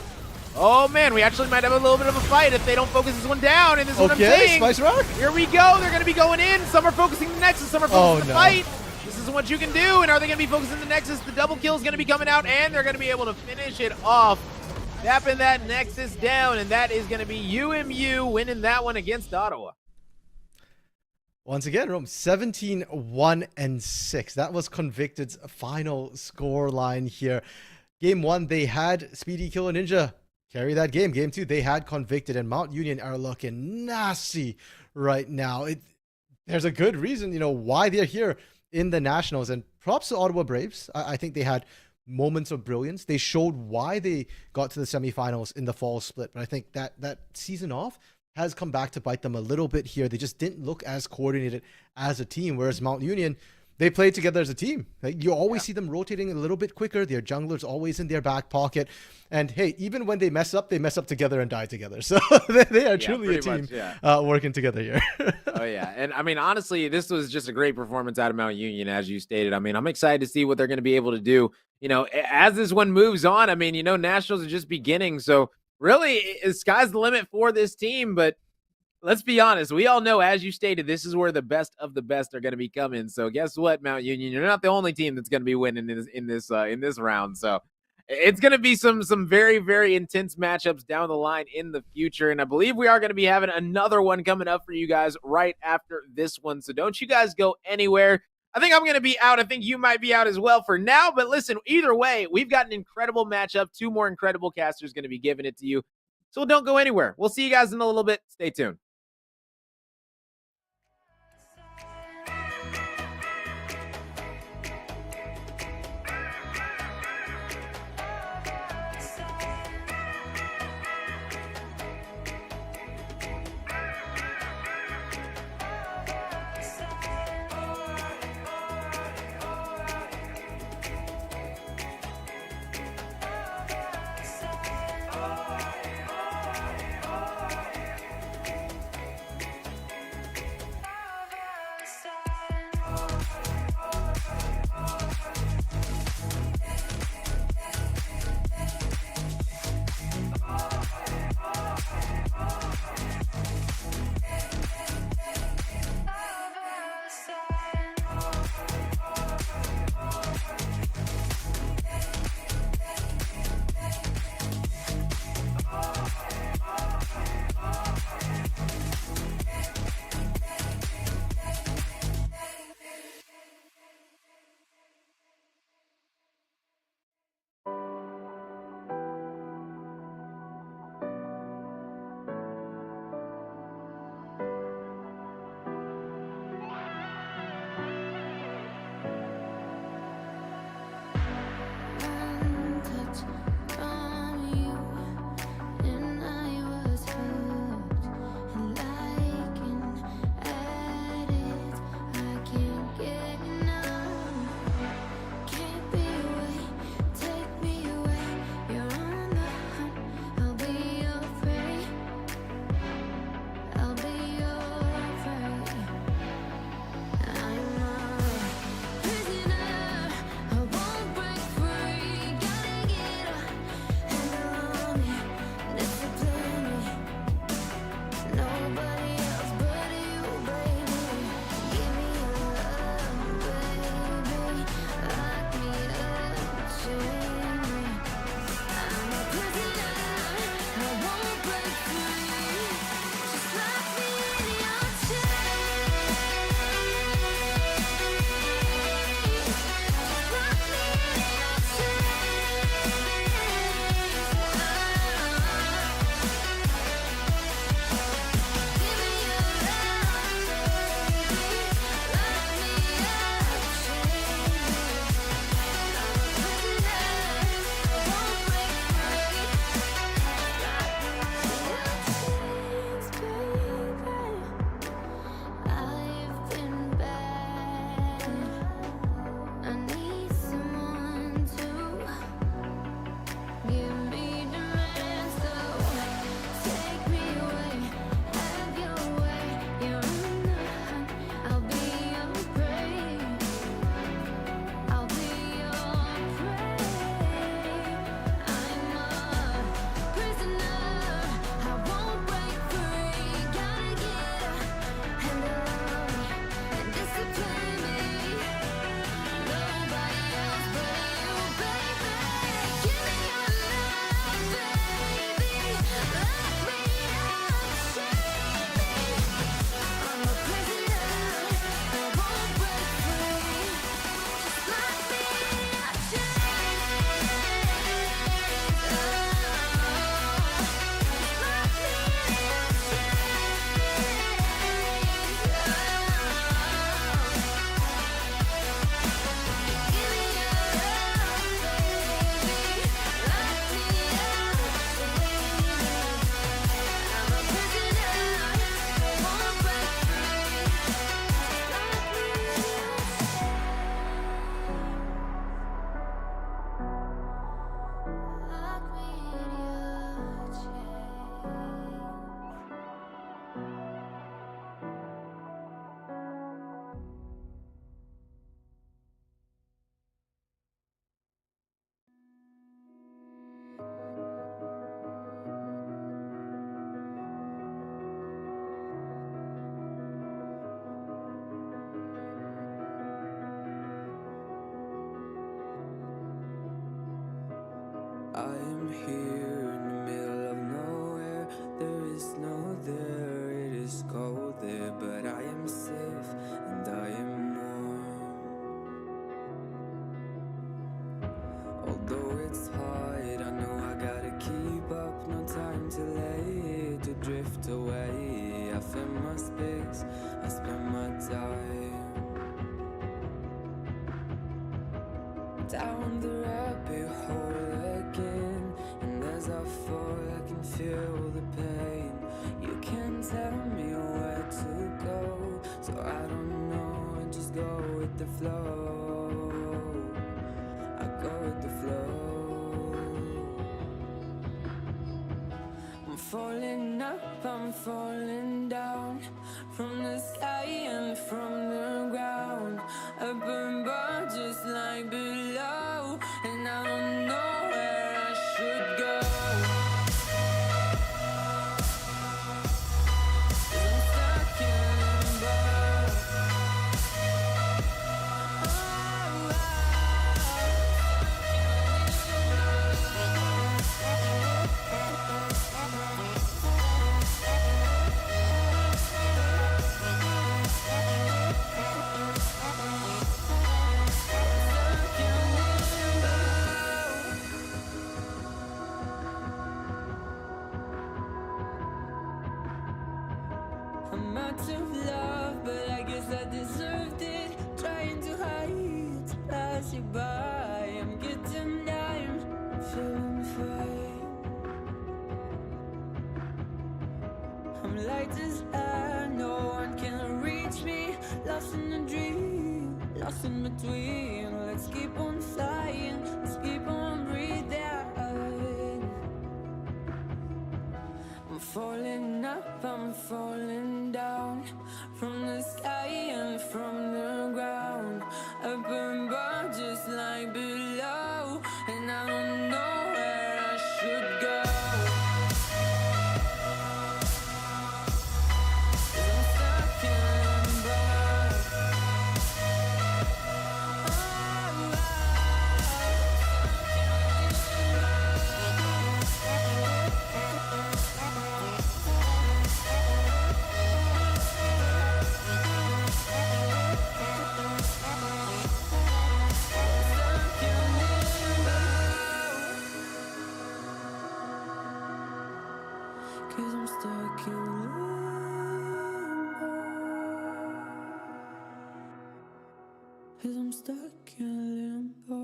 Oh, man, we actually might have a little bit of a fight if they don't focus this one down, and this is what I'm saying. Spice Rock. Here we go. They're going to be going in. Some are focusing the Nexus. Some are focusing the fight. This is what you can do, and are they going to be focusing the Nexus? The double kill is going to be coming out, and they're going to be able to finish it off. Tapping that Nexus down, and that is going to be UMU winning that one against Ottawa. Once again, Rome, 17, 1, and 6. That was Convicted's final score line here. Game 1, they had Speedy Killer Ninja carry that game. Game 2, they had Convicted, and Mount Union are looking nasty right now. There's a good reason, why they're here in the Nationals, and props to Ottawa Braves. I think they had moments of brilliance. They showed why they got to the semifinals in the fall split, but I think that season off has come back to bite them a little bit here. They just didn't look as coordinated as a team, whereas Mount Union, they played together as a team. Like, you always see them rotating a little bit quicker. Their jungler's always in their back pocket. And hey, even when they mess up together and die together. So they are truly a team working together here. Oh, yeah. And I mean, honestly, this was just a great performance out of Mount Union, as you stated. I mean, I'm excited to see what they're going to be able to do. As this one moves on, I mean, Nationals are just beginning. So really, sky's the limit for this team. But let's be honest. We all know, as you stated, this is where the best of the best are going to be coming. So guess what, Mount Union? You're not the only team that's going to be winning in this round. So it's going to be some very, very intense matchups down the line in the future. And I believe we are going to be having another one coming up for you guys right after this one. So don't you guys go anywhere. I think I'm going to be out. I think you might be out as well for now. But listen, either way, we've got an incredible matchup. 2 more incredible casters going to be giving it to you. So don't go anywhere. We'll see you guys in a little bit. Stay tuned. One touch from you, and I was hooked. And like an addict, I can't get enough. Can't be away, take me away. You're on the hunt, I'll be your prey. I'll be your prey. I'm a prisoner, I won't break free. Gotta get a handle on me, discipline me. Nobody else but you, baby. Give me your love, baby. Lock me up, chain me. I'm a prisoner, I won't break free. Just lock me in your chains. Just lock me in your Give me your love, baby. Lock me up, chain me. I'm a prisoner, I won't break free. I've been bad. I need someone to give me demands. So take me away, have your way. You're on the hunt, I'll be your prey. I'll be your prey. I'm a prisoner, I won't break free. Gotta get a handle on me and discipline me. Nobody else but you, baby. Give me your love, baby. Lock me up, chain me. I'm a prisoner, I won't break free. Just lock me in your I am here in the middle of nowhere. There is no there, it is cold there, but I am safe and I am warm. I spend my time down the rabbit hole again, and as I fall I can feel the pain. You can't tell me where to go, so I don't know, I just go with the flow. I go with the flow. I'm falling up, I'm falling down, from the sky and from the ground. Up above just like below, and I don't know where I should go. 'Cause I'm stuck in limbo. I'm out of love, but I guess I deserved it. Trying to hide, to pass you by. I'm getting down, feeling fine. I'm light as air, no one can reach me. Lost in a dream, lost in between. Let's keep on flying, let's keep on breathing. I'm falling up, I'm falling down, from the sky and from the ground. Up above just like below, and I don't know where I should go. 'Cause I'm stuck in limbo. Cause I'm stuck in limbo. Cause I'm stuck in limbo.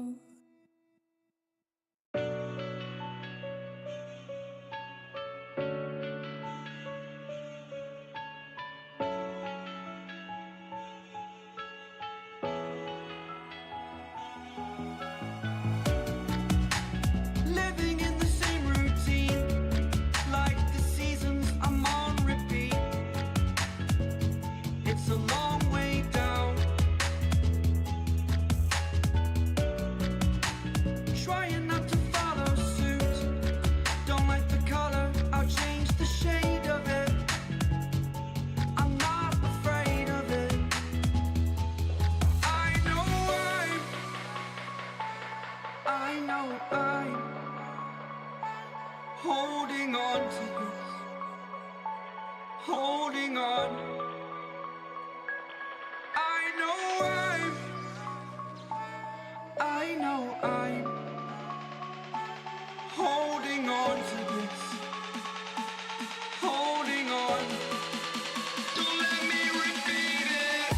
Living in the same routine, like the seasons I'm on repeat. It's a long way down. Trying not to follow suit. Don't like the color, I'll change the shade of it. I'm not afraid of it. I know I'm holding on to this, holding on. I know I'm holding on to this, holding on. Don't let me repeat it.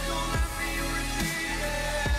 Don't let me repeat it.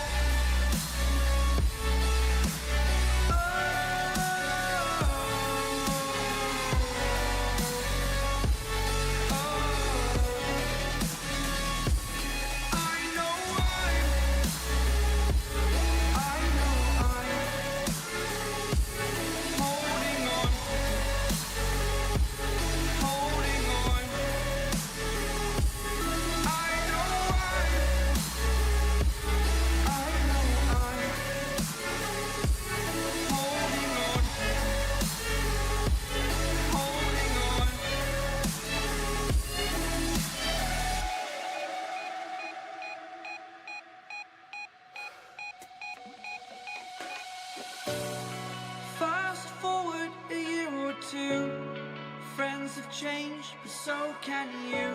Fast forward a year or two, friends have changed, but so can you.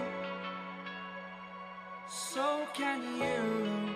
So can you.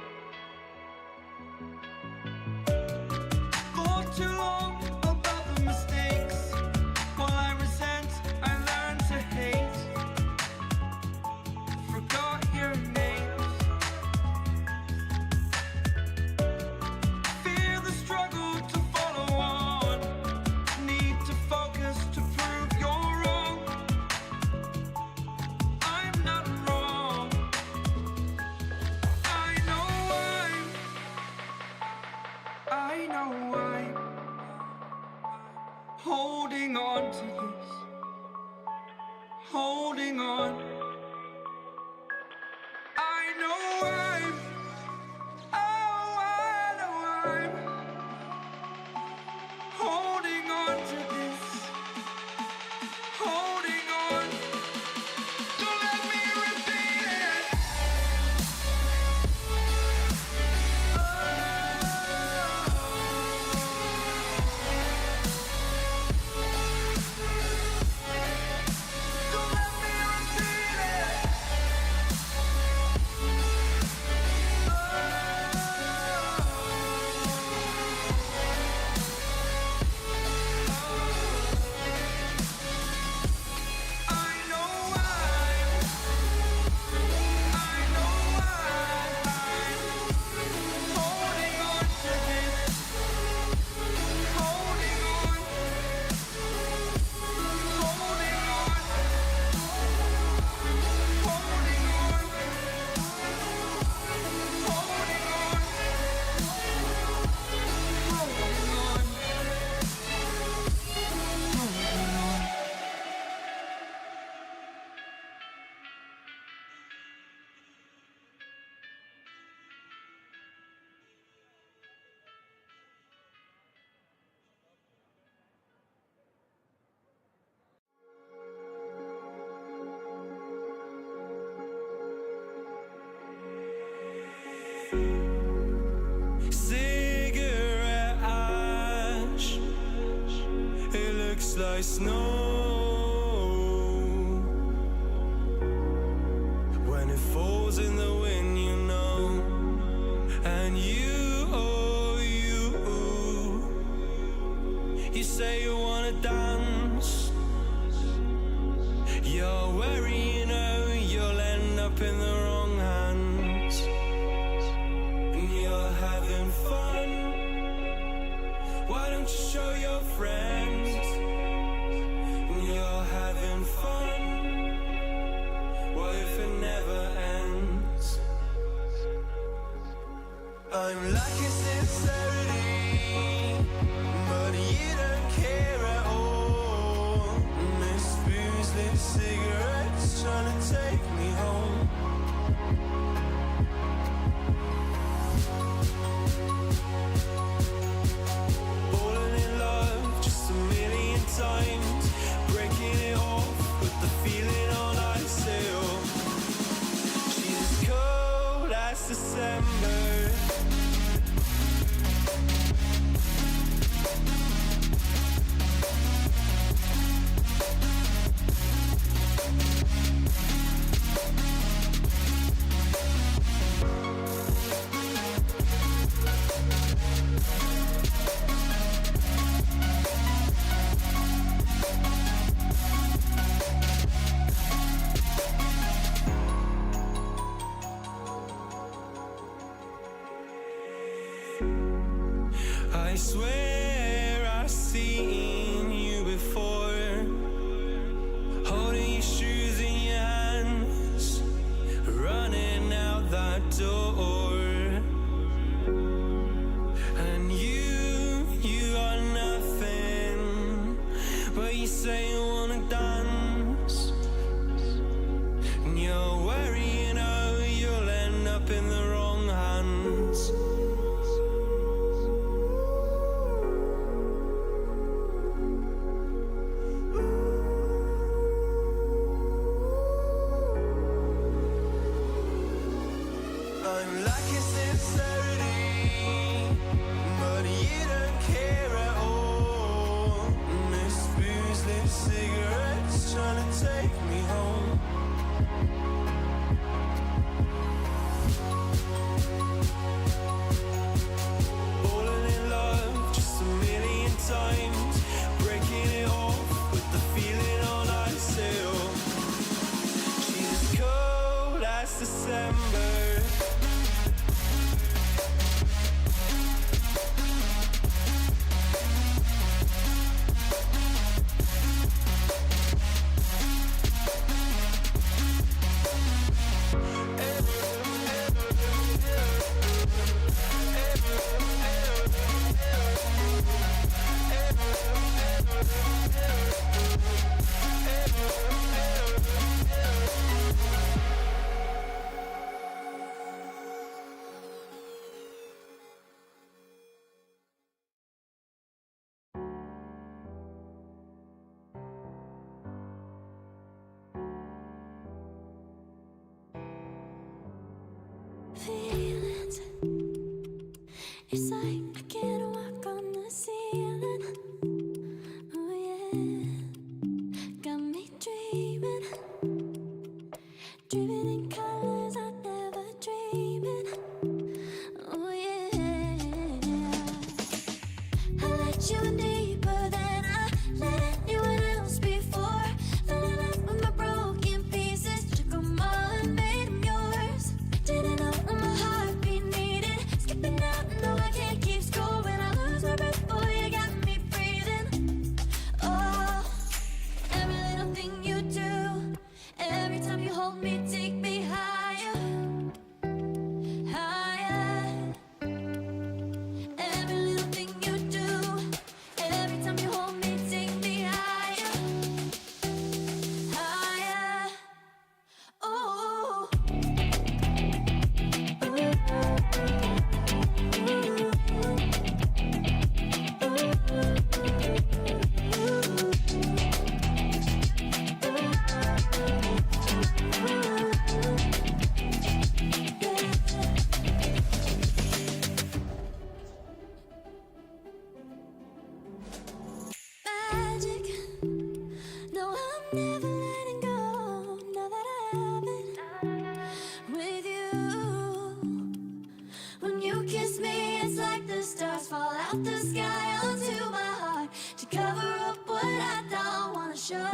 I know I'm holding on to this, holding on. I know I'm, oh, I know I'm holding on to this, holding on. Don't let me repeat it. Don't let me repeat it. I know I'm holding on to this, holding on, holding on, holding on, holding on, holding on, holding on. Cigarette ash, it looks like snow. When it falls in the wind, you know. And you, oh, you say you wanna dance. You're wary, you know, you'll end up in the wrong hands. And you're having fun. Why don't you show your friends? And you're having fun. What if it never ends? I'm lacking sincerity, but you don't care at all. And this booze, this cigarette's trying to take me home. Falling in love just a million times, breaking it off, put the feeling on ice still. She's as cold as December. I swear I've seen you before, holding your shoes in your hands, running out that door. And you are nothing, but you say you wanna dance. And you're wary, you know, you'll end up in the wrong hands. I'm lacking sincerity, but you don't care at all. And this booze, this feelings. It's like I can't walk on the ceiling. Oh yeah, got me dreaming, dreaming in colors I never dreamed in. Oh yeah, I let you in deeper than I let anyone else before. Fell in love with my broken pieces, took them all and made them yours. Didn't know what my heartbeat needed, skipping out, no I can't keep score. When I lose my breath, boy, you got me breathing. Oh, every little thing you do, every time you hold me, take me higher, higher. Every little thing you do, every time you hold me, take me higher, higher. Oh. Magic. No, I'm never letting go. Now that I have it with you. When you kiss me, it's like the stars fall out the sky onto my heart to cover up what I don't wanna show.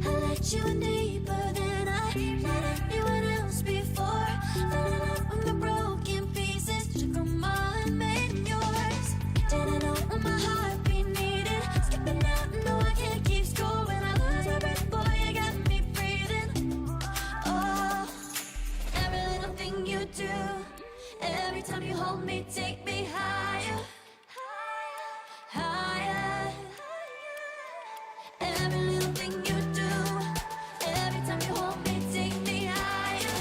I let you in deeper than I let anyone else before. Fell in love with my broken pieces, took them all and made them yours. Didn't know what my heartbeat needed, skipping out, no I can't keep score. When I lose my breath, boy, you got me breathing. Oh, every little thing you do, every time you hold me, take me higher, higher. Every little thing you do, every time you hold me, take me higher,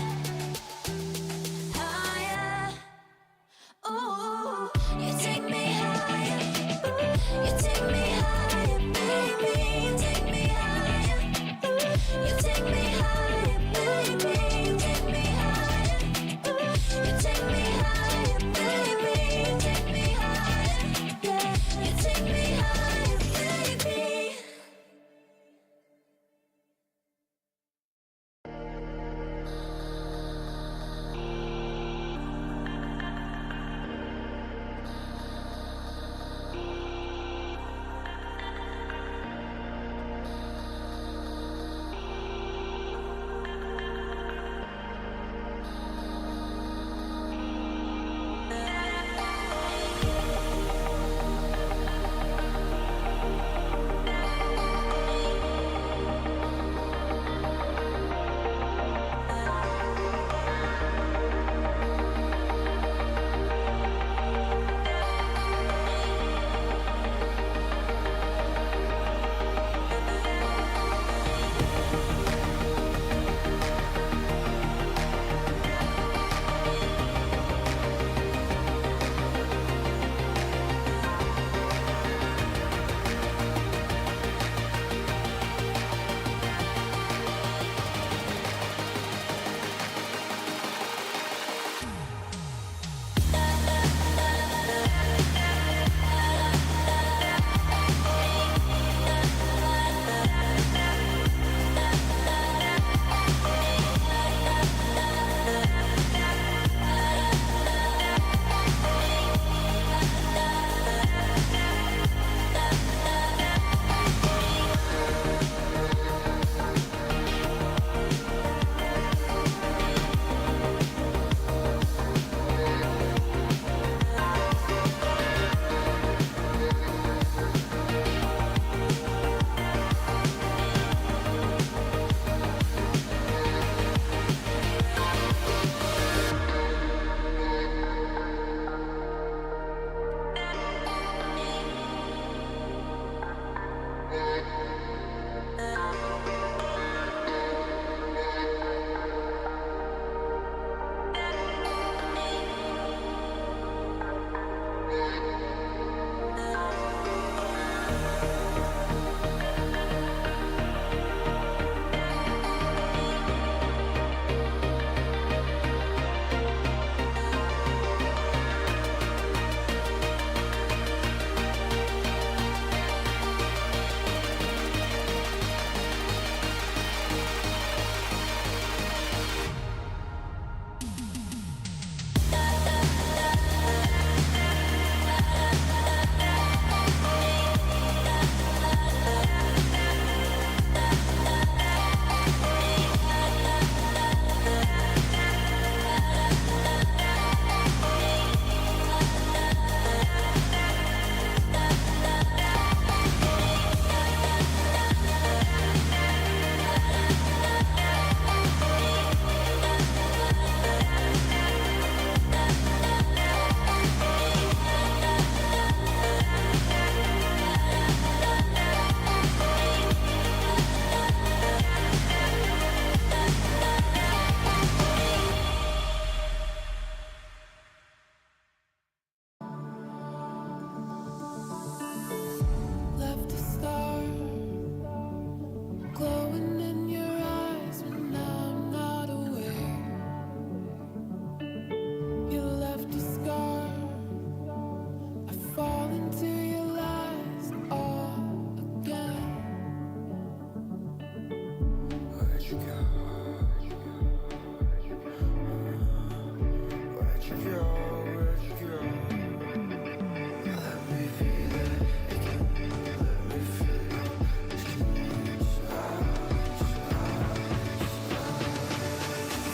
higher. Oh, you take me higher, you take me higher, baby, you take me higher, you take me higher, baby, you take me higher, you take me higher, baby, you take me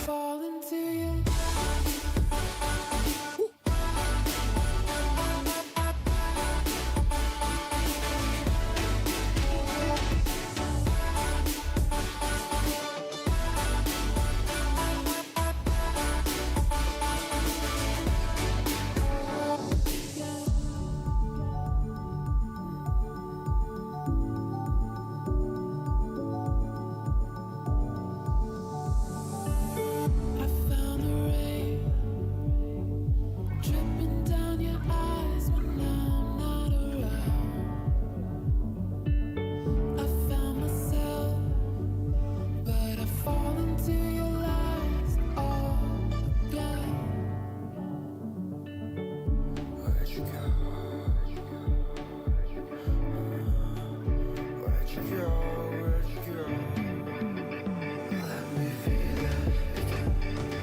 Fall into you. I found the rain dripping down your eyes when I'm not around. I found myself, but I fall into your lies all again. Where'd you go? Where'd you go? Where'd you go? Let me feel it again.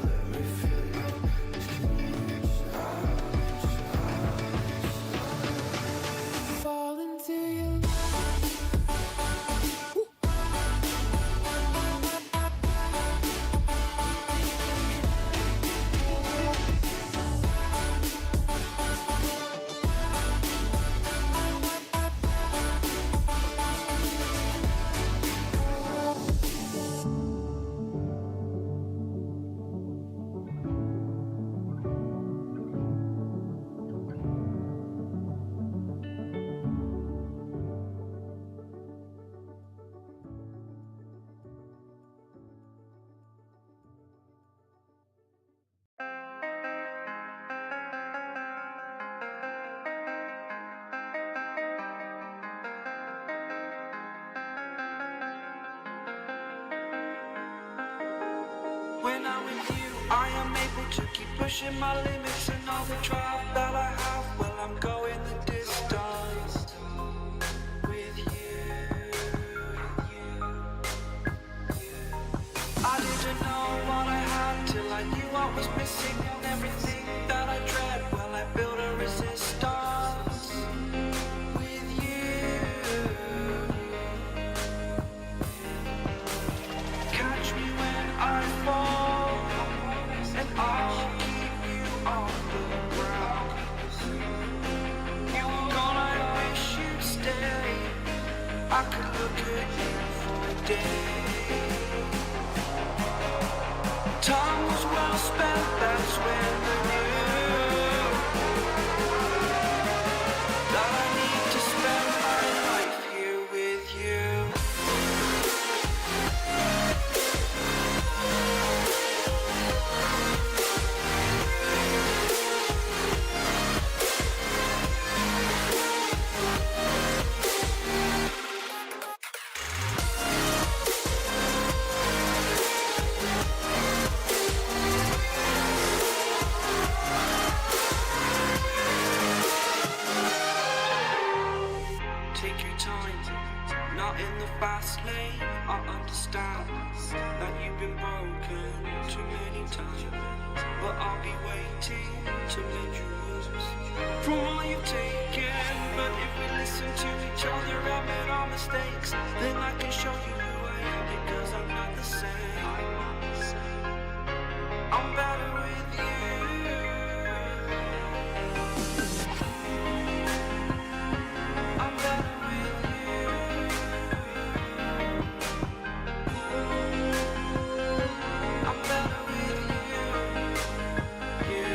Let me feel it. Fall into you. When I'm with you, I am able to keep pushing my limits, and all the drive that I have, well, I'm going the distance with you. I didn't know what I had till I knew what was missing, and everything that I dread, well, I built a resistance with you. Catch me when I fall, and I'll keep you on the ground. You were gone, I wish you'd stay. I could look at you for a day. Time was well spent, that's when I knew that I need to spend my life here with you. Take your time, not in the fast lane. I understand that you've been broken too many times, but I'll be waiting to mend your wounds from all you've taken. But if we listen to each other, admit our mistakes, then I can show you who I am, because I'm not the same. I'm better with you. I'm better with you. I'm better with you.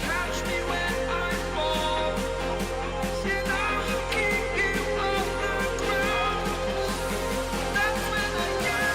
Catch me when I fall, and I'll keep you off the ground. That's when I knew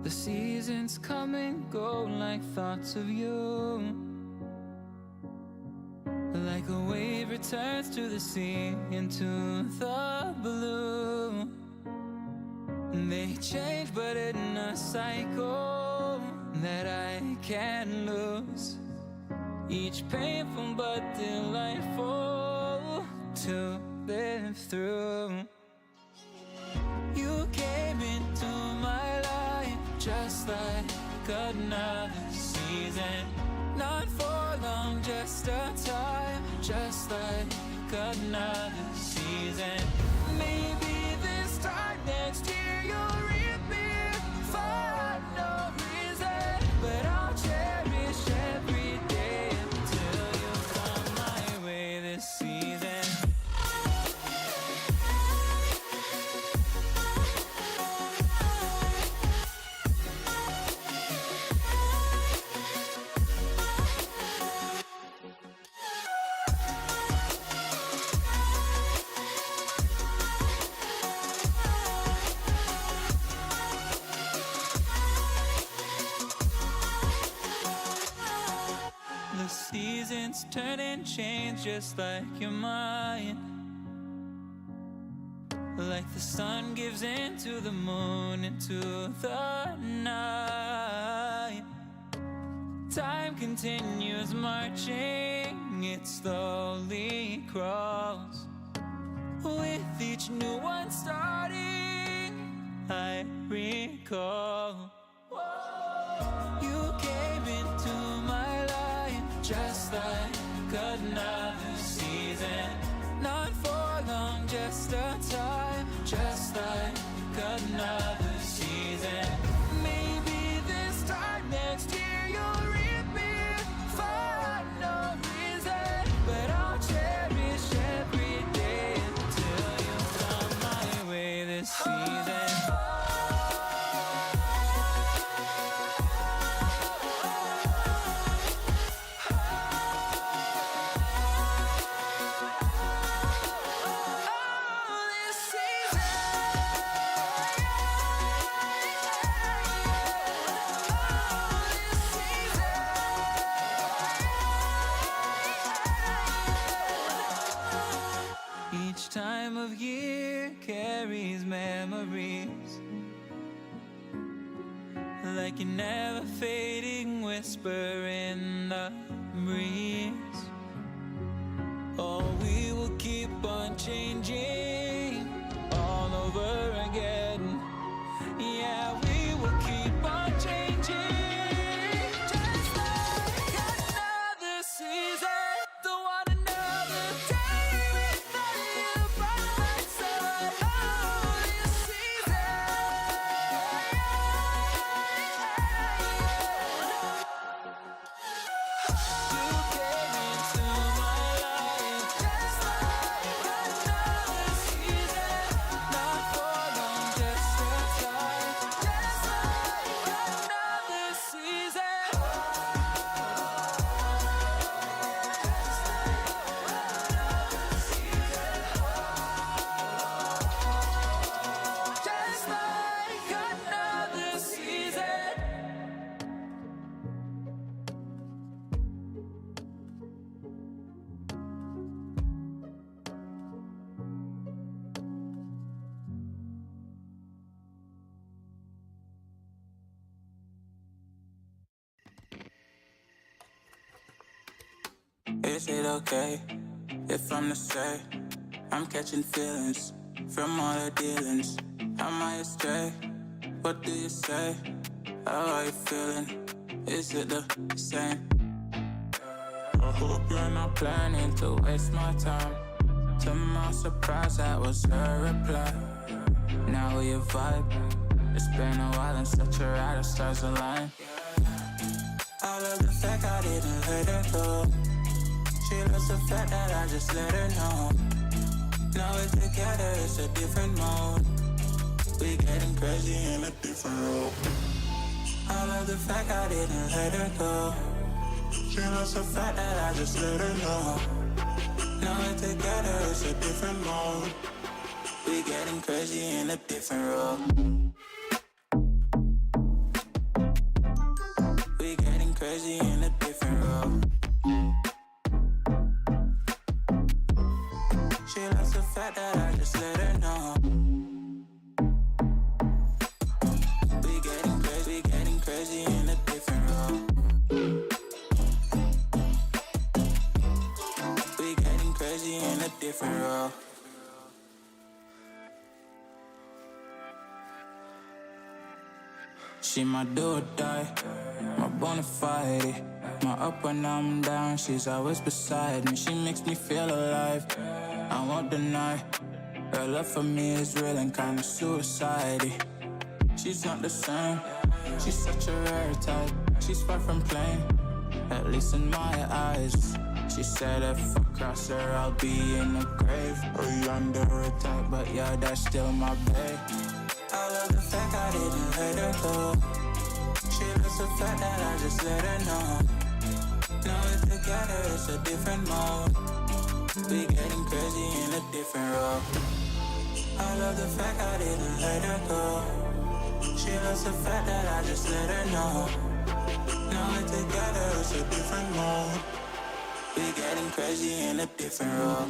The seasons come and go like thoughts of you. Like a wave returns to the sea into the blue. They change but in a cycle that I can't lose. Each painful but delightful to live through. You came into my life just like another season. Not for long, just a time, just like another season. Maybe this time next year you'll reappear for no reason. But I'll cherish every day until you come my way this season. The seasons turn and change just like your mind. Like the sun gives into the moon, into the night. Time continues marching, it slowly crawls. With each new one starting, I recall. You came into my life just like another season. Not for long, just a time, just like another season. Maybe this time next year you'll reappear for no reason. But I'll cherish every day until you come my way this season. Each time of year carries memories, like a never fading whisper in the breeze. Oh, we will keep on changing all over again. Yeah, we will keep on changing just like another season. Don't want another day without you by my side. Oh, this season. You came into my life just like another season. Not for long, just a time, just like another season. Just like another season. Is it okay if I'm to say I'm catching feelings from all the dealings? Am I astray? What do you say? How are you feeling? Is it the same? I hope you're not planning to waste my time. To my surprise, that was her reply. Now we vibe. It's been a while and such a ride, the stars align. I love the fact I didn't let her go. She loves the fact that I just let her know. Now we're together, it's a different mode. We getting crazy in a different role. I love the fact I didn't let her go. She loves the fact that I just let her know. Now we're together, it's a different mode. We getting crazy in a different role. just let her know. We getting crazy in a different role. We getting crazy in a different role. She my do or die, my bona fide. My up when I'm down, she's always beside me. She makes me feel alive, I won't deny. Her love for me is real and kinda suicide-y. She's not the same, she's such a rare type. She's far from plain, at least in my eyes. She said if I cross her, I'll be in the grave or under a type, but yeah, that's still my babe. I love the fact I didn't let her go. She loves the fact that I just let her know. Now we're together, it's a different mode. We getting crazy in a different role. I love the fact I didn't let her go. She loves the fact that I just let her know. Now we're together, it's a different mode. We getting crazy in a different role.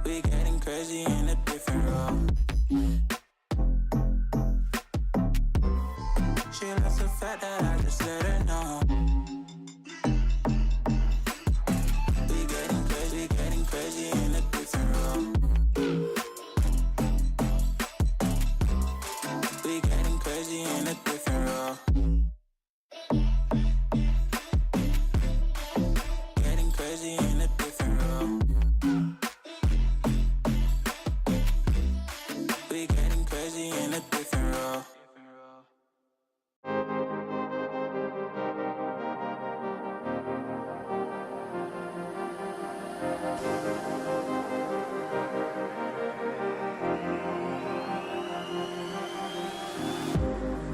We getting crazy in a different role. She loves the fact that I just let her know. We getting crazy in a different role. We getting crazy in a different role. Getting crazy in a different role. We getting crazy in a different role.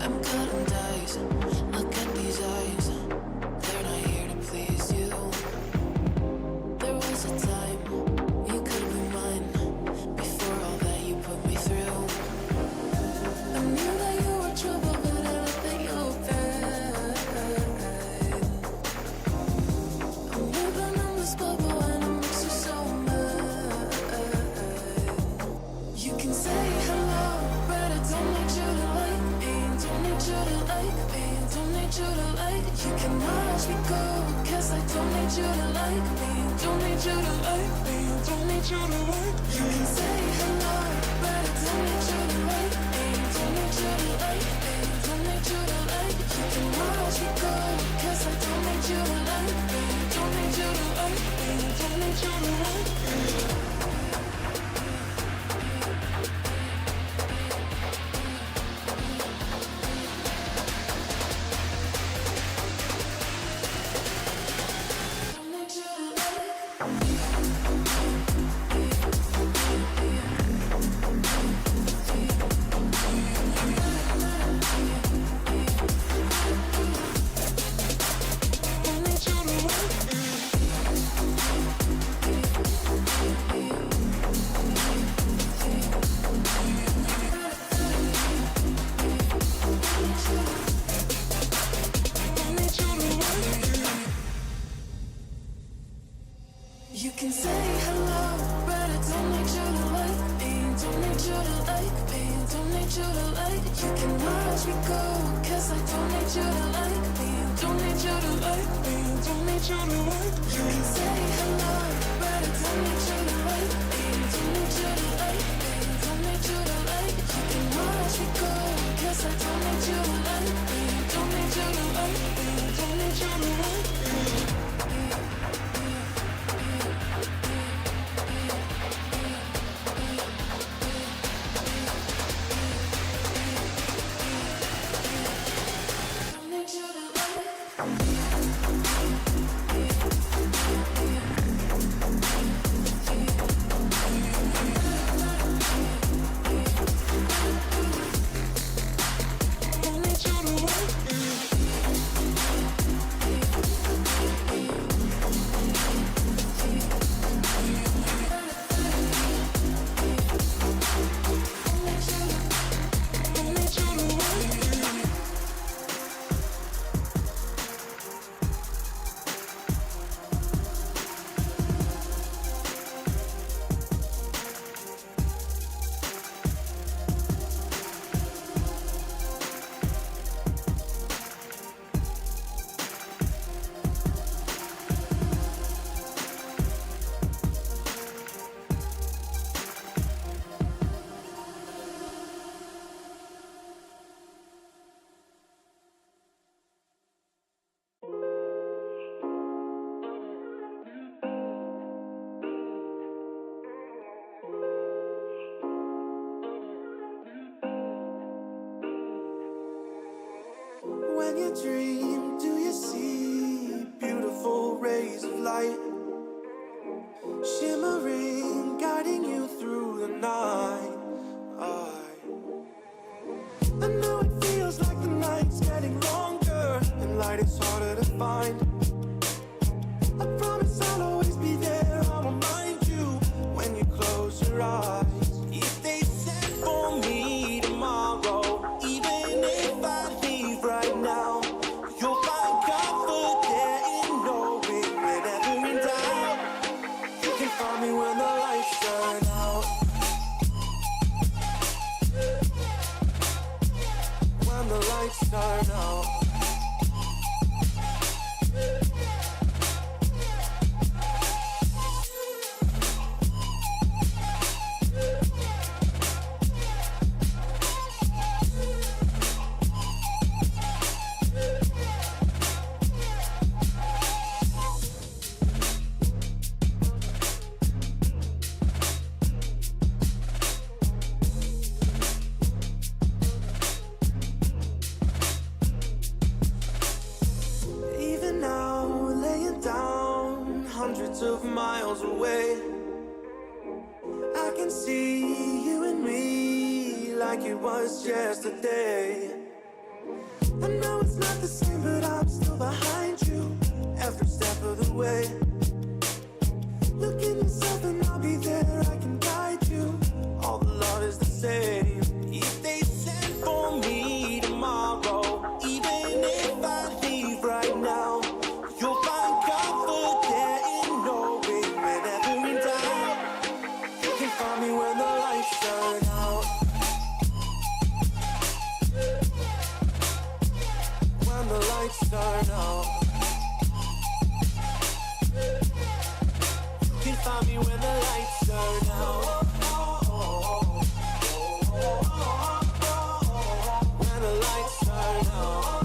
I'm cutting dice. Look at these eyes. They're not here to please you. There was a time you could be mine. Before all that you put me through, I knew that you were trouble, but I let that you I'm living on this bubble and it makes you so mad. You can say hello, but I don't need you to like me. Don't need you to like me. Don't need you to like. You can watch me go, 'cause I don't need you to like me. Don't need you to like me. Don't need you to like. You can say hello, but I don't need you to like me. Don't need you to like me. Don't need you to like. You can watch me go, 'cause I don't need you to like me. Don't need you to like me. Don't need you to like me. You can say hello, but I don't need you to like me. Don't need you to like me. Don't need you to like. You can watch me go, 'cause I don't need you to like me. Don't need you to like me. Don't need you to like. You can say hello, but I don't need you to like me. Don't need you to like me. Don't need you to like. You can watch me go, 'cause I don't need you to like me. Don't need you to like me. Don't need you to like. Don't need you to like. you dream, do you see beautiful rays of light shimmering, guiding you through the night? I know it feels like the night's getting longer and light is harder to find. I promise I'll always be there, I'll remind you when you close your eyes. If they sent for me tomorrow, even if I leave right now, you'll find comfort there in knowing whenever in doubt, you can find me when the lights turn out. When the lights turn out. Even now, laying down hundreds of miles away, I can see you and me like it was yesterday. I know it's not the same, but I'm still behind you every step of the way. Look in yourself and I'll be there, I can guide you. All the love is the same. If they sent for me tomorrow, even if I leave right now, you'll find comfort there in knowing whenever in doubt, you can find me when the lights turn out. When the lights turn out, you can find me when the lights turn out. When the lights turn out,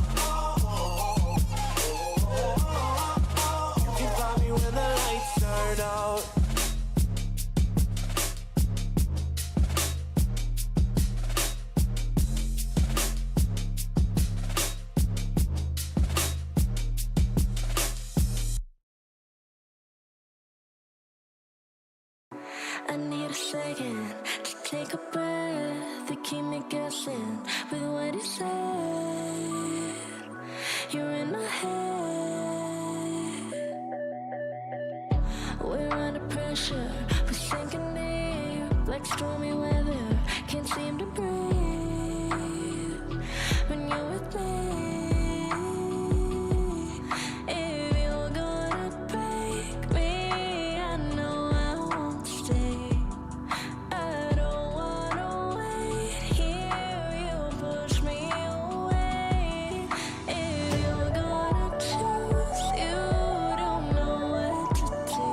you can find me when the lights turn out. I need a second to take a breath, to keep me guessing with what you said. You're in my head. We're under pressure, we're sinking deep like stormy weather. Can't seem to breathe when you're with me. If you're gonna break me, I know I won't stay. I don't wanna wait here, you push me away. If you're gonna choose, you don't know what to do.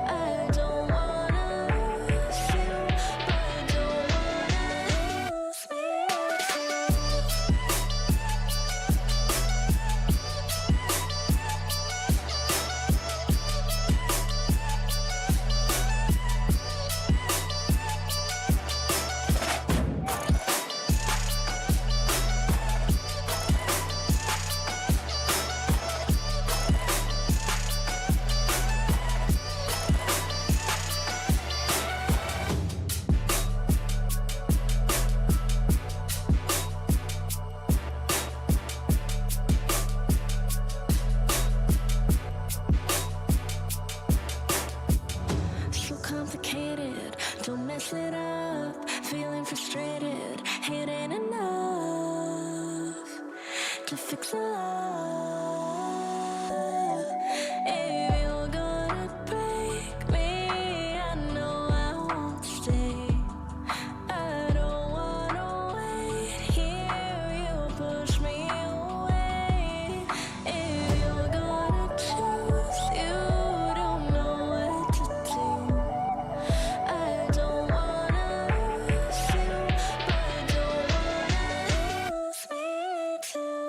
I don't wanna lose you, but don't wanna lose me too. So complicated, don't mess it up. Feeling frustrated, it ain't enough to fix a love. If you're gonna break me, I know I won't stay. I don't wanna wait here, you push me away. If you're gonna choose, you don't know what to do. I don't wanna lose you, but don't wanna lose me too.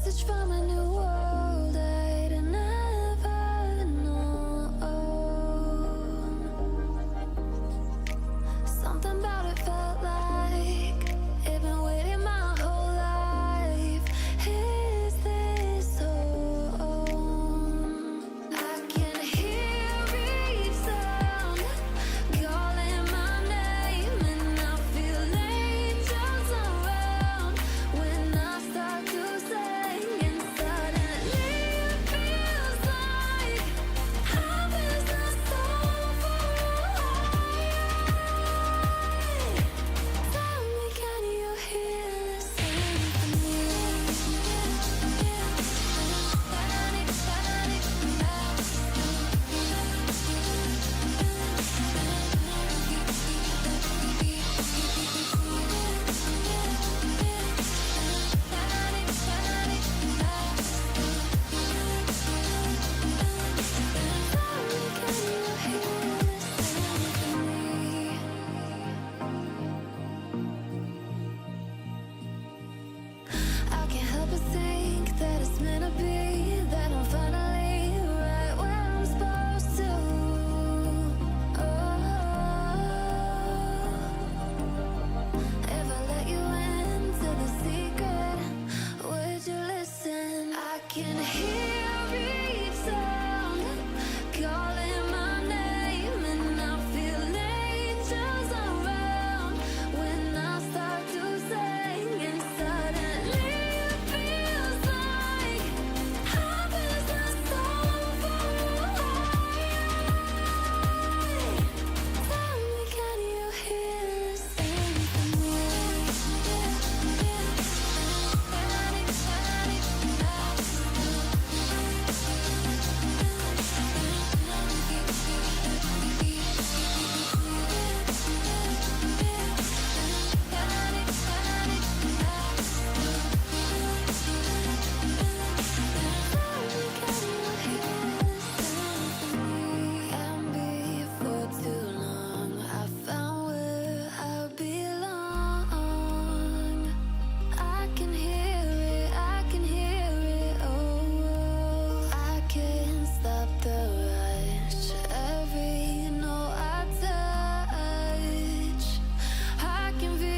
message from a new world I'd never known. Something about it felt like it'd been waiting my whole life. Is this home? I can hear each sound calling my name, and I feel angels around when I start to sing. And suddenly it feels like heaven's not so far away. Tell me, can you hear the symphony? I can't help but think that it's meant to be, that I'm finally right where I'm supposed to. If I let you into the secret, would you listen? I can hear each sound calling my name, and I feel angels around when I start to sing. And suddenly it feels like heaven's not so far away. Tell me, can you hear the symphony? And before too long, I found where I belong. I can hear it, I can hear it, oh. I can't stop the rush, every note I touch. I can feel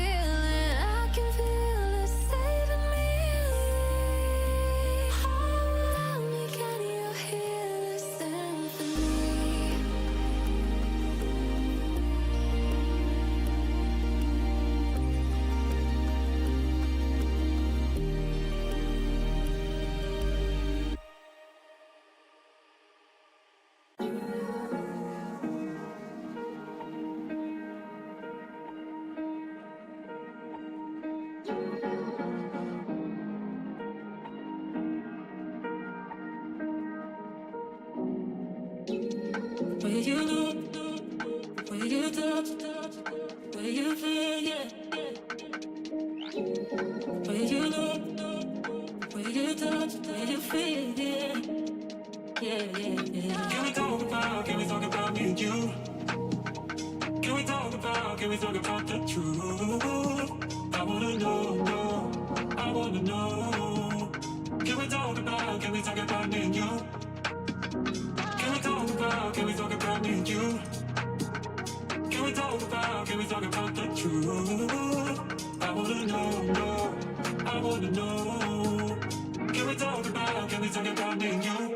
it saving me. Tell me, can you hear the symphony? Where you look, where you touch, where you feel, yeah. Where you look, where you touch, where you feel, yeah. Yeah, yeah, yeah. Can we talk about me and you? Can we talk about the truth? I wanna know, I wanna know. Can we talk about me and you? Can we talk about me and you? Can we talk about the truth? I wanna know, I wanna know. Can we talk about me and you?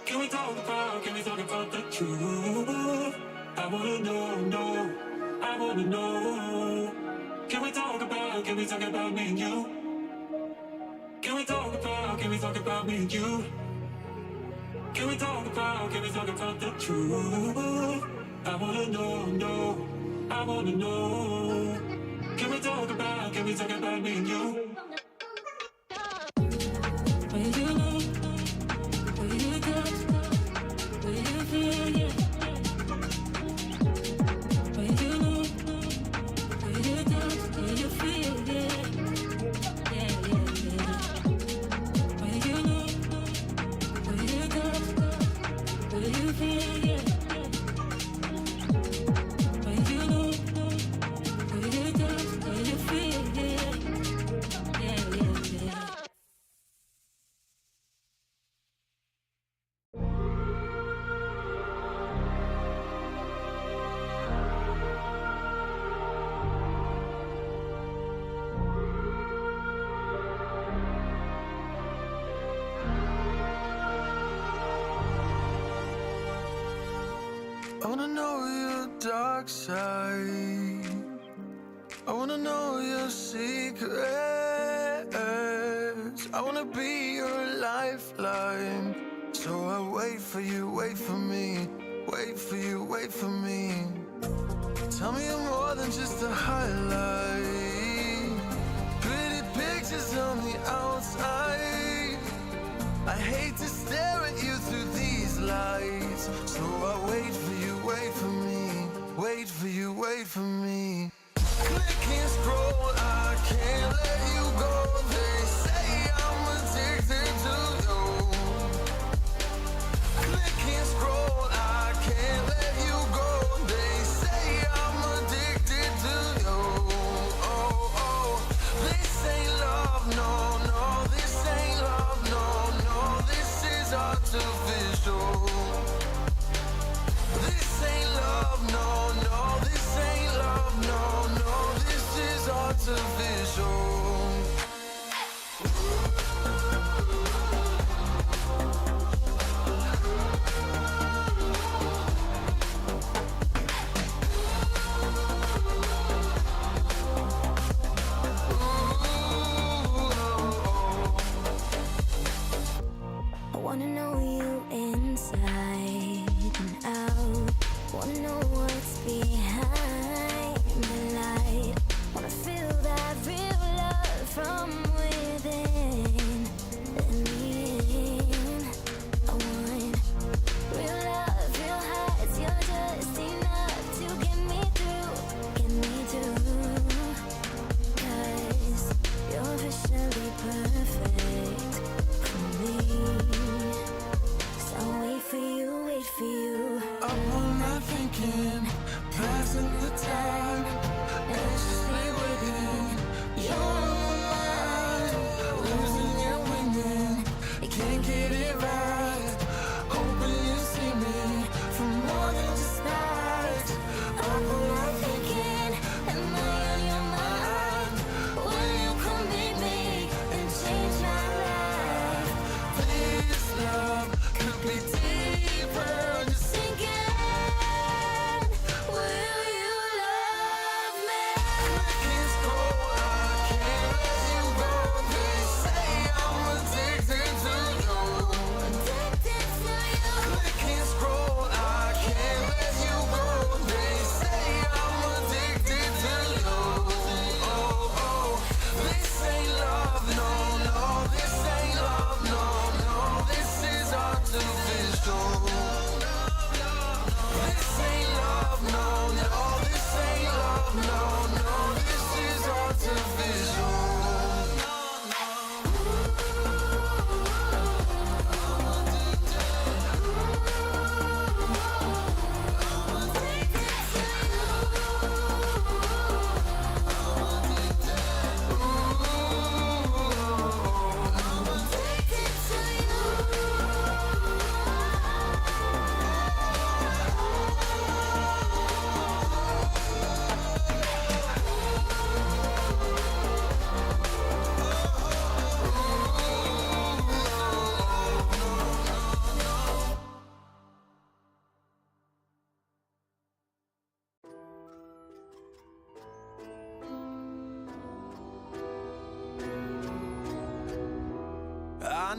Can we talk about the truth? I wanna know, I wanna know. Can we talk about me and you? Can we talk about me and you? Can we talk about the truth? I wanna know, I wanna know. Can we talk about me and you? Where you look, where you touch, where you feel, yeah. Where you look, where you touch, where you feel, yeah. Yeah, yeah, yeah. Where you look, where you touch, where you feel, yeah. Where you look, where you touch, where you feel, yeah. Yeah, yeah, yeah. I wanna know your dark side. I wanna know your secrets. I wanna be your lifeline. So I wait for you, wait for me. Wait for you, wait for me. Tell me you're more than just a highlight. Pretty pictures on the outside. I hate to stare at you through these lights. So I wait for you, wait for me. Wait for you, wait for me. Click and scroll, I can't let you go. They say I'm addicted to you. Click and scroll, I can't let you go. They say I'm addicted to you. Oh, oh, this ain't love, no, no. This ain't love, no, no. This is artificial. This ain't love, no, no. This ain't love, no, no. This is artificial. I wanna know you inside and out. Wanna know what's behind the light. Wanna feel that real love from within. I want real love, real hearts. You're just enough to get me through, get me through. 'Cause you're officially perfect for me. So wait for you, wait for you. I'm not thinking, passing the time, anxiously waiting. You're mine, losing and winning. You can't get it right. Hoping you see me for more than just nights. I'm not thinking, am I on your mind? Will you come meet me and change my life? This love could be deeper. Just thinking, will you love me? Click and scroll, I can't let you go. They say I'm addicted to you. Addicted to you. Click and scroll, I can't let you go. They say I'm addicted to you. Oh, oh, this ain't love, no, no. This ain't love, no, no. This is artificial. This ain't love, no, no. This ain't love, no, no. This is artificial.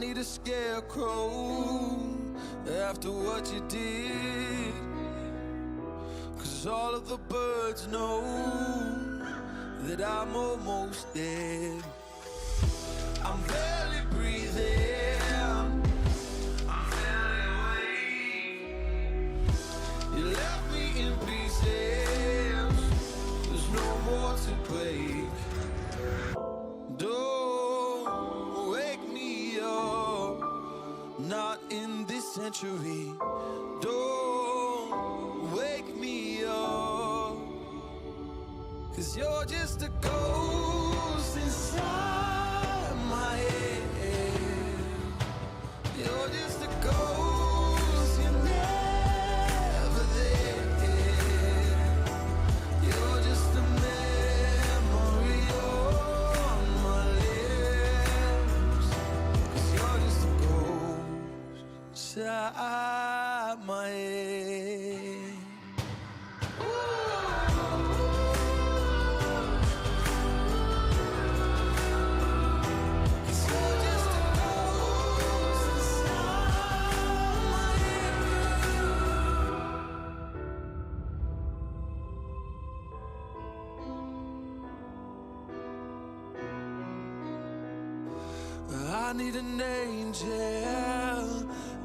need a scarecrow after what you did. 'Cause all of the birds know that I'm almost dead. I'm barely breathing, I'm barely awake. You left me in pieces, there's no more to break. Don't wake me up, not in this century. Don't wake me up, 'cause you're just a ghost inside my head. You're just a ghost, you're never there. You're just a memory on my lips. 'Cause you're just a ghost inside my head. I need an angel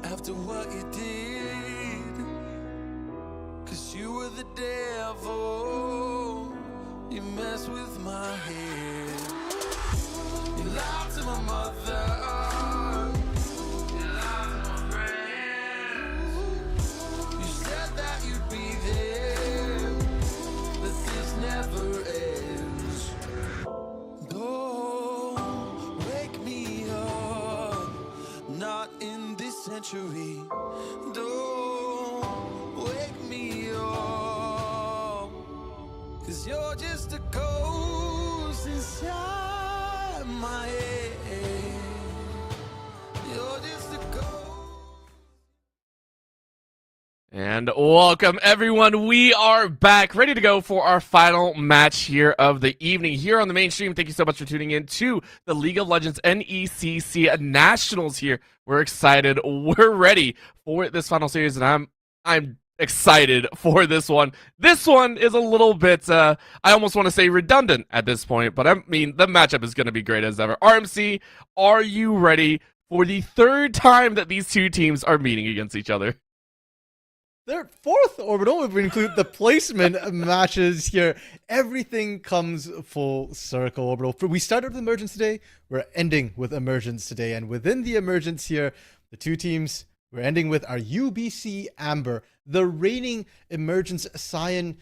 after what you did. 'Cause you were the devil, you messed with my head. You lied to my mother, you lied to my friends. You said that you'd be there, but this never ends. Don't wake me up, not in this century. Don't wake me up, 'cause you're just a ghost inside my head. You're just a ghost. And welcome everyone, we are back, ready to go for our final match here of the evening here on the main stream. Thank you so much for tuning in to the League of Legends NECC Nationals here. We're excited, we're ready for this final series, and I'm excited for this one. This one is a little bit, I almost want to say redundant at this point, but I mean, the matchup is going to be great as ever. RMC, are you ready for the third time that these two teams are meeting against each other? Their fourth orbital, if we include the placement matches here, everything comes full circle. Orbital. We started with Emergence today, we're ending with Emergence today, and within the Emergence here, the two teams we're ending with are UBC Amber, the reigning Emergence Scion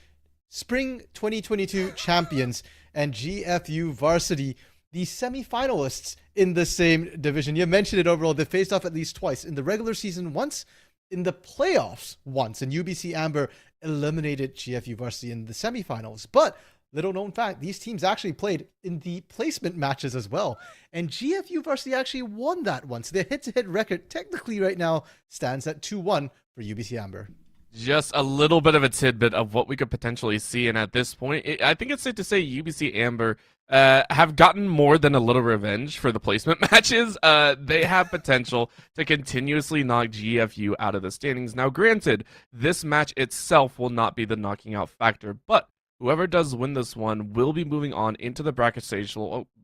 Spring 2022 champions, and GFU Varsity, the semifinalists in the same division. You mentioned it, Orbital. They faced off at least twice in the regular season once, in the playoffs once, and UBC Amber eliminated GFU Varsity in the semifinals. But little known fact, these teams actually played in the placement matches as well, and GFU Varsity actually won that one. So their head-to-head record technically right now stands at 2-1 for UBC Amber. Just a little bit of a tidbit of what we could potentially see, and at this point, I think it's safe to say UBC Amber have gotten more than a little revenge for the placement matches. They have potential to continuously knock GFU out of the standings. Now, granted, this match itself will not be the knocking out factor, but whoever does win this one will be moving on into the bracket stage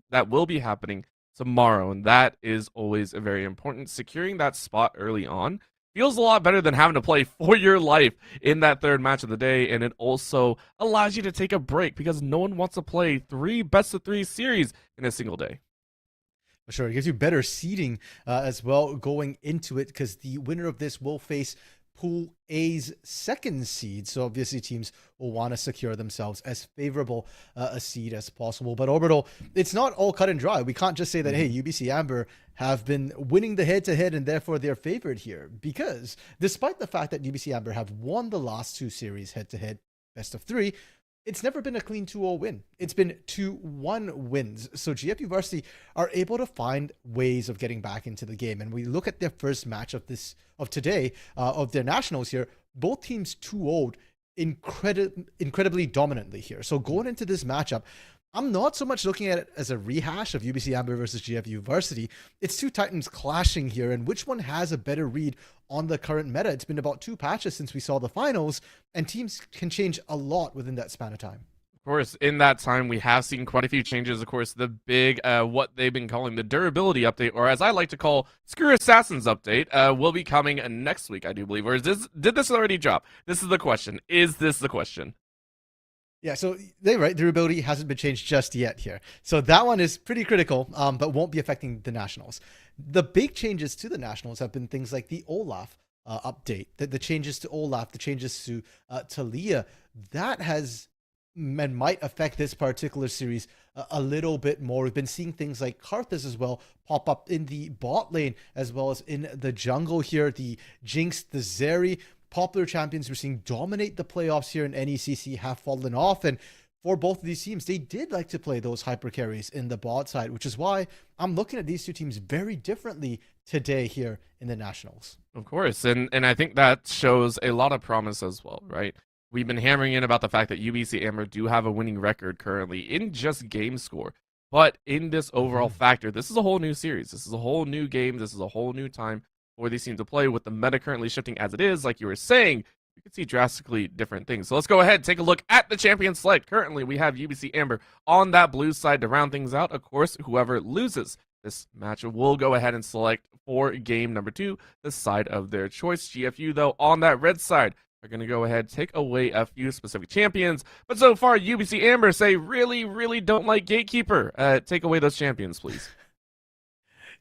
that will be happening tomorrow, and that is always a very important. Securing that spot early on feels a lot better than having to play for your life in that third match of the day, and it also allows you to take a break because no one wants to play 3 best-of-3 series in a single day. For sure, it gives you better seeding as well going into it, because the winner of this will face Pool A's second seed. So obviously teams will want to secure themselves as favorable a seed as possible. But Orbital, it's not all cut and dry. We can't just say that, hey, UBC Amber have been winning the head-to-head and therefore they're favored here. Because despite the fact that UBC Amber have won the last 2 series head-to-head best of 3, it's never been a clean 2-0 win. It's been 2-1 wins. So GFU Varsity are able to find ways of getting back into the game. And we look at their first match of today, of their nationals here, both teams 2-0'd incredibly dominantly here. So going into this matchup, I'm not so much looking at it as a rehash of UBC Amber versus GFU Varsity. It's two Titans clashing here, and which one has a better read on the current meta? It's been about 2 patches since we saw the finals, and teams can change a lot within that span of time. Of course, in that time, we have seen quite a few changes. Of course, the big, what they've been calling the durability update, or as I like to call, Screw Assassins update, will be coming next week, I do believe. Or did this already drop? This is the question. Is this the question? Yeah, so they're right. Durability hasn't been changed just yet here. So that one is pretty critical, but won't be affecting the Nationals. The big changes to the Nationals have been things like the Olaf update, the changes to Olaf, the changes to Talia. That has and might affect this particular series a little bit more. We've been seeing things like Karthus as well pop up in the bot lane as well as in the jungle here. The Jinx, the Zeri, popular champions we're seeing dominate the playoffs here in NECC have fallen off. And for both of these teams, they did like to play those hyper carries in the bot side, which is why I'm looking at these two teams very differently today here in the Nationals. Of course, and I think that shows a lot of promise as well, right? We've been hammering in about the fact that UBC Amber do have a winning record currently in just game score. But in this overall factor, this is a whole new series. This is a whole new game. This is a whole new time for these teams to play. With the meta currently shifting as it is, like you were saying, you can see drastically different things. So let's go ahead and take a look at the champion select. Currently, we have UBC Amber on that blue side to round things out. Of course, whoever loses this match will go ahead and select for game number 2, the side of their choice. GFU, though, on that red side, are going to go ahead and take away a few specific champions. But so far, UBC Amber say really, really don't like Gatekeeper. Take away those champions, please.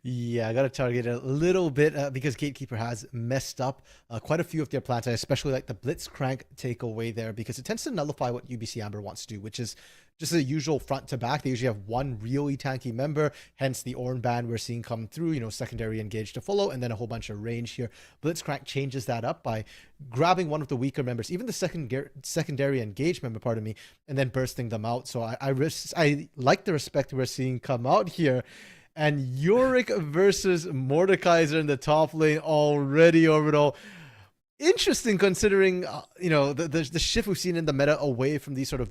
Yeah, I got to target it a little bit because Gatekeeper has messed up quite a few of their plans. I especially like the Blitzcrank takeaway there because it tends to nullify what UBC Amber wants to do, which is just the usual front to back. They usually have one really tanky member, hence the Ornn ban we're seeing come through, secondary engage to follow, and then a whole bunch of range here. Blitzcrank changes that up by grabbing one of the weaker members, even the secondary engage member, and then bursting them out. So I like the respect we're seeing come out here. And Yorick versus Mordekaiser in the top lane already, Orbital. Interesting considering, the shift we've seen in the meta away from these sort of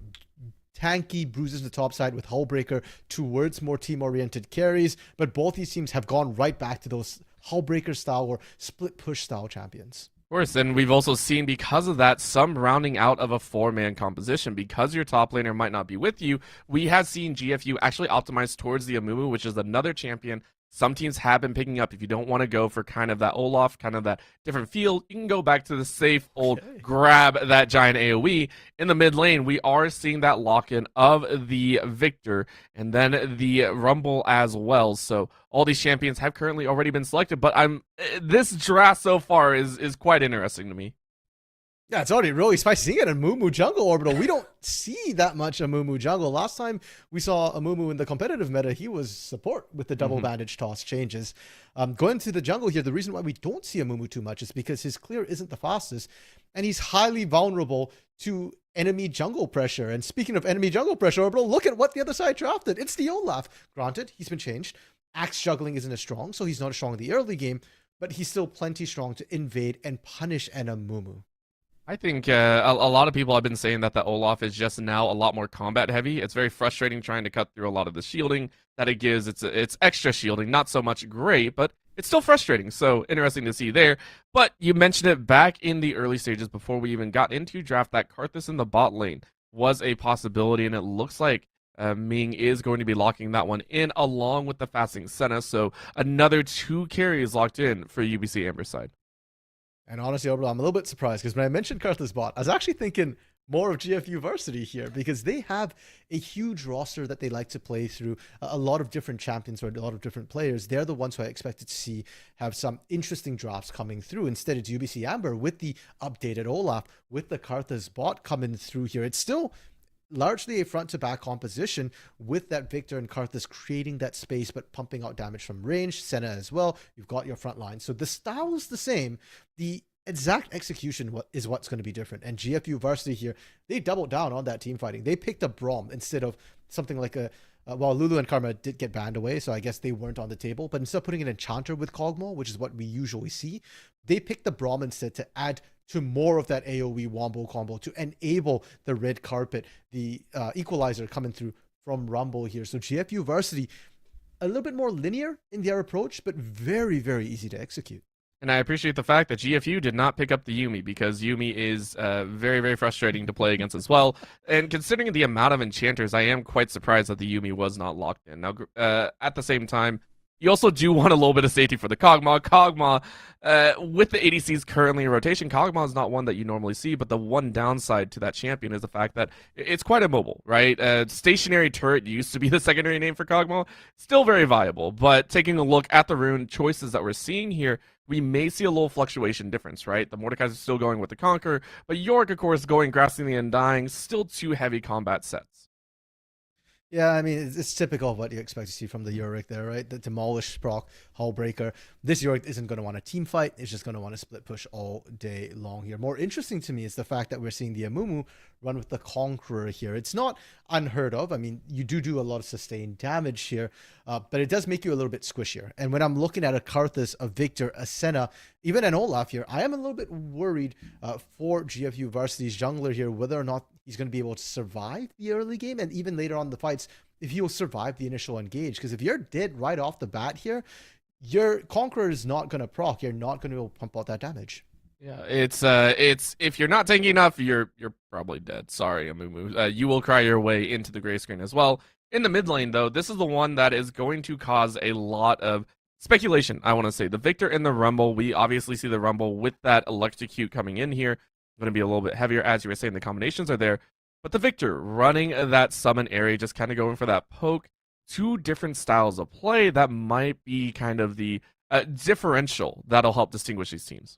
tanky bruises in the top side with Hullbreaker towards more team-oriented carries. But both these teams have gone right back to those Hullbreaker style or split push style champions. Of course, and we've also seen because of that some rounding out of a 4-man composition. Because your top laner might not be with you, we have seen GFU actually optimize towards the Amumu, which is another champion some teams have been picking up. If you don't want to go for kind of that Olaf, kind of that different feel, you can go back to the safe old grab that giant AoE. In the mid lane, we are seeing that lock-in of the Victor and then the Rumble as well. So all these champions have currently already been selected, but this draft so far is quite interesting to me. Yeah, it's already really spicy. Seeing it in Amumu jungle, Orbital. We don't see that much Amumu jungle. Last time we saw Amumu in the competitive meta, he was support with the double bandage toss changes. Going to the jungle here, the reason why we don't see Amumu too much is because his clear isn't the fastest, and he's highly vulnerable to enemy jungle pressure. And speaking of enemy jungle pressure, Orbital, look at what the other side drafted. It's the Olaf. Granted, he's been changed. Axe juggling isn't as strong, so he's not as strong in the early game, but he's still plenty strong to invade and punish an Amumu. I think a lot of people have been saying that the Olaf is just now a lot more combat heavy. It's very frustrating trying to cut through a lot of the shielding that it gives. It's extra shielding, not so much great, but it's still frustrating. So interesting to see there. But you mentioned it back in the early stages before we even got into draft that Karthus in the bot lane was a possibility, and it looks like Ming is going to be locking that one in along with the fasting Senna. So another 2 carries locked in for UBC Amber side. And honestly, Orbital, I'm a little bit surprised because when I mentioned Karthus bot, I was actually thinking more of GFU Varsity here because they have a huge roster that they like to play through, a lot of different champions or a lot of different players. They're the ones who I expected to see have some interesting drafts coming through. Instead, it's UBC Amber with the updated Olaf, with the Karthus bot coming through here. It's still largely a front-to-back composition with that Victor and Karthus creating that space but pumping out damage from range. Senna as well. You've got your front line. So the style is the same. The exact execution is what's going to be different. And GFU Varsity here, they doubled down on that team fighting. They picked up Braum instead of something like well, Lulu and Karma did get banned away, so I guess they weren't on the table. But instead of putting an Enchanter with Kog'Maw, which is what we usually see, they picked the Braum instead to add to more of that AoE wombo combo to enable the red carpet, the equalizer coming through from Rumble here. So GFU Varsity, a little bit more linear in their approach, but very, very easy to execute. And I appreciate the fact that GFU did not pick up the Yuumi, because Yuumi is very, very frustrating to play against as well. And considering the amount of enchanters, I am quite surprised that the Yuumi was not locked in. Now, at the same time, you also do want a little bit of safety for the Kog'Maw. Kog'Maw, with the ADCs currently in rotation, Kog'Maw is not one that you normally see, but the one downside to that champion is the fact that it's quite immobile, right? Stationary turret used to be the secondary name for Kog'Maw. Still very viable, but taking a look at the rune choices that we're seeing here, we may see a little fluctuation difference, right? The Mordekaiser's still going with the Conquer, but Yorick, of course, going Grasping the Undying, still two heavy combat sets. Yeah, I mean, it's typical of what you expect to see from the Yorick there, right? The Demolish proc, Hullbreaker. This Yorick isn't going to want a team fight. It's just going to want to split push all day long here. More interesting to me is the fact that we're seeing the Amumu run with the Conqueror here. It's not unheard of. I mean, you do a lot of sustained damage here, but it does make you a little bit squishier. And when I'm looking at a Karthus, a Victor, a Senna, even an Olaf here, I am a little bit worried for GFU Varsity's jungler here, whether or not he's going to be able to survive the early game and even later on in the fights, if he will survive the initial engage. Because if you're dead right off the bat here, your Conqueror is not going to proc. You're not going to be able to pump out that damage. Yeah, it's if you're not taking enough, you're probably dead. Sorry, Amumu. You will cry your way into the gray screen as well. In the mid lane, though, this is the one that is going to cause a lot of speculation, I want to say. The Victor and the Rumble, we obviously see the Rumble with that Electrocute coming in here. Going to be a little bit heavier, as you were saying, the combinations are there. But the Victor running that summon area, just kind of going for that poke. Two different styles of play that might be kind of the differential that'll help distinguish these teams.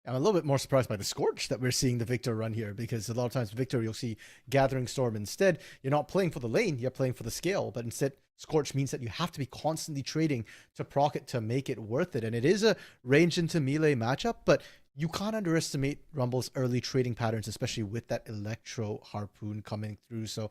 I'm a little bit more surprised by the Scorch that we're seeing the Victor run here, because a lot of times Victor, you'll see Gathering Storm instead. You're not playing for the lane, you're playing for the scale, but instead Scorch means that you have to be constantly trading to proc it to make it worth it. And it is a range into melee matchup, but you can't underestimate Rumble's early trading patterns, especially with that Electro Harpoon coming through. So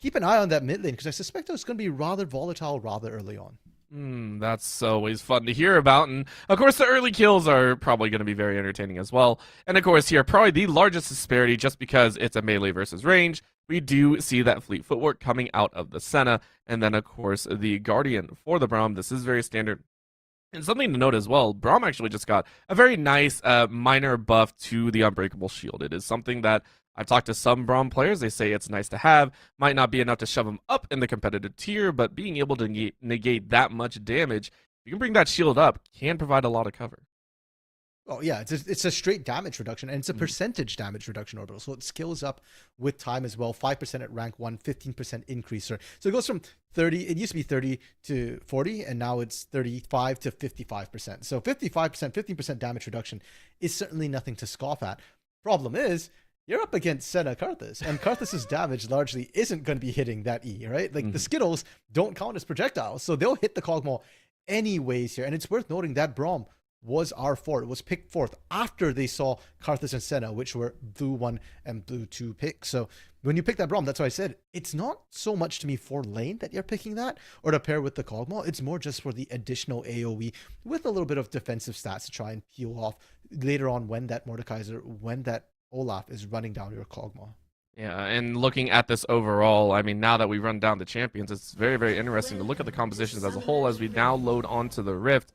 keep an eye on that mid lane, because I suspect it's going to be rather volatile rather early on. That's always fun to hear about. And of course, the early kills are probably going to be very entertaining as well. And of course, here, probably the largest disparity, just because it's a melee versus range, we do see that fleet footwork coming out of the Senna. And then, of course, the Guardian for the Braum. This is very standard. And something to note as well, Braum actually just got a very nice minor buff to the Unbreakable Shield. It is something that I've talked to some Braum players. They say it's nice to have. Might not be enough to shove them up in the competitive tier, but being able to negate that much damage, you can bring that shield up, can provide a lot of cover. Oh yeah, it's a straight damage reduction, and it's a percentage damage reduction orbital, so it scales up with time as well. 5% at rank 1, 15% increase. So it goes from 30, it used to be 30 to 40, and now it's 35 to 55%. So 55%, 15% damage reduction is certainly nothing to scoff at. Problem is, you're up against Senna Karthus, and Karthus's damage largely isn't going to be hitting that E, right? Like the Skittles don't count as projectiles, so they'll hit the Kog'Maw anyways here. And it's worth noting that Braum was R4. It was picked fourth after they saw Karthus and Senna, which were blue 1 and blue 2 picks. So when you pick that Braum, that's why I said it's not so much to me for lane that you're picking that or to pair with the Kog'Maw. It's more just for the additional AoE with a little bit of defensive stats to try and peel off later on when that Mordekaiser, when that Olaf is running down your Kog'Maw. Yeah, and looking at this overall, I mean, now that we run down the champions, it's very, very interesting to look at the compositions as a whole as we now load onto the Rift.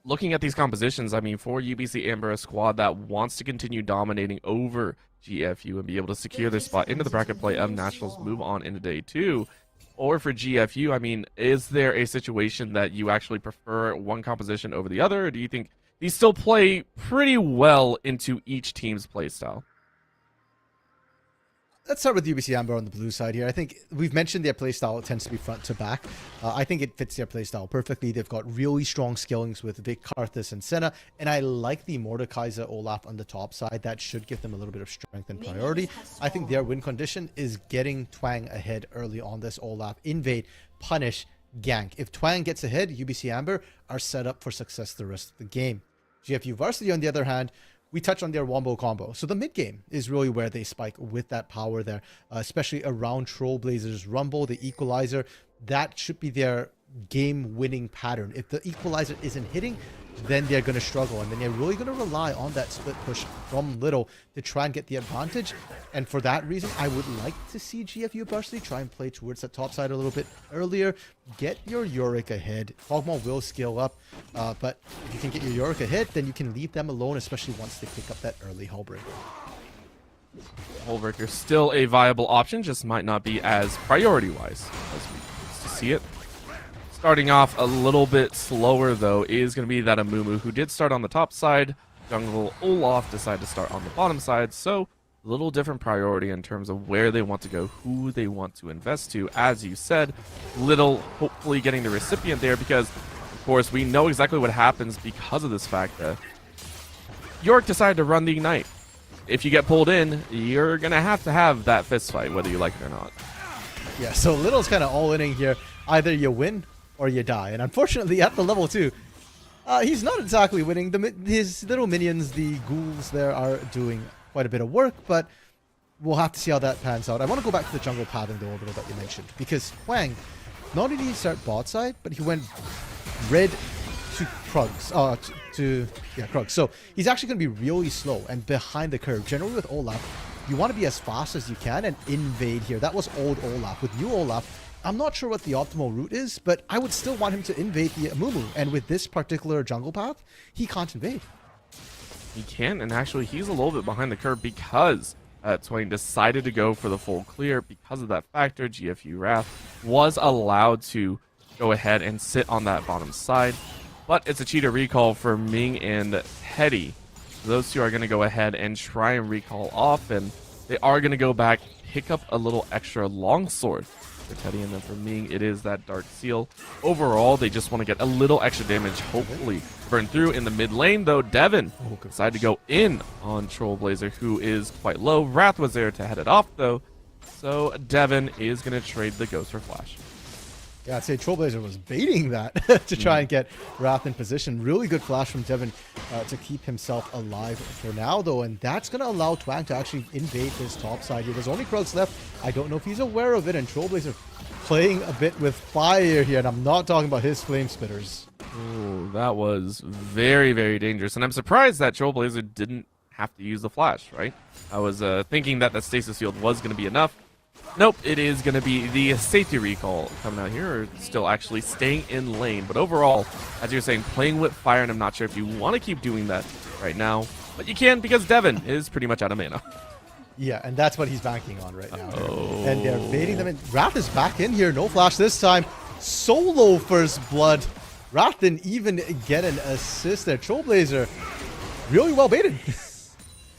Looking at these compositions, I mean, for UBC Amber, a squad that wants to continue dominating over GFU and be able to secure their spot into the bracket play of Nationals, move on into day 2. Or for GFU, I mean, is there a situation that you actually prefer one composition over the other, or do you think these still play pretty well into each team's playstyle? Let's start with UBC Amber on the blue side here. I think we've mentioned their playstyle tends to be front to back. I think it fits their playstyle perfectly. They've got really strong skillings with Vic, Karthus, and Senna, and I like the Mordekaiser Olaf on the top side. That should give them a little bit of strength and priority. I think their win condition is getting Twang ahead early on this Olaf. Invade, punish, gank. If Twang gets ahead, UBC Amber are set up for success the rest of the game. GFU Varsity, on the other hand, we touch on their wombo combo. So the mid game is really where they spike with that power there, especially around Trollblazer's Rumble, the Equalizer. That should be their game-winning pattern. If the equalizer isn't hitting, then they're going to struggle, and then they're really going to rely on that split push from Little to try and get the advantage. And for that reason, I would like to see GFU Varsity try and play towards that top side a little bit earlier. Get your Yorick ahead. Fogmaw will scale up, but if you can get your Yorick ahead, then you can leave them alone, especially once they pick up that early Hullbreaker. Hullbreaker still a viable option, just might not be as priority-wise as we used to see it. Starting off a little bit slower, though, is going to be that Amumu, who did start on the top side. Jungle Olaf decided to start on the bottom side, so a little different priority in terms of where they want to go, who they want to invest to. As you said, Little hopefully getting the recipient there because, of course, we know exactly what happens because of this fact that York decided to run the Ignite. If you get pulled in, you're going to have that fist fight, whether you like it or not. Yeah, so Little's kind of all-inning here. Either you win or you die. And unfortunately, at the level 2, he's not exactly winning. His little minions, the ghouls there, are doing quite a bit of work, but we'll have to see how that pans out. I want to go back to the jungle pathing, though, a little that you mentioned, because Hwang, not only did he start bot side, but he went red to Krugs. Krugs. So he's actually going to be really slow and behind the curve. Generally with Olaf, you want to be as fast as you can and invade here. That was old Olaf. With new Olaf, I'm not sure what the optimal route is, but I would still want him to invade the Amumu. And with this particular jungle path, he can't invade. He can, and actually he's a little bit behind the curve because Twain decided to go for the full clear. Because of that factor, GFU Wrath was allowed to go ahead and sit on that bottom side. But it's a cheater recall for Ming and Teddy. Those two are going to go ahead and try and recall off, and they are going to go back, pick up a little extra longsword for Teddy, and then for Ming, it is that Dark Seal. Overall, they just want to get a little extra damage, hopefully burn through in the mid lane, though. Devin decided to go in on Trollblazer, who is quite low. Wrath was there to head it off, though, so Devin is going to trade the Ghost for Flash. Yeah, I'd say Trollblazer was baiting that to try and get Wrath in position. Really good flash from Devin to keep himself alive for now, though. And that's going to allow Twang to actually invade this top side here. There's only Krugs left. I don't know if he's aware of it. And Trollblazer playing a bit with fire here. And I'm not talking about his flame spitters. Oh, that was very, very dangerous. And I'm surprised that Trollblazer didn't have to use the flash, right? I was thinking that the stasis field was going to be enough. Nope, it is going to be the safety recall coming out here, or still actually staying in lane. But overall, as you're saying, playing with fire, and I'm not sure if you want to keep doing that right now, but you can because Devin is pretty much out of mana. Yeah, and that's what he's banking on right now. And they're baiting them in. Wrath is back in here. No flash this time. Solo first blood. Wrath didn't even get an assist there. Trollblazer really well baited.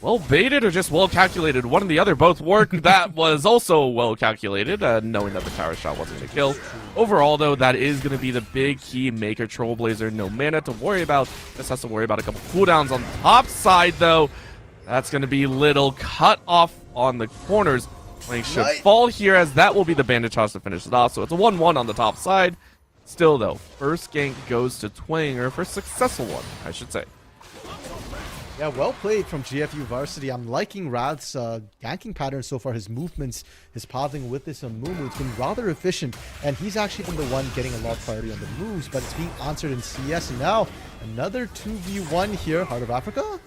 Well baited or just well calculated. One or the other both work. That was also well calculated, knowing that the tower shot wasn't going to kill. Overall, though, that is going to be the big key maker. Trollblazer, no mana to worry about. Just has to worry about a couple cooldowns on the top side, though. That's going to be Little cut off on the corners. He should fall here, as that will be the bandage toss to finish it off. So it's a 1-1 on the top side. Still, though, first gank goes to Twang, or first successful one, I should say. Yeah, well played from GFU Varsity. I'm liking Wrath's ganking pattern so far. His movements, his pathing with this Amumu, it's been rather efficient. And he's actually been the one getting a lot of priority on the moves, but it's being answered in CS. And now, another 2v1 here. Heart of Africa?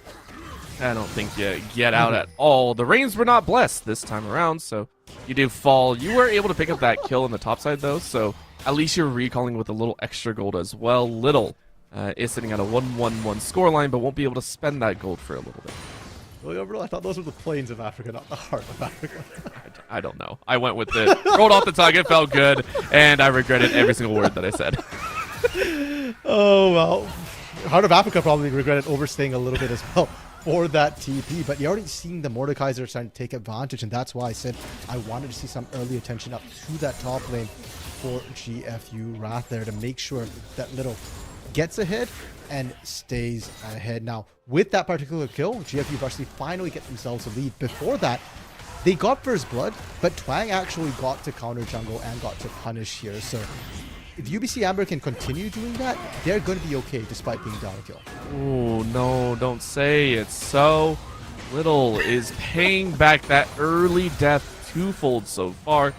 I don't think you get out at all. The Reigns were not blessed this time around, so you do fall. You were able to pick up that kill on the top side, though, so at least you're recalling with a little extra gold as well. Little is sitting at a 1-1-1 scoreline, but won't be able to spend that gold for a little bit. Really, overall, I thought those were the plains of Africa, not the heart of Africa. I don't know. I went with it. Rolled off the tongue. It felt good, and I regretted every single word that I said. Oh, well. Heart of Africa probably regretted overstaying a little bit as well for that TP, but you're already seeing the Mordekaiser starting to take advantage, and that's why I said I wanted to see some early attention up to that top lane for GFU Wrath there to make sure that Little gets ahead and stays ahead. Now, with that particular kill, GFU Varsity finally get themselves a lead. Before that, they got first blood, but Twang actually got to counter jungle and got to punish here. So if UBC Amber can continue doing that, they're going to be okay despite being down a kill. Oh, no, don't say it. So Little is paying back that early death twofold so far.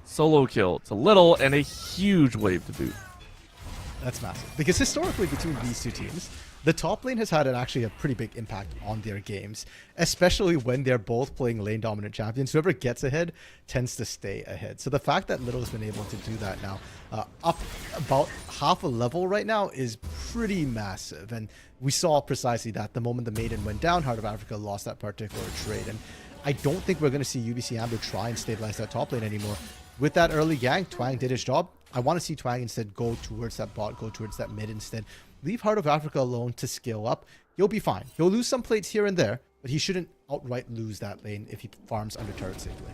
Solo kill to Little and a huge wave to boot. That's massive. Because historically between these two teams, the top lane has had actually a pretty big impact on their games, especially when they're both playing lane dominant champions. Whoever gets ahead tends to stay ahead. So the fact that Little's been able to do that now, up about half a level right now, is pretty massive. And we saw precisely that the moment the Maiden went down, Heart of Africa lost that particular trade. And I don't think we're going to see UBC Amber try and stabilize that top lane anymore. With that early gank, Twang did his job. I want to see Twang instead go towards that bot, go towards that mid instead. Leave Heart of Africa alone to scale up. He'll be fine. He'll lose some plates here and there, but he shouldn't outright lose that lane if he farms under turret safely.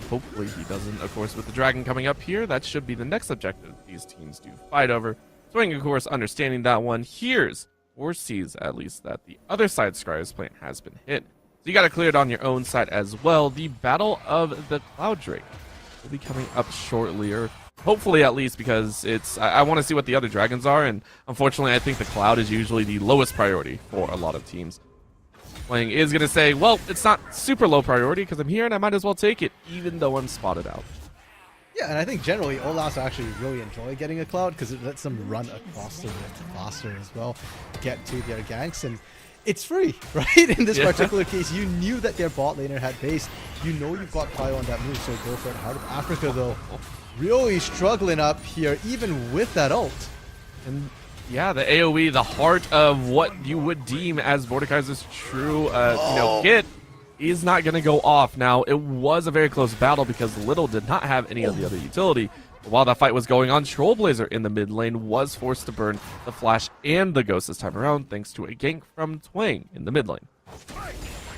Hopefully he doesn't. Of course, with the dragon coming up here, that should be the next objective these teams do fight over. Twang, of course, understanding that one, hears or sees at least that the other side Scryer's plant has been hit. So you got to clear it on your own side as well. The Battle of the Cloud Drake will be coming up shortly, or hopefully at least, because I want to see what the other dragons are, and unfortunately I think the Cloud is usually the lowest priority for a lot of teams. Playing is going to say, well, it's not super low priority because I'm here and I might as well take it, even though I'm spotted out. Yeah, and I think generally Olafs actually really enjoy getting a Cloud because it lets them run across the rift faster as well, get to their ganks, and it's free, right? In this particular case, you knew that their bot laner had base. You know you've got Cryo on that move, so go for it. Heart of Africa, though, really struggling up here, even with that ult. And yeah, the AoE, the heart of what you would deem as Mordekaiser's true, kit, is not going to go off. Now, it was a very close battle because Little did not have any of the other utility. While that fight was going on, Trollblazer in the mid lane was forced to burn the Flash and the Ghost this time around, thanks to a gank from Twang in the mid lane.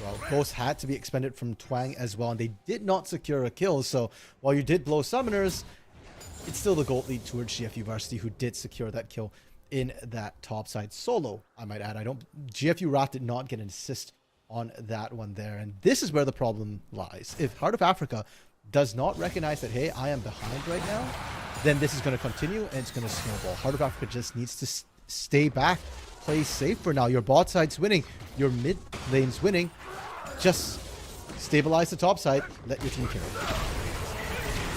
Well, Ghost had to be expended from Twang as well, and they did not secure a kill. So while you did blow Summoners, it's still the gold lead towards GFU Varsity, who did secure that kill in that top side solo, I might add. GFU Wrath did not get an assist on that one there, and this is where the problem lies. If Heart of Africa does not recognize that, hey, I am behind right now, then this is going to continue and it's going to snowball. Heart of Africa just needs to stay back, play safe for now. Your bot side's winning, your mid lane's winning. Just stabilize the top side, let your team kill it.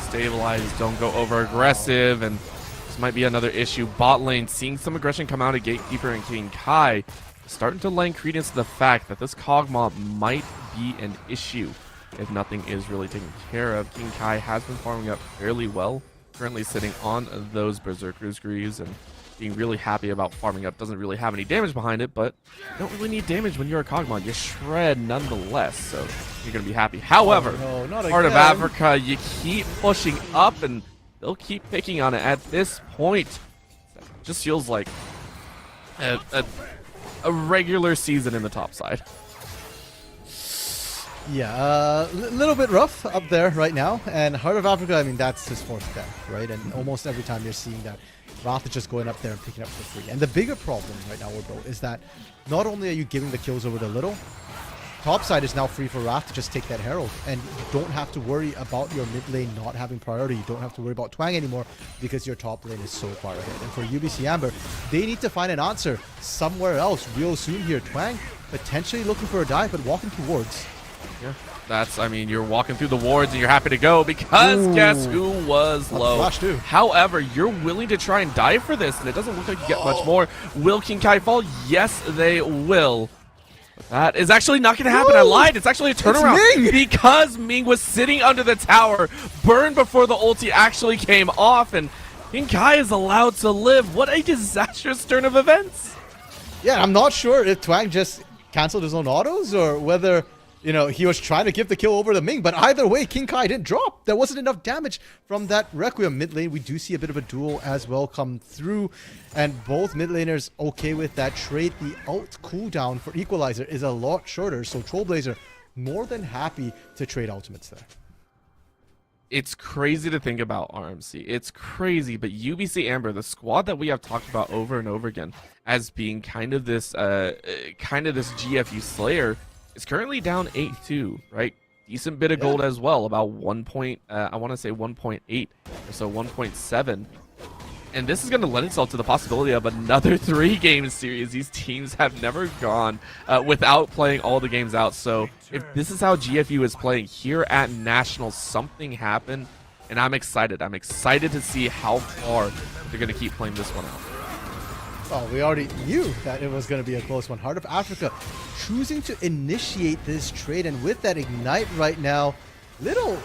Stabilize, don't go over aggressive, and this might be another issue. Bot lane, seeing some aggression come out of Gatekeeper and King Kai, starting to lend credence to the fact that this Cog Mob might be an issue if nothing is really taken care of. King Kai has been farming up fairly well, currently sitting on those Berserker's Greaves and being really happy about farming up. Doesn't really have any damage behind it, but you don't really need damage when you're a Cogmon. You shred nonetheless, so you're going to be happy. However, Heart of Africa, you keep pushing up and they'll keep picking on it. At this point, it just feels like a regular season in the top side. Yeah, a little bit rough up there right now. And Heart of Africa, I mean, that's his fourth death, right? And almost every time you're seeing that, Wrath is just going up there and picking up for free. And the bigger problem right now, Orbo, is that not only are you giving the kills over to Little, top side is now free for Wrath to just take that Herald. And you don't have to worry about your mid lane not having priority. You don't have to worry about Twang anymore because your top lane is so far ahead. And for UBC Amber, they need to find an answer somewhere else real soon here. Twang potentially looking for a dive, but walking towards. Yeah, that's, I mean, you're walking through the wards and you're happy to go because guess who was low? Flash too. However, you're willing to try and dive for this, and it doesn't look like you get much more. Will King Kai fall? Yes, they will. But that is actually not going to happen. I lied. It's actually a turnaround because Ming was sitting under the tower, burned before the ulti actually came off, and King Kai is allowed to live. What a disastrous turn of events. Yeah, I'm not sure if Twang just canceled his own autos or whether, you know, he was trying to give the kill over to Ming, but either way, King Kai didn't drop. There wasn't enough damage from that Requiem. Mid lane, we do see a bit of a duel as well come through, and both mid laners okay with that trade. The ult cooldown for Equalizer is a lot shorter, so Trollblazer more than happy to trade ultimates there. It's crazy to think about RMC. It's crazy, but UBC Amber, the squad that we have talked about over and over again as being kind of this GFU Slayer, is currently down 8-2, right? Decent bit of gold as well, about 1 point, I want to say 1.8 or so, 1.7. And this is going to lend itself to the possibility of another 3-game series. These teams have never gone without playing all the games out. So if this is how GFU is playing here at Nationals, something happened. And I'm excited. I'm excited to see how far they're going to keep playing this one out. Oh, we already knew that it was going to be a close one. Heart of Africa choosing to initiate this trade, and with that Ignite right now, Little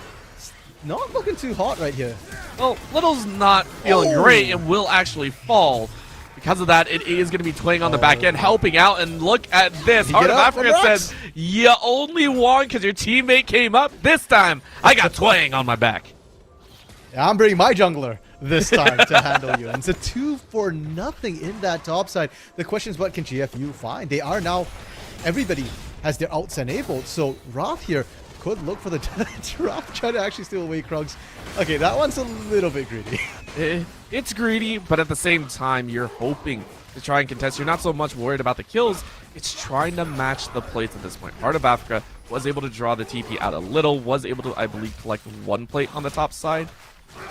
not looking too hot right here. Well, Little's not feeling great and will actually fall. Because of that, it is going to be Twang on the back end, helping out, and look at this. Heart of Africa says, you only won because your teammate came up. This time, I got Twang on my back. Yeah, I'm bringing my jungler this time to handle you. And it's a 2-0 in that top side. The question is, what can GFU find? They are now, everybody has their outs enabled. So Wrath here could look for the Wrath trying to actually steal away Krugs. Okay, that one's a little bit greedy. It's greedy, but at the same time, you're hoping to try and contest. You're not so much worried about the kills. It's trying to match the plates at this point. Heart of Africa was able to draw the TP out a little, was able to, I believe, collect 1 plate on the top side.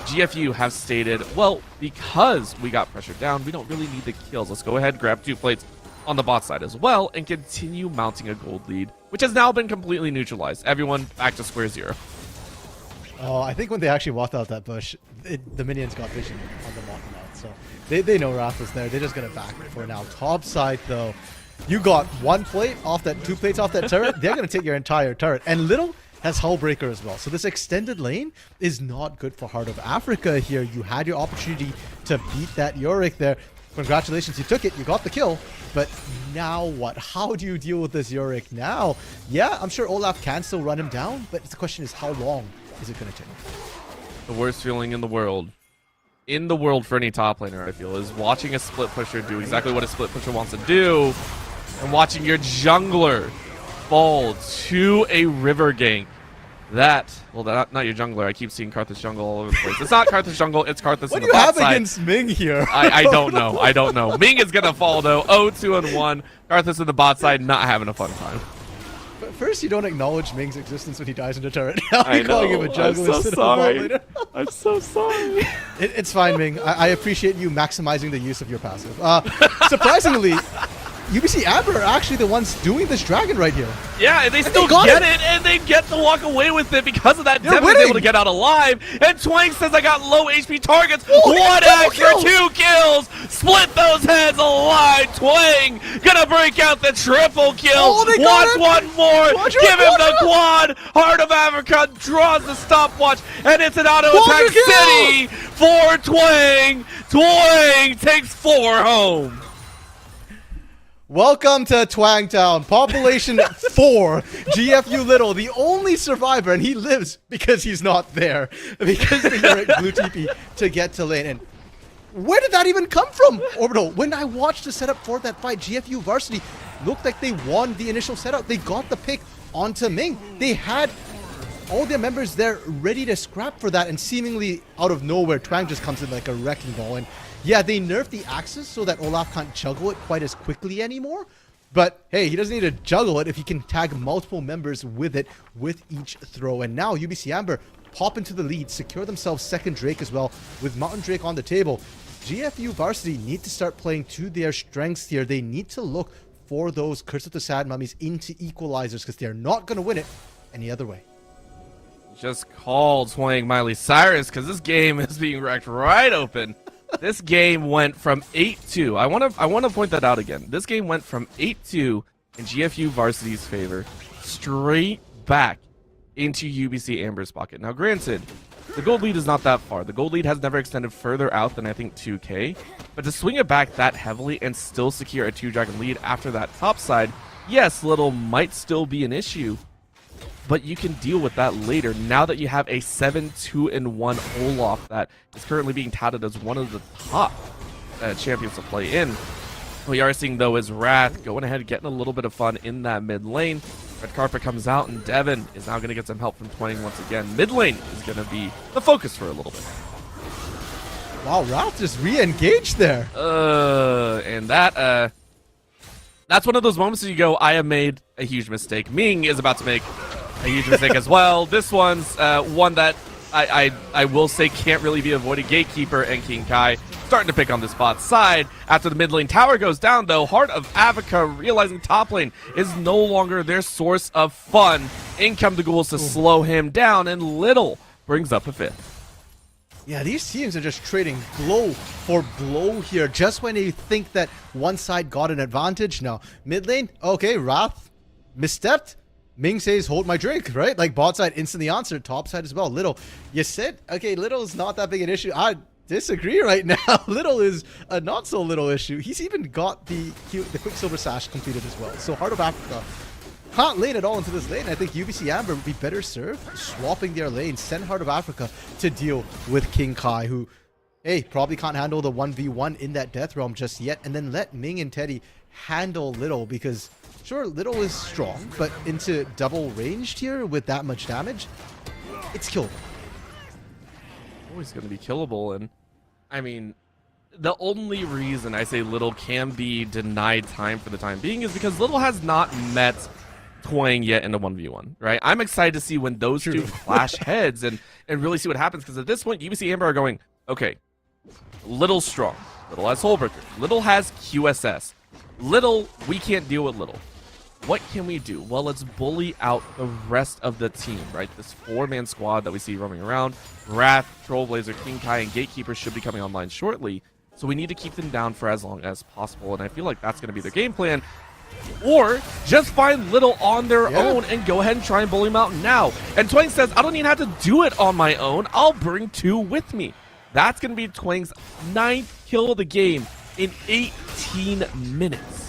GFU have stated, well, because we got pressured down, we don't really need the kills. Let's go ahead, grab 2 plates on the bot side as well, and continue mounting a gold lead, which has now been completely neutralized. Everyone back to square zero. Oh, I think when they actually walked out that bush, the minions got vision on them walking out. So they know Wrath was there. They're just going to back it for now. Top side, though, you got 1 plate off that, 2 plates off that turret. They're going to take your entire turret. And Little has Hullbreaker as well. So this extended lane is not good for Heart of Africa here. You had your opportunity to beat that Yorick there. Congratulations, you took it. You got the kill. But now what? How do you deal with this Yorick now? Yeah, I'm sure Olaf can still run him down, but the question is, how long is it going to take? The worst feeling in the world for any top laner, I feel, is watching a split pusher do exactly what a split pusher wants to do, and watching your jungler fall to a river gank. Well, not your jungler. I keep seeing Karthus jungle all over the place. It's not Karthus jungle, it's Karthus What in do the you bot have side. against Ming here? I don't know. I don't know. Ming is going to fall, though. 0-2-1. Karthus in the bot side, not having a fun time. But first, you don't acknowledge Ming's existence when he dies in a turret. Now I you're calling know. him a jungler I'm so instead sorry. of a bot laner. I'm so sorry. It's fine, Ming. I appreciate you maximizing the use of your passive. Surprisingly, UBC Amber are actually the ones doing this dragon right here. Yeah, and they still get it, and they get to walk away with it because of that. They're Devin is winning. able to get out alive, and Twang says, I got low HP targets. Oh, they got 1 double extra, kill. 2 kills. Split those heads alive. Twang gonna break out the triple kill. Oh, they got Wants it. 1 more. Quadra, Give him the quadra. quad. Heart of Africa draws the stopwatch, and it's an auto Quadra attack kill. city for Twang. Twang takes 4 home. Welcome to Twang Town. Population 4. GFU Little, the only survivor, and he lives because he's not there. Because the Yorick blue TP to get to lane. And where did that even come from, Orbital? When I watched the setup for that fight, GFU Varsity looked like they won the initial setup. They got the pick onto Ming. They had all their members there ready to scrap for that, and seemingly out of nowhere, Twang just comes in like a wrecking ball. And yeah, they nerfed the axis so that Olaf can't juggle it quite as quickly anymore. But hey, he doesn't need to juggle it if he can tag multiple members with it with each throw. And now UBC Amber pop into the lead, secure themselves second Drake as well with Mountain Drake on the table. GFU Varsity need to start playing to their strengths here. They need to look for those Curse of the Sad Mummies into equalizers because they're not going to win it any other way. Just call Twang Miley Cyrus because this game is being wrecked right open. This game went from 8-2. I want to point that out again. This game went from 8-2 in GFU Varsity's favor straight back into UBC Amber's pocket. Now, granted, the gold lead is not that far. The gold lead has never extended further out than I think 2K. But to swing it back that heavily and still secure a 2-dragon lead after that top side, yes, Little might still be an issue. But you can deal with that later now that you have a 7-2-1 Olaf that is currently being touted as one of the top champions to play in. What we are seeing, though, is Wrath going ahead, getting a little bit of fun in that mid lane. Red Carpet comes out, and Devin is now going to get some help from Twang once again. Mid lane is going to be the focus for a little bit. Wow, Wrath just re-engaged there. And that's one of those moments that you go, I have made a huge mistake. Ming is about to make a huge mistake as well. This one's one that I will say can't really be avoided. Gatekeeper and King Kai starting to pick on this bot side. After the mid lane tower goes down, though, Heart of Africa realizing top lane is no longer their source of fun. In come the ghouls to slow him down, and Little brings up a 5th. Yeah, these teams are just trading blow for blow here. Just when you think that one side got an advantage. Now, mid lane, okay, Wrath misstepped. Ming says, hold my drink, right? Like, bot side instantly answered. Top side as well. Little, you said, okay, Little's not that big an issue. I disagree right now. Little is a not so little issue. He's even got the Quicksilver Sash completed as well. So Heart of Africa can't lane at all into this lane. I think UBC Amber would be better served swapping their lane. Send Heart of Africa to deal with King Kai, who, hey, probably can't handle the 1v1 in that Death Realm just yet. And then let Ming and Teddy handle Little, because sure, Little is strong, but into double ranged here with that much damage, it's killable. Always going to be killable. And I mean, the only reason I say Little can be denied time for the time being is because Little has not met Twang yet in a 1v1, right? I'm excited to see when those two clash heads and really see what happens, because at this point, UBC Amber are going, okay, Little's strong. Little has Soulbreaker. Little has QSS. Little, we can't deal with Little. What can we do? Well, let's bully out the rest of the team, right? This 4-man squad that we see roaming around. Wrath, Trollblazer, King Kai, and Gatekeeper should be coming online shortly. So we need to keep them down for as long as possible, and I feel like that's going to be their game plan. Or just find Little on their own and go ahead and try and bully him out now. And Twang says, I don't even have to do it on my own. I'll bring 2 with me. That's going to be Twang's 9th kill of the game in 18 minutes.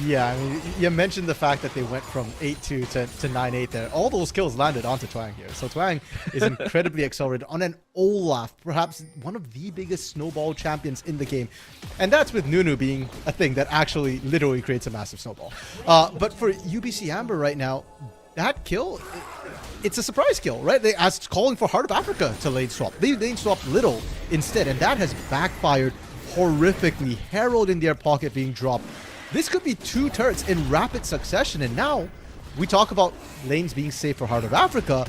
Yeah, I mean, you mentioned the fact that they went from 8-2 to 9-8 there. All those kills landed onto Twang here. So Twang is incredibly accelerated on an Olaf, perhaps one of the biggest snowball champions in the game. And that's with Nunu being a thing that actually literally creates a massive snowball. But for UBC Amber right now, that kill, it's a surprise kill, right? They asked calling for Heart of Africa to lane swap. They lane swapped Little instead, and that has backfired horrifically. Herald in their pocket being dropped. This could be 2 turrets in rapid succession, and now we talk about lanes being safe for Heart of Africa,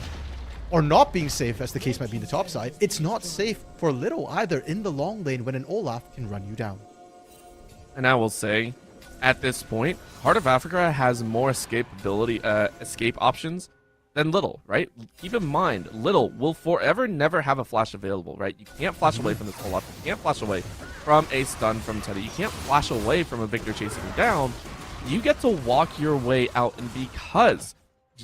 or not being safe, as the case might be in the top side. It's not safe for Little either in the long lane when an Olaf can run you down. And I will say, at this point, Heart of Africa has more escape options than Little, right? Keep in mind, Little will forever never have a flash available, right? You can't flash away from this Olaf. You can't flash away from a stun from Teddy. You can't flash away from a Victor chasing you down. You get to walk your way out, and because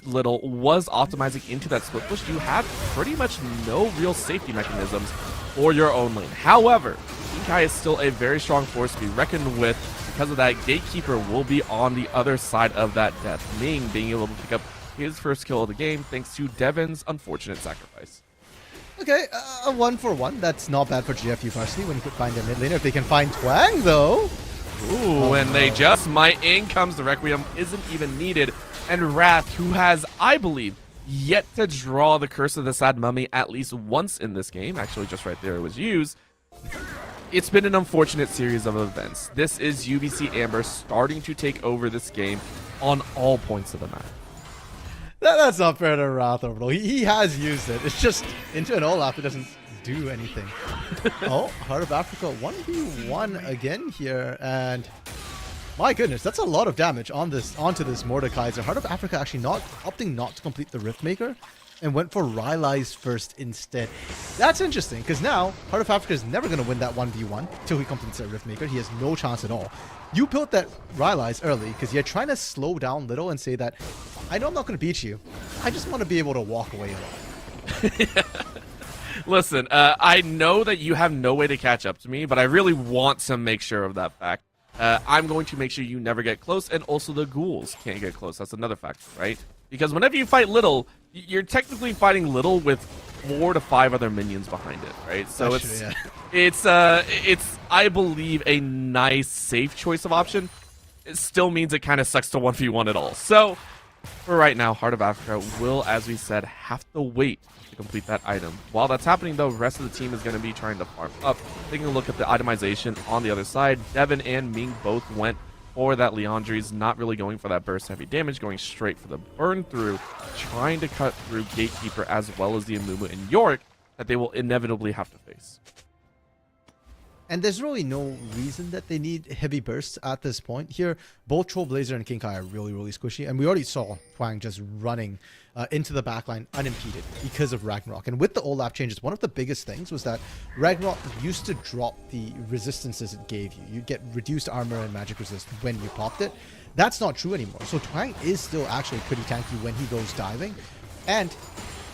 Little was optimizing into that split push, you have pretty much no real safety mechanisms for your own lane. However, King Kai is still a very strong force to be reckoned with. Because of that, Gatekeeper will be on the other side of that death. Ming being able to pick up his first kill of the game thanks to Devin's unfortunate sacrifice. Okay, a 1-for-1. That's not bad for GFU varsity when you could find their mid laner. If they can find Twang, though. Ooh, and they just might. In comes the Requiem, isn't even needed. And Wrath, who has, I believe, yet to draw the Curse of the Sad Mummy at least once in this game. Actually, just right there it was used. It's been an unfortunate series of events. This is UBC Amber starting to take over this game on all points of the map. That's not fair to Wrath Orbital. He has used it. It's just into an Olaf, it doesn't do anything. Oh, Heart of Africa 1v1 again here, and my goodness, that's a lot of damage onto this Mordekaiser. Heart of Africa actually opting not to complete the Riftmaker and went for Rylai's first instead. That's interesting, because now Heart of Africa is never going to win that 1v1 till he completes that Riftmaker. He has no chance at all. You built that Rylai's early because you're trying to slow down Little and say that, I know I'm not going to beat you. I just want to be able to walk away alone. Listen, I know that you have no way to catch up to me, but I really want to make sure of that fact. I'm going to make sure you never get close, and also the ghouls can't get close. That's another factor, right? Because whenever you fight Little, you're technically fighting Little with 4 to 5 other minions behind it, right? So it's I believe a nice safe choice of option. It still means it kind of sucks to 1v1 at all. So for right now, Heart of Africa will, as we said, have to wait to complete that item. While that's happening, though, the rest of the team is going to be trying to farm up. Taking a look at the itemization on the other side, Devin and Ming both went for that Leandri's, not really going for that burst heavy damage, going straight for the burn through, trying to cut through Gatekeeper as well as the Amumu and Yorick that they will inevitably have to face. And there's really no reason that they need heavy bursts at this point here. Both Trailblazer and King Kai are really, really squishy. And we already saw Twang just running into the backline unimpeded because of Ragnarok. And with the Olaf changes, one of the biggest things was that Ragnarok used to drop the resistances it gave you. You'd get reduced armor and magic resist when you popped it. That's not true anymore. So Twang is still actually pretty tanky when he goes diving. And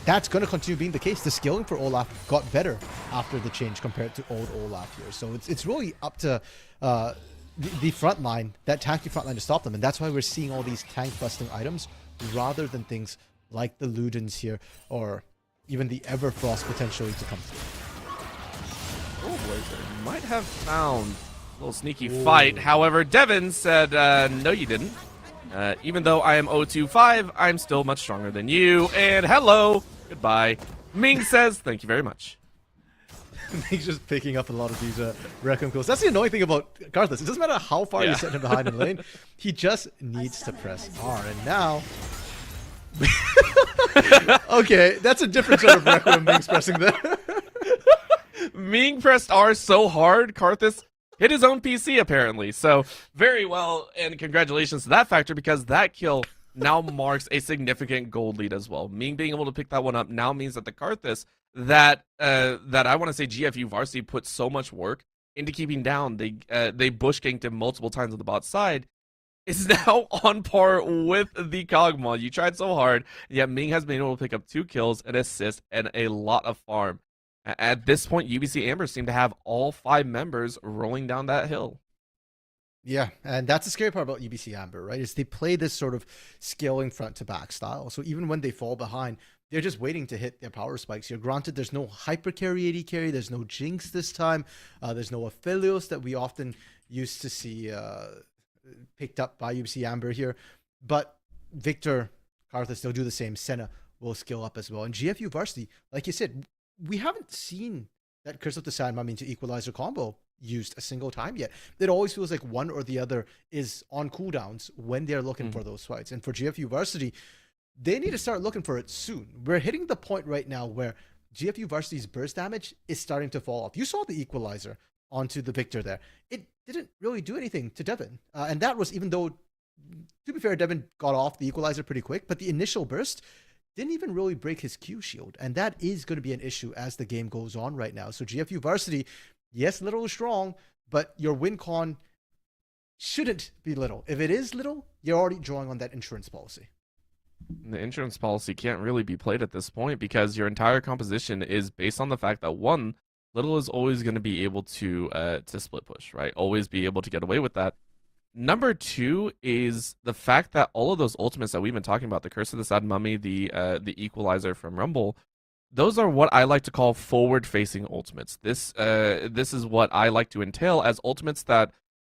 that's going to continue being the case. The scaling for Olaf got better after the change compared to old Olaf here. So it's really up to the front line, that tanky front line, to stop them. And that's why we're seeing all these tank busting items rather than things like the Ludens here or even the Everfrost potentially to come through. Trailblazer might have found a little sneaky fight. However, Devin said, no, you didn't. Even though I am 025, I'm still much stronger than you. And hello, goodbye. Ming says, thank you very much. He's just picking up a lot of these Requiem kills. That's the annoying thing about Karthus. It doesn't matter how far you set him behind in lane. He just needs to press R. And now... okay, that's a different sort of Requiem Ming's pressing there. Ming pressed R so hard, Karthus hit his own PC apparently. So very well, and congratulations to that factor, because that kill now marks a significant gold lead as well. Ming being able to pick that one up now means that the Karthus that I want to say GFU Varsity put so much work into keeping down, they bush ganked him multiple times on the bot side, is now on par with the Kog'Maw. You tried so hard, yet Ming has been able to pick up 2 kills, an assist, and a lot of farm. At this point, UBC Amber seem to have all 5 members rolling down that hill. Yeah, and that's the scary part about UBC Amber, right? Is they play this sort of scaling front to back style. So even when they fall behind, they're just waiting to hit their power spikes here. Granted, there's no hyper carry AD carry, there's no Jinx this time, there's no Aphelios that we often used to see picked up by UBC Amber here. But Victor, Karthus, they'll do the same. Senna will skill up as well. And GFU Varsity, like you said, we haven't seen that Curse of the Sand Mummy into Equalizer combo used a single time yet. It always feels like one or the other is on cooldowns when they're looking for those fights. And for GFU Varsity, they need to start looking for it soon. We're hitting the point right now where GFU Varsity's burst damage is starting to fall off. You saw the Equalizer onto the Victor there. It didn't really do anything to Devin. And that was even though, to be fair, Devin got off the Equalizer pretty quick, but the initial burst didn't even really break his Q shield. And that is going to be an issue as the game goes on right now. So GFU Varsity, yes, little is strong, but your win con shouldn't be little. If it is little, you're already drawing on that insurance policy. The insurance policy can't really be played at this point because your entire composition is based on the fact that, one, little is always going to be able to split push, right? Always be able to get away with that. Number 2 is the fact that all of those ultimates that we've been talking about, the Curse of the Sad Mummy, the Equalizer from Rumble, those are what I like to call forward-facing ultimates. This is what I like to entail as ultimates that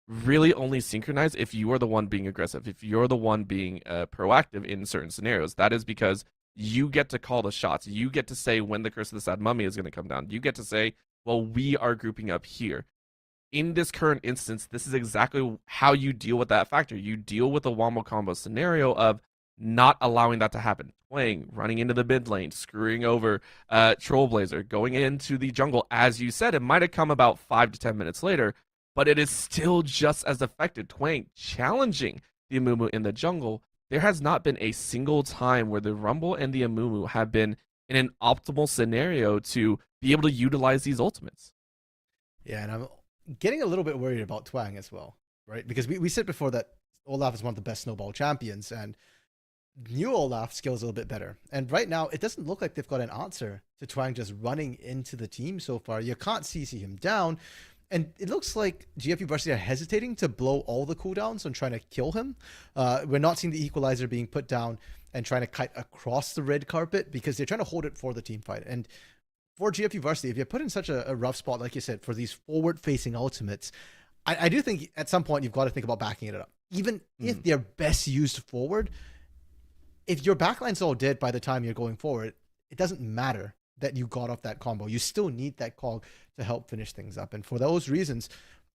really only synchronize if you are the one being aggressive, if you're the one being proactive in certain scenarios. That is because you get to call the shots. You get to say when the Curse of the Sad Mummy is going to come down. You get to say, well, we are grouping up here. In this current instance, this is exactly how you deal with that factor. You deal with a wombo combo scenario of not allowing that to happen. Playing, running into the mid lane, screwing over Trailblazer, going into the jungle. As you said, it might have come about 5 to 10 minutes later, but it is still just as effective. Twang challenging the Amumu in the jungle. There has not been a single time where the Rumble and the Amumu have been in an optimal scenario to be able to utilize these ultimates. Yeah, and I'm getting a little bit worried about Twang as well, right? Because we said before that Olaf is one of the best snowball champions, and new Olaf skills a little bit better. And right now, it doesn't look like they've got an answer to Twang just running into the team so far. You can't CC him down. And it looks like GFU Varsity are hesitating to blow all the cooldowns on trying to kill him. We're not seeing the Equalizer being put down and trying to kite across the red carpet because they're trying to hold it for the team fight. And for GFU Varsity, if you're put in such a rough spot, like you said, for these forward-facing ultimates, I do think at some point you've got to think about backing it up. Even if they're best used forward, if your backline's all dead by the time you're going forward, it doesn't matter that you got off that combo. You still need that cog to help finish things up. And for those reasons,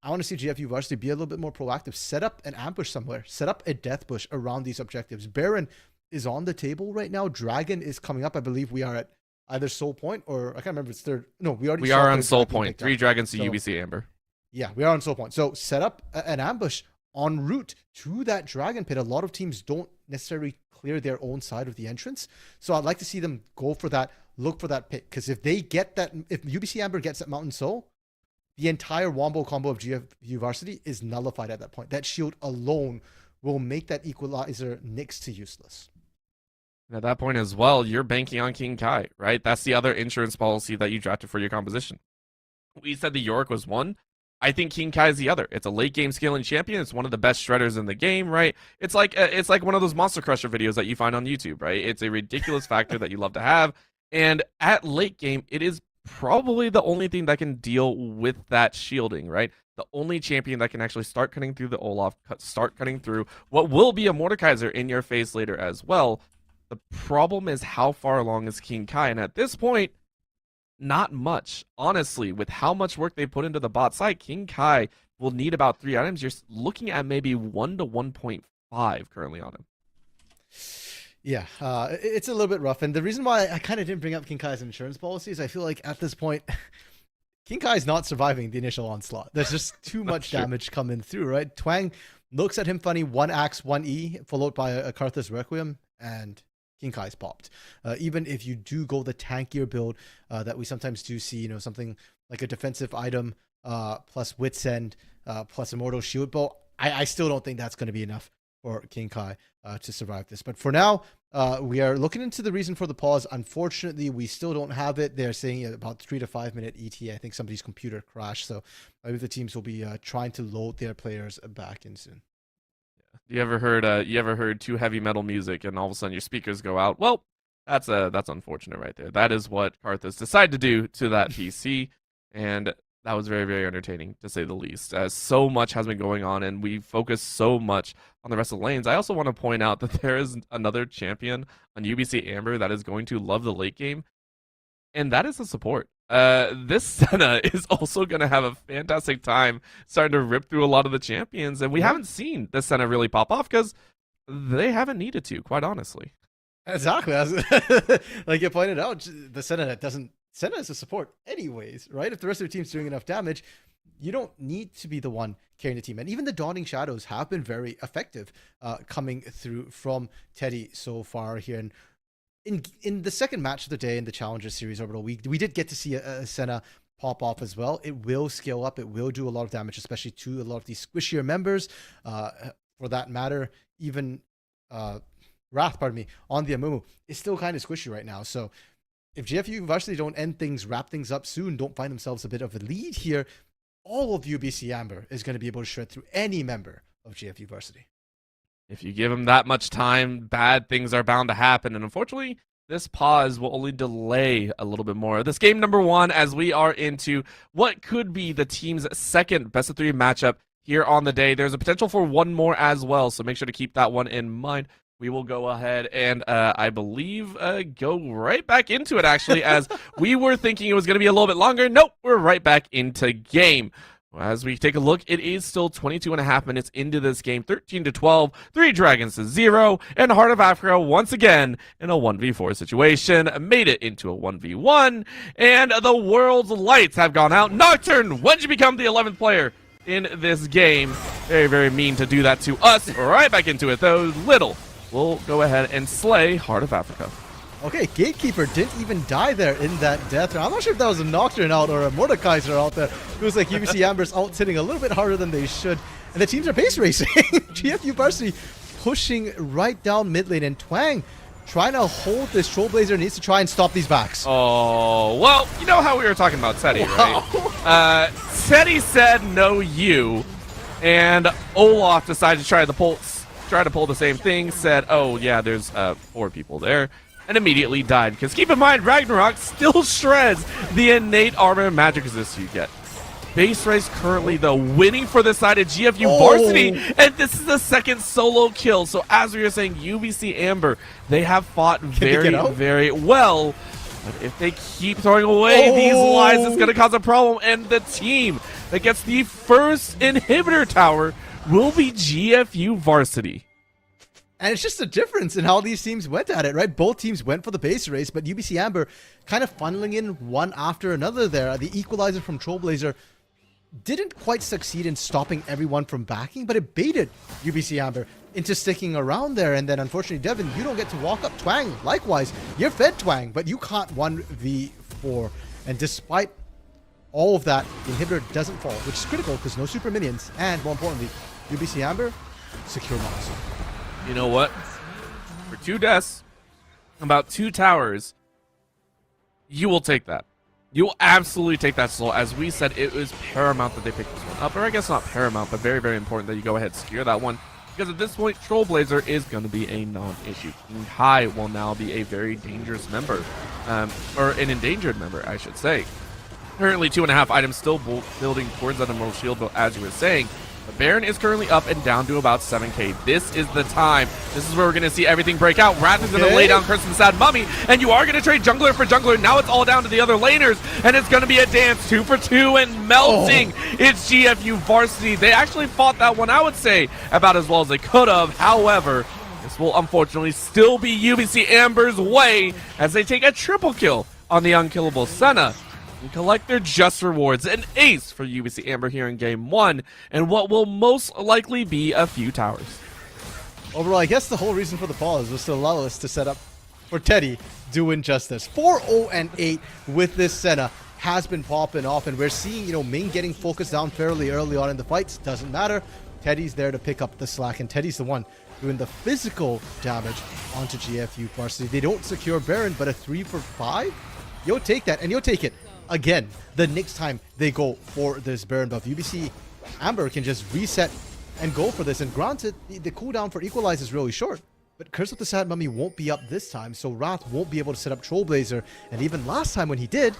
I want to see GFU Varsity be a little bit more proactive. Set up an ambush somewhere. Set up a death bush around these objectives. Baron is on the table right now. Dragon is coming up. I believe we are at either Soul Point or I can't remember if it's third. No, we are on Soul Point. 3 dragons to UBC Amber. Yeah, we are on soul point. So set up an ambush en route to that dragon pit. A lot of teams don't necessarily clear their own side of the entrance. So I'd like to see them go for that, look for that pit. Because if they get that, if UBC Amber gets that Mountain Soul, the entire wombo combo of GFU Varsity is nullified at that point. That shield alone will make that equalizer next to useless. And at that point as well, you're banking on King Kai, right? That's the other insurance policy that you drafted for your composition. We said the Yorick was one. I think King Kai is the other. It's a late game scaling champion. It's one of the best shredders in the game, right? It's like one of those Monster Crusher videos that you find on YouTube, right? It's a ridiculous factor that you love to have. And at late game, it is probably the only thing that can deal with that shielding, right? The only champion that can actually start cutting through the Olaf, start cutting through what will be a Mordekaiser in your face later as well. The problem is how far along is King Kai? And at this point, not much. Honestly, with how much work they put into the bot side, King Kai will need about 3 items. You're looking at maybe 1 to 1.5 currently on him. Yeah, it's a little bit rough. And the reason why I kind of didn't bring up King Kai's insurance policy is I feel like at this point, King Kai is not surviving the initial onslaught. There's just too much damage coming through, right? Twang looks at him funny, 1 axe, 1 E, followed by a Karthus Requiem, and King Kai's popped. Even if you do go the tankier build that we sometimes do see, you know, something like a defensive item plus Wits End plus Immortal Shield Bow, I still don't think that's going to be enough for King Kai to survive this. But for now, we are looking into the reason for the pause. Unfortunately, we still don't have it. They're saying about 3 to 5 minute ETA. I think somebody's computer crashed, so maybe the teams will be trying to load their players back in soon. You ever heard too heavy metal music and all of a sudden your speakers go out? Well, that's unfortunate right there. That is what Karthus decided to do to that PC, and that was very, very entertaining to say the least. As so much has been going on, and we focus so much on the rest of the lanes. I also want to point out that there is another champion on UBC Amber that is going to love the late game, and that is the support. This Senna is also going to have a fantastic time starting to rip through a lot of the champions, and we haven't seen the Senna really pop off because they haven't needed to, quite honestly. Exactly. Like you pointed out, the Senna is a support anyways, right? If the rest of the team's doing enough damage, you don't need to be the one carrying the team. And even the Dawning Shadows have been very effective coming through from Teddy so far here. And in the second match of the day in the Challenger Series Orbital, we did get to see a Senna pop off as well. It will scale up. It will do a lot of damage, especially to a lot of these squishier members. For that matter, even Wrath, on the Amumu is still kind of squishy right now. So if GFU Varsity don't end things, wrap things up soon, don't find themselves a bit of a lead here, all of UBC Amber is going to be able to shred through any member of GFU Varsity. If you give them that much time, bad things are bound to happen. And unfortunately, this pause will only delay a little bit more. This game number 1, as we are into what could be the team's second best of 3 matchup here on the day. There's a potential for one more as well, so make sure to keep that one in mind. We will go ahead and, I believe, go right back into it, actually, as we were thinking it was going to be a little bit longer. Nope, we're right back into game. As we take a look, it is still 22.5 minutes into this game, 13-12, 3 Dragons to 0, and Heart of Africa once again in a 1v4 situation, made it into a 1v1, and the world's lights have gone out. Nocturne, when did you become the 11th player in this game? Very, very mean to do that to us. Right back into it, though. Little will go ahead and slay Heart of Africa. Okay, Gatekeeper didn't even die there in that death round. I'm not sure if that was a Nocturne out or a Mordekaiser out there. It was like UBC Amber's out hitting a little bit harder than they should. And the teams are pace racing. GFU Varsity pushing right down mid lane, and Twang trying to hold this Trollblazer, needs to try and stop these backs. Oh, well, you know how we were talking about Teddy, right? Teddy said no you, and Olaf decided to try to pull the same thing, said, oh yeah, there's 4 people there, and immediately died. Because keep in mind, Ragnarok still shreds the innate armor and magic resist you get. Base Race currently, though, winning for the side of GFU Varsity, and this is the second solo kill. So as we were saying, UBC Amber, they have fought very, very well. But if they keep throwing away these lives, it's going to cause a problem. And the team that gets the first inhibitor tower will be GFU Varsity. And it's just a difference in how these teams went at it, right? Both teams went for the base race, but UBC Amber kind of funneling in one after another there. The equalizer from Trollblazer didn't quite succeed in stopping everyone from backing, but it baited UBC Amber into sticking around there. And then unfortunately, Devin, you don't get to walk up. Twang, likewise, you're fed Twang, but you can't 1v4. And despite all of that, the inhibitor doesn't fall, which is critical because no super minions. And more importantly, UBC Amber, secure mouse. You know what? For 2 deaths, about 2 towers, you will take that. You will absolutely take that soul. As we said, it was paramount that they pick this one up. Or I guess not paramount, but very, very important that you go ahead and secure that one. Because at this point, Trollblazer is going to be a non-issue. King Kai will now be a very dangerous member. Or an endangered member, I should say. Currently 2.5 items still building towards that Immortal Shield, but as you were saying, the Baron is currently up and down to about 7k. This is the time. This is where we're going to see everything break out. Wrath is going to lay down Curse of the Sad Mummy, and you are going to trade jungler for jungler. Now it's all down to the other laners, and it's going to be a dance 2 for 2 and melting. It's GFU Varsity. They actually fought that one, I would say, about as well as they could have. However, this will unfortunately still be UBC Amber's way as they take a triple kill on the unkillable Senna and collect their just rewards. An ace for UBC Amber here in game 1, and what will most likely be a few towers. Overall, I guess the whole reason for the pause was to allow us to set up for Teddy doing justice. 4-0-8 with this Senna has been popping off, and we're seeing, Ming getting focused down fairly early on in the fights. Doesn't matter. Teddy's there to pick up the slack, and Teddy's the one doing the physical damage onto GFU Varsity. They don't secure Baron, but a 3 for 5? You'll take that, and you'll take it again the next time they go for this Baron buff. UBC Amber can just reset and go for this, and granted, the cooldown for Equalize is really short, but Curse of the Sad Mummy won't be up this time, so Wrath won't be able to set up Trollblazer, and even last time when he did,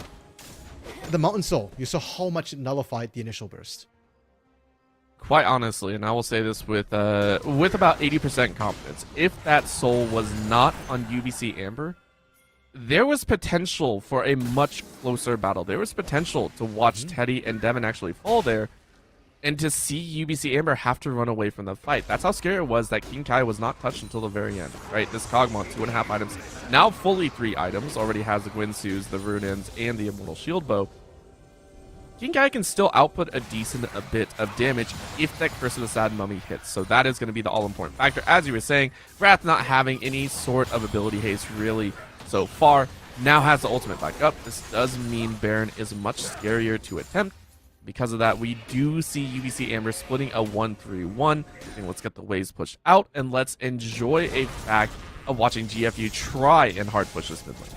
the Mountain Soul, you saw how much it nullified the initial burst. Quite honestly, and I will say this with about 80% confidence, if that soul was not on UBC Amber, there was potential for a much closer battle. There was potential to watch Teddy and Devin actually fall there, and to see UBC Amber have to run away from the fight. That's how scary it was that King Kai was not touched until the very end, right? This Kog'Maw, 2.5 items, now fully 3 items, already has the Gwynsu's, the Runins, and the Immortal Shield Bow. King Kai can still output a decent bit of damage if that Curse of the Sad Mummy hits, so that is going to be the all-important factor. As you were saying, Wrath not having any sort of ability haste really so far, now has the ultimate back up. This does mean Baron is much scarier to attempt. Because of that, we do see UBC Amber splitting a 1-3-1. And let's get the waves pushed out, and let's enjoy a fact of watching GFU try and hard push this mid lane.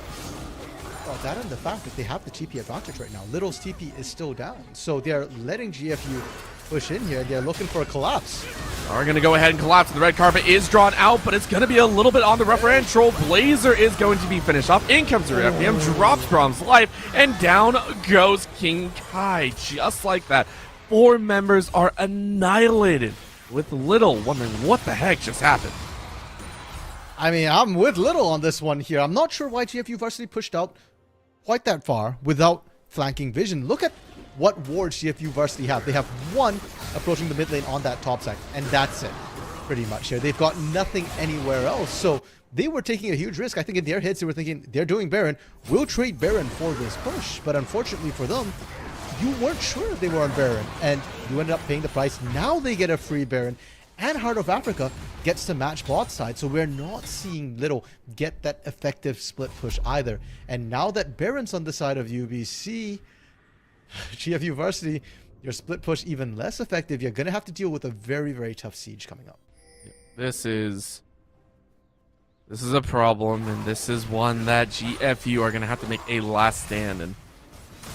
Well, that and the fact that they have the TP advantage right now. Little's TP is still down, so they're letting GFU push in here. They're looking for a collapse. Are going to go ahead and collapse. The red carpet is drawn out, but it's going to be a little bit on the rougher end. Trollblazer is going to be finished off. In comes the FPM, drops Brom's life, and down goes King Kai. Just like that, 4 members are annihilated, with Little wondering what the heck just happened. I mean, I'm with Little on this one here. I'm not sure why GFU Varsity pushed out quite that far without flanking vision. Look at what wards GFU Varsity have. They have 1 approaching the mid lane on that top side, and that's it, pretty much here. They've got nothing anywhere else, so they were taking a huge risk. I think in their heads they were thinking, they're doing Baron, we'll trade Baron for this push, but unfortunately for them, you weren't sure they were on Baron, and you ended up paying the price. Now they get a free Baron, and Heart of Africa gets to match bot side, so we're not seeing Little get that effective split push either. And now that Baron's on the side of UBC, GFU Varsity, your split push even less effective. You're going to have to deal with a very, very tough siege coming up. This is a problem, and this is one that GFU are going to have to make a last stand. And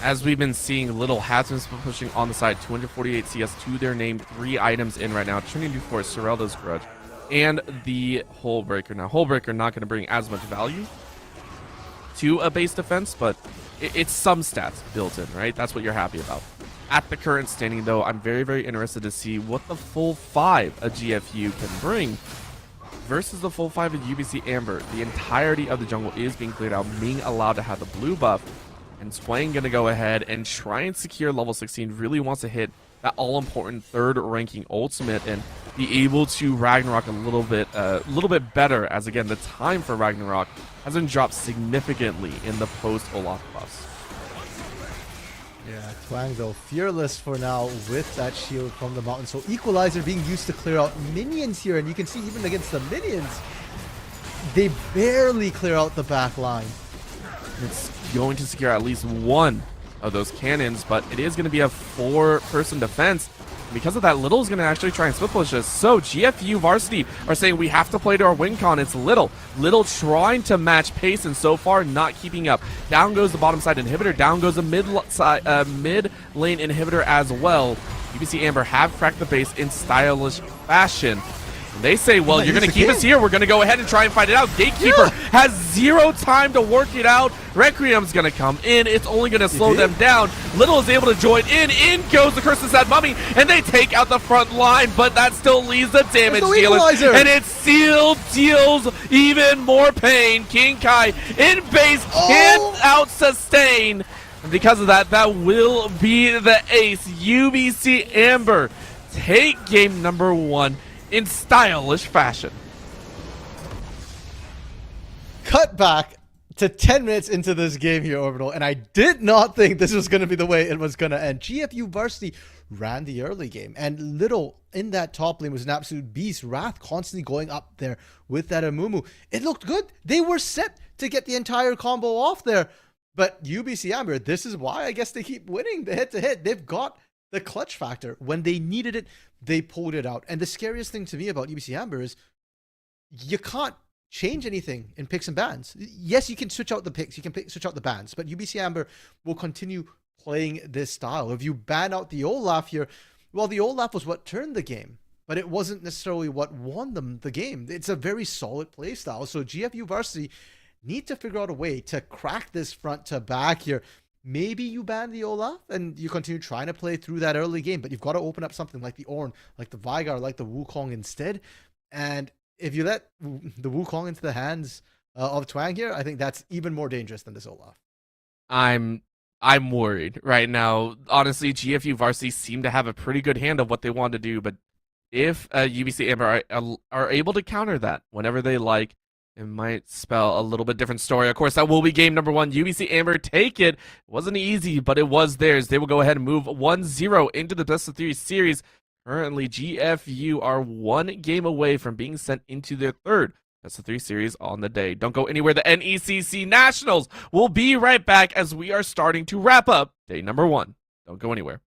as we've been seeing, Little has been split pushing on the side, 248 CS to their name, 3 items in right now. Trinity Force, Sorelda's Grudge, and the Hullbreaker. Now, Hullbreaker not going to bring as much value to a base defense, but it's some stats built in, right? That's what you're happy about. At the current standing, though, I'm very, very interested to see what the full 5 a GFU can bring versus the full 5 of UBC Amber. The entirety of the jungle is being cleared out, being allowed to have the blue buff, and Swain going to go ahead and try and secure level 16. Really wants to hit that all-important 3rd ranking ultimate and be able to Ragnarok a little bit better, as again, the time for Ragnarok has been dropped significantly in the post-Olaf buffs. Yeah, Twang though, fearless for now with that shield from the mountain. So Equalizer being used to clear out minions here, and you can see even against the minions, they barely clear out the back line. It's going to secure at least one of those cannons, but it is going to be a 4-person defense. Because of that, Little is going to actually try and split push us. So GFU Varsity are saying we have to play to our win con. It's Little. Little trying to match pace, and so far not keeping up. Down goes the bottom side inhibitor. Down goes the mid lane inhibitor as well. UBC Amber have cracked the base in stylish fashion. And they say, well, you're going to keep us here. We're going to go ahead and try and fight it out. Gatekeeper has 0 time to work it out. Requiem's going to come in. It's only going to slow them down. Little is able to join in. In goes the Curse of Sad Mummy, and they take out the front line, but that still leaves the damage dealers. And it still deals even more pain. King Kai in base can't out-sustain. And because of that, that will be the ace. UBC Amber take game number 1 in stylish fashion. Cut back to 10 minutes into this game here, Orbital, and I did not think this was going to be the way it was going to end. GFU Varsity ran the early game, and Little in that top lane was an absolute beast. Wrath constantly going up there with that Amumu. It looked good. They were set to get the entire combo off there, but UBC Amber, this is why I guess they keep winning the hit-to-hit. They've got the clutch factor. When they needed it, they pulled it out. And the scariest thing to me about UBC Amber is you can't change anything in picks and bans. Yes, you can switch out the picks, you can switch out the bans, but UBC Amber will continue playing this style. If you ban out the Olaf here, well, the Olaf was what turned the game, but it wasn't necessarily what won them the game. It's a very solid play style. So GFU Varsity need to figure out a way to crack this front to back here. Maybe you ban the Olaf and you continue trying to play through that early game, but you've got to open up something like the Ornn, like the Veigar, like the Wukong instead. And if you let the Wukong into the hands of Twang here, I think that's even more dangerous than this Olaf. I'm worried right now. Honestly, GFU Varsity seem to have a pretty good hand of what they want to do, but if UBC Amber are able to counter that whenever they like, it might spell a little bit different story. Of course, that will be game number 1. UBC Amber take it. It wasn't easy, but it was theirs. They will go ahead and move 1-0 into the best of 3 series. Currently, GFU are 1 game away from being sent into their 3rd best of 3 series on the day. Don't go anywhere. The NECC Nationals will be right back as we are starting to wrap up day number 1. Don't go anywhere.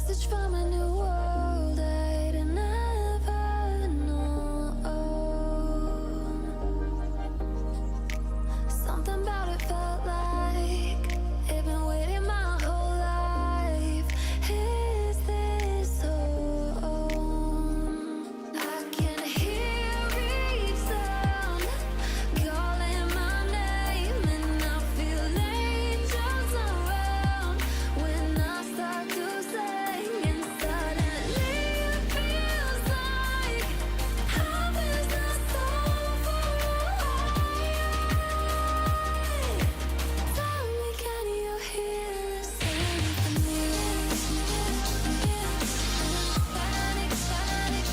message from a new world I'd never known. Something about it felt like it'd been waiting my whole life. Is this home? I can hear each sound calling my name, and I feel angels around when I start to sing. And suddenly it feels like heaven's not so far away. Tell me, can you hear the symphony? Panic, panic,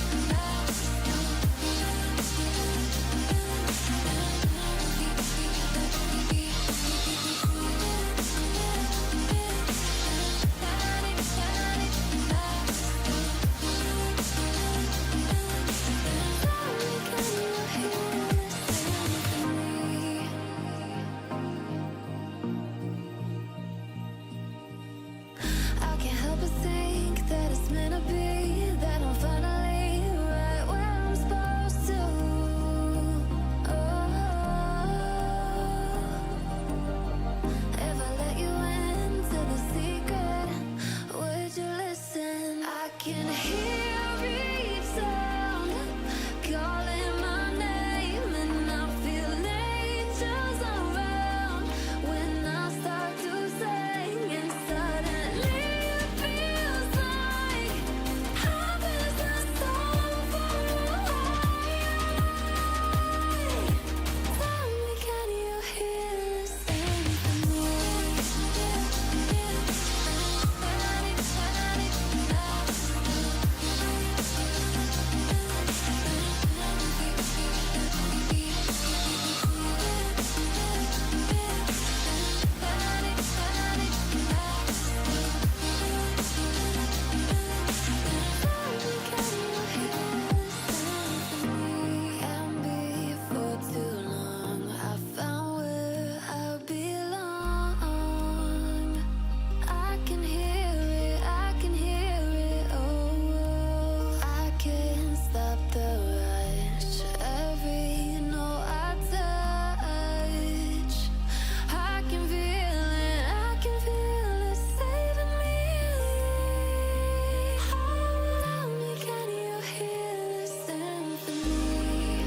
I can't help but think that it's meant to be, that I'm finally right where I'm supposed to. If I let you into the secret, would you listen? I can hear each sound calling my name, and I feel angels around when I start to sing. And suddenly it feels like heaven's not so far away. Tell me, can you hear the symphony? Panic, panic, and before too long I found where I belong. I can hear it, I can hear it, oh, I can't stop the rush. Every note I touch, I can feel it saving me. Tell me, can you hear the symphony?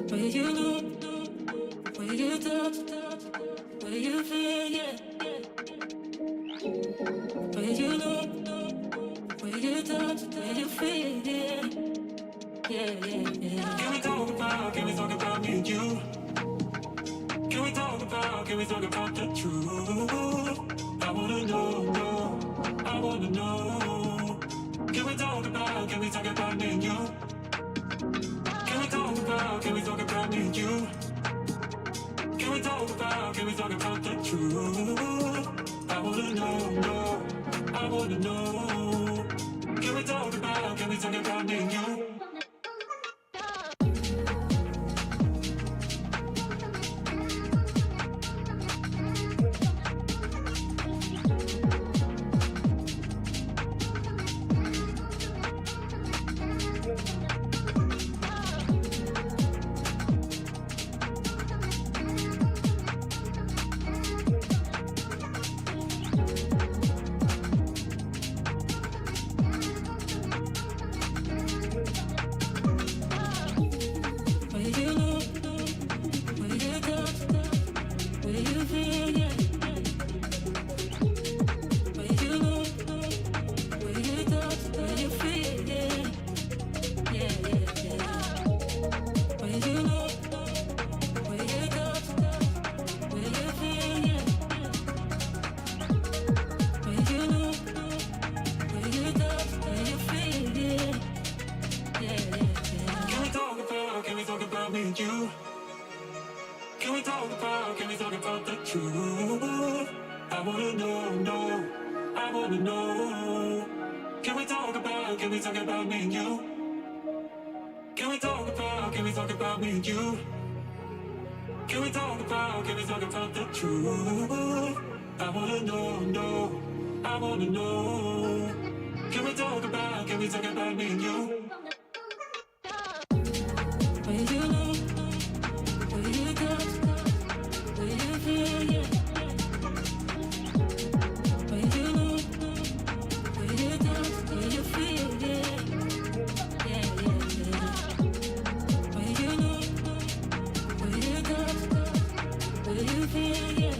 Where you look, where you touch, where you feel, yeah. Where you look, where you touch, where you feel, yeah. Yeah, yeah, yeah. Can we talk about me and you? Can we talk about the truth? I wanna know, I wanna know. Can we talk about me and you? Can we talk about me and you? Can we talk about the truth? I wanna know, I wanna know. Can we talk about me and you? truth. I wanna know, I wanna know. Can we talk about me and you? Can we talk about me and you? Can we talk about the truth? I wanna know, I wanna know. Can we talk about me and you? Where you look, where you go, where you feel, yeah. Where you look, where you go, where you feel, yeah. Yeah, yeah, yeah. Where you look, where you go, where you feel, yeah.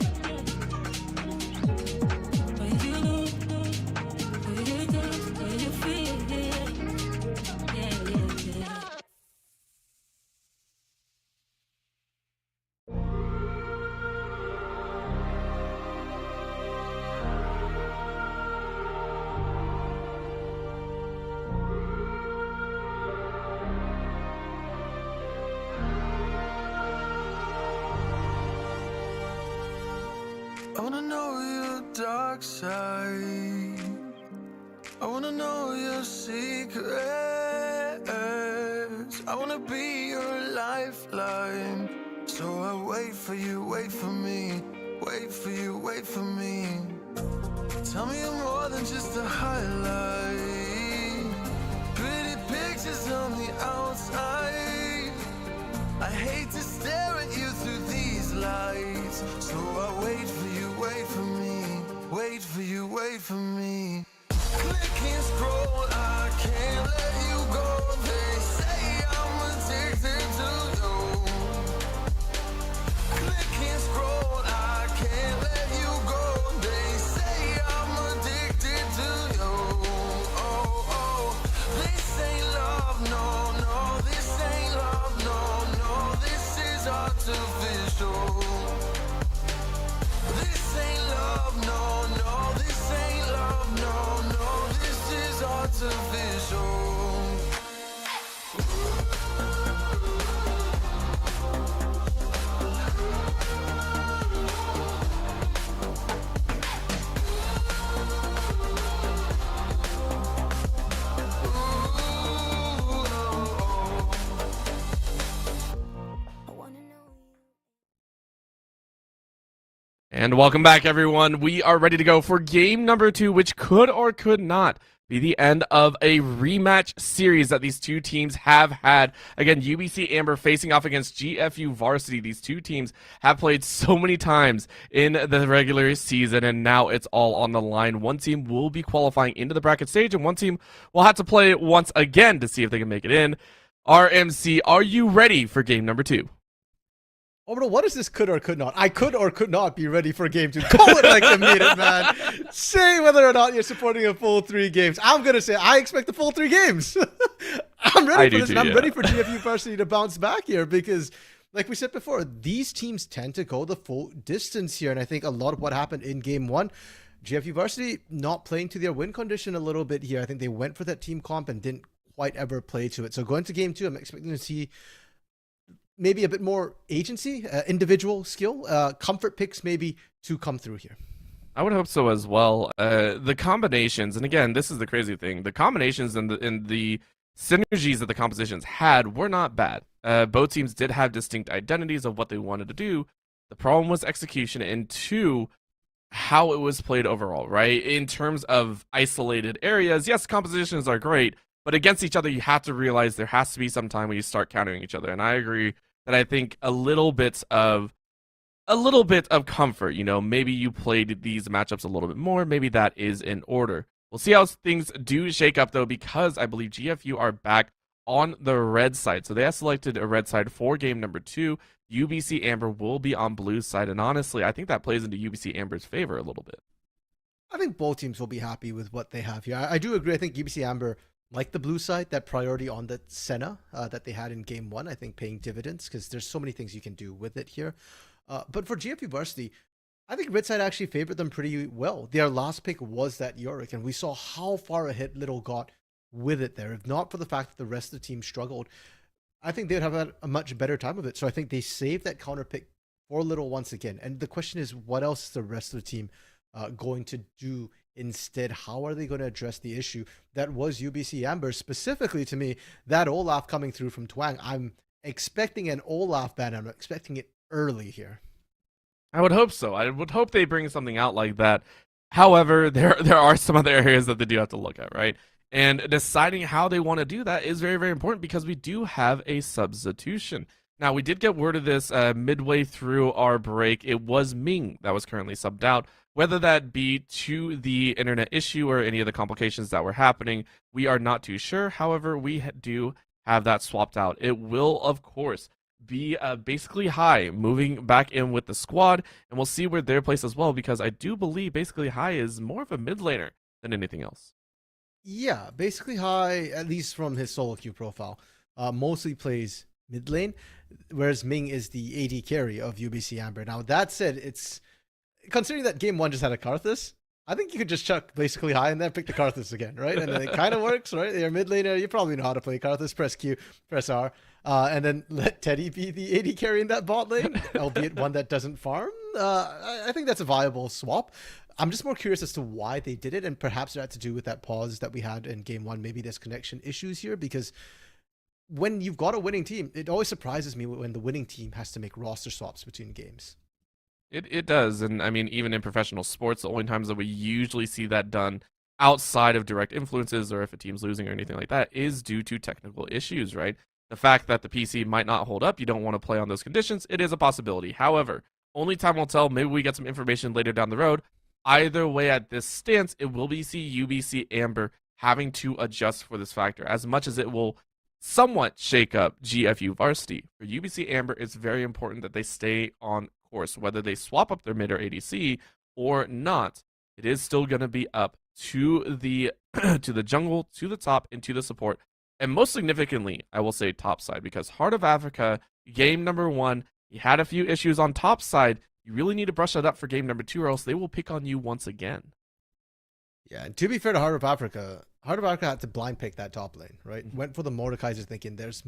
Where you look, where you go, where you feel, yeah. Yeah, yeah, yeah. I wanna know your dark side. I wanna know your secrets. I wanna be your lifeline. So I wait for you, wait for me. Wait for you, wait for me. Tell me you're more than just a highlight. Pretty pictures on the outside. I hate to stare at you through these lights. So I wait for you, wait for me. Wait for you, wait for me. Click and scroll, I can't let you go. They say I'm addicted to you. Click and scroll, I can't let you go. They say I'm addicted to you. Oh, oh. This ain't love, no, no. This ain't love, no, no. This is artificial. This ain't love, no, no. This ain't love, no, no. This is artificial. And welcome back, everyone. We are ready to go for game number 2, which could or could not be the end of a rematch series that these two teams have had. Again, UBC Amber facing off against GFU Varsity. These two teams have played so many times in the regular season, and now it's all on the line. One team will be qualifying into the bracket stage, and one team will have to play once again to see if they can make it in. RMC, are you ready for game number 2? Orbital, what is this could or could not? I could or could not be ready for game 2. Call it like you mean it, man. Say whether or not you're supporting a full 3 games. I'm going to say I expect the full 3 games. I'm ready for this, and I'm ready for GFU Varsity to bounce back here because, like we said before, these teams tend to go the full distance here, and I think a lot of what happened in game 1, GFU Varsity not playing to their win condition a little bit here. I think they went for that team comp and didn't quite ever play to it. So going to game 2, I'm expecting to see maybe a bit more agency, individual skill, comfort picks maybe to come through here. I would hope so as well. The combinations, and again, this is the crazy thing, the combinations and the synergies that the compositions had were not bad. Both teams did have distinct identities of what they wanted to do. The problem was execution, and 2, how it was played overall, right? In terms of isolated areas, yes, compositions are great, but against each other, you have to realize there has to be some time when you start countering each other. And I agree that I think a little bit of comfort, you know, maybe you played these matchups a little bit more. Maybe that is in order. We'll see how things do shake up, though, because I believe GFU are back on the red side. So they have selected a red side for game number 2. UBC Amber will be on blue side. And honestly, I think that plays into UBC Amber's favor a little bit. I think both teams will be happy with what they have here. I do agree. I think UBC Amber, like the blue side, that priority on the Senna that they had in game 1, I think paying dividends because there's so many things you can do with it here. But for GFU Varsity, I think red side actually favored them pretty well. Their last pick was that Yorick, and we saw how far ahead Little got with it there. If not for the fact that the rest of the team struggled, I think they'd have had a much better time of it. So I think they saved that counter pick for Little once again. And the question is, what else is the rest of the team going to do instead? How are they going to address the issue that was UBC Amber? Specifically to me, that Olaf coming through from Twang. I'm expecting an Olaf ban. I'm expecting it early here. I would hope so. I would hope they bring something out like that. However, there are some other areas that they do have to look at, right? And deciding how they want to do that is very, very important because we do have a substitution. Now, we did get word of this midway through our break. It was Ming that was currently subbed out. Whether that be to the internet issue or any of the complications that were happening, we are not too sure. However, we do have that swapped out. It will, of course, be basically High moving back in with the squad, and we'll see where they're placed as well, because I do believe basically High is more of a mid laner than anything else. Yeah, basically High, at least from his solo queue profile, mostly plays mid lane, whereas Ming is the AD carry of UBC Amber. Now, that said, it's considering that game one just had a Karthus, I think you could just chuck basically High and then pick the Karthus again, right? And then it kind of works, right? You're mid laner, you probably know how to play Karthus, press Q, press R, and then let Teddy be the AD carry in that bot lane, albeit one that doesn't farm. I think that's a viable swap. I'm just more curious as to why they did it, and perhaps it had to do with that pause that we had in game one. Maybe there's connection issues here, because when you've got a winning team, it always surprises me when the winning team has to make roster swaps between games. It does, and I mean, even in professional sports, the only times that we usually see that done outside of direct influences or if a team's losing or anything like that is due to technical issues, right? The fact that the PC might not hold up, you don't want to play on those conditions, it is a possibility. However, only time will tell. Maybe we get some information later down the road. Either way, at this stance, it will be UBC Amber having to adjust for this factor, as much as it will somewhat shake up GFU Varsity. For UBC Amber, it's very important that they stay on course, whether they swap up their mid or ADC or not. It is still going to be up to the to the jungle, to the top, and to the support, and most significantly, I will say top side, because Heart of Africa game number 1, you had a few issues on top side. You really need to brush that up for game number 2, or else they will pick on you once again. Yeah, and to be fair to Heart of Africa had to blind pick that top lane, right? Went for the Mordekaiser thinking there's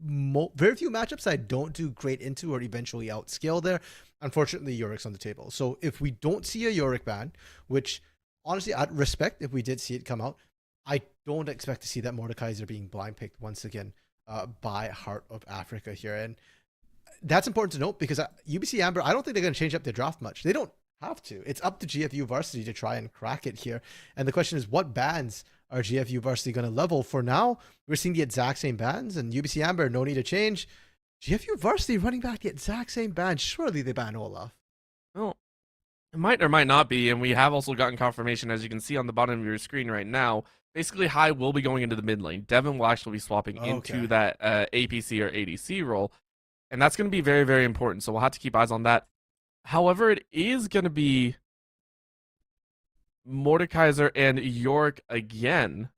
very few matchups I don't do great into or eventually outscale there. Unfortunately, Yorik's on the table. So if we don't see a Yorik ban, which honestly I'd respect if we did see it come out, I don't expect to see that Mordekaiser being blind picked once again by Heart of Africa here. And that's important to note, because UBC Amber, I don't think they're going to change up their draft much. They don't have to. It's up to GFU Varsity to try and crack it here. And the question is, what bans are GFU Varsity going to level? For now, we're seeing the exact same bans, and UBC Amber, no need to change. GFU Varsity running back the exact same ban. Surely they ban Olaf. Well, it might or might not be, and we have also gotten confirmation, as you can see on the bottom of your screen right now. Basically, High will be going into the mid lane. Devin will actually be swapping into that APC or ADC role, and that's going to be very, very important, so we'll have to keep eyes on that. However, it is going to be Mordekaiser and York again.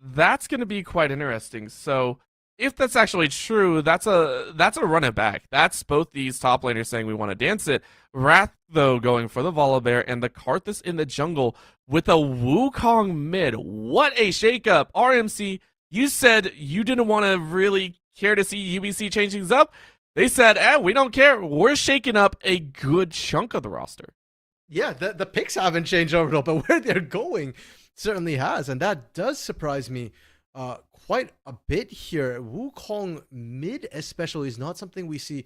That's going to be quite interesting. So if that's actually true, that's a run it back. That's both these top laners saying we want to dance it. Wrath, though, going for the Volibear, and the Karthus in the jungle with a Wukong mid. What a shakeup. RMC, you said you didn't want to really care to see UBC change things up. They said, we don't care. We're shaking up a good chunk of the roster. Yeah, the picks haven't changed overall, but where they're going certainly has. And that does surprise me quite a bit here. Wukong mid especially is not something we see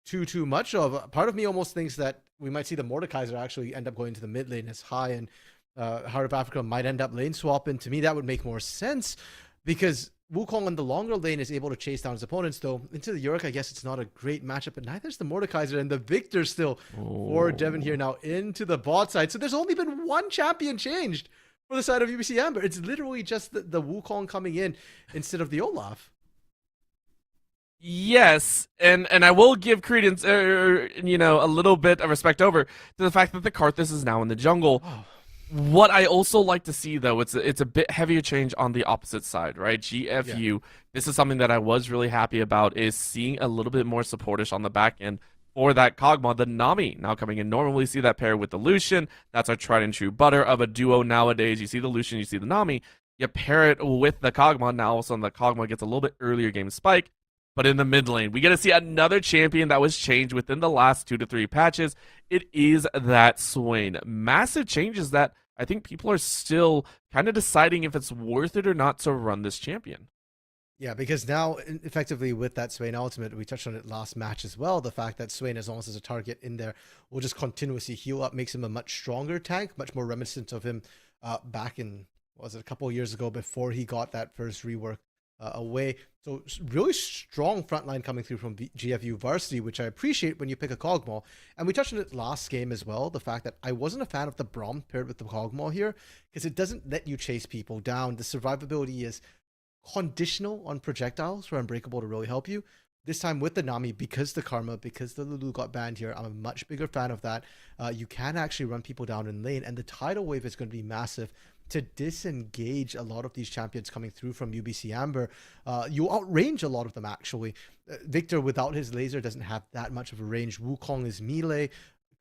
too much of. Part of me almost thinks that we might see the Mordekaiser actually end up going to the mid lane as High, and Heart of Africa might end up lane swapping. To me, that would make more sense, because Wukong in the longer lane is able to chase down his opponents, though. Into the York, I guess it's not a great matchup, but neither is the Mordekaiser, and the Victor still for Devin here now into the bot side. So there's only been one champion changed for the side of UBC Amber. It's literally just the Wukong coming in instead of the Olaf. Yes, and I will give credence, a little bit of respect over to the fact that the Karthus is now in the jungle. What I also like to see, though, it's a bit heavier change on the opposite side, right? GFU, This is something that I was really happy about, is seeing a little bit more supportish on the back end for that Kog'Maw. The Nami now coming in. Normally see that pair with the Lucian. That's our tried and true butter of a duo nowadays. You see the Lucian, you see the Nami. You pair it with the Kog'Maw. Now all of a sudden the Kog'Maw gets a little bit earlier game spike. But in the mid lane, we get to see another champion that was changed within the last 2 to 3 patches. It is that Swain. Massive changes that I think people are still kind of deciding if it's worth it or not to run this champion. Yeah, because now, effectively, with that Swain ultimate, we touched on it last match as well. The fact that Swain, as long as there's a target in there, will just continuously heal up, makes him a much stronger tank, much more reminiscent of him back in, was it a couple of years ago before he got that first rework away. So really strong frontline coming through from GFU Varsity, which I appreciate when you pick a Cogmaw. And we touched on it last game as well, the fact that I wasn't a fan of the Braum paired with the Cogmaw here, because it doesn't let you chase people down. The survivability is conditional on projectiles for Unbreakable to really help you. This time with the Nami, because the Karma, because the Lulu got banned here, I'm a much bigger fan of that. You can actually run people down in lane, and the tidal wave is going to be massive to disengage a lot of these champions coming through from UBC Amber. You outrange a lot of them, actually. Victor, without his laser, doesn't have that much of a range. Wukong is melee.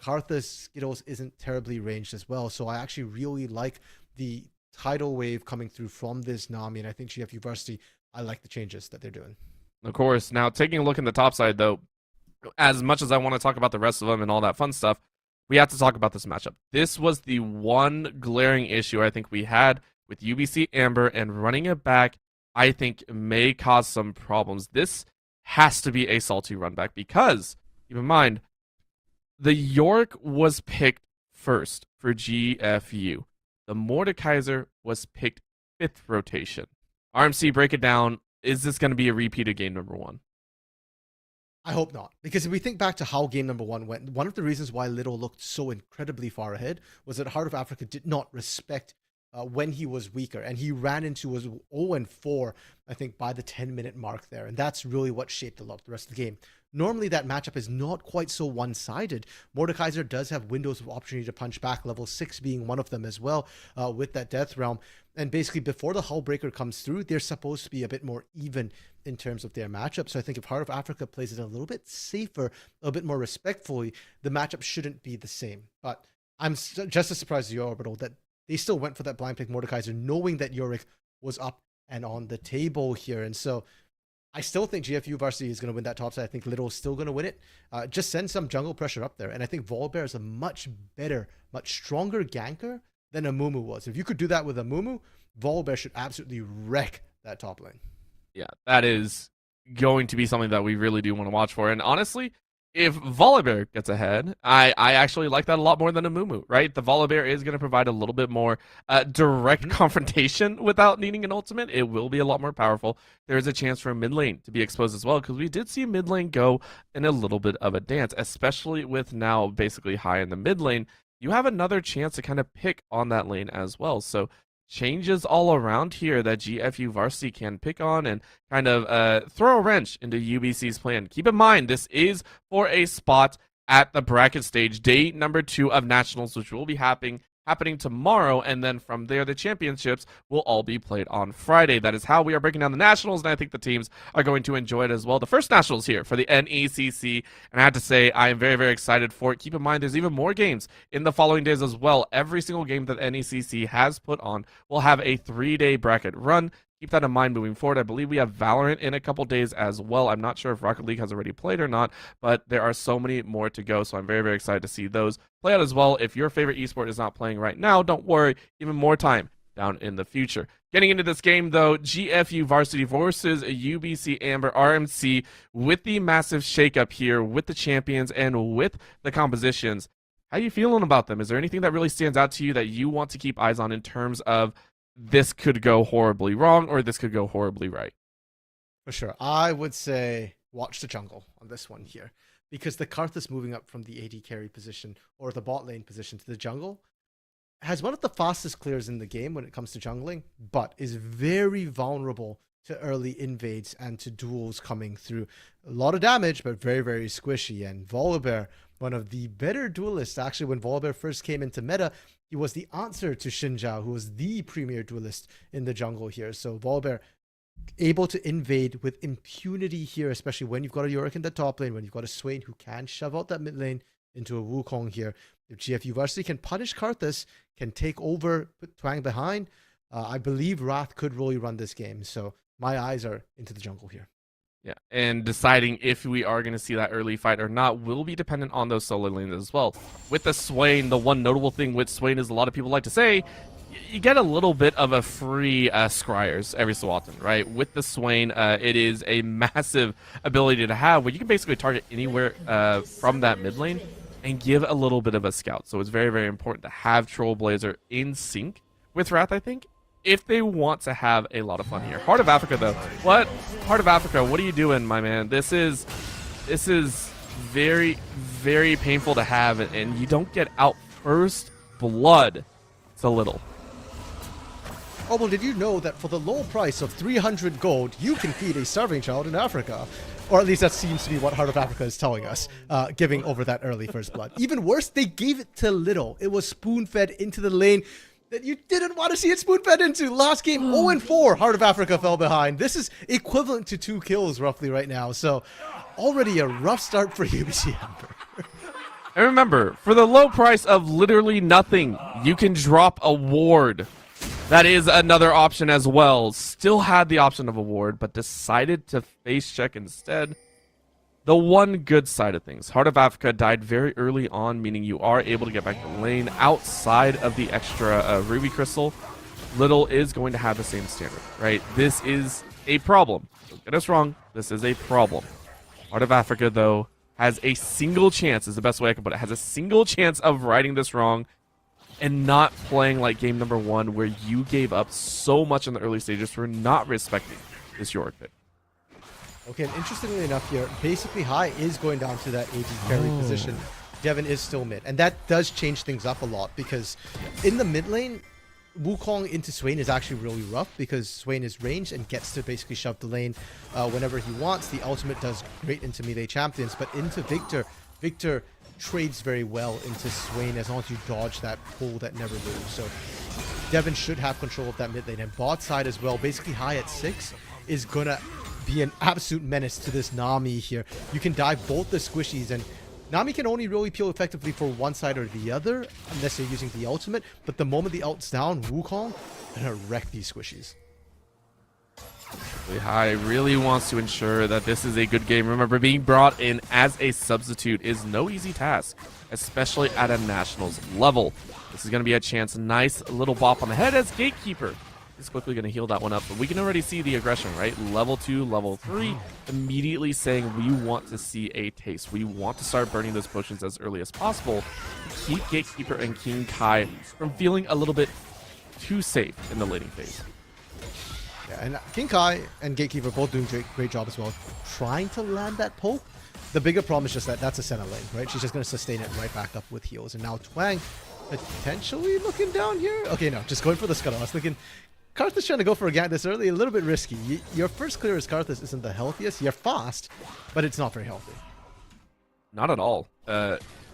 Karthus Skittles isn't terribly ranged as well. So I actually really like the tidal wave coming through from this Nami, and I think GFU Varsity, I like the changes that they're doing. Of course. Now, taking a look in the top side, though, as much as I want to talk about the rest of them and all that fun stuff, we have to talk about this matchup. This was the one glaring issue I think we had with UBC Amber, and running it back, I think, may cause some problems. This has to be a salty run back because, keep in mind, the York was picked first for GFU. The Mordekaiser was picked 5th rotation. RMC, break it down. Is this going to be a repeat of game number 1? I hope not. Because if we think back to how game number 1 went, one of the reasons why Little looked so incredibly far ahead was that Heart of Africa did not respect when he was weaker. And he ran into his 0-4, I think, by the 10-minute mark there. And that's really what shaped a lot of the rest of the game. Normally, that matchup is not quite so one-sided. Mordekaiser does have windows of opportunity to punch back, level 6 being one of them as well, with that Death Realm. And basically, before the Hullbreaker comes through, they're supposed to be a bit more even in terms of their matchup. So I think if Heart of Africa plays it a little bit safer, a little bit more respectfully, the matchup shouldn't be the same. But I'm just as surprised as you, Orbital, that they still went for that blind pick Mordekaiser, knowing that Yorick was up and on the table here. And so I still think GFU Varsity is going to win that top side. I think Little's still going to win it. Just send some jungle pressure up there. And I think Volibear is a much better, much stronger ganker than Amumu was. If you could do that with Amumu, Volibear should absolutely wreck that top lane. Yeah, that is going to be something that we really do want to watch for. And honestly, if Volibear gets ahead, I actually like that a lot more than Amumu, right? The Volibear is going to provide a little bit more direct confrontation without needing an ultimate. It will be a lot more powerful. There is a chance for mid lane to be exposed as well, because we did see mid lane go in a little bit of a dance, especially with now basically high in the mid lane. You have another chance to kind of pick on that lane as well. So changes all around here that GFU Varsity can pick on and kind of throw a wrench into UBC's plan. Keep in mind, this is for a spot at the bracket stage, day number 2 of Nationals, which will be happening tomorrow, and then from there the championships will all be played on Friday. That is how we are breaking down the Nationals, and I think the teams are going to enjoy it as well. The first Nationals here for the NECC, and I have to say I am very, very excited for it. Keep in mind, there's even more games in the following days as well. Every single game that NECC has put on will have a 3-day bracket run. Keep that in mind moving forward. I believe we have Valorant in a couple days as well. I'm not sure if Rocket League has already played or not, but there are so many more to go, so I'm very, very excited to see those play out as well. If your favorite esport is not playing right now, don't worry, even more time down in the future. Getting into this game, though, GFU Varsity versus UBC Amber RMC with the massive shakeup here with the champions and with the compositions. How are you feeling about them? Is there anything that really stands out to you that you want to keep eyes on in terms of this could go horribly wrong or this could go horribly right? For sure. I would say watch the jungle on this one here, because the Karthus moving up from the AD carry position or the bot lane position to the jungle has one of the fastest clears in the game when it comes to jungling, but is very vulnerable to early invades and to duels coming through. A lot of damage, but very, very squishy. And Volibear, one of the better duelists, actually, when Volibear first came into meta, he was the answer to Xinjiao, who was the premier duelist in the jungle here. So Volibear able to invade with impunity here, especially when you've got a Yorick in the top lane, when you've got a Swain who can shove out that mid lane into a Wukong here. If GFU Varsity can punish Karthus, can take over, put Twang behind, I believe Wrath could really run this game. So my eyes are into the jungle here. Yeah, and deciding if we are going to see that early fight or not will be dependent on those solo lanes as well. With the Swain, the one notable thing with Swain is a lot of people like to say, you get a little bit of a free scryers every so often, right? With the Swain, it is a massive ability to have where you can basically target anywhere from that mid lane and give a little bit of a scout. So it's very, very important to have Trailblazer in sync with Wrath, I think, if they want to have a lot of fun here. Heart of Africa, though. What? Heart of Africa, what are you doing, my man? This is very, very painful to have, and you don't get out first blood. It's a little. Oh, well, did you know that for the low price of 300 gold, you can feed a starving child in Africa? Or at least that seems to be what Heart of Africa is telling us, giving over that early first blood. Even worse, they gave it to Little. It was spoon-fed into the lane that you didn't want to see it spoon-fed into. Last game, 0-4, Heart of Africa fell behind. This is equivalent to 2 kills roughly right now. So already a rough start for UBC Amber. And remember, for the low price of literally nothing, you can drop a ward. That is another option as well. Still had the option of a ward, but decided to face check instead. The one good side of things, Heart of Africa died very early on, meaning you are able to get back to lane outside of the extra Ruby Crystal. Little is going to have the same standard, right? This is a problem. Don't get us wrong, this is a problem. Heart of Africa, though, has a single chance, is the best way I can put it, has a single chance of righting this wrong and not playing like game number 1 where you gave up so much in the early stages for not respecting this Yorick pick. Okay, and interestingly enough here, basically High is going down to that AD carry position. Devin is still mid, and that does change things up a lot because in the mid lane, Wukong into Swain is actually really rough because Swain is ranged and gets to basically shove the lane whenever he wants. The ultimate does great into melee champions, but into Victor trades very well into Swain as long as you dodge that pull that never moves. So Devin should have control of that mid lane, and bot side as well. Basically High at 6 is gonna be an absolute menace to this Nami here. You can dive both the squishies, and Nami can only really peel effectively for one side or the other unless you're using the ultimate, but the moment the ult's down, Wukong gonna wreck these squishies. High really wants to ensure that this is a good game. Remember, being brought in as a substitute is no easy task, especially at a nationals level. This is going to be a chance. Nice little bop on the head as Gatekeeper is quickly going to heal that one up. But we can already see the aggression, right? Level 2, level 3, immediately saying we want to see a taste. We want to start burning those potions as early as possible to keep Gatekeeper and King Kai from feeling a little bit too safe in the laning phase. Yeah, and King Kai and Gatekeeper both doing great job as well, trying to land that poke. The bigger problem is just that that's a center lane, right? She's just going to sustain it right back up with heals. And now Twang potentially looking down here. Okay, no, just going for the scuttle. I was thinking, Karthus trying to go for a gank this early, a little bit risky. Your first clear as Karthus isn't the healthiest. You're fast, but it's not very healthy. Not at all.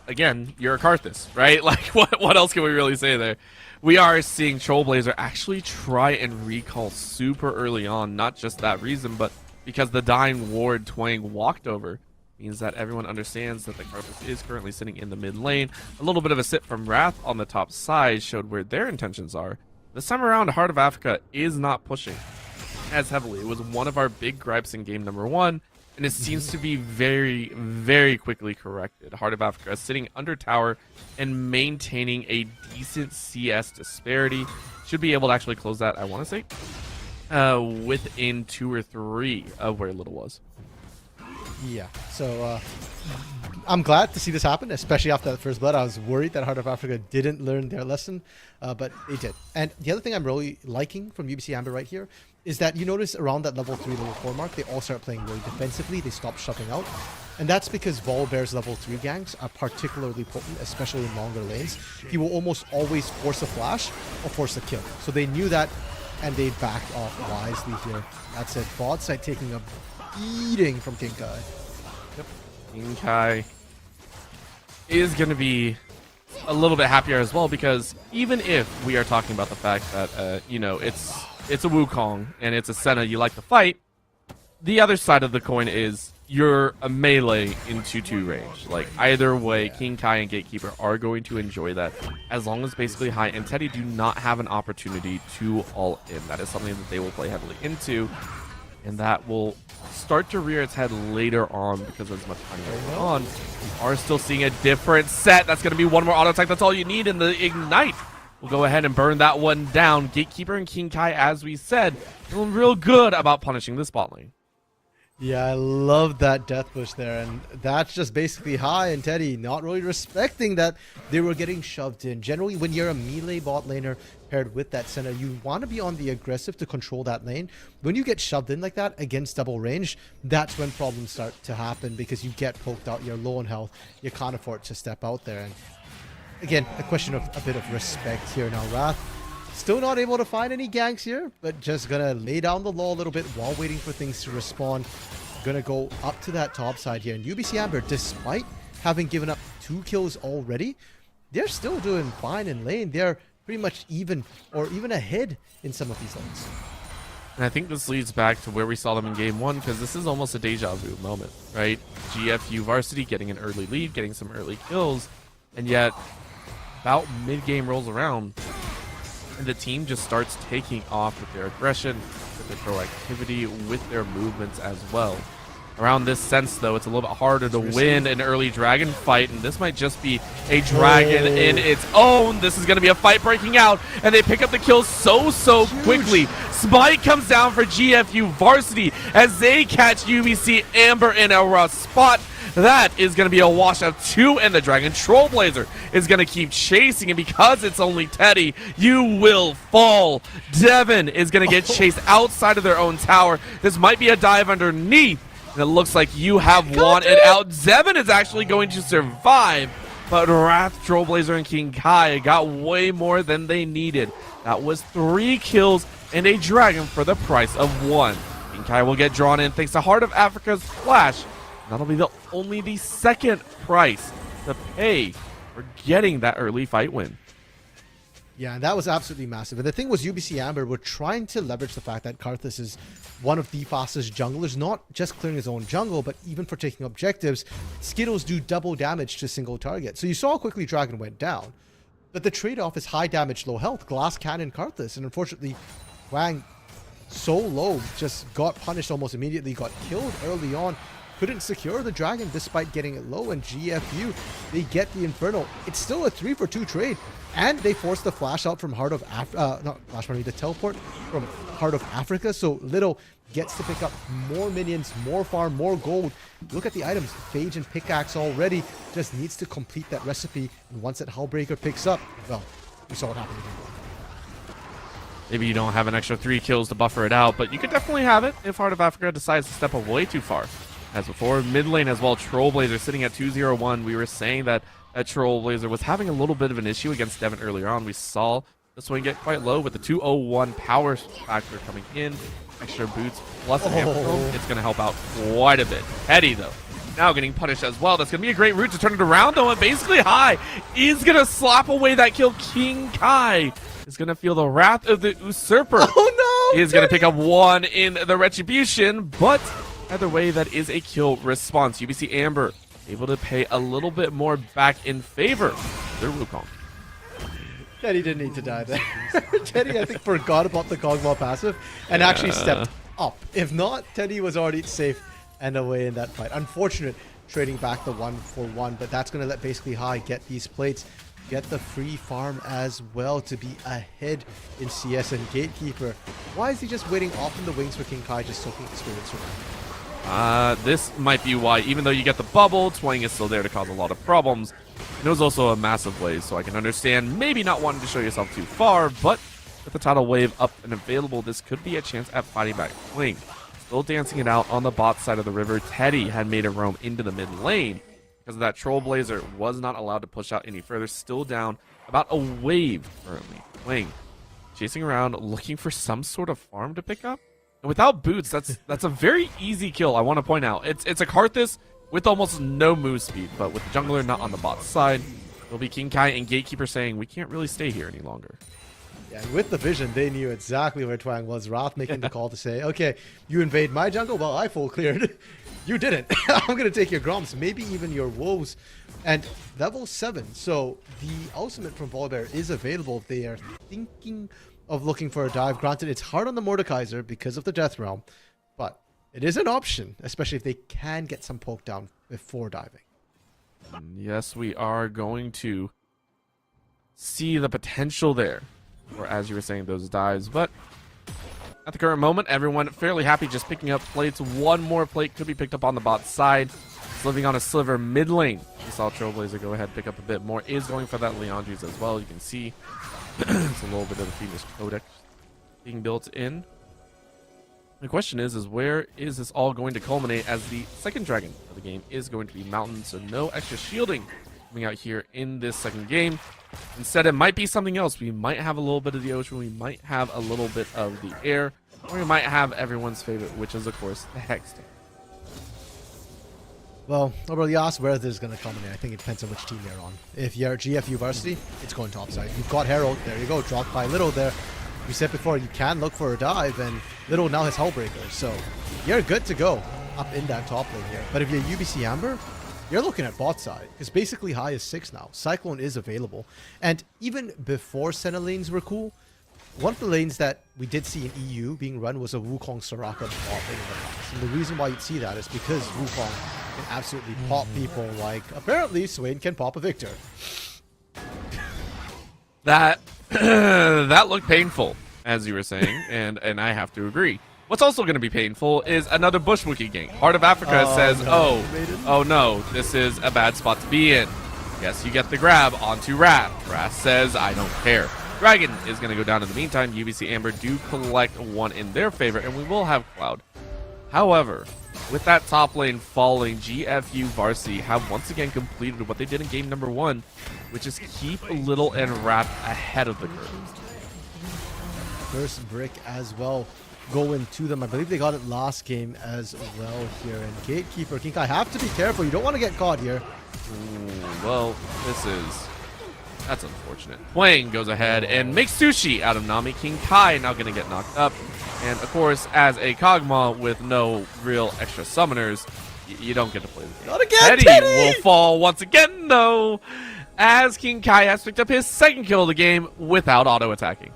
Again, you're a Karthus, right? Like, what else can we really say there? We are seeing Trailblazer actually try and recall super early on. Not just that reason, but because the dying ward Twang walked over means that everyone understands that the Karthus is currently sitting in the mid lane. A little bit of a sit from Wrath on the top side showed where their intentions are. This time around, Heart of Africa is not pushing as heavily. It was one of our big gripes in game number 1. And it seems to be very, very quickly corrected. Heart of Africa is sitting under tower and maintaining a decent CS disparity. Should be able to actually close that, I want to say, within 2 or 3 of where Little was. Yeah, so I'm glad to see this happen, especially after that first blood. I was worried that Heart of Africa didn't learn their lesson, but they did. And the other thing I'm really liking from UBC Amber right here is that you notice around that level 3, level 4 mark, they all start playing really defensively. They stop shoving out. And that's because Volibear's level 3 ganks are particularly potent, especially in longer lanes. He will almost always force a flash or force a kill. So they knew that, and they backed off wisely here. That's it. Bot side taking a beating from King Kai. Yep. King Kai is going to be a little bit happier as well, because even if we are talking about the fact that, you know, it's a Wukong and it's a Senna you like to fight, the other side of the coin is you're a melee in 2-2 range. Like, either way, King Kai and Gatekeeper are going to enjoy that, as long as basically High and Teddy do not have an opportunity to all in. That is something that they will play heavily into. and that will start to rear its head later on because there's much money going on. We are still seeing a different set. That's going to be one more auto attack. That's all you need in the Ignite. We'll go ahead and burn that one down. Gatekeeper and King Kai, as we said, feeling real good about punishing the spot lane. Yeah, I love that death push there, and that's just basically Hai and Teddy not really respecting that they were getting shoved in. Generally, when you're a melee bot laner paired with that center, you want to be on the aggressive to control that lane. When you get shoved in like that against double range, that's when problems start to happen because you get poked out, you're low on health, you can't afford to step out there. And again, a question of a bit of respect here now. Wrath still not able to find any ganks here, but just gonna lay down the law a little bit while waiting for things to respawn. Gonna go up to that top side here. And UBC Amber, despite having given up 2 kills already, they're still doing fine in lane. They're pretty much even or even ahead in some of these lanes. And I think this leads back to where we saw them in game 1, because this is almost a deja vu moment, right? GFU Varsity getting an early lead, getting some early kills, and yet about mid-game rolls around, and the team just starts taking off with their aggression, with their proactivity, with their movements as well. Around this sense, though, it's a little bit harder to win an early dragon fight, and this might just be a dragon in its own. This is going to be a fight breaking out, and they pick up the kills so quickly. Spike comes down for GFU Varsity as they catch UBC Amber in a rough spot. That is going to be a wash of 2, and the Dragon Trollblazer is going to keep chasing, and because it's only Teddy, you will fall. Devin is going to get chased outside of their own tower. This might be a dive underneath, and it looks like you have won it out. Devin is actually going to survive, but Wrath, Trollblazer, and King Kai got way more than they needed. That was 3 kills and a dragon for the price of 1. King Kai will get drawn in thanks to Heart of Africa's Flash. That'll be only the second price to pay for getting that early fight win. Yeah, and that was absolutely massive. And the thing was, UBC Amber were trying to leverage the fact that Karthus is one of the fastest junglers, not just clearing his own jungle, but even for taking objectives. Skittles do double damage to a single target. So you saw how quickly Dragon went down. But the trade-off is high damage, low health, Glass Cannon Karthus. And unfortunately, Wang, so low, just got punished almost immediately, got killed early on. Couldn't secure the dragon despite getting it low, and GFU, they get the Inferno. It's still a 3-for-2 trade, and they force the flash out from Heart of the teleport from Heart of Africa, so Little gets to pick up more minions, more farm, more gold. Look at the items, Phage and Pickaxe already, just needs to complete that recipe, and once that Hullbreaker picks up, well, we saw what happened again. Maybe you don't have an extra 3 kills to buffer it out, but you could definitely have it if Heart of Africa decides to step away too far. As before, mid lane as well, Trollblazer sitting at 2-0-1. We were saying that Trollblazer was having a little bit of an issue against Devin earlier on. We saw this one get quite low with the 201 power factor coming in. Extra boots plus an Amphitrite. It's going to help out quite a bit. Teddy, though, now getting punished as well. That's going to be a great route to turn it around, though, and basically Hai is going to slap away that kill. King Kai is going to feel the wrath of the Usurper. Oh, no! He is going to pick up 1 in the Retribution, but either way, that is a kill response. UBC Amber able to pay a little bit more back in favor of their Wukong. Teddy didn't need to die there. Teddy, I think, forgot about the Kog'Maw passive and actually stepped up. If not, Teddy was already safe and away in that fight. Unfortunate trading back the 1-for-1, but that's going to let basically Hai get these plates, get the free farm as well to be ahead in CS. And Gatekeeper, why is he just waiting off in the wings for King Kai, just soaking experience from him? This might be why, even though you get the bubble, Twang is still there to cause a lot of problems. And it was also a massive wave, so I can understand maybe not wanting to show yourself too far, but with the tidal wave up and available, this could be a chance at fighting back Twang. Still dancing it out on the bot side of the river. Teddy had made a roam into the mid lane because of that. Trollblazer was not allowed to push out any further. Still down about a wave currently. Twang chasing around, looking for some sort of farm to pick up. And without boots, that's a very easy kill, I want to point out. It's a Karthus with almost no move speed, but with the jungler not on the bot side, it'll be King Kai and Gatekeeper saying, we can't really stay here any longer. Yeah, and with the vision, they knew exactly where Twang was. Wrath making the call to say, okay, you invade my jungle? Well, I full cleared. You didn't. I'm going to take your Groms, maybe even your Wolves. And level 7, so the ultimate from Volibear is available. They are thinking of looking for a dive. Granted, it's hard on the Mordekaiser because of the Death Realm, but it is an option, especially if they can get some poke down before diving. And yes, we are going to see the potential there, or as you were saying, those dives. But at the current moment, everyone fairly happy just picking up plates. One more plate could be picked up on the bot side. It's living on a sliver mid lane. We saw Trailblazer go ahead, pick up a bit more. Is going for that Leandri's as well. You can see it's a little bit of the Phoenix Codex being built in. The question is where is this all going to culminate, as the second dragon of the game is going to be Mountain, so no extra shielding coming out here in this second game. Instead, it might be something else. We might have a little bit of the ocean, we might have a little bit of the air, or we might have everyone's favorite, which is, of course, the Hex tank. Well, over you asked where this is going to culminate. I think it depends on which team you're on. If you're GFU Varsity, it's going topside. You've got Herald. There you go. Dropped by Little there. We said before, you can look for a dive, and Little now has Hullbreaker. So you're good to go up in that top lane here. But if you're UBC Amber, you're looking at bot side, because basically high is 6 now. Cyclone is available. And even before center lanes were cool, one of the lanes that we did see in EU being run was a Wukong Soraka bot lane in the past. And the reason why you'd see that is because Wukong can absolutely pop people like, apparently, Swain can pop a Victor. That that looked painful, as you were saying, and I have to agree. What's also going to be painful is another Bushwookie gank. Heart of Africa says, no. oh no, this is a bad spot to be in. Yes, you get the grab onto Wrath. Wrath says, I don't care. Dragon is going to go down in the meantime. UBC Amber do collect one in their favor, and we will have Cloud. However, with that top lane falling, GFU Varsity have once again completed what they did in game number 1, which is keep Little and Wrath ahead of the curve. First brick as well going to them. I believe they got it last game as well here. And Gatekeeper, Kinkai, have to be careful. You don't want to get caught here. Ooh, well, that's unfortunate. Wang goes ahead and makes sushi out of Nami. King Kai now going to get knocked up. And of course, as a Kog'Maw with no real extra summoners, you don't get to play the game. Not again, Teddy will fall once again, though, as King Kai has picked up his second kill of the game without auto-attacking.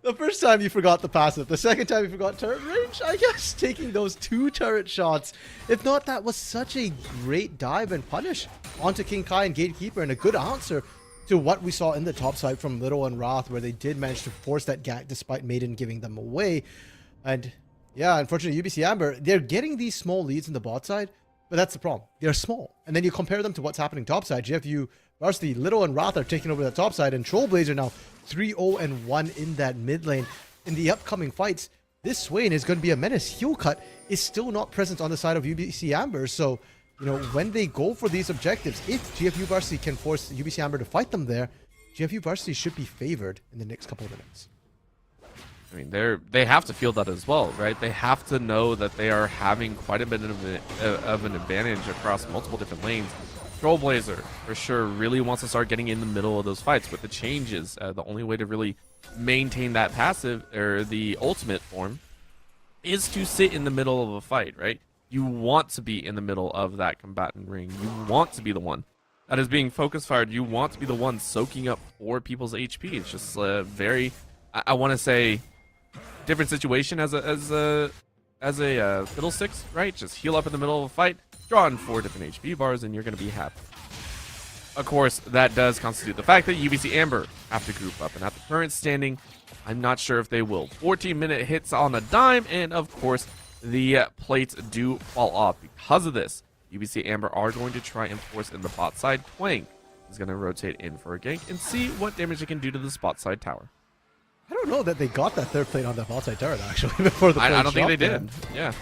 The first time you forgot the passive, the second time you forgot turret range, I guess, taking those 2 turret shots. If not, that was such a great dive and punish onto King Kai and Gatekeeper, and a good answer to what we saw in the top side from Little and Wrath, where they did manage to force that gank despite Maiden giving them away. And yeah, unfortunately, UBC Amber, they're getting these small leads in the bot side, but that's the problem. They're small. And then you compare them to what's happening top side. GFU Varsity, Little and Wrath are taking over the top side, and Trailblazer now 3-0-1 in that mid lane. In the upcoming fights, this Swain is going to be a menace. Heel cut is still not present on the side of UBC Amber, so you know, when they go for these objectives, if GFU Varsity can force UBC Amber to fight them there, GFU Varsity should be favored in the next couple of minutes. I mean, they have to feel that as well, right? They have to know that they are having quite a bit of an advantage across multiple different lanes. Trailblazer, for sure, really wants to start getting in the middle of those fights with the changes. The only way to really maintain that passive, or the ultimate form, is to sit in the middle of a fight, right? You want to be in the middle of that combatant ring. You want to be the one that is being focus fired. You want to be the one soaking up 4 people's HP. It's just very, I want to say, different situation as a Fiddlesticks, right? Just heal up in the middle of a fight, draw in 4 different HP bars, and you're going to be happy. Of course, that does constitute the fact that UBC Amber have to group up, and at the current standing, I'm not sure if they will. 14-minute hits on a dime, and of course, the plates do fall off. Because of this, UBC Amber are going to try and force in the bot side. Twang is going to rotate in for a gank and see what damage it can do to the spot side tower. I don't know that they got that third plate on the bot side turret, actually, before the I don't think they did. Yeah.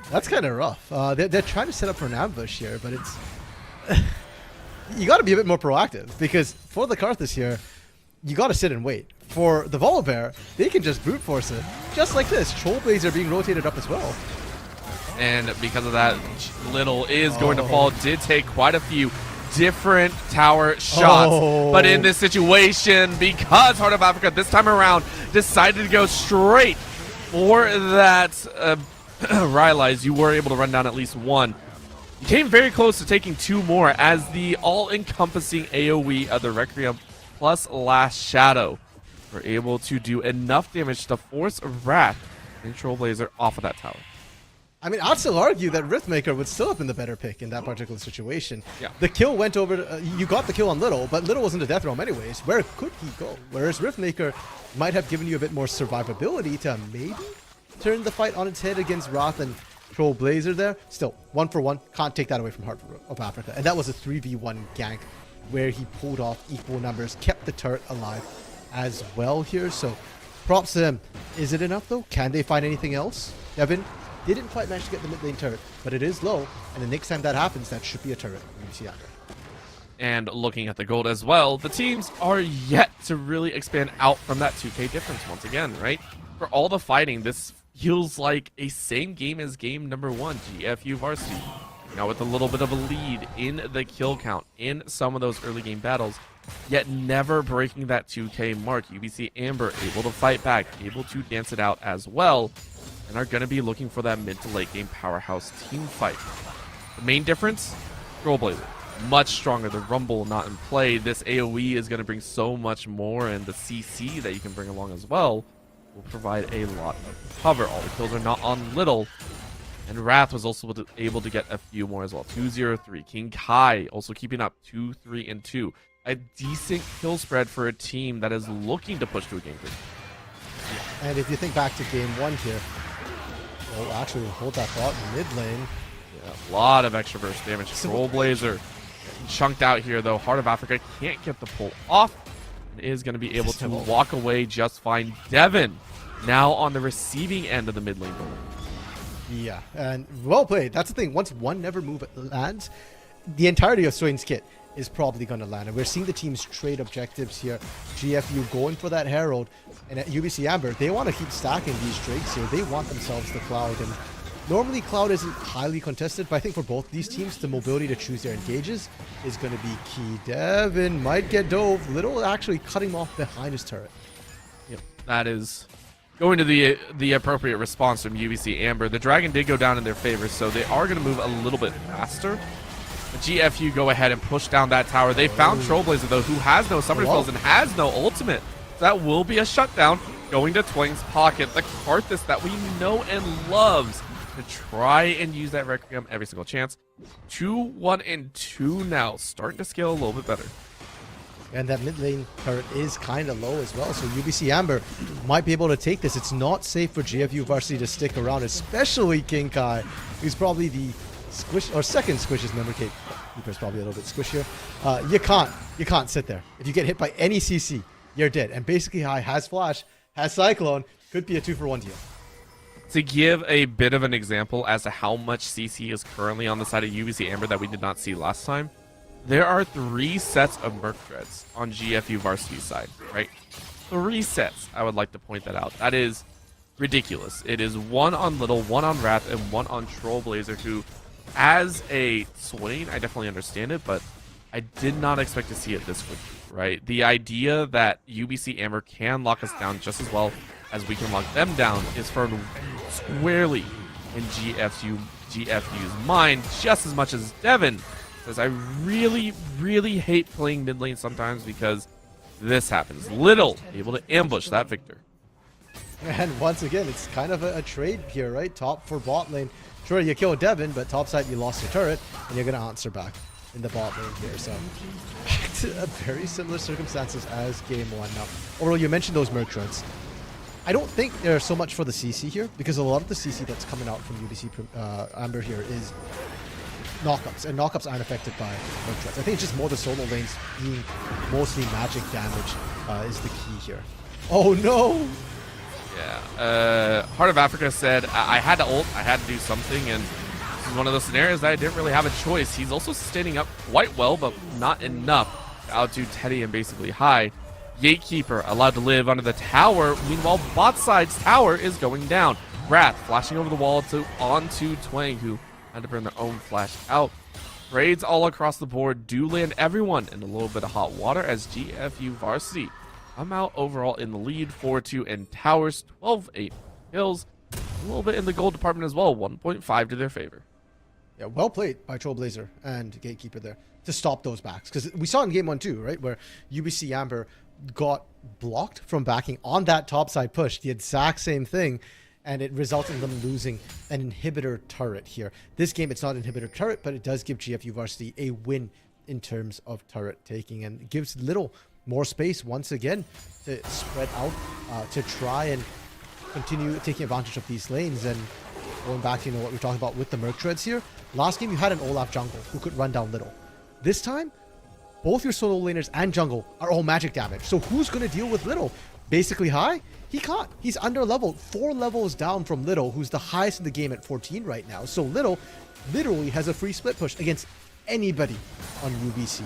That's kind of rough. They're trying to set up for an ambush here, but it's... you got to be a bit more proactive, because for the Karthus here, you got to sit and wait. For the Volibear, they can just brute force it. Just like this. Trailblazer being rotated up as well. And because of that, Little is going to fall. Did take quite a few different tower shots. But in this situation, because Heart of Africa this time around decided to go straight for that Rylai's, you were able to run down at least 1. You came very close to taking 2 more, as the all-encompassing AoE of the Requiem plus Last Shadow were able to do enough damage to force Wrath and Trailblazer off of that tower. I mean, I'd still argue that Riftmaker would still have been the better pick in that particular situation. Yeah. The kill went over, you got the kill on Little, but Little was in the death realm anyways. Where could he go? Whereas Riftmaker might have given you a bit more survivability to maybe turn the fight on its head against Wrath and Trailblazer there. Still, 1-for-1, can't take that away from Heart of Africa. And that was a 3v1 gank where he pulled off equal numbers, kept the turret alive as well here. So props to him. Is it enough though? Can they find anything else? Devin didn't quite manage to get the mid lane turret, but it is low, and the next time that happens, that should be a turret. UBC Amber. And looking at the gold as well, the teams are yet to really expand out from that 2k difference once again, right? For all the fighting, this feels like a same game as game number 1, GFU Varsity. Now with a little bit of a lead in the kill count in some of those early game battles, yet never breaking that 2k mark. UBC Amber able to fight back, able to dance it out as well, and are going to be looking for that mid to late game powerhouse team fight. The main difference, Trailblazer, much stronger. The Rumble not in play. This AoE is going to bring so much more, and the CC that you can bring along as well will provide a lot of cover. All the kills are not on Little, and Wrath was also able to get a few more as well. 2-0-3. King Kai also keeping up 2-3-2. A decent kill spread for a team that is looking to push to a game 3. And if you think back to game 1 here, well, actually, hold that thought in mid lane. Yeah, a lot of extra burst damage. Trailblazer chunked out here, though. Heart of Africa can't get the pull off and is going to be able to walk away just fine. Devin now on the receiving end of the mid lane. Yeah, and well played. That's the thing. Once one never move lands, the entirety of Swain's kit is probably going to land. And we're seeing the teams trade objectives here. GFU going for that Herald. And at UBC Amber, they want to keep stacking these Drakes here. They want themselves the Cloud. And normally Cloud isn't highly contested, but I think for both these teams, the mobility to choose their engages is going to be key. Devin might get dove. Little actually cutting him off behind his turret. Yep, that is going to the appropriate response from UBC Amber. The Dragon did go down in their favor, so they are going to move a little bit faster. But GFU go ahead and push down that tower. They found Trailblazer, though, who has no summoner spells and has no ultimate. That will be a shutdown going to Twang's pocket. The Karthus that we know and loves to try and use that Requiem every single chance. 2-1-2 now, starting to scale a little bit better. And that mid lane turret is kind of low as well, so UBC Amber might be able to take this. It's not safe for GFU Varsity to stick around, especially King Kai, who's probably the squish or second squishiest member. Kate Keeper's probably a little bit squishier. You can't sit there. If you get hit by any CC, you're dead. And basically High has Flash, has Cyclone, could be a 2-for-1 deal. To give a bit of an example as to how much CC is currently on the side of UBC Amber that we did not see last time, there are 3 sets of Merc Dreads on GFU Varsity's side, right? 3 sets. I would like to point that out. That is ridiculous. It is 1 on Little, 1 on Wrath, and 1 on Trailblazer, who, as a Swain, I definitely understand it, but I did not expect to see it this quickly, right? The idea that UBC Amber can lock us down just as well as we can lock them down is firm squarely in GFU's mind, just as much as Devin says. I really, really hate playing mid lane sometimes because this happens. Little able to ambush that Victor. And once again, it's kind of a trade here, right? Top for bot lane. Sure, you kill Devin, but top side you lost your turret, and you're going to answer back in the bot lane here. So, back to a very similar circumstances as game 1 now. Overall, you mentioned those Merc Dreads. I don't think they're so much for the CC here, because a lot of the CC that's coming out from UBC Amber here is knockups, and knockups aren't affected by Merc Dreads. I think it's just more the solo lanes being mostly magic damage is the key here. Oh no! Yeah, Heart of Africa said, I had to ult, I had to do something, and this is one of those scenarios that I didn't really have a choice. He's also standing up quite well, but not enough to outdo Teddy and basically High. Gatekeeper allowed to live under the tower. Meanwhile, bot side's tower is going down. Wrath flashing over the wall onto Twang, who had to burn their own flash out. Raids all across the board do land everyone in a little bit of hot water as GFU Varsity come out overall in the lead, 4-2 and towers, 12-8 kills. A little bit in the gold department as well, 1.5 to their favor. Yeah, well played by Trailblazer and Gatekeeper there to stop those backs. Because we saw in game 1 too, right? Where UBC Amber got blocked from backing on that topside push. The exact same thing. And it resulted in them losing an inhibitor turret here. This game, it's not an inhibitor turret, but it does give GFU Varsity a win in terms of turret taking, and gives Little more space once again to spread out, to try and continue taking advantage of these lanes. And going back to what we're talking about with the Merc Treads here, last game you had an Olaf jungle who could run down Little. This time, both your solo laners and jungle are all magic damage. So who's going to deal with Little? Basically High? He can't. He's under leveled, 4 levels down from Little, who's the highest in the game at 14 right now. So Little literally has a free split push against anybody on UBC.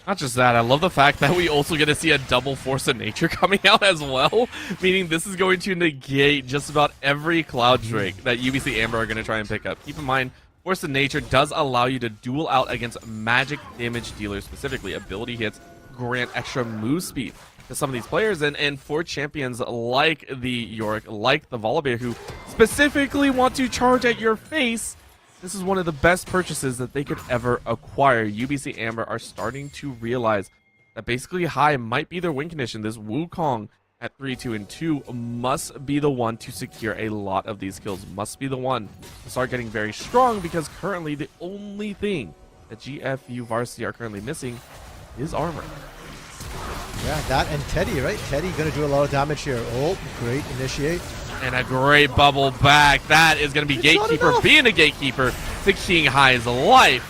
Not just that, I love the fact that we also get to see a double Force of Nature coming out as well, meaning this is going to negate just about every Cloud Drake that UBC Amber are going to try and pick up. Keep in mind, Force of Nature does allow you to duel out against magic damage dealers, specifically ability hits, grant extra move speed to some of these players, and for champions like the Yorick, like the Volibear, who specifically want to charge at your face, this is one of the best purchases that they could ever acquire. UBC Amber are starting to realize that basically High might be their win condition. This Wukong at 3-2 and 2 must be the one to secure a lot of these kills, must be the one to start getting very strong, because currently the only thing that GFU Varsity are currently missing is armor. Yeah, that and Teddy, right? Teddy gonna do a lot of damage here. Oh, great initiate. And a great bubble back. That is going to be Gatekeeper being a Gatekeeper to King High's life.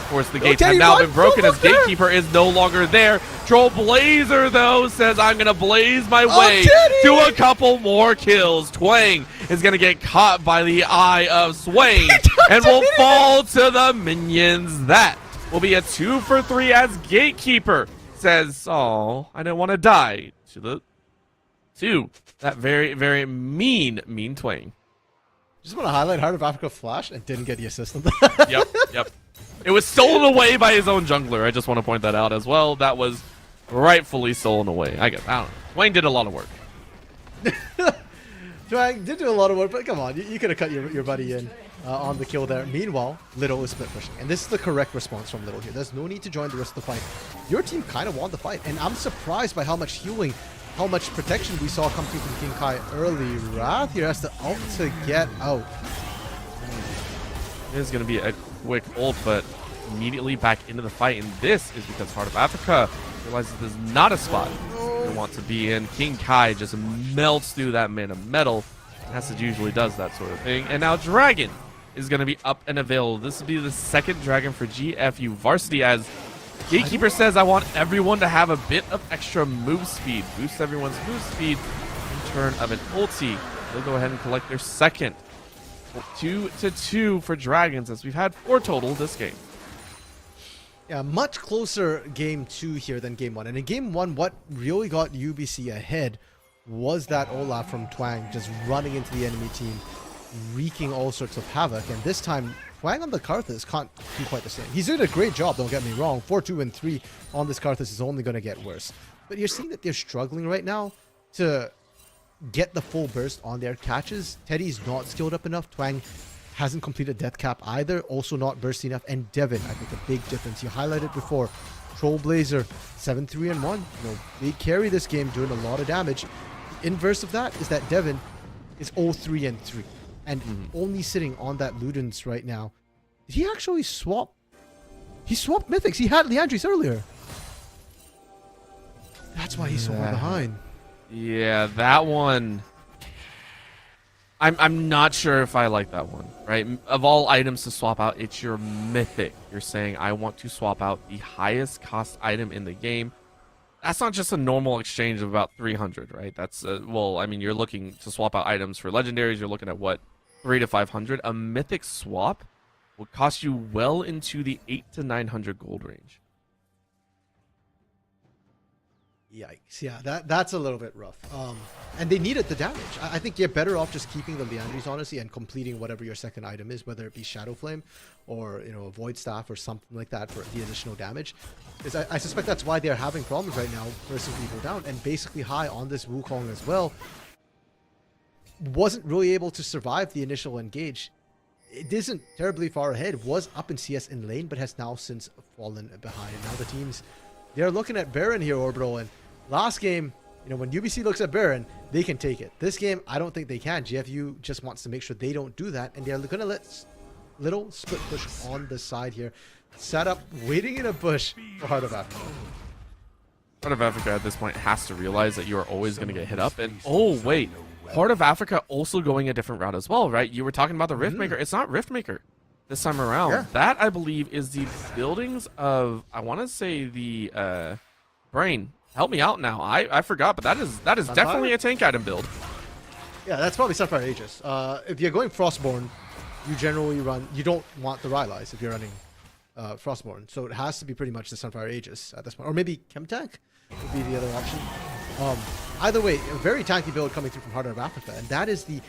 Of course, the gates have now been broken as Gatekeeper is no longer there. Trollblazer, though, says, I'm going to blaze my way to a couple more kills. Twang is going to get caught by the eye of Swain and will fall to the minions. That will be a 2 for 3 as Gatekeeper says, oh, I didn't want to die to the... that very, very mean Twang. Just want to highlight Heart of Africa Flash and didn't get the assist on that. Yep. It was stolen away by his own jungler. I just want to point that out as well. That was rightfully stolen away. I don't know. Twang did a lot of work. Twang did do a lot of work, but come on. You could have cut your buddy in on the kill there. Meanwhile, Little is split pushing. And this is the correct response from Little here. There's no need to join the rest of the fight. Your team kind of won the fight. And I'm surprised by how much healing, how much protection we saw come through from King Kai early. Wrath here has to ult to get out. It is going to be a quick ult, but immediately back into the fight. And this is because Heart of Africa realizes this is not a spot they want to be in. King Kai just melts through that man of metal, as it usually does that sort of thing. And now Dragon is going to be up and available. This will be the second Dragon for GFU Varsity, as Gatekeeper says, I want everyone to have a bit of extra move speed. Boost everyone's move speed in turn of an ulti. They'll go ahead and collect their second. 2-2 for Dragons, as we've had 4 total this game. Yeah, much closer game 2 here than game 1. And in game 1, what really got UBC ahead was that Olaf from Twang just running into the enemy team, wreaking all sorts of havoc. And this time, Twang on the Karthus can't do quite the same. He's doing a great job, don't get me wrong. 4-2 and 3 on this Karthus is only going to get worse. But you're seeing that they're struggling right now to get the full burst on their catches. Teddy's not skilled up enough. Twang hasn't completed death cap either, also not bursty enough. And Devin, I think a big difference. You highlighted before, Trollblazer 7-3 and 1. Big carry this game, doing a lot of damage. The inverse of that is that Devin is 0-3 and 3. And only sitting on that Ludens right now. Did he actually swap? He swapped mythics. He had Leandris earlier. That's why he's so far behind. Yeah, that one. I'm not sure if I like that one, right? Of all items to swap out, it's your mythic. You're saying, I want to swap out the highest cost item in the game. That's not just a normal exchange of about 300, right? That's, well, I mean, you're looking to swap out items for legendaries. You're looking at, what, 300 to 500? A mythic swap will cost you well into the 800 to 900 gold range. Yikes. Yeah, that's a little bit rough. And they needed the damage. I think you're better off just keeping the Leandris, honestly, and completing whatever your second item is, whether it be Shadow Flame or, a Void Staff or something like that for the additional damage. Because I suspect that's why they're having problems right now versus people down. And basically High on this Wukong as well wasn't really able to survive the initial engage. It isn't terribly far ahead. Was up in CS in lane, but has now since fallen behind. And now the teams, they're looking at Baron here, Orbital, and Last game, when UBC looks at Baron, they can take it. This game, I don't think they can. GFU just wants to make sure they don't do that, and they're going to let little split push on the side here. Set up, waiting in a bush for Heart of Africa. Heart of Africa at this point has to realize that you are always going to get hit up. And oh, wait. Heart of Africa also going a different route as well, right? You were talking about the Riftmaker. It's not Riftmaker this time around. Yeah. That, I believe, is the buildings of, I want to say, the Brain. Help me out now. I forgot, but that is definitely a tank item build. Yeah, that's probably Sunfire Aegis. If you're going Frostborn, you generally run... You don't want the Rylai's if you're running Frostborn. So it has to be pretty much the Sunfire Aegis at this point. Or maybe Chemtank would be the other option. Either way, a very tanky build coming through from Heart of Africa. And that is the...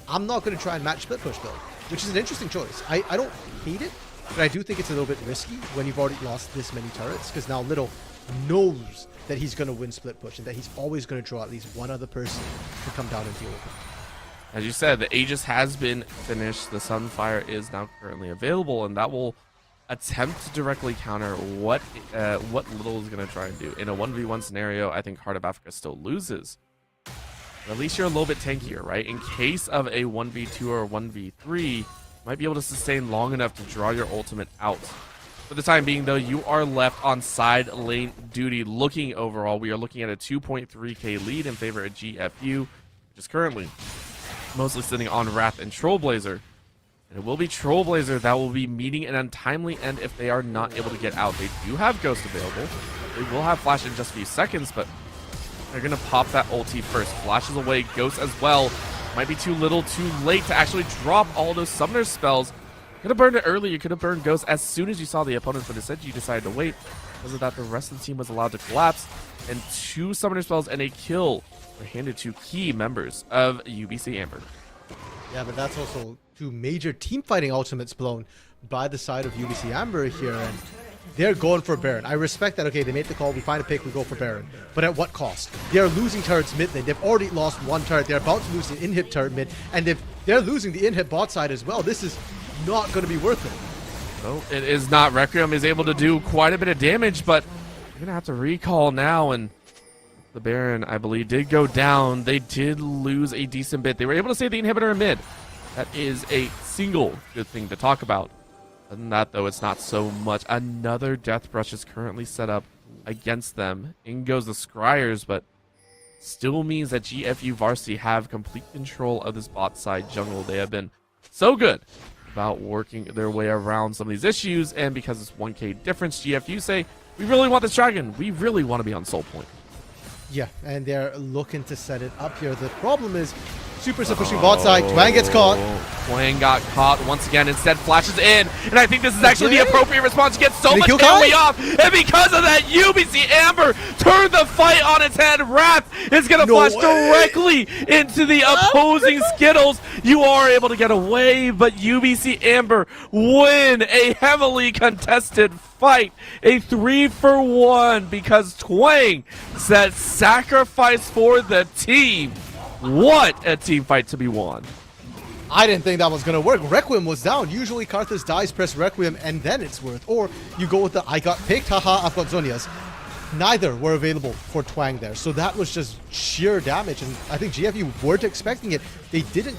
I'm not going to try and match split push build, which is an interesting choice. I don't hate it, but I do think it's a little bit risky when you've already lost this many turrets, because now Little knows that he's going to win split push and that he's always going to draw at least one other person to come down and deal with him. As you said, the Aegis has been finished. The Sunfire is now currently available, and that will attempt to directly counter what Little is going to try and do. In a 1v1 scenario, I think Heart of Africa still loses. But at least you're a little bit tankier, right? In case of a 1v2 or 1v3, you might be able to sustain long enough to draw your ultimate out. For the time being, though, you are left on side lane duty. Looking overall, we are looking at a 2.3k lead in favor of GFU, which is currently mostly sitting on Wrath and Trollblazer. And it will be Trollblazer that will be meeting an untimely end if they are not able to get out. They do have Ghost available. They will have Flash in just a few seconds, but they're going to pop that ulti first. Flashes away, Ghost as well. Might be too little, too late to actually drop all those Summoner spells. Could have burned it early. You could have burned Ghost as soon as you saw the opponents, but instead you decided to wait. Because of that, the rest of the team was allowed to collapse, and 2 Summoner spells and a kill were handed to key members of UBC Amber. Yeah, but that's also 2 major team fighting ultimates blown by the side of UBC Amber here, and they're going for Baron. I respect that. Okay, they made the call. We find a pick. We go for Baron. But at what cost? They are losing turrets mid lane. They've already lost 1 turret. They're about to lose the inhib turret mid, and if they're losing the inhib bot side as well, this is not going to be worth it. No, it is not. Requiem is able to do quite a bit of damage, but you're going to have to recall now, and the Baron, I believe, did go down. They did lose a decent bit. They were able to save the inhibitor in mid. That is a single good thing to talk about. Other than that, though, it's not so much. Another Death Brush is currently set up against them. In goes the Scryers, but still means that GFU Varsity have complete control of this bot side jungle. They have been so good about working their way around some of these issues, and because it's 1k difference, GFU say, we really want this dragon. We really want to be on Soul Point. Yeah, and they're looking to set it up here. The problem is Supers are pushing bot side. Twang gets caught. Twang got caught once again. Instead flashes in. And I think this is actually the appropriate response. He gets so much AoE off. And because of that, UBC Amber turned the fight on its head. Wrath is going to flash directly into the opposing Skittles. You are able to get away, but UBC Amber win a heavily contested fight. A 3-for-1 because Twang said sacrifice for the team. What a team fight to be won. I didn't think that was going to work. Requiem was down. Usually Karthus dies, press Requiem, and then it's worth. Or you go with the I got picked, haha, I've got Zonia's. Neither were available for Twang there. So that was just sheer damage. And I think GFU weren't expecting it. They didn't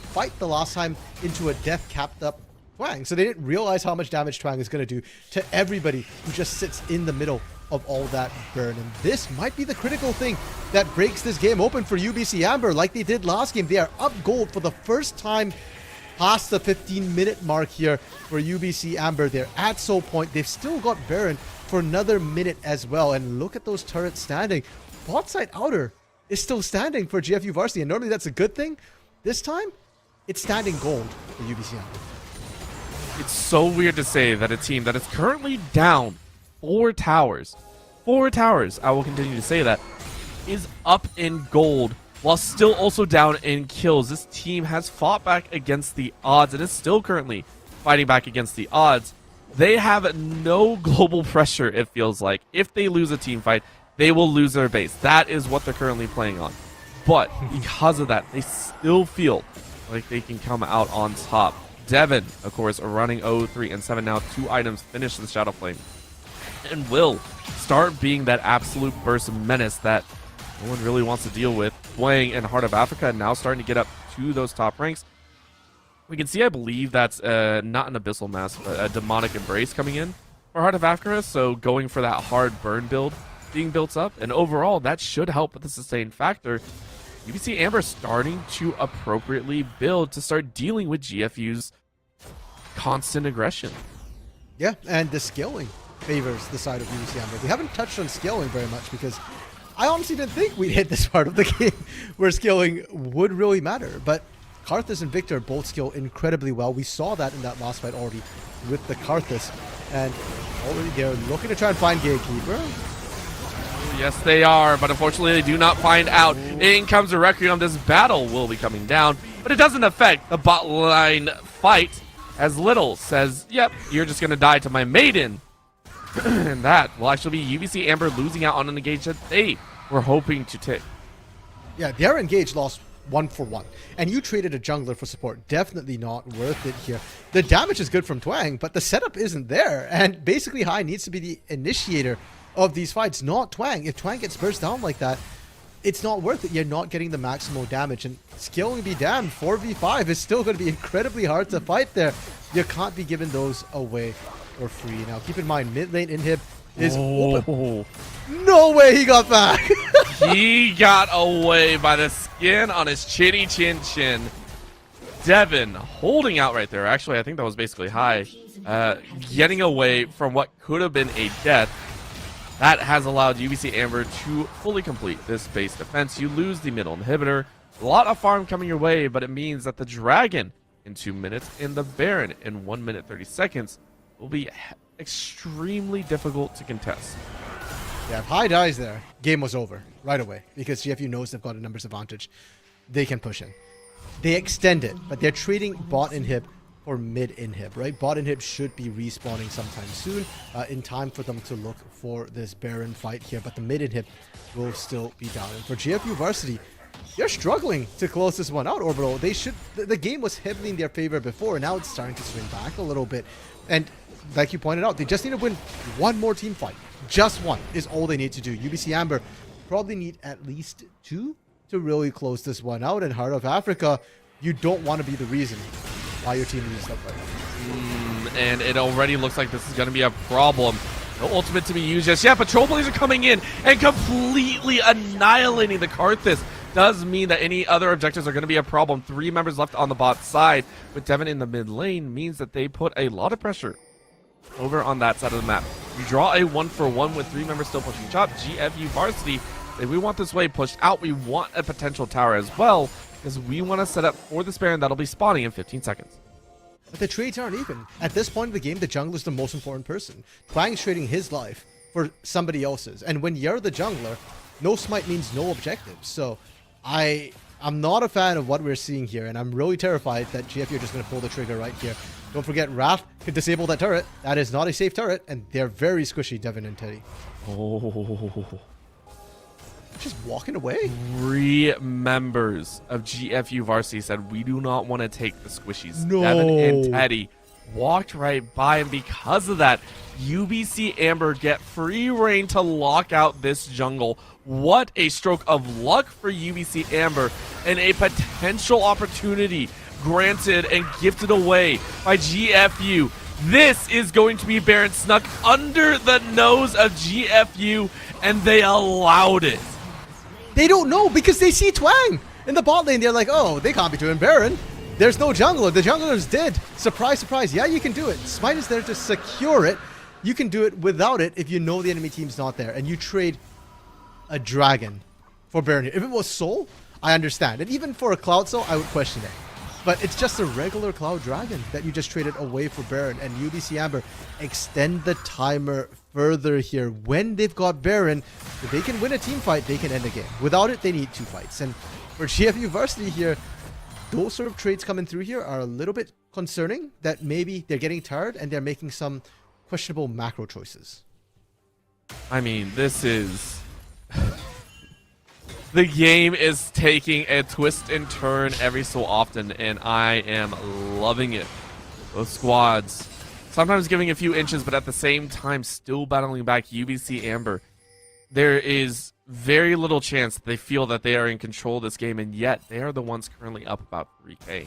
fight the last time into a death capped up Twang. So they didn't realize how much damage Twang is going to do to everybody who just sits in the middle of all that burn. And this might be the critical thing that breaks this game open for UBC Amber. Like they did last game, they are up gold for the first time past the 15-minute mark here for UBC Amber. They're at Soul Point. They've still got Baron for another minute as well. And look at those turrets standing. Bot side outer is still standing for GFU Varsity, and normally that's a good thing. This time, it's standing gold for UBC Amber. It's so weird to say that a team that is currently down 4 towers, I will continue to say that, is up in gold while still also down in kills. This team has fought back against the odds and is still currently fighting back against the odds. They have no global pressure, it feels like. If they lose a team fight, they will lose their base. That is what they're currently playing on. But because of that, they still feel like they can come out on top. Devin, of course, running 0-3 and 7 now. 2 items finish the Shadow Flame. and will start being that absolute burst menace that no one really wants to deal with. Wang and Heart of Africa now starting to get up to those top ranks. We can see, I believe that's not an Abyssal Mask, but a Demonic Embrace coming in for Heart of Africa, so going for that hard burn build being built up, and overall that should help with the sustain factor. UBC Amber starting to appropriately build to start dealing with GFU's constant aggression. Yeah, and the scaling favors the side of UBC Amber. We haven't touched on scaling very much because I honestly didn't think we'd hit this part of the game where scaling would really matter, but Karthus and Victor both skill incredibly well. We saw that in that last fight already with the Karthus, and already they're looking to try and find Gatekeeper. Yes, they are, but unfortunately they do not find out. In comes a Requiem. This battle will be coming down, but it doesn't affect the bot line fight, as Little says, yep, you're just going to die to my maiden. And that will actually be UBC Amber losing out on an engage that they were hoping to take. Yeah, their engage lost 1-for-1, and you traded a jungler for support. Definitely not worth it here. The damage is good from Twang, but the setup isn't there, and basically Hai needs to be the initiator of these fights, not Twang. If Twang gets burst down like that, it's not worth it. You're not getting the maximal damage, and scaling be damned, 4v5 is still going to be incredibly hard to fight there. You can't be giving those away for free. Now keep in mind, mid lane inhib is open. No way he got back. He got away by the skin on his chinny chin chin. Devin holding out right there. Actually, I think that was basically Hai. Getting away from what could have been a death. That has allowed UBC Amber to fully complete this base defense. You lose the middle inhibitor. A lot of farm coming your way, but it means that the Dragon in 2 minutes and the Baron in 1 minute 30 seconds will be extremely difficult to contest. Yeah, if Hai dies there, game was over right away because GFU knows they've got a numbers advantage. They can push in. They extend it, but they're trading bot inhib for mid inhib, right? Bot inhib should be respawning sometime soon in time for them to look for this Baron fight here, but the mid inhib will still be down. And for GFU Varsity, they're struggling to close this one out, Orbital. They should. The game was heavily in their favor before, and now it's starting to swing back a little bit. And like you pointed out, they just need to win one more team fight. Just one is all they need to do. UBC Amber probably need at least 2 to really close this one out. And Heart of Africa, you don't want to be the reason why your team needs stuff like that. And it already looks like this is going to be a problem. No ultimate to be used just yet, but Trailblazers are coming in and completely annihilating the Karthus. Does mean that any other objectives are going to be a problem. 3 members left on the bot side with Devin in the mid lane means that they put a lot of pressure over on that side of the map. You draw a 1-for-1 with 3 members still pushing top. GFU Varsity, if we want this wave pushed out, we want a potential tower as well, because we want to set up for this Baron that'll be spawning in 15 seconds. But the trades aren't even. At this point in the game, the jungler is the most important person. Twang's trading his life for somebody else's. And when you're the jungler, no smite means no objectives. So I'm not a fan of what we're seeing here, and I'm really terrified that GFU are just going to pull the trigger right here. Don't forget, Wrath could disable that turret. That is not a safe turret, and they're very squishy, Devin and Teddy. Oh. Just walking away? 3 members of GFU Varsity said, we do not want to take the squishies. No. Devin and Teddy walked right by, and because of that, UBC Amber get free reign to lock out this jungle. What a stroke of luck for UBC Amber, and a potential opportunity granted and gifted away by GFU. This is going to be Baron snuck under the nose of GFU, and they allowed it. They don't know because they see Twang in the bot lane. They're like, oh, they can't be doing Baron. There's no jungler. The jungler's dead. Surprise, surprise. Yeah, you can do it. Smite is there to secure it. You can do it without it if you know the enemy team's not there. And you trade a dragon for Baron here. If it was Soul, I understand. And even for a Cloud Soul, I would question it. But it's just a regular Cloud Dragon that you just traded away for Baron. And UBC Amber extend the timer further here. When they've got Baron, if they can win a team fight, they can end a game. Without it, they need 2 fights. And for GFU Varsity here, those sort of trades coming through here are a little bit concerning, that maybe they're getting tired and they're making some questionable macro choices. I mean, this is... The game is taking a twist and turn every so often, and I am loving it. Those squads sometimes giving a few inches, but at the same time still battling back UBC Amber. There is very little chance that they feel that they are in control of this game, and yet they are the ones currently up about 3K.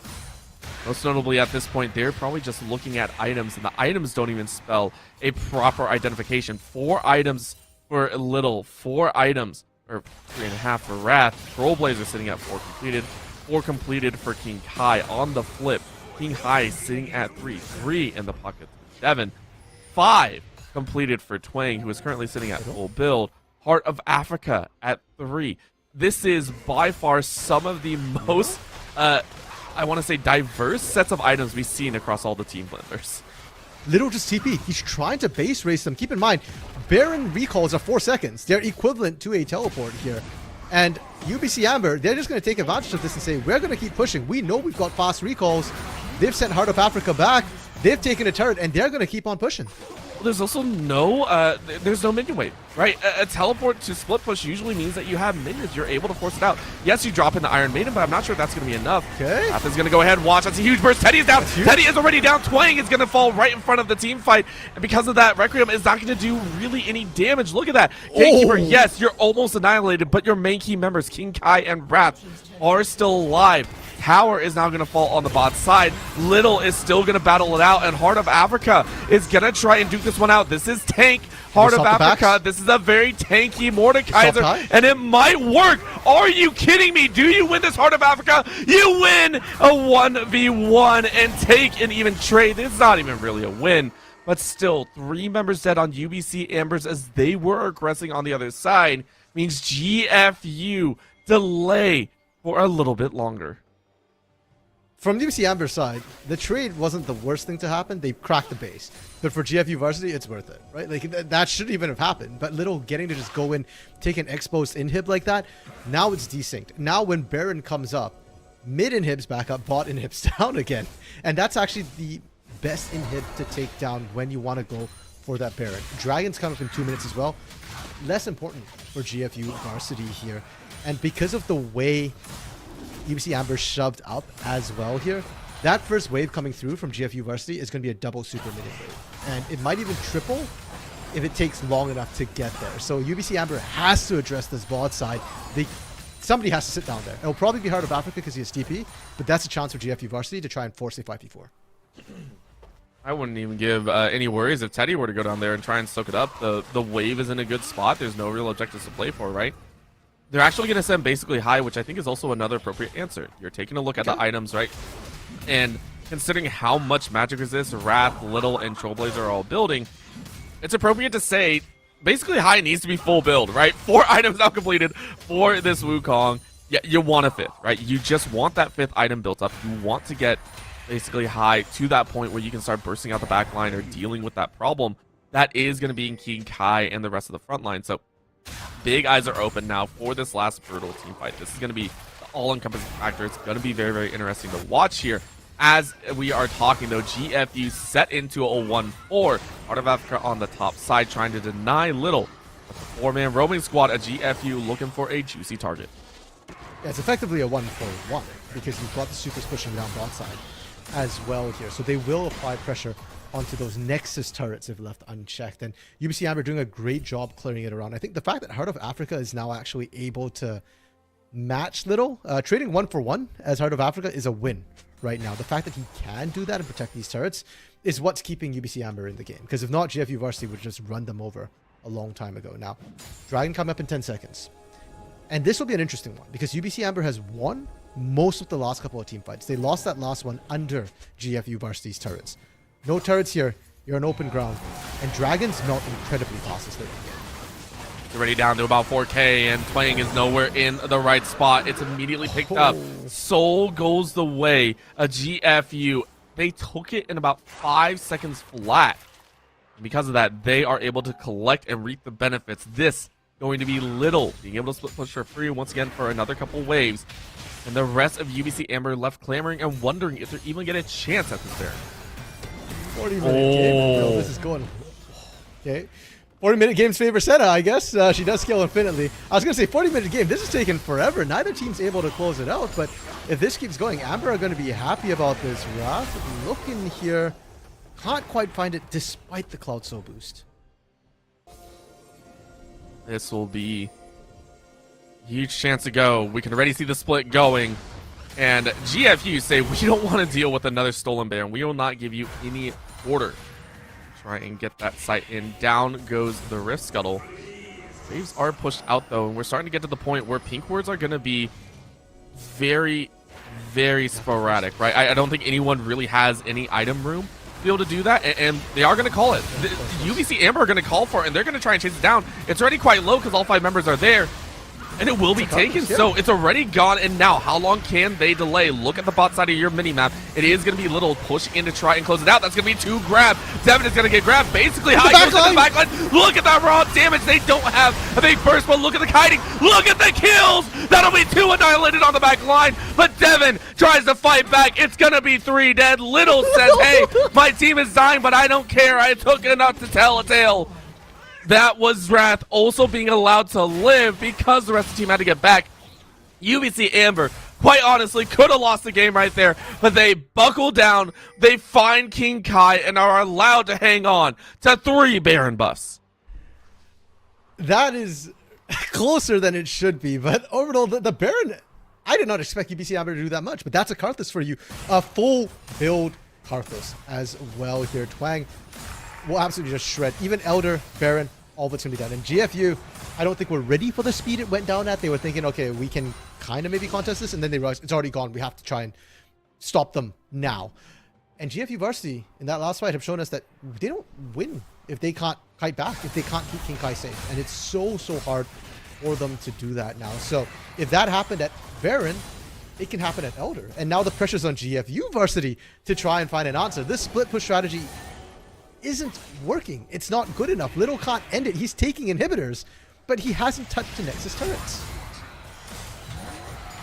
Most notably at this point, they're probably just looking at items, and the items don't even spell a proper identification. 4 items for Little, 4 items, or 3.5 for Wrath. Trailblazer sitting at 4 completed, 4 completed for King Kai. On the flip, King Kai sitting at 3, 3 in the pocket, 7, 5 completed for Twang, who is currently sitting at full build. Heart of Africa at 3. This is by far some of the most, I want to say, diverse sets of items we've seen across all the team blenders. Little just TP. He's trying to base race them. Keep in mind, Baron recalls are 4 seconds. They're equivalent to a teleport here. And UBC Amber, they're just going to take advantage of this and say, we're going to keep pushing. We know we've got fast recalls. They've sent Heart of Africa back. They've taken a turret, and they're going to keep on pushing. Well, there's also no, there's no minion wave, right? A teleport to split push usually means that you have minions. You're able to force it out. Yes, you drop in the Iron Maiden, but I'm not sure if that's going to be enough. Okay. Wrath is going to go ahead and watch. That's a huge burst. Teddy is down. Teddy is already down. Twang is going to fall right in front of the team fight. And because of that, Requiem is not going to do really any damage. Look at that. Gatekeeper, yes, you're almost annihilated, but your main key members, King Kai and Wrath, are still alive. Tower is now going to fall on the bot side. Little is still going to battle it out, and Heart of Africa is going to try and duke this one out. This is tank Heart of Africa. This is a very tanky Mordekaiser, and it might work. Are you kidding me? Do you win this Heart of Africa? You win a 1v1 and take an even trade. It's not even really a win, but still, 3 members dead on UBC Ambers as they were aggressing on the other side means GFU delay for a little bit longer. From the UBC Amber side, the trade wasn't the worst thing to happen. They cracked the base. But for GFU Varsity, it's worth it, right? Like, that shouldn't even have happened. But Little getting to just go in, take an exposed inhib like that, now it's desynced. Now when Baron comes up, mid inhibs back up, bot inhibs down again. And that's actually the best inhib to take down when you want to go for that Baron. Dragons come up in 2 minutes as well. Less important for GFU Varsity here. And because of the way UBC Amber shoved up as well here, that first wave coming through from GFU Varsity is going to be a double super minion wave. And it might even triple if it takes long enough to get there. So UBC Amber has to address this bot side. Somebody has to sit down there. It'll probably be Heart of Africa because he has TP, but that's a chance for GFU Varsity to try and force a 5v4. I wouldn't even give any worries if Teddy were to go down there and try and soak it up. The wave is in a good spot. There's no real objectives to play for, right? They're actually going to send basically high, which I think is also another appropriate answer. You're taking a look at the items, right? And considering how much magic resist Wrath, Little, and Trailblazer are all building, it's appropriate to say basically high needs to be full build, right? 4 items now completed for this Wukong. Yeah, you want a 5th, right? You just want that 5th item built up. You want to get basically high to that point where you can start bursting out the back line or dealing with that problem. That is going to be in King Kai and the rest of the front line. So big eyes are open now for this last brutal team fight. This is going to be the all-encompassing factor. It's going to be very, very interesting to watch here. As we are talking, though, GFU set into a 1-4. Heart of Africa on the top side trying to deny Little. But the 4-man roaming squad at GFU looking for a juicy target. Yeah, it's effectively a 1-4-1 because you've got the supers pushing down bot side as well here. So they will apply pressure onto those Nexus turrets if left unchecked. And UBC Amber doing a great job clearing it around. I think the fact that Heart of Africa is now actually able to match Little, trading 1-for-1 as Heart of Africa is a win right now. The fact that he can do that and protect these turrets is what's keeping UBC Amber in the game. Because if not, GFU Varsity would just run them over a long time ago. Now, Dragon come up in 10 seconds. And this will be an interesting one because UBC Amber has won most of the last couple of team fights. They lost that last one under GFU Varsity's turrets. No turrets here. You're on open ground. And Dragons melt incredibly fast this late game. Already down to about 4K, and Twang is nowhere in the right spot. It's immediately picked up. Soul goes the way of GFU. They took it in about 5 seconds flat. And because of that, they are able to collect and reap the benefits. This going to be Little, being able to split push for free once again for another couple waves. And the rest of UBC Amber left clamoring and wondering if they're even get a chance at this Baron. 40-minute game. No, this is going. Okay. 40-minute game's favorite Senna, I guess. She does scale infinitely. I was going to say 40-minute game. This is taking forever. Neither team's able to close it out. But if this keeps going, Amber are going to be happy about this. Wrath looking here can't quite find it despite the Cloud Soul boost. This will be a huge chance to go. We can already see the split going. And GFU say, we don't want to deal with another stolen Baron. We will not give you any order. Try and get that site in. Down goes the Rift Scuttle. Waves are pushed out, though, and we're starting to get to the point where pink wards are going to be very, very sporadic, right? I don't think anyone really has any item room to be able to do that, and they are going to call it. The UBC Amber are going to call for it, and they're going to try and chase it down. It's already quite low because all 5 members are there. And it will be taken, so it's already gone. And now, how long can they delay? Look at the bot side of your minimap. It is going to be Little push in to try and close it out. That's going to be 2 grab. Devin is going to get grabbed. Basically, how he goes to the backline. Look at that raw damage. They don't have a big burst, but look at the kiting. Look at the kills. That'll be 2 annihilated on the back line. But Devin tries to fight back. It's going to be 3 dead. Little says, hey, my team is dying, but I don't care. I took enough to tell a tale. That was Wrath also being allowed to live because the rest of the team had to get back. UBC Amber, quite honestly, could have lost the game right there, but they buckle down, they find King Kai, and are allowed to hang on to 3 Baron buffs. That is closer than it should be, but overall, the Baron, I did not expect UBC Amber to do that much, but that's a Karthus for you. A full build Karthus as well here. Twang will absolutely just shred. Even Elder, Baron, all of it's going to be done. And GFU, I don't think we're ready for the speed it went down at. They were thinking, okay, we can kind of maybe contest this, and then they realized it's already gone. We have to try and stop them now. And GFU Varsity, in that last fight, have shown us that they don't win if they can't kite back, if they can't keep King Kai safe. And it's so hard for them to do that now. So if that happened at Baron, it can happen at Elder. And now the pressure's on GFU Varsity to try and find an answer. This split push strategy isn't working. It's not good enough. Little can't end it. He's taking inhibitors, but he hasn't touched the Nexus turrets.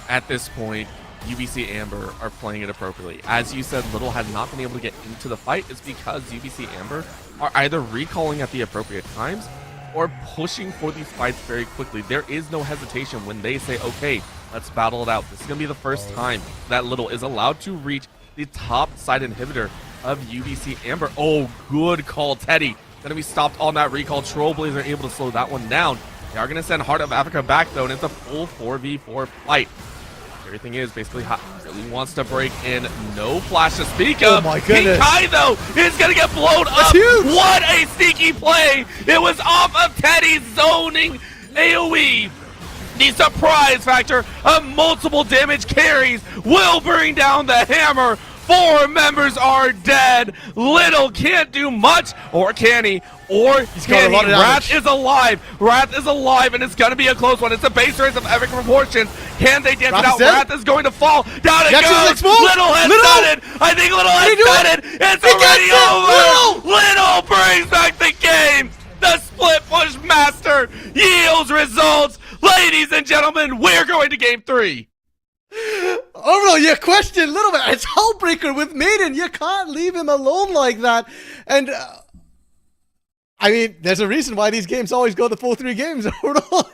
At this point, UBC Amber are playing it appropriately. As you said, Little has not been able to get into the fight. It's because UBC Amber are either recalling at the appropriate times or pushing for these fights very quickly. There is no hesitation when they say, okay, let's battle it out. This is going to be the first time that Little is allowed to reach the top side inhibitor of UBC Amber. Oh, good call, Teddy. Gonna be stopped on that recall. Trailblazer are able to slow that one down. They are gonna send Heart of Africa back, though, and it's a full 4v4 fight. Everything is basically hot. Really wants to break in. No flash to speak of. Oh my goodness. King Kai, though, is gonna get blown That's up. huge. What a sneaky play. It was off of Teddy's zoning AoE. The surprise factor of multiple damage carries will bring down the hammer. 4 members are dead. Little can't do much, or can he? Or can he? Wrath is alive. Wrath is alive, and it's going to be a close one. It's a base race of epic proportions. Can they dance it out? Wrath is going to fall. Down it goes. Little has done it. I think Little has done it. It's already over. Little brings back the game. The split push master yields results. Ladies and gentlemen, we're going to game 3. Overall, you question Little bit. It's Hullbreaker with Maiden. You can't leave him alone like that. And I mean, there's a reason why these games always go the full 3 games overall.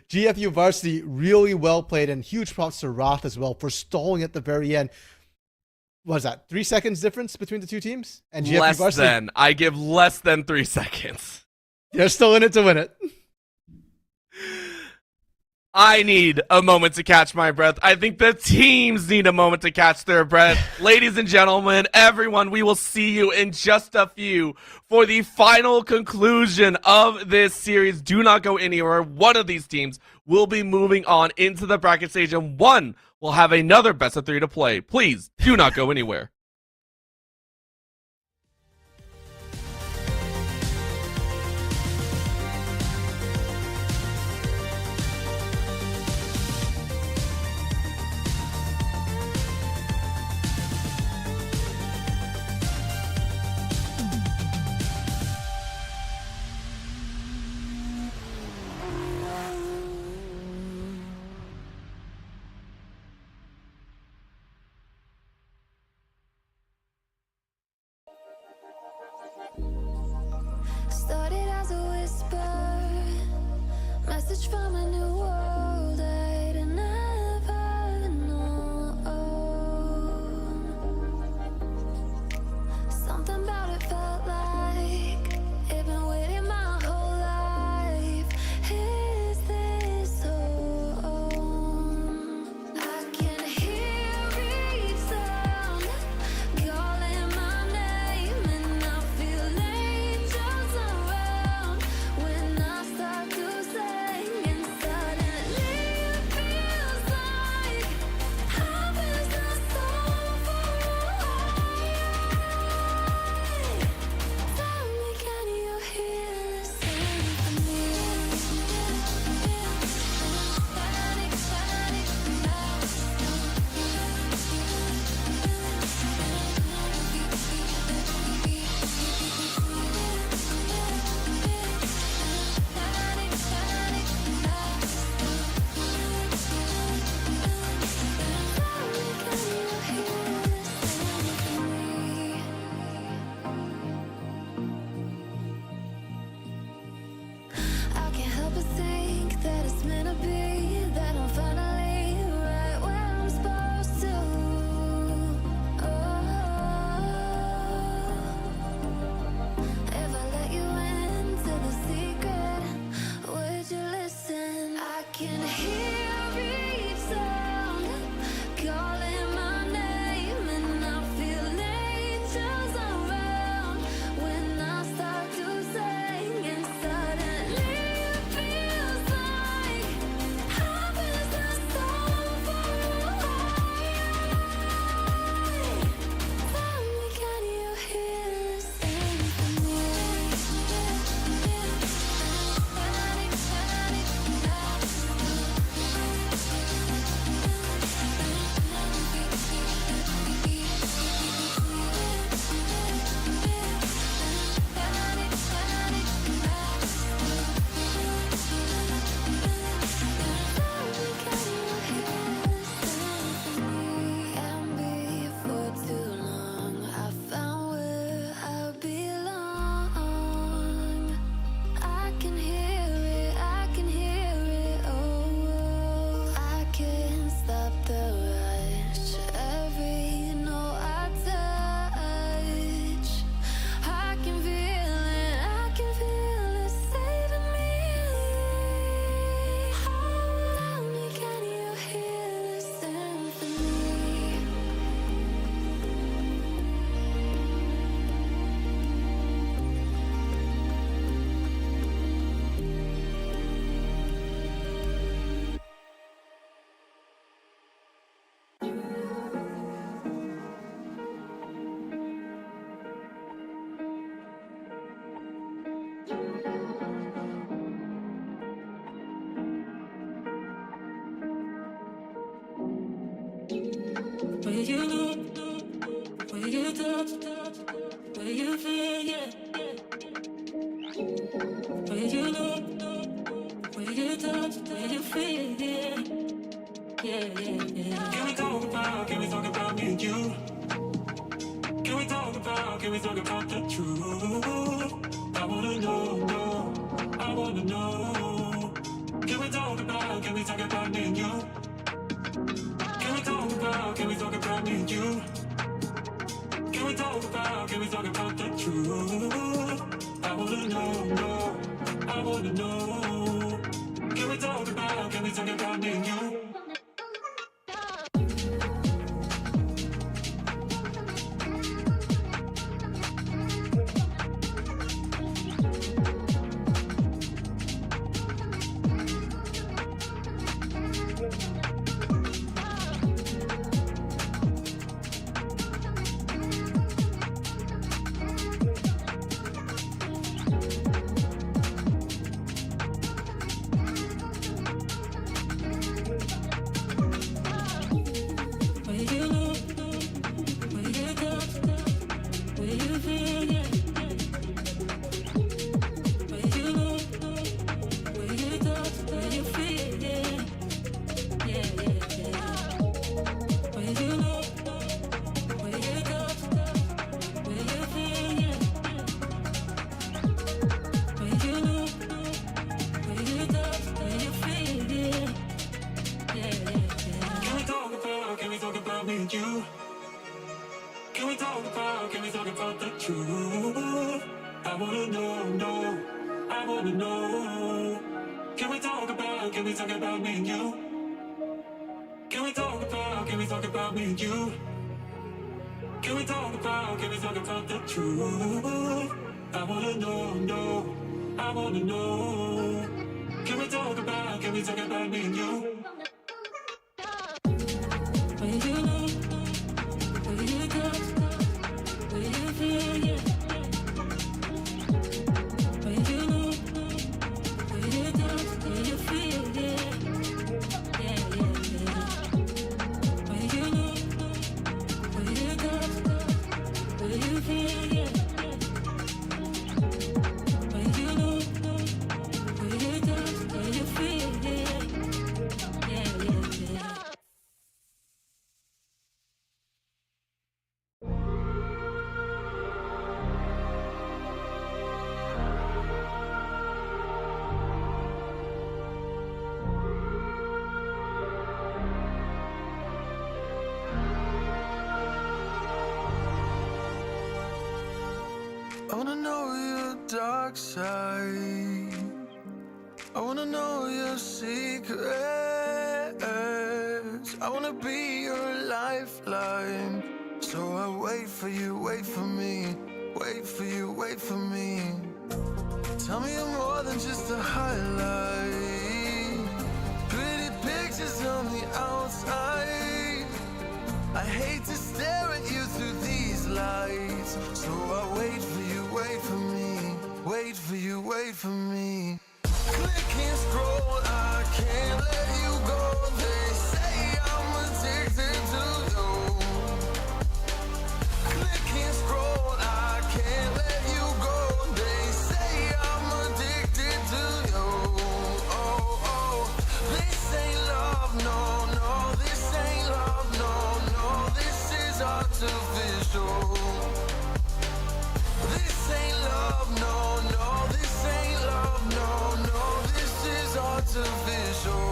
GFU Varsity really well played, and huge props to Wrath as well for stalling at the very end. What is that? 3 seconds difference between the 2 teams? And GFU Less Varsity, than. I give less than 3 seconds. they're still in it to win it. I need a moment to catch my breath. I think the teams need a moment to catch their breath. Ladies and gentlemen, everyone, we will see you in just a few for the final conclusion of this series. Do not go anywhere. One of these teams will be moving on into the bracket stage, and one will have another best of 3 to play. Please do not go anywhere. Started as a whisper, message from a new world I'd never known. Something about it's meant to be that I'm finally right where I'm supposed to. If I let you into the secret, would you listen? I can hear each sound calling my name, and I feel angels around when I start to sing, and suddenly it feels like happiness is so far away. Tell me, can you hear the symphony? And before too long, I found where I belong. I can hear it, oh, I can't stop the rush. Every note I touch, I can feel it saving me. Tell me, can you hear the symphony? Where you look, where you touch, where you feel, yeah. Where you look, where you touch, where you feel, yeah. Yeah. Can we talk about me and you? Can we talk about the truth? I wanna know, I wanna know. Can we talk about me and you? Can we talk about me and you? Can we talk about the truth? I wanna know, I wanna know. Can we talk about me and you? I wanna know your dark side. I wanna know your secrets. I wanna be your lifeline. So I wait for you, wait for me. Wait for you, wait for me. Tell me you're more than just a highlight. Pretty pictures on the outside. I hate to stare at you through these lights. So I wait for you, wait for me. Wait for you, wait for me. Click and scroll, I can't let you go. They say I'm addicted to you. Click and scroll, I can't let you go. They say I'm addicted to you. Oh, oh, this ain't love, no, no. This ain't love, no, no. This is artificial. This ain't love, no, no. This ain't love, no, no. This is artificial.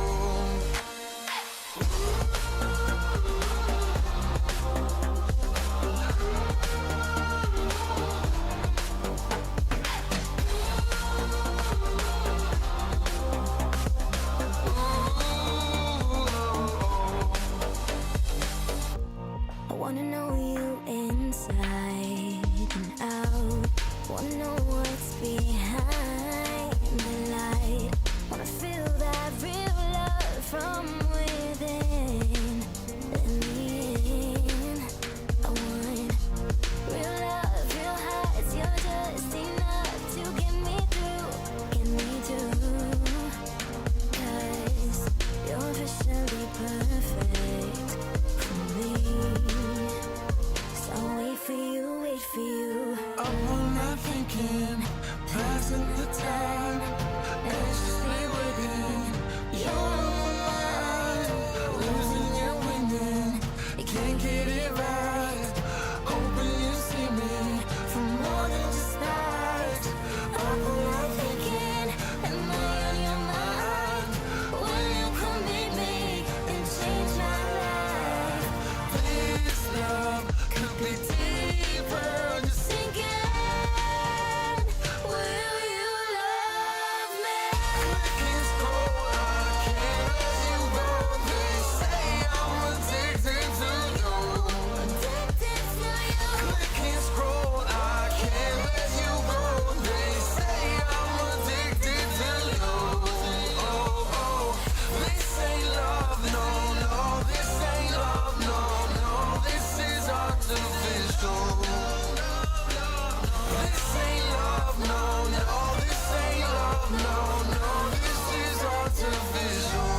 I wanna know you inside and out. Wanna know what's behind the light. Wanna feel that real love from within. Let me in. I want real love, real hearts. You're just enough to get me through, get me through. 'Cause you're officially perfect for me. So wait for you, wait for you. Up all night thinking, passing the time, anxiously waiting. You're on my mind, losing and winning. You can't get it right. Hoping you see me for more than just that. Up all night thinking, am I on your mind? Will you come meet me and change my life? This love could be deeper. Just Thinking, will you love me? click and scroll, I can't let you go. They say I'm addicted to you. Addicted to you. Click and scroll, I can't let you go. They say I'm addicted to you. Oh, oh, this ain't love, no, no. This ain't love, no, no. This is artificial. This ain't love, no, no. This ain't love, no, no. This is artificial.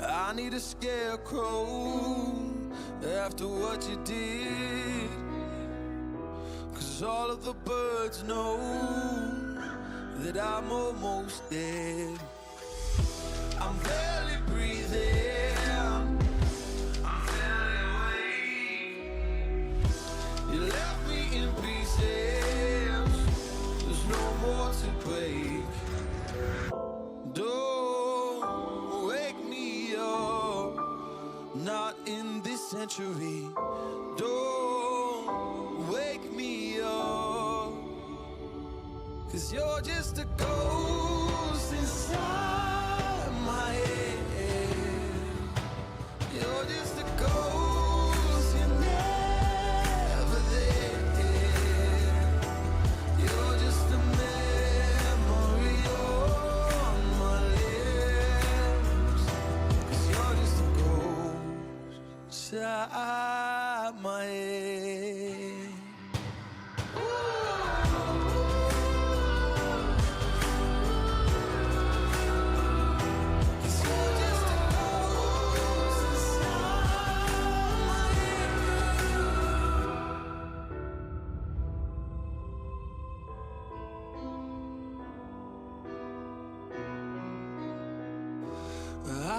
I need a scarecrow after what you did. 'Cause all of the birds know that I'm almost dead. I'm barely breathing. I'm barely awake. You left me in pieces. There's no more to break. Don't wake me up, not in this century. Don't wake me up, 'cause you're just a ghost inside my head. You're just a ghost, you're never there. You're just a memory on my lips. 'Cause you're just a ghost inside my head.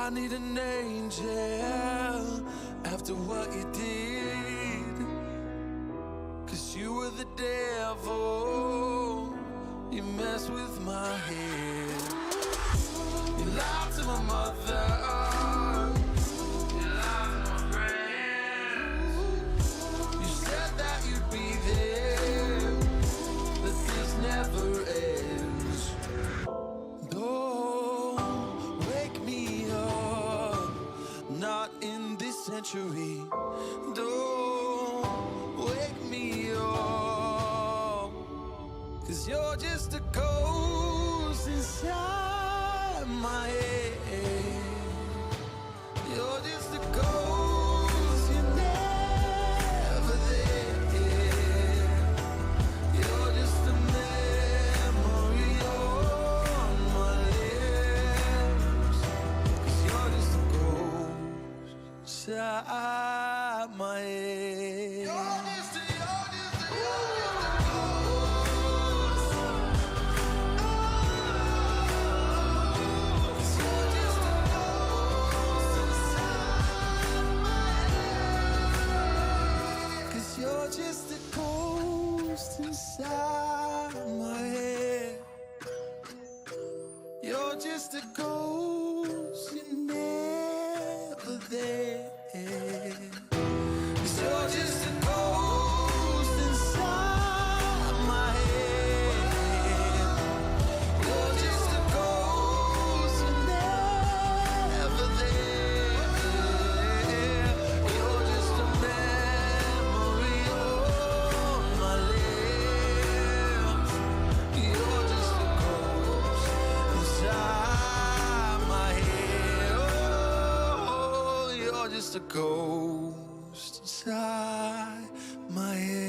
I need an angel after what you did. 'Cause you were the devil, you messed with my head. You lied to my mother, you lied to my friends. You said that you'd be there, but this never ends. Don't wake me up, not in this century. Don't wake me up, 'cause you're just a ghost inside my head. You're just a ghost, you're never there. You're just a memory on my lips. 'Cause you're just a ghost inside my head. You're just a ghost. You're just a ghost inside my head. You're just a ghost, you're never there. 'Cause you're just a ghost inside my head. You're just a ghost, you're never there. You're just a memory on my lips. You're just a ghost inside my head. Oh, you're just a ghost inside my head.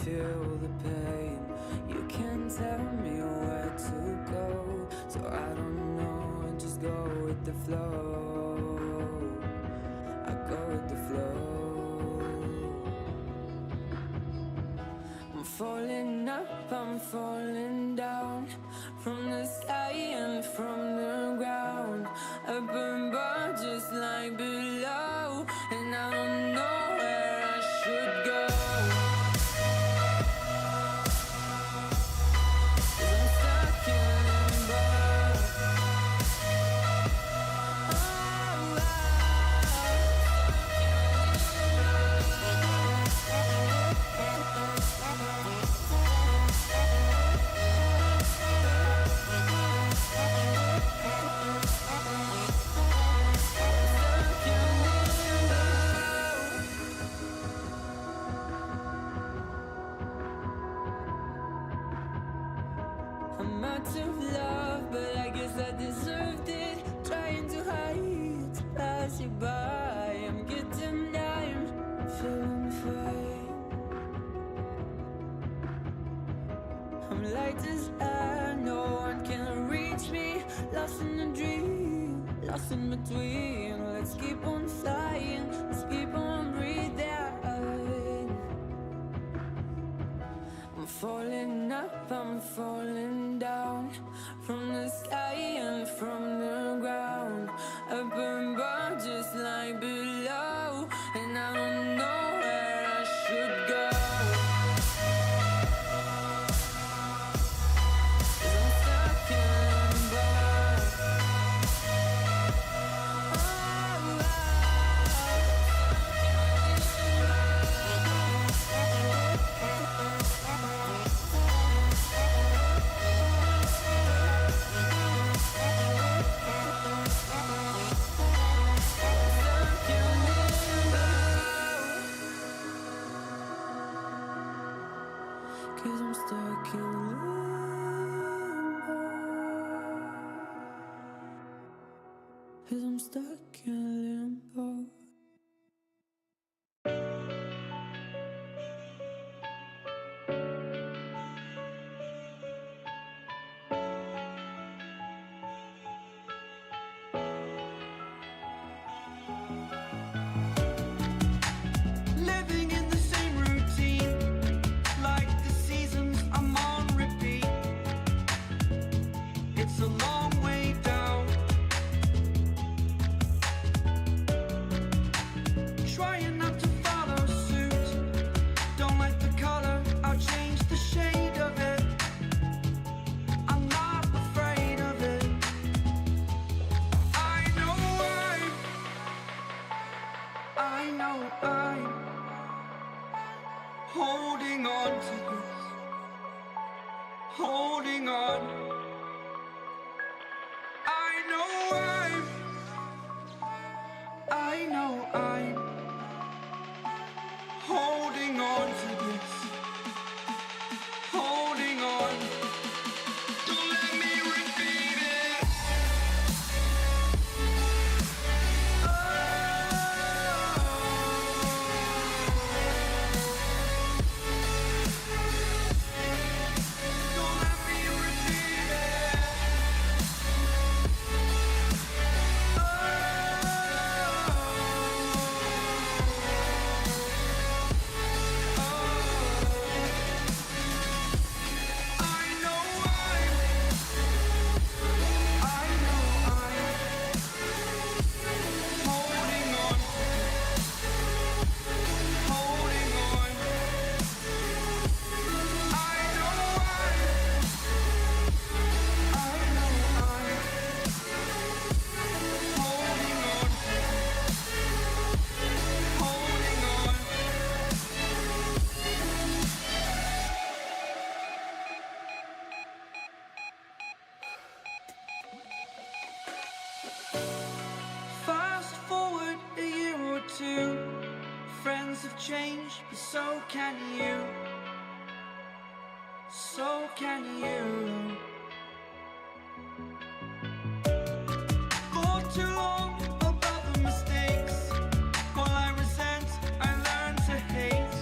feel the pain. You can't tell me where to go, so I don't know, I just go with the flow. I go with the flow. I'm falling up, I'm falling down, from the sky and from the ground. Up above just like below, and I don't know where I should go. 'Cause I'm stuck in limbo. I'm out of love, but I guess I deserved it. Trying to hide, to pass you by. I'm getting down, I'm feeling fine. I'm light as air, no one can reach me. Lost in a dream, lost in between. Let's keep on flying, let's keep on breathing. I'm falling up, I'm falling down, from the sky and from the ground. Up above just like below, and I don't know where I should go. 'Cause I'm stuck in limbo. Cause I'm stuck in limbo. Cause I'm stuck in limbo. Living in the same routine, like the seasons I'm on repeat. It's a long way down. Trying not to follow suit. Don't like the color, I'll change the shade of it. I'm not afraid of it. I know I'm holding on to this, holding on. I know I'm holding on to this, holding on. Don't let me repeat it. Don't let me repeat it. Fast forward a year or two, friends have changed, but so can you. So can you. For too long about the mistakes, while I resent, I learn to hate.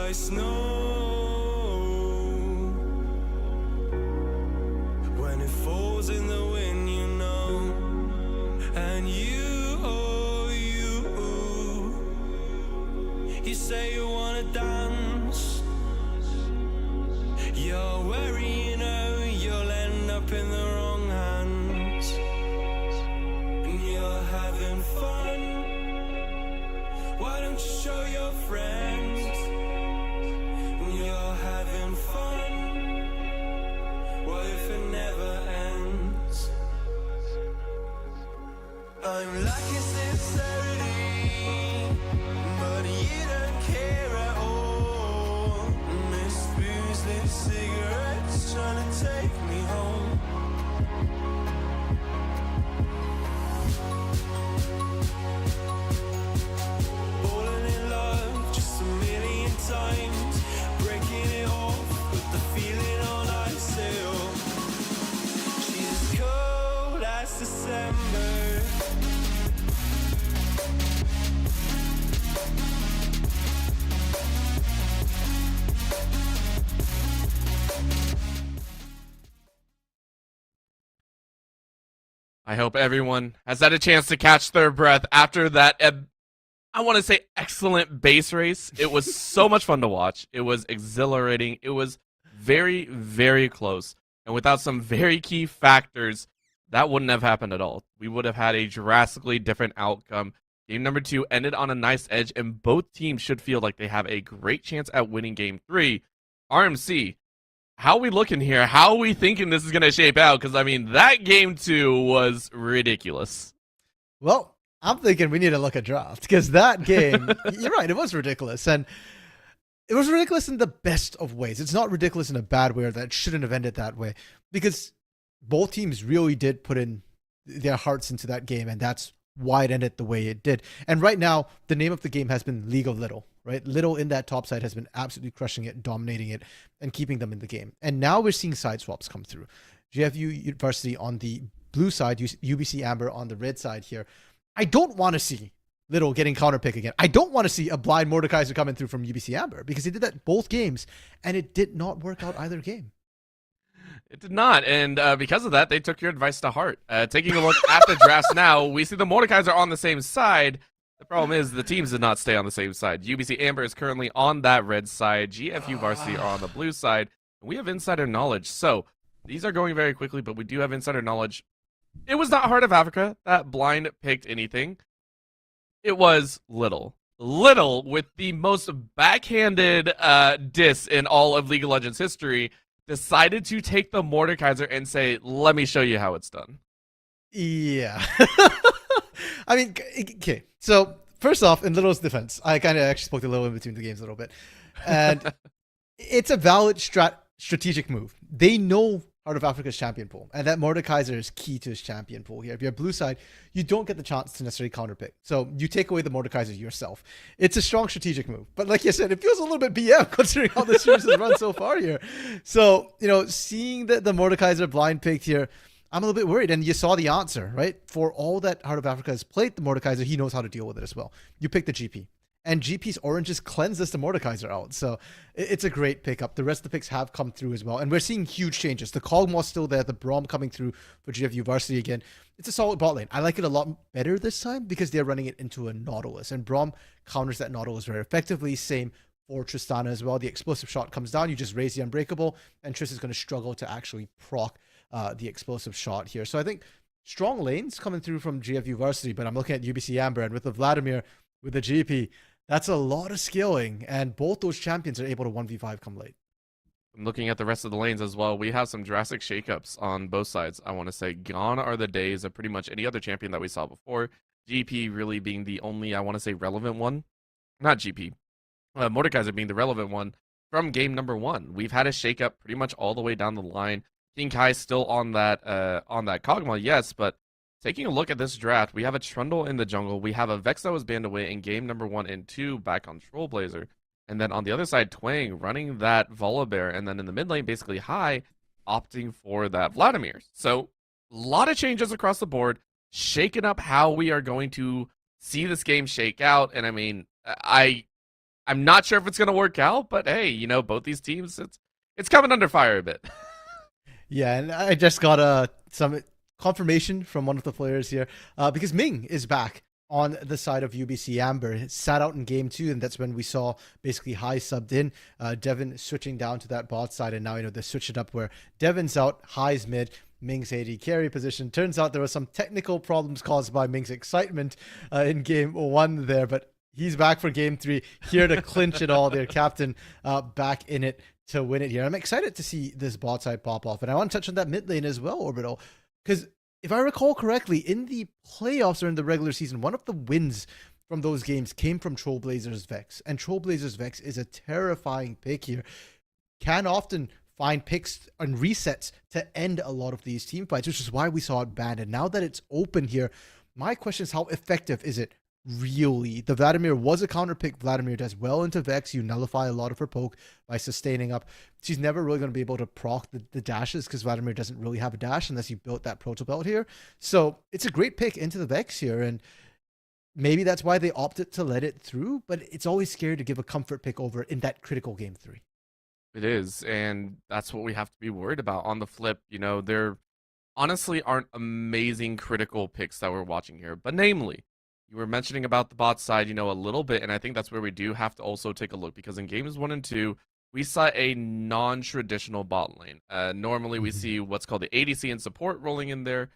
like snow. When it falls in the wind, you know. And you, oh, you say you wanna dance. You're wary, you know, you'll end up in the wrong hands. And you're having fun. Why don't you show your friends? And you're having fun. What if it never ends? I'm lacking sincerity, but you don't care at all. Miss Boozeless cigarettes trying to take me home. Falling in love just a million times, breaking it off with the feeling on ice still. She's as cold as December. I hope everyone has had a chance to catch their breath after that, I want to say, excellent base race. It was so much fun to watch. It was exhilarating. It was very, very close. And without some very key factors, that wouldn't have happened at all. We would have had a drastically different outcome. Game number 2 ended on a nice edge, and both teams should feel like they have a great chance at winning game 3. RMC, how are we looking here? How are we thinking this is going to shape out? Because, I mean, that game 2 was ridiculous. Well, I'm thinking we need to look at draft because that game, you're right, it was ridiculous. And it was ridiculous in the best of ways. It's not ridiculous in a bad way or that it shouldn't have ended that way because both teams really did put in their hearts into that game, and that's why it ended the way it did. And right now, the name of the game has been League of Little, right? Little in that top side has been absolutely crushing it, dominating it, and keeping them in the game. And now we're seeing side swaps come through. GFU University on the blue side, UBC Amber on the red side here. I don't want to see Little getting counterpick again. I don't want to see a blind Mordekaiser coming through from UBC Amber because he did that both games, and it did not work out either game. It did not, and because of that, they took your advice to heart. Taking a look at the drafts now, we see the Mordekaiser on the same side. The problem is the teams did not stay on the same side. UBC Amber is currently on that red side. GFU Varsity are on the blue side. We have insider knowledge. So these are going very quickly, but we do have insider knowledge. It was not Heart of Africa that blind picked anything. It was Little. Little, with the most backhanded diss in all of League of Legends history, decided to take the Mordekaiser and say, let me show you how it's done. Yeah. I mean, okay. So, first off, in Little's defense, I kind of actually spoke to Little in between the games a little bit. And it's a valid strategic move. They know Heart of Africa's champion pool, and that Mordekaiser is key to his champion pool here. If you're blue side, you don't get the chance to necessarily counterpick. So you take away the Mordekaiser yourself. It's a strong strategic move. But like you said, it feels a little bit BM considering how the series has run so far here. So, seeing that the Mordekaiser blind picked here, I'm a little bit worried. And you saw the answer, right? For all that Heart of Africa has played the Mordekaiser, he knows how to deal with it as well. You pick the GP. And GP's oranges cleanses the Mordekaiser out. So it's a great pickup. The rest of the picks have come through as well. And we're seeing huge changes. The Kog'Maw's still there. The Braum coming through for GFU Varsity again. It's a solid bot lane. I like it a lot better this time because they're running it into a Nautilus. And Braum counters that Nautilus very effectively. Same for Tristana as well. The explosive shot comes down. You just raise the Unbreakable. And Trist is going to struggle to actually proc the explosive shot here. So I think strong lanes coming through from GFU Varsity. But I'm looking at UBC Amber. And with the Vladimir, with the GP, that's a lot of skilling, and both those champions are able to 1v5 come late. I'm looking at the rest of the lanes as well. We have some drastic shakeups on both sides. I want to say gone are the days of pretty much any other champion that we saw before. GP really being the only, I want to say, relevant one. Not GP. Mordekaiser being the relevant one from game number 1. We've had a shakeup pretty much all the way down the line. King Kai still on that Kog'Maw, yes, but taking a look at this draft, we have a Trundle in the jungle. We have a Vex that was banned away in game number 1 and 2 back on Trollblazer. And then on the other side, Twang running that Volibear. And then in the mid lane, basically High opting for that Vladimir. So a lot of changes across the board, shaking up how we are going to see this game shake out. And I mean, I I'm not sure if it's going to work out, but hey, both these teams, it's coming under fire a bit. Yeah, and I just got some confirmation from one of the players here because Ming is back on the side of UBC Amber. It sat out in game 2, and that's when we saw basically High subbed in. Devin switching down to that bot side, and now they switch it up where Devin's out, High's mid, Ming's AD carry position. Turns out there were some technical problems caused by Ming's excitement in game 1 there, but he's back for game 3, here to clinch it all. Their captain back in it to win it here. I'm excited to see this bot side pop off, and I want to touch on that mid lane as well, Orbital, because if I recall correctly, in the playoffs or in the regular season, one of the wins from those games came from Trailblazers Vex, and Trailblazers Vex is a terrifying pick here. Can often find picks and resets to end a lot of these team fights, which is why we saw it banned. And now that it's open here, my question is, how effective is it really? The Vladimir was a counter pick. Vladimir does well into Vex. You nullify a lot of her poke by sustaining up. She's never really going to be able to proc the dashes because Vladimir doesn't really have a dash unless you built that proto belt here. So it's a great pick into the Vex here, and maybe that's why they opted to let it through, but it's always scary to give a comfort pick over in that critical game 3. It is, and that's what we have to be worried about. On the flip, there honestly aren't amazing critical picks that we're watching here, but namely, you were mentioning about the bot side, a little bit, and I think that's where we do have to also take a look, because in games 1 and 2, we saw a non-traditional bot lane. Normally, we see what's called the ADC and support rolling in there.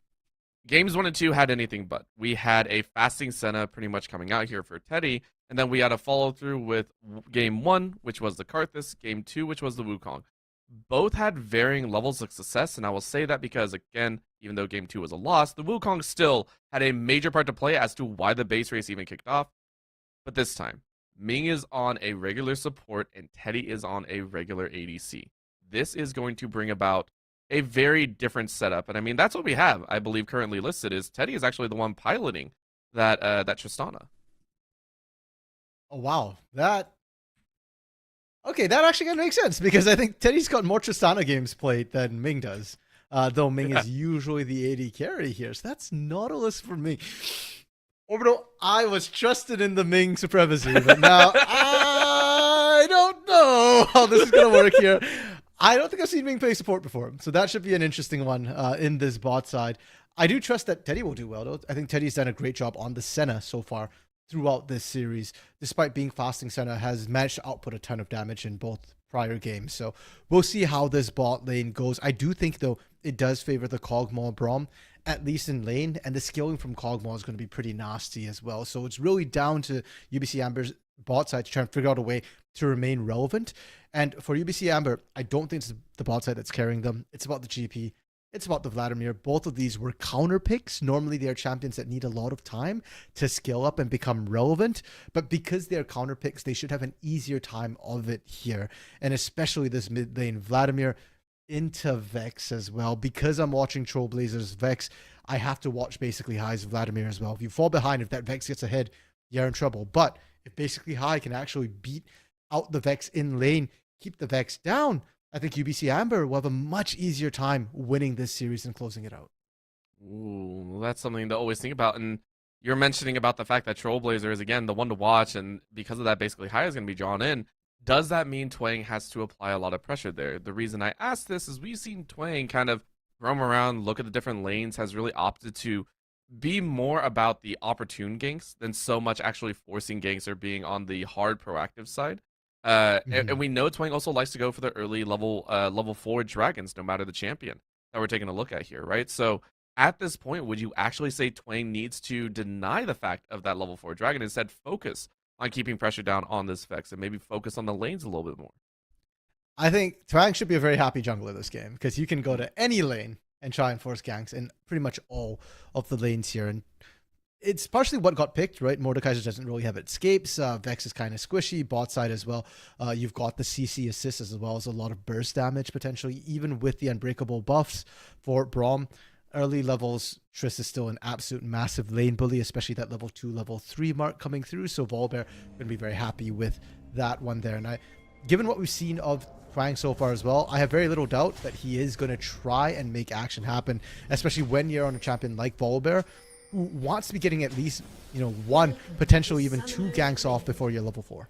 Games 1 and 2 had anything but. We had a fasting Senna pretty much coming out here for Teddy, and then we had a follow-through with game 1, which was the Karthus, game 2, which was the Wukong. Both had varying levels of success, and I will say that because, again, even though game 2 was a loss, the Wukong still had a major part to play as to why the base race even kicked off. But this time, Ming is on a regular support, and Teddy is on a regular ADC. This is going to bring about a very different setup, and I mean, that's what we have, I believe, currently listed, is Teddy is actually the one piloting that Tristana. Oh, wow. Okay, that actually kind of makes sense, because I think Teddy's got more Tristana games played than Ming does. Though Ming is usually the AD carry here. So that's Nautilus for me. Orbital, I was trusted in the Ming supremacy, but now I don't know how this is going to work here. I don't think I've seen Ming play support before, so that should be an interesting one in this bot side. I do trust that Teddy will do well, though. I think Teddy's done a great job on the Senna so far throughout this series. Despite being fasting, Senna has managed to output a ton of damage in both prior games. So we'll see how this bot lane goes. I do think, though, it does favor the Kog'Maw Braum, at least in lane, and the scaling from Kog'Maw is going to be pretty nasty as well. So it's really down to UBC Amber's bot side to try and figure out a way to remain relevant. And for UBC Amber, I don't think it's the bot side that's carrying them. It's about the GP. It's about the Vladimir. Both of these were counter picks. Normally, they are champions that need a lot of time to scale up and become relevant. But because they're counter picks, they should have an easier time of it here. And especially this mid lane, Vladimir into Vex as well. Because I'm watching Trailblazers Vex, I have to watch basically High's Vladimir as well. If you fall behind, if that Vex gets ahead, you're in trouble. But if basically High can actually beat out the Vex in lane, keep the Vex down, I think UBC Amber will have a much easier time winning this series and closing it out. Ooh, that's something to always think about. And you're mentioning about the fact that Trailblazer is, again, the one to watch, and because of that, basically High is going to be drawn in. Does that mean Twang has to apply a lot of pressure there? The reason I ask this is we've seen Twang kind of roam around, look at the different lanes, has really opted to be more about the opportune ganks than so much actually forcing ganks or being on the hard proactive side. And we know Twang also likes to go for the early level 4 dragons, no matter the champion that we're taking a look at here, right? So at this point, would you actually say Twang needs to deny the fact of that level 4 dragon, instead focus on keeping pressure down on this Vex and maybe focus on the lanes a little bit more? I think Twang should be a very happy jungler this game, because you can go to any lane and try and force ganks in pretty much all of the lanes here. And it's partially what got picked, right? Mordekaiser doesn't really have escapes. Vex is kind of squishy. Bot side as well. You've got the CC assist as well as a lot of burst damage potentially, even with the unbreakable buffs for Braum. Early levels, Triss is still an absolute massive lane bully, especially that level 2, level 3 mark coming through. So Volbear going to be very happy with that one there. And given what we've seen of Twang so far as well, I have very little doubt that he is going to try and make action happen, especially when you're on a champion like Volbear, who wants to be getting at least, 1, potentially even 2 ganks off before you're level 4.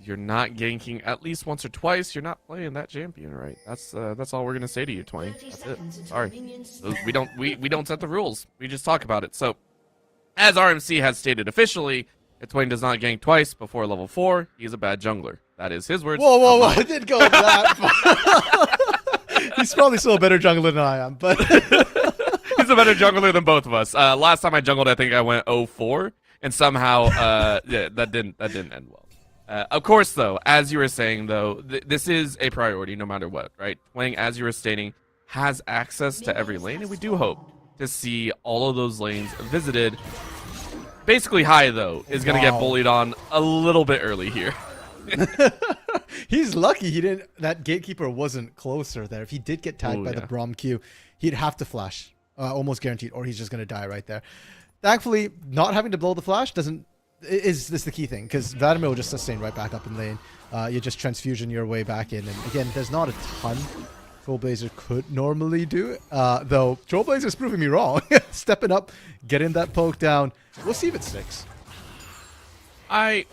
you're not ganking at least once or twice, you're not playing that champion right. That's all we're gonna say to you, Twain. That's it. Sorry. We don't set the rules. We just talk about it. So, as RMC has stated officially, if Twain does not gank twice before level 4, he's a bad jungler. That is his words. Whoa! I didn't go that far. He's probably still a better jungler than I am, but he's a better jungler than both of us. Last time I jungled, I think I went 0-4, and somehow yeah, that didn't end well. Of course, though, as you were saying, though, this is a priority no matter what, right? Twang, as you were stating, has access to every lane, and we do hope to see all of those lanes visited. Basically, High, though, is going to get bullied on a little bit early here. He's lucky that gatekeeper wasn't closer there. If he did get tagged by the Braum Q, he'd have to flash, almost guaranteed, or he's just going to die right there. Thankfully, not having to blow the flash is this the key thing, because Vladimir will just sustain right back up in lane. You just transfusion your way back in, and again, there's not a ton Trailblazer could normally do, though Trailblazer's proving me wrong. Stepping up, getting that poke down. We'll see if it sticks. I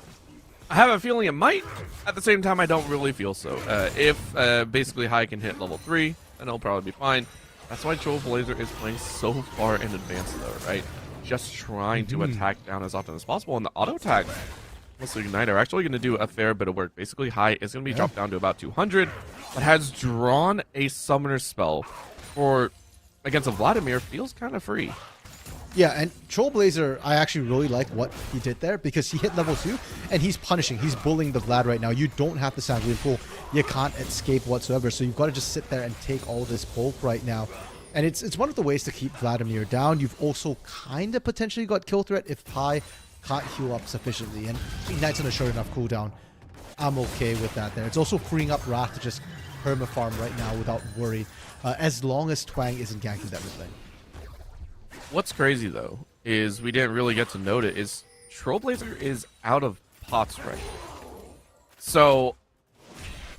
have a feeling it might. At the same time, I don't really feel so. If basically High can hit level 3, then it'll probably be fine. That's why Trailblazer is playing so far in advance, though, right? Just trying to attack down as often as possible, and the auto attack plus the Ignite are actually going to do a fair bit of work. Basically, High is going to be dropped down to about 200, but has drawn a summoner spell for against a Vladimir. Feels kind of free. Yeah, and Trailblazer, I actually really like what he did there, because he hit level 2, and he's punishing. He's bullying the Vlad right now. You don't have the Sanguine Pool. You can't escape whatsoever, so you've got to just sit there and take all this poke right now. And it's one of the ways to keep Vladimir down. You've also kind of potentially got kill threat if High can't heal up sufficiently, and Ignite's on a short enough cooldown. I'm okay with that there. It's also freeing up Wrath to just perma-farm right now without worry, as long as Twang isn't ganking that mid lane. What's crazy, though, is we didn't really get to note it, is Trailblazer is out of pots right now. So,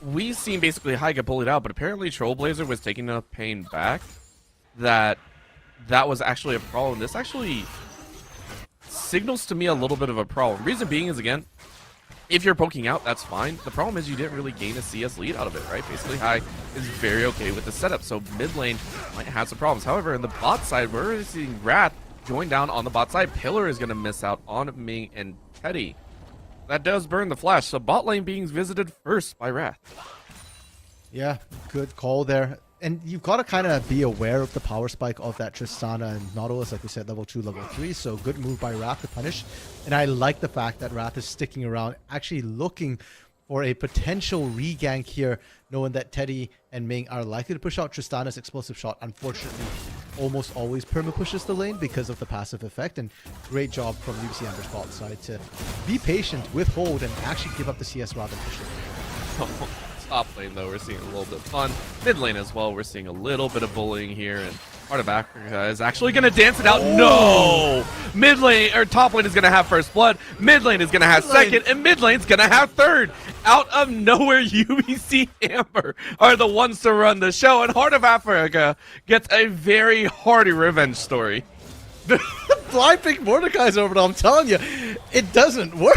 we've seen basically High get bullied out, but apparently Trailblazer was taking enough pain back that was actually a problem. This actually signals to me a little bit of a problem. Reason being is, again, if you're poking out, that's fine. The problem is you didn't really gain a CS lead out of it, right? Basically, High is very okay with the setup, so mid lane might have some problems. However, in the bot side, we're already seeing Wrath join down on the bot side. Pillar is going to miss out on Ming and Teddy. That does burn the flash, so bot lane being visited first by Wrath. Yeah, good call there. And you've got to kind of be aware of the power spike of that Tristana and Nautilus, like we said, level 2, level 3. So good move by Wrath to punish. And I like the fact that Wrath is sticking around, actually looking for a potential regank here, knowing that Teddy and Ming are likely to push out. Tristana's explosive shot, unfortunately, almost always perma-pushes the lane because of the passive effect. And great job from UBC Amber's bot side to be patient, withhold, and actually give up the CS rather than push it. Top lane, though, we're seeing a little bit of fun. Mid lane as well, we're seeing a little bit of bullying here, and Heart of Africa is actually going to dance it out. No! Mid lane, or top lane is going to have first blood, mid lane is going to have second, and mid lane's going to have third. Out of nowhere, UBC Amber are the ones to run the show, and Heart of Africa gets a very hearty revenge story. Blind pick Mordecai's over, I'm telling you, it doesn't work.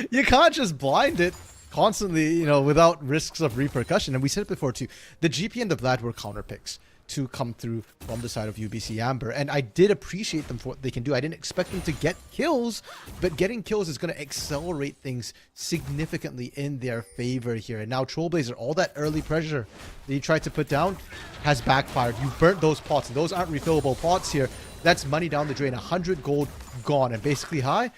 You can't just blind it constantly, you know, without risks of repercussion. And we said it before too, the GP and the Vlad were counter picks to come through from the side of UBC Amber, and I did appreciate them for what they can do. I didn't expect them to get kills, but getting kills is going to accelerate things significantly in their favor here. And now Trailblazer, all that early pressure that you tried to put down has backfired. You burnt those pots, and those aren't refillable pots here. That's money down the drain. 100 gold gone, and basically High,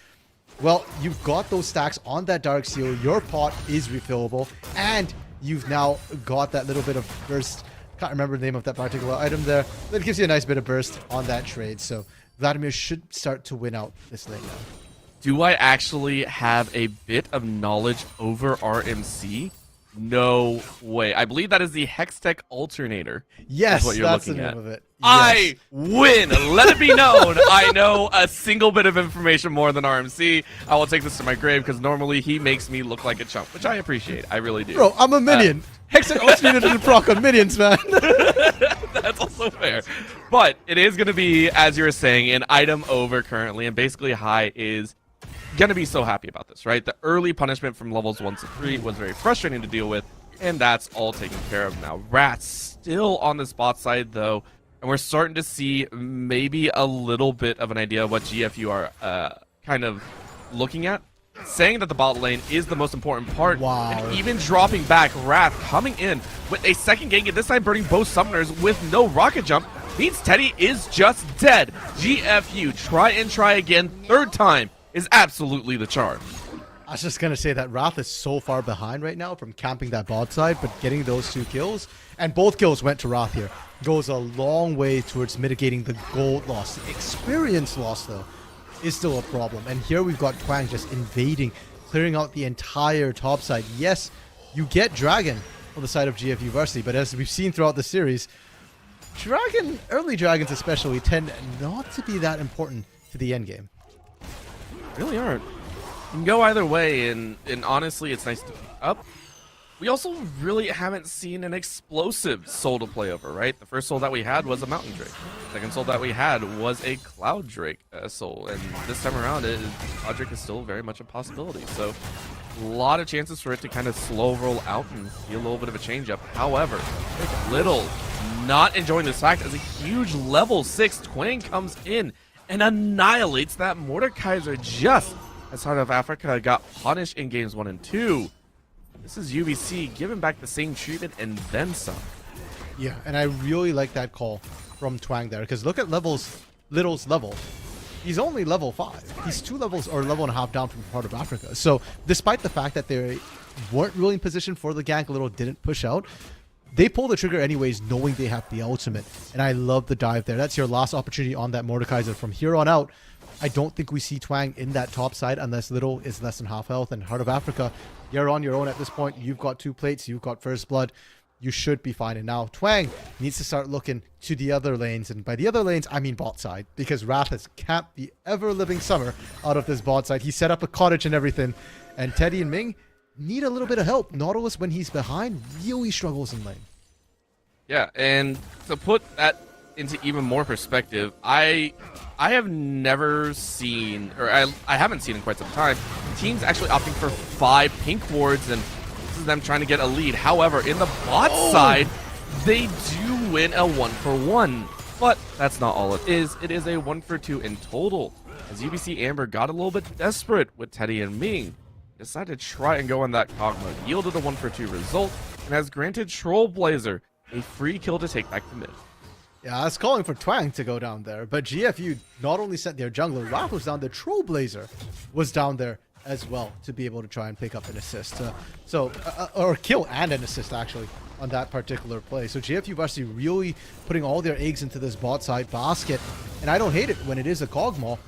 well, you've got those stacks on that Dark Seal. Your pot is refillable, and you've now got that little bit of burst. Can't remember the name of that particular item there. That gives you a nice bit of burst on that trade. So Vladimir should start to win out this lane now. Do I actually have a bit of knowledge over RMC? No way. I believe that is the Hextech Alternator. Yes, what you're that's looking the at. name of it. Yes. I win. Let it be known. I know a single bit of information more than RMC. I will take this to my grave because normally he makes me look like a chump, which I appreciate. I really do. Bro, I'm a minion. Hextech Alternator didn't proc on minions, man. That's also fair. But it is going to be, as you were saying, an item over currently, and basically High is going to be so happy about this, right? The early punishment from levels 1 to 3 was very frustrating to deal with, and that's all taken care of now. Rat's still on this bot side, though, and we're starting to see maybe a little bit of an idea of what GFU are kind of looking at. Saying that the bot lane is the most important part. Wow. And even dropping back, Wrath coming in with a second gank, and this time burning both summoners with no rocket jump, means Teddy is just dead. GFU, try again, third time is absolutely the charm. I was just going to say that Wrath is so far behind right now from camping that bot side, but getting those 2 kills, and both kills went to Wrath here, goes a long way towards mitigating the gold loss. The experience loss, though, is still a problem. And here we've got Twang just invading, clearing out the entire top side. Yes, you get Dragon on the side of GFU Varsity, but as we've seen throughout the series, early Dragons especially, tend not to be that important to the end game. Really aren't. You can go either way, and honestly, it's nice to pick up. We also really haven't seen an explosive soul to play over, right? The first soul that we had was a Mountain Drake. The second soul that we had was a Cloud Drake soul, and this time around, Cloud Drake is still very much a possibility. So, a lot of chances for it to kind of slow roll out and be a little bit of a change-up. However, Little not enjoying this fact as a huge level 6 Twang comes in and annihilates that Mordekaiser just as Heart of Africa got punished in games 1 and 2. This is UBC giving back the same treatment and then some. Yeah, and I really like that call from Twang there, because look at Little's level. He's only level 5. He's 2 levels or level and a half down from Heart of Africa. So despite the fact that they weren't really in position for the gank, Little didn't push out, they pull the trigger anyways, knowing they have the ultimate. And I love the dive there. That's your last opportunity on that Mordekaiser. From here on out, I don't think we see Twang in that top side unless Little is less than half health. And Heart of Africa, you're on your own at this point. You've got 2 plates. You've got First Blood. You should be fine. And now Twang needs to start looking to the other lanes. And by the other lanes, I mean bot side. Because Wrath has capped the ever-living summer out of this bot side. He set up a cottage and everything. And Teddy and Ming need a little bit of help. Nautilus, when he's behind, really struggles in lane. Yeah, and to put that into even more perspective, I have never seen, or I haven't seen in quite some time, teams actually opting for 5 pink wards, and this is them trying to get a lead. However, in the bot side, they do win a 1-for-1. But that's not all it is. It is a 1-for-2 in total. As UBC Amber got a little bit desperate with Teddy and Ming, decided to try and go on that cog mode, yielded a 1-for-2 result, and has granted Trollblazer a free kill to take back the mid. Yeah, I was calling for Twang to go down there, but GFU not only sent their jungler, Wrath was down there, Trollblazer was down there as well to be able to try and pick up an assist. Or kill and an assist, actually, on that particular play. So GFU Varsity really putting all their eggs into this bot side basket, and I don't hate it when it is a cog maul.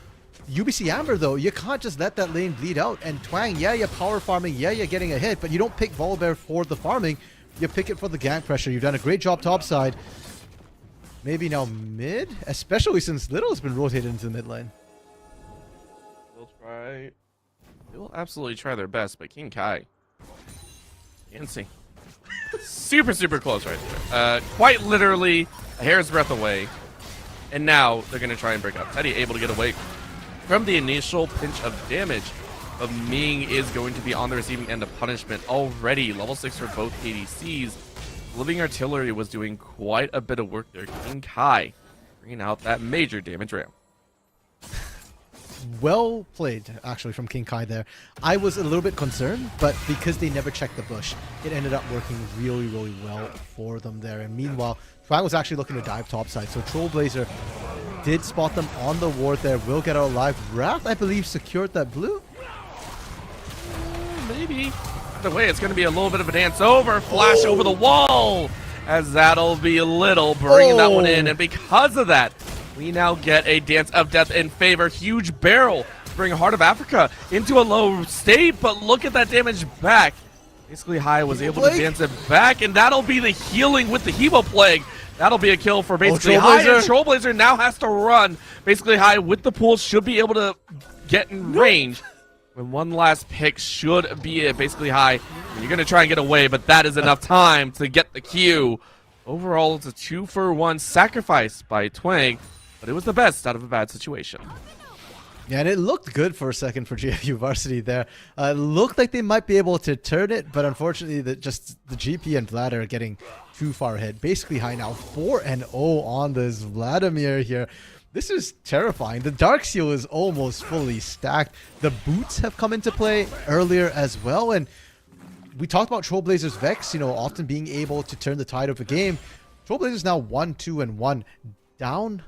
UBC Amber, though, you can't just let that lane bleed out. And Twang, yeah, you're power farming, yeah, you're getting a hit, but you don't pick Volibear for the farming. You pick it for the gank pressure. You've done a great job topside. Maybe now mid? Especially since Little's been rotated into the mid lane. They will absolutely try their best, but King Kai, can't see. Super close right there. Quite literally a hair's breadth away. And now they're going to try and break up. Teddy able to get away from the initial pinch of damage. But Ming is going to be on the receiving end of punishment already. Level 6 for both ADCs. Living Artillery was doing quite a bit of work there. King Kai bringing out that major damage ramp. Well played, actually, from King Kai there. I was a little bit concerned, but because they never checked the bush, it ended up working really well for them there. And meanwhile, Twang was actually looking to dive topside. So Trollblazer did spot them on the ward there. Will get out alive. Wrath, I believe, secured that blue. Maybe. Either way, it's going to be a little bit of a dance over. Flash over the wall. As that'll be Little bringing that one in. And because of that, we now get a dance of death in favor. Huge barrel to bring Heart of Africa into a low state. But look at that damage back. Basically, High was able to dance it back. And that'll be the healing with the Hebo Plague. That'll be a kill for basically High. And Trollblazer now has to run. Basically, High with the pool should be able to get in range. When one last pick should be basically High. You're going to try and get away, but that is enough time to get the Q. Overall, it's a 2-for-1 sacrifice by Twang, but it was the best out of a bad situation. Yeah, and it looked good for a second for GFU Varsity there. It looked like they might be able to turn it, but unfortunately, the GP and Vlad are getting too far ahead. Basically high now, 4-0 on this Vladimir here. This is terrifying. The Dark Seal is almost fully stacked. The boots have come into play earlier as well, and we talked about Trailblazers Vex, you know, often being able to turn the tide of a game. Trailblazers now 1-2-1, down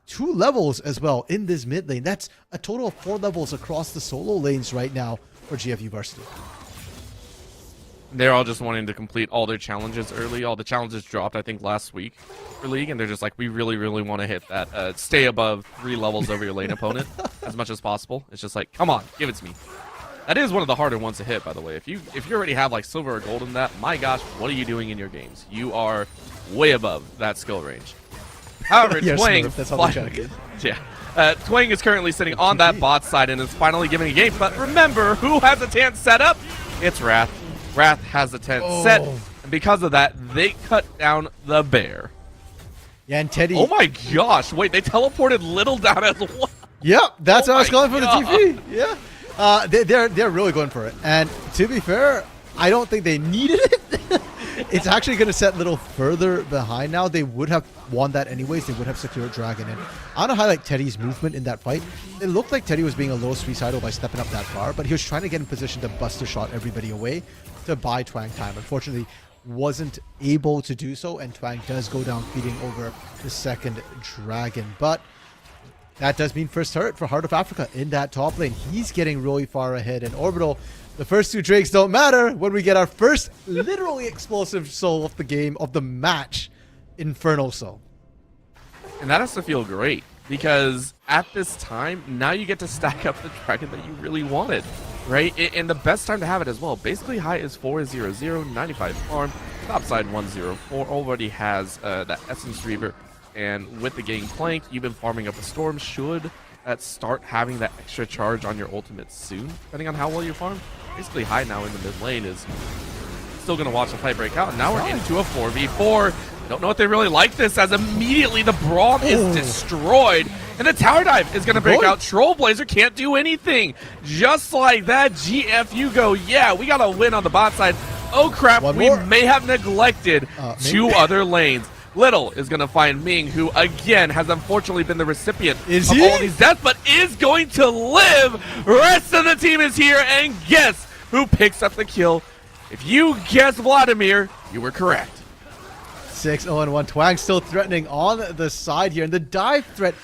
2 levels as well in this mid lane. That's a total of 4 levels across the solo lanes right now for GFU Varsity. They're all just wanting to complete all their challenges early. All the challenges dropped, I think, last week for League, and they're just like, we really, really want to hit that. Stay above 3 levels over your lane opponent as much as possible. It's just like, come on, give it to me. That is one of the harder ones to hit, by the way. If you already have like silver or gold in that, my gosh, what are you doing in your games? You are way above that skill range. However, Twang, Twang is currently sitting on that bot side and is finally giving a game. But remember, who has a tent set up? It's Wrath. Wrath has the tent set, and because of that, they cut down the bear. Yeah, and Teddy. Oh my gosh! Wait, they teleported Little down as well. Yep, that's what I was going for the TP. Yeah, they're really going for it. And to be fair, I don't think they needed it. It's actually going to set Little further behind now. They would have won that anyways. They would have secured Dragon in. I want to highlight Teddy's movement in that fight. It looked like Teddy was being a little suicidal by stepping up that far, but he was trying to get in position to buster shot everybody away to buy Twang time. Unfortunately, wasn't able to do so, and Twang does go down feeding over the second Dragon. But that does mean first turret for Heart of Africa in that top lane. He's getting really far ahead, and Orbital, the first 2 Drakes don't matter when we get our first literally explosive soul of the game, of the match, Inferno Soul. And that has to feel great, because at this time, now you get to stack up the Dragon that you really wanted, right? And the best time to have it as well. Basically, high is 4-0-0, 95 farm, top side 1-0-4, already has that Essence Reaver, and with the game plank, you've been farming up a Storm. Should start having that extra charge on your ultimate soon, depending on how well you farm. Basically, high now in the mid lane is still going to watch the fight break out. And now we're into a 4v4. Don't know if they really like this, as immediately the Braum is destroyed. And the tower dive is going to break out. Trailblazer can't do anything. Just like that, GFU go, yeah, we got to win on the bot side. Oh, crap, we may have neglected 2 other lanes. Little is going to find Ming, who, again, has unfortunately been the recipient of all these deaths, but is going to live. Rest of the team is here, and guess who picks up the kill? If you guessed Vladimir, you were correct. 6-0-1. Twang still threatening on the side here, and the dive threat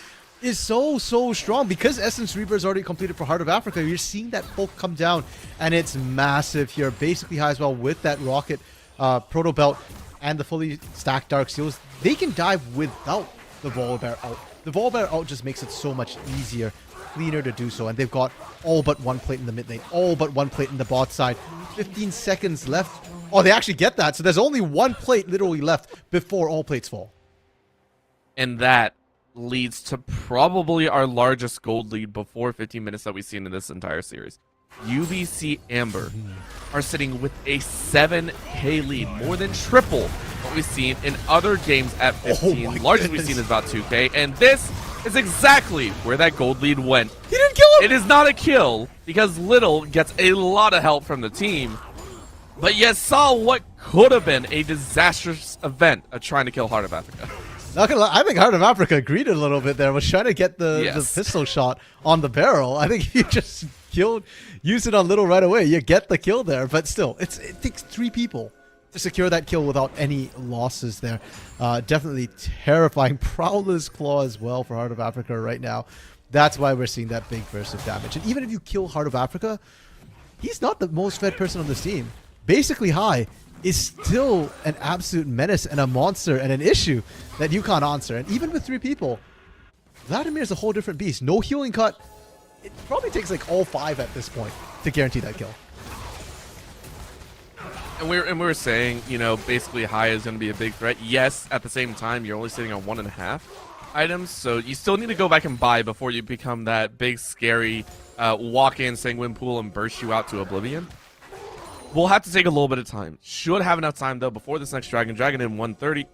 is so strong because Essence Reaper is already completed for Heart of Africa. You're seeing that poke come down, and it's massive here. Basically high as well with that rocket proto belt and the fully stacked Dark Seals. They can dive without the Volibear out. The Volibear out just makes it so much easier, cleaner to do so, and they've got all but 1 plate in the mid lane, all but 1 plate in the bot side. 15 seconds left. Oh, they actually get that, so there's only 1 plate literally left before all plates fall. And that leads to probably our largest gold lead before 15 minutes that we've seen in this entire series. UBC Amber are sitting with a 7K lead, more than triple what we've seen in other games at 15. Largest we've seen is about 2K, and this is exactly where that gold lead went. He didn't kill him! It is not a kill, because Little gets a lot of help from the team, but you saw what could have been a disastrous event of trying to kill Heart of Africa. Not gonna lie, I think Heart of Africa greeted a little bit there, was trying to get the pistol shot on the barrel. I think he just used it on Little right away. You get the kill there, but still, it takes 3 people to secure that kill without any losses there. Definitely terrifying. Prowler's Claw as well for Heart of Africa right now. That's why we're seeing that big burst of damage. And even if you kill Heart of Africa, he's not the most fed person on this team. Basically high is still an absolute menace and a monster and an issue that you can't answer. And even with 3 people, Vladimir's a whole different beast. No healing cut. It probably takes like all 5 at this point to guarantee that kill. And we're saying, you know, basically high is going to be a big threat. Yes, at the same time, you're only sitting on 1.5 items, so you still need to go back and buy before you become that big, scary walk-in sanguine pool and burst you out to oblivion. We'll have to take a little bit of time. Should have enough time, though, before this next Dragon. Dragon in 130.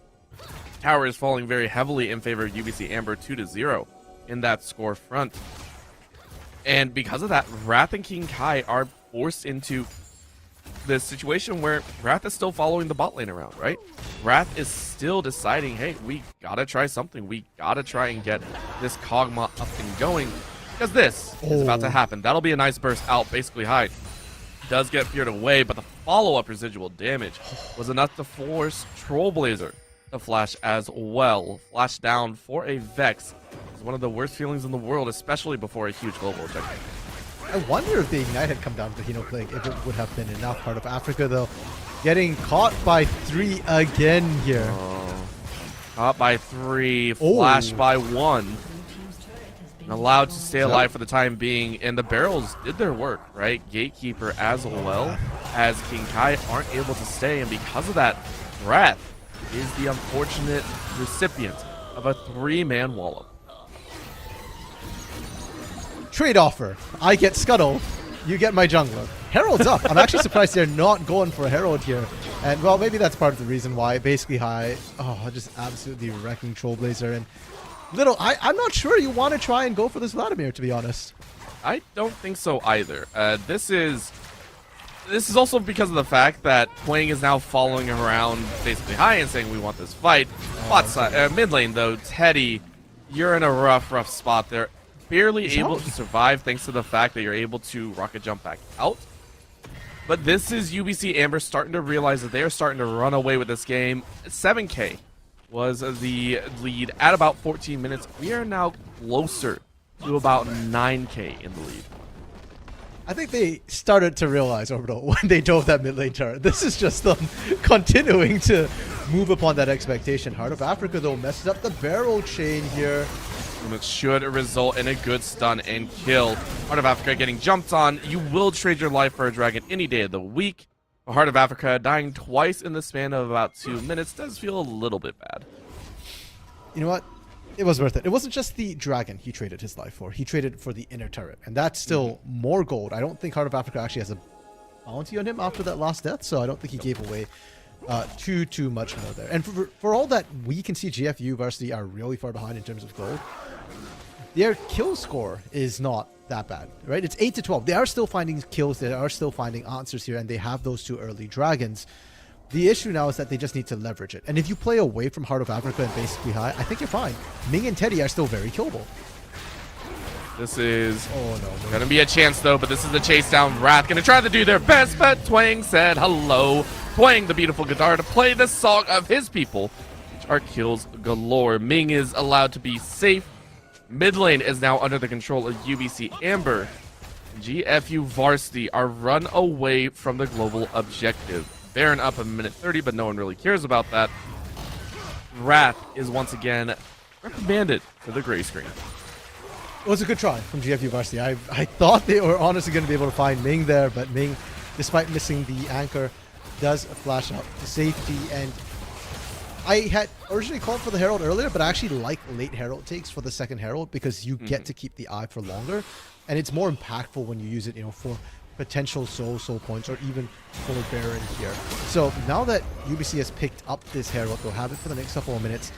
Tower is falling very heavily in favor of UBC Amber 2-0 in that score front. And because of that, Wrath and King Kai are forced into this situation where Wrath is still following the bot lane around, right? Wrath is still deciding, hey, we gotta try something. We gotta try and get this Kog'Maw up and going, because this is about to happen. That'll be a nice burst out, basically hide. Does get feared away, but the follow-up residual damage was enough to force Trollblazer to flash as well. Flash down for a Vex is one of the worst feelings in the world, especially before a huge global objective. I wonder if the Ignite had come down to Hino Plague, if it would have been enough. Heart of Africa, though, getting caught by 3 again here. Caught by 3, flashed by 1. And allowed to stay alive for the time being, and the barrels did their work, right? Gatekeeper as well as King Kai aren't able to stay, and because of that, Wrath is the unfortunate recipient of a 3-man wallop. Trade offer. I get Scuttle, you get my jungler. Herald's up. I'm actually surprised they're not going for a Herald here. And, well, maybe that's part of the reason why. Basically high. Oh, just absolutely wrecking Trollblazer. And Little, I'm not sure you want to try and go for this Vladimir, to be honest. I don't think so either. This is also because of the fact that Twang is now following around basically high and saying we want this fight. Bot side, mid lane though, Teddy, you're in a rough spot there. Barely able to survive thanks to the fact that you're able to rocket jump back out. But this is UBC Amber starting to realize that they are starting to run away with this game. 7K was the lead at about 14 minutes. We are now closer to about 9K in the lead. I think they started to realize, Orbital, when they dove that mid lane turret. This is just them continuing to move upon that expectation. Heart of Africa, though, messes up the barrel chain here. And it should result in a good stun and kill. Heart of Africa getting jumped on. You will trade your life for a dragon any day of the week. But Heart of Africa dying twice in the span of about 2 minutes does feel a little bit bad. You know what? It was worth it. It wasn't just the dragon he traded his life for. He traded for the inner turret. And that's still more gold. I don't think Heart of Africa actually has a bounty on him after that last death, so I don't think he gave away too much more there. And for all that we can see GFU Varsity are really far behind in terms of gold, their kill score is not that bad, right? It's 8 to 12. They are still finding kills. They are still finding answers here, and they have those 2 early dragons. The issue now is that they just need to leverage it. And if you play away from Heart of Africa and basically high, I think you're fine. Ming and Teddy are still very killable. This is gonna be a chance though, but this is the chase down. Wrath gonna try to do their best, but Twang said hello. Twang, the beautiful guitar, to play the song of his people, which are kills galore. Ming is allowed to be safe. Mid lane is now under the control of UBC Amber. GFU Varsity are run away from the global objective. Baron up a minute 30, but no one really cares about that. Wrath is once again reprimanded to the gray screen. It was a good try from GFU Varsity. I thought they were honestly going to be able to find Ming there, but Ming, despite missing the anchor, does flash out to safety. And I had originally called for the Herald earlier, but I actually like late Herald takes for the second Herald because you get to keep the eye for longer, and it's more impactful when you use it, for potential soul points or even for Baron here. So now that UBC has picked up this Herald, they'll have it for the next couple of minutes.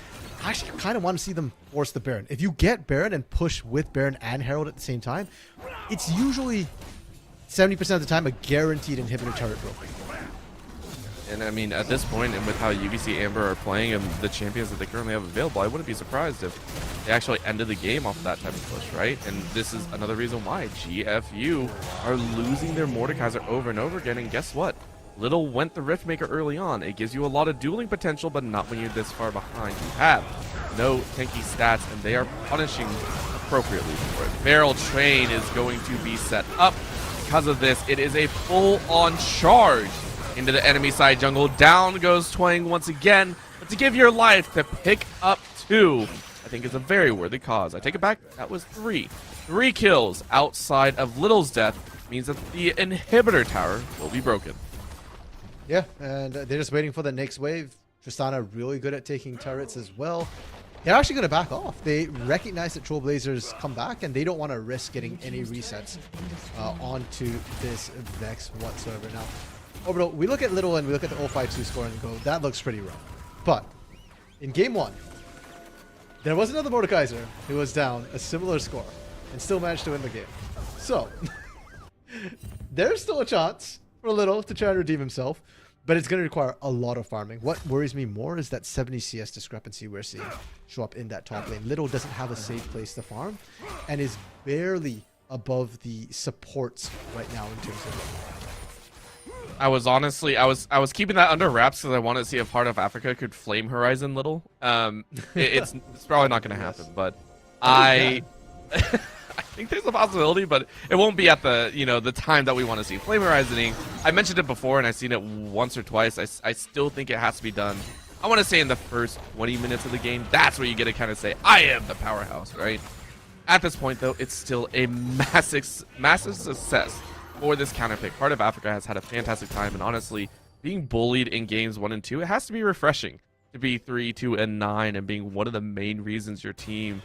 I actually kind of want to see them force the Baron. If you get Baron and push with Baron and Herald at the same time, it's usually 70% of the time a guaranteed inhibitor turret broke. And I mean, at this point, and with how UBC Amber are playing and the champions that they currently have available, I wouldn't be surprised if they actually ended the game off of that type of push, right? And this is another reason why GFU are losing their Mordekaiser over and over again. And guess what? Little went the Riftmaker early on. It gives you a lot of dueling potential, but not when you're this far behind. You have no tanky stats, and they are punishing appropriately for it. Barrel Train is going to be set up. Because of this, it is a full-on charge into the enemy side jungle. Down goes Twang once again. But to give your life to pick up 2, I think is a very worthy cause. I take it back. That was 3. 3 kills outside of Little's death means that the inhibitor tower will be broken. Yeah, and they're just waiting for the next wave. Tristana really good at taking turrets as well. They're actually going to back off. They recognize that Trollblazers come back, and they don't want to risk getting any resets onto this Vex whatsoever. Now, Orbital, we look at Little and we look at the 052 score and go, that looks pretty rough. But in game 1, there was another Mordekaiser who was down a similar score and still managed to win the game. So, there's still a chance for Little to try and redeem himself, but it's going to require a lot of farming. What worries me more is that 70 CS discrepancy we're seeing show up in that top lane. Little doesn't have a safe place to farm and is barely above the supports right now in terms of... I was keeping that under wraps because I wanted to see if Heart of Africa could flame Horizon Little. It's probably not going to happen, but I think there's a possibility, but it won't be at the the time that we want to see flame Horizoning. I mentioned it before and I've seen it once or twice. I still think it has to be done. I want to say in the first 20 minutes of the game. That's where you get to kind of say, I am the powerhouse, right? At this point, though, it's still a massive success for this counter pick. Heart of Africa has had a fantastic time, and honestly, being bullied in games 1 and 2, it has to be refreshing to be 3, 2, and 9, and being one of the main reasons your team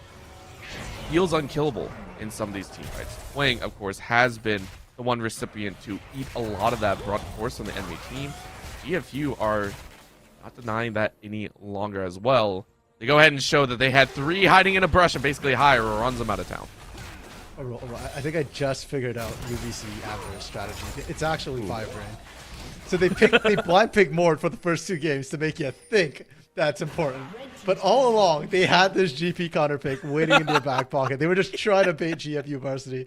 feels unkillable in some of these team fights. Twang, of course, has been the one recipient to eat a lot of that brunt force from the enemy team. GFU are not denying that any longer as well. They go ahead and show that they had 3 hiding in a brush and basically High runs them out of town. I think I just figured out UBC Amber's strategy. It's actually 5 rand. So they blind pick Mord for the first 2 games to make you think that's important. But all along, they had this GP counter pick waiting in their back pocket. They were just trying to bait GFU Varsity.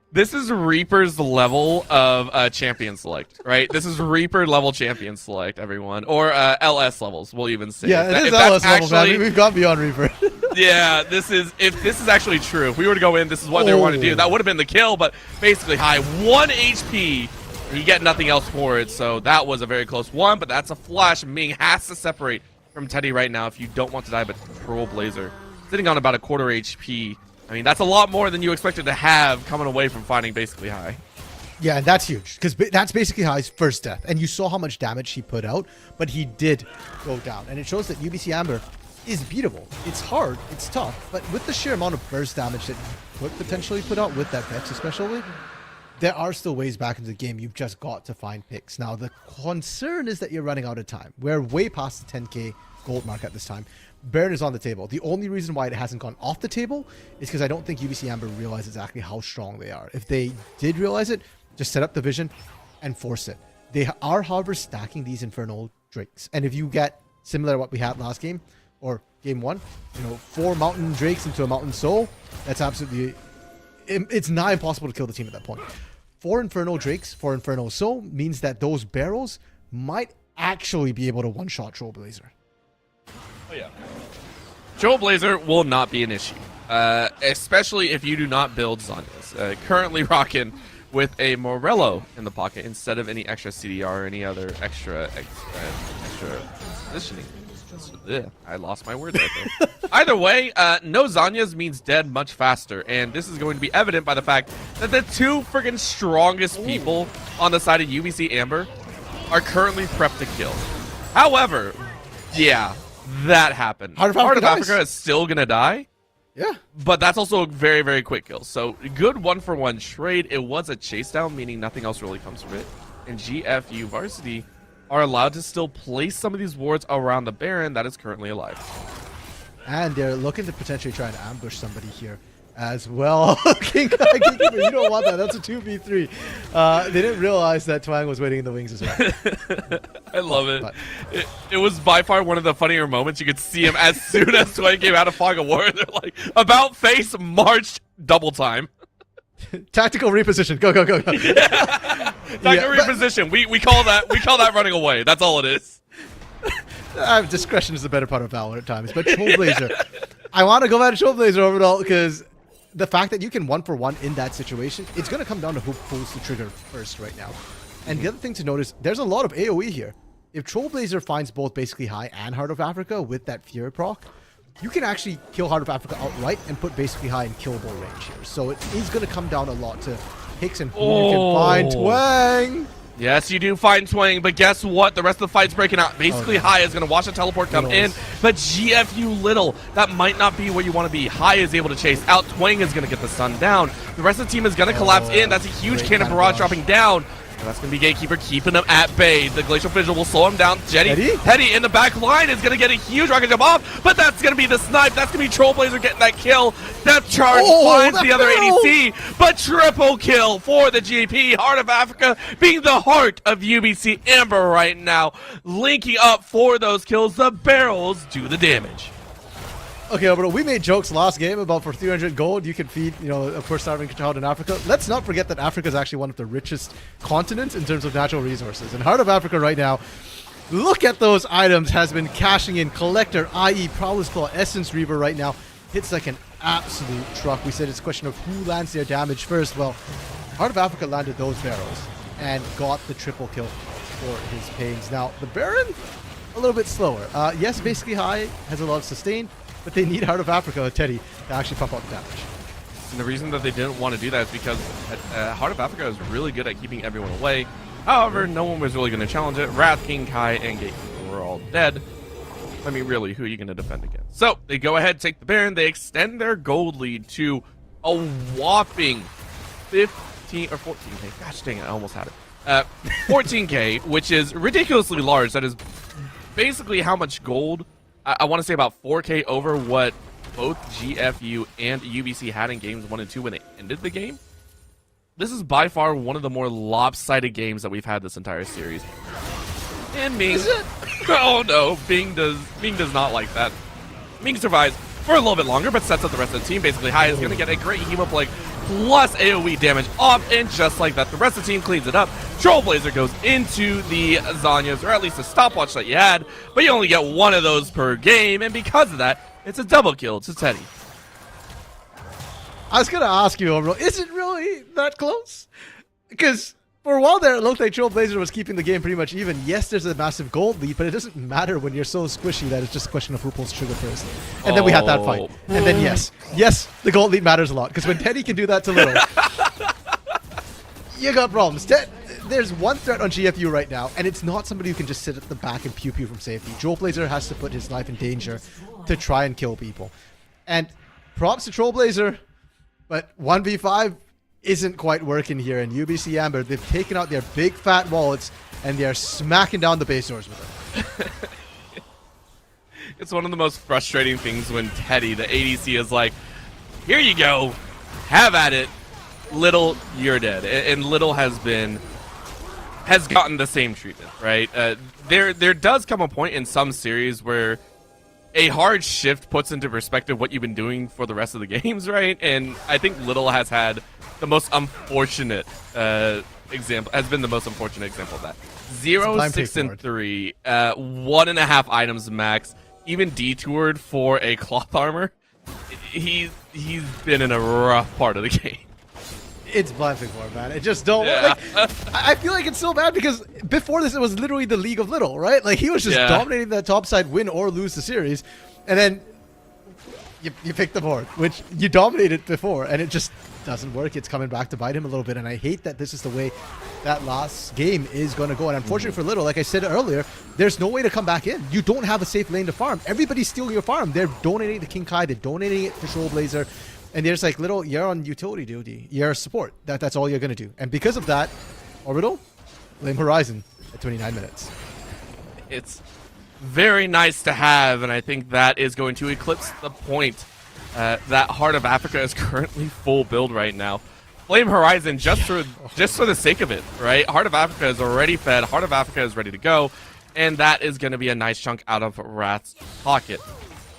This is Reaper's level of champion select, right? This is Reaper level champion select, everyone. Or LS levels, we'll even say. Yeah, it is LS level, man. We've gone beyond Reaper. Yeah, if this is actually true, if we were to go in, this is what they want to do. That would have been the kill, but basically High 1 HP. You get nothing else for it, so that was a very close one, but that's a flash. Ming has to separate from Teddy right now if you don't want to die, but Trailblazer sitting on about a quarter HP. I mean, that's a lot more than you expected to have coming away from fighting basically High. Yeah, and that's huge, because that's basically High's first death, and you saw how much damage he put out, but he did go down, and it shows that UBC Amber is beatable. It's hard, it's tough, but with the sheer amount of burst damage that you could potentially put out with that Vex especially, there are still ways back into the game. You've just got to find picks. Now, the concern is that you're running out of time. We're way past the 10k gold mark at this time. Baron is on the table. The only reason why it hasn't gone off the table is because I don't think UBC Amber realizes exactly how strong they are. If they did realize it, just set up the vision and force it. They are, however, stacking these Infernal Drakes. And if you get similar to what we had last game, or game 1, 4 Mountain Drakes into a Mountain Soul, that's absolutely... It's nigh impossible to kill the team at that point. 4 Infernal Drakes for Infernal Soul means that those barrels might actually be able to one-shot Trailblazer. Oh, yeah. Trailblazer will not be an issue, especially if you do not build Zhonya's. Currently rocking with a Morello in the pocket instead of any extra CDR or any other extra positioning. I lost my words right there. Either way, no Zhonya's means dead much faster, and this is going to be evident by the fact that the 2 freaking strongest people on the side of UBC Amber are currently prepped to kill. However, yeah, that happened. Heart of Africa is still gonna die. Yeah. But that's also a very, very quick kill. So good 1-for-1 trade. It was a chase down, meaning nothing else really comes from it. And GFU Varsity are allowed to still place some of these wards around the Baron that is currently alive. And they're looking to potentially try and ambush somebody here as well. King, you don't want that. That's a 2v3. They didn't realize that Twang was waiting in the wings as well. I love it. It was by far one of the funnier moments. You could see him as soon as Twang came out of Fog of War. They're like, about face, marched, double time. Tactical reposition. Go, go, go, go. Tactical reposition. We call that running away. That's all it is. Discretion is the better part of valor at times. But Trailblazer, I want to go back to Trailblazer overall because the fact that you can 1-for-1 in that situation, it's going to come down to who pulls the trigger first right now. And the other thing to notice, there's a lot of AoE here. If Trailblazer finds both basically High and Heart of Africa with that Fury proc, you can actually kill Heart of Africa outright and put basically High in killable range here. So it is going to come down a lot to picks and who you can find. Twang! Yes, you do find Twang, but guess what? The rest of the fight's breaking out. Basically, High is going to watch the teleport come in, but GFU Little, that might not be where you want to be. High is able to chase out. Twang is going to get the stun down. The rest of the team is going to collapse in. That's a huge cannon barrage dropping down. That's going to be Gatekeeper keeping him at bay. The Glacial Fissure will slow him down. Hetty? Hetty in the back line is going to get a huge rocket jump off, but that's going to be the snipe. That's going to be Trailblazer getting that kill. Depth charge finds the other ADC, but triple kill for the GP. Heart of Africa being the heart of UBC Amber right now. Linking up for those kills. The barrels do the damage. Okay, bro, we made jokes last game about for 300 gold you can feed, a poor starving child in Africa. Let's not forget that Africa is actually one of the richest continents in terms of natural resources. And Heart of Africa right now, look at those items, has been cashing in. Collector, i.e. Prowler's Claw, Essence Reaver right now hits like an absolute truck. We said it's a question of who lands their damage first. Well, Heart of Africa landed those barrels and got the triple kill for his pains. Now, the Baron, a little bit slower. Yes, basically high, has a lot of sustain, but they need Heart of Africa or Teddy to actually pump out the damage. And the reason that they didn't want to do that is because Heart of Africa is really good at keeping everyone away. However, no one was really going to challenge it. Wrath, King Kai, and Gatekeeper were all dead. I mean, really, who are you going to defend against? So, they go ahead, take the Baron. They extend their gold lead to a whopping 15 or 14k. Gosh dang it, I almost had it. 14k, which is ridiculously large. That is basically how much gold, I want to say about 4k over what both GFU and UBC had in games 1 and 2 when they ended the game. This is by far one of the more lopsided games that we've had this entire series. And Ming, oh no, Ming does not like that. Ming survives for a little bit longer, but sets up the rest of the team. Basically, Hai is going to get a great Hemoplague plus AoE damage off, and just like that, the rest of the team cleans it up. Trailblazer goes into the Zanyas, or at least a stopwatch that you had, but you only get one of those per game, and because of that, it's a double kill to Teddy. I was going to ask you, bro, is it really that close? Because for a while there, it looked like Trailblazer was keeping the game pretty much even. Yes, there's a massive gold lead, but it doesn't matter when you're so squishy that it's just a question of who pulls trigger first. And then we had that fight. And then yes, the gold lead matters a lot. Because when Teddy can do that to Little, you got problems. There's one threat on GFU right now, and it's not somebody who can just sit at the back and pew-pew from safety. Trailblazer has to put his life in danger to try and kill people. And props to Trailblazer, but 1v5 isn't quite working here. And UBC Amber, they've taken out their big fat wallets, and they are smacking down the base doors with them. It's one of the most frustrating things when Teddy, the ADC, is like, here you go, have at it. Little, you're dead. And Little has gotten the same treatment, right? There does come a point in some series where a hard shift puts into perspective what you've been doing for the rest of the games, right? And I think Little has had the most unfortunate example, has been the most unfortunate example of that. 0, 6, and 3, 1.5 items max, even detoured for a cloth armor. He's been in a rough part of the game. It's blind pick war, man. It just don't. Yeah. Like, I feel like it's so bad because before this, it was literally the League of Little, right? Like he was just dominating that top side, win or lose the series, and then you pick the board, which you dominated before, and it just doesn't work. It's coming back to bite him a little bit, and I hate that this is the way that last game is going to go. And unfortunately for Little, like I said earlier, there's no way to come back in. You don't have a safe lane to farm. Everybody's stealing your farm. They're donating it to King Kai. They're donating it to Trailblazer. And there's like, Little, you're on utility duty. You're support. That's all you're going to do. And because of that, Orbital, blame Horizon at 29 minutes. It's very nice to have, and I think that is going to eclipse the point that Heart of Africa is currently full build right now. Blame Horizon just for the sake of it, right? Heart of Africa is already fed. Heart of Africa is ready to go, and that is going to be a nice chunk out of Wrath's pocket.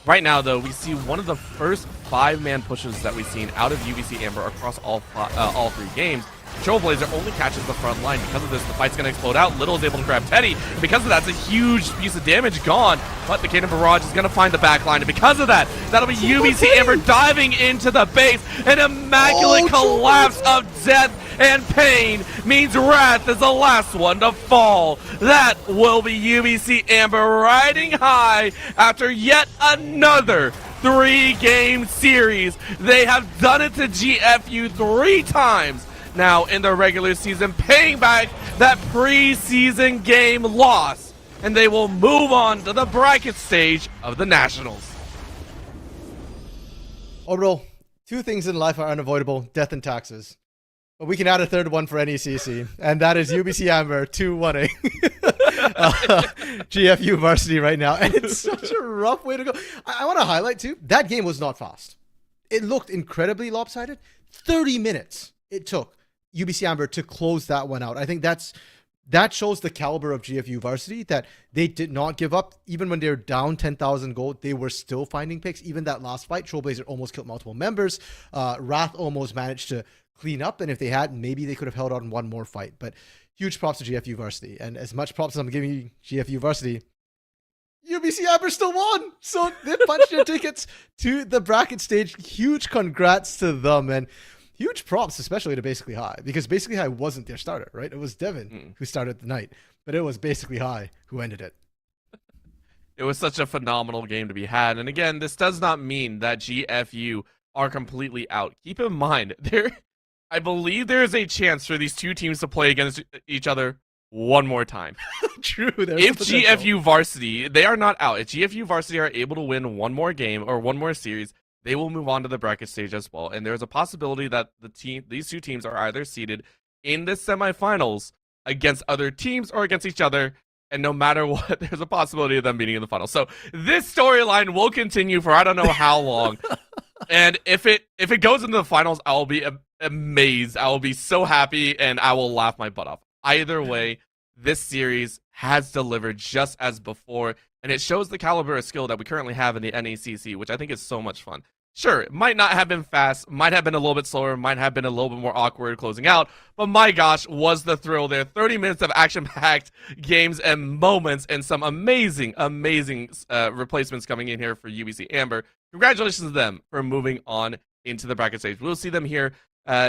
Right now, though, we see one of the first 5-man pushes that we've seen out of UBC Amber across all 3 games. Trailblazer only catches the front line. Because of this, the fight's going to explode out. Little is able to grab Teddy. And because of that, it's a huge piece of damage gone. But the Cannon Barrage is going to find the back line. And because of that, that'll be UBC Amber diving into the base. An immaculate collapse of death and pain means Wrath is the last one to fall. That will be UBC Amber riding high after yet another 3-game series. They have done it to GFU 3 times now in the regular season, paying back that preseason game loss, and they will move on to the bracket stage of the Nationals. Orbital, 2 things in life are unavoidable: death and taxes. But we can add a third one for NECC, and that is UBC Amber 2-1ing GFU Varsity right now. And it's such a rough way to go. I want to highlight, too, that game was not fast. It looked incredibly lopsided. 30 minutes it took UBC Amber to close that one out. I think that shows the caliber of GFU Varsity, that they did not give up. Even when they were down 10,000 gold, they were still finding picks. Even that last fight, Trailblazer almost killed multiple members. Wrath almost managed to clean up, and if they had, maybe they could have held on one more fight. But huge props to GFU Varsity, and as much props as I'm giving GFU Varsity, UBC Amber still won, so they punched their tickets to the bracket stage. Huge congrats to them, and huge props especially to Basically High, because Basically High wasn't their starter, right? It was Devin who started the night, but it was Basically High who ended it. It was such a phenomenal game to be had, and again, this does not mean that GFU are completely out. Keep in mind, I believe there is a chance for these two teams to play against each other one more time. True. If GFU Varsity, they are not out. If GFU Varsity are able to win one more game or one more series, they will move on to the bracket stage as well. And there's a possibility that these two teams are either seeded in the semifinals against other teams or against each other. And no matter what, there's a possibility of them meeting in the finals. So this storyline will continue for I don't know how long. And if it goes into the finals, I will be amazed. I will be so happy, and I will laugh my butt off. Either way, this series has delivered just as before, and it shows the caliber of skill that we currently have in the NECC, which I think is so much fun. Sure, it might not have been fast, might have been a little bit slower, might have been a little bit more awkward closing out, but my gosh, was the thrill there. 30 minutes of action-packed games and moments, and some amazing replacements coming in here for UBC Amber. Congratulations to them for moving on into the bracket stage. We'll see them here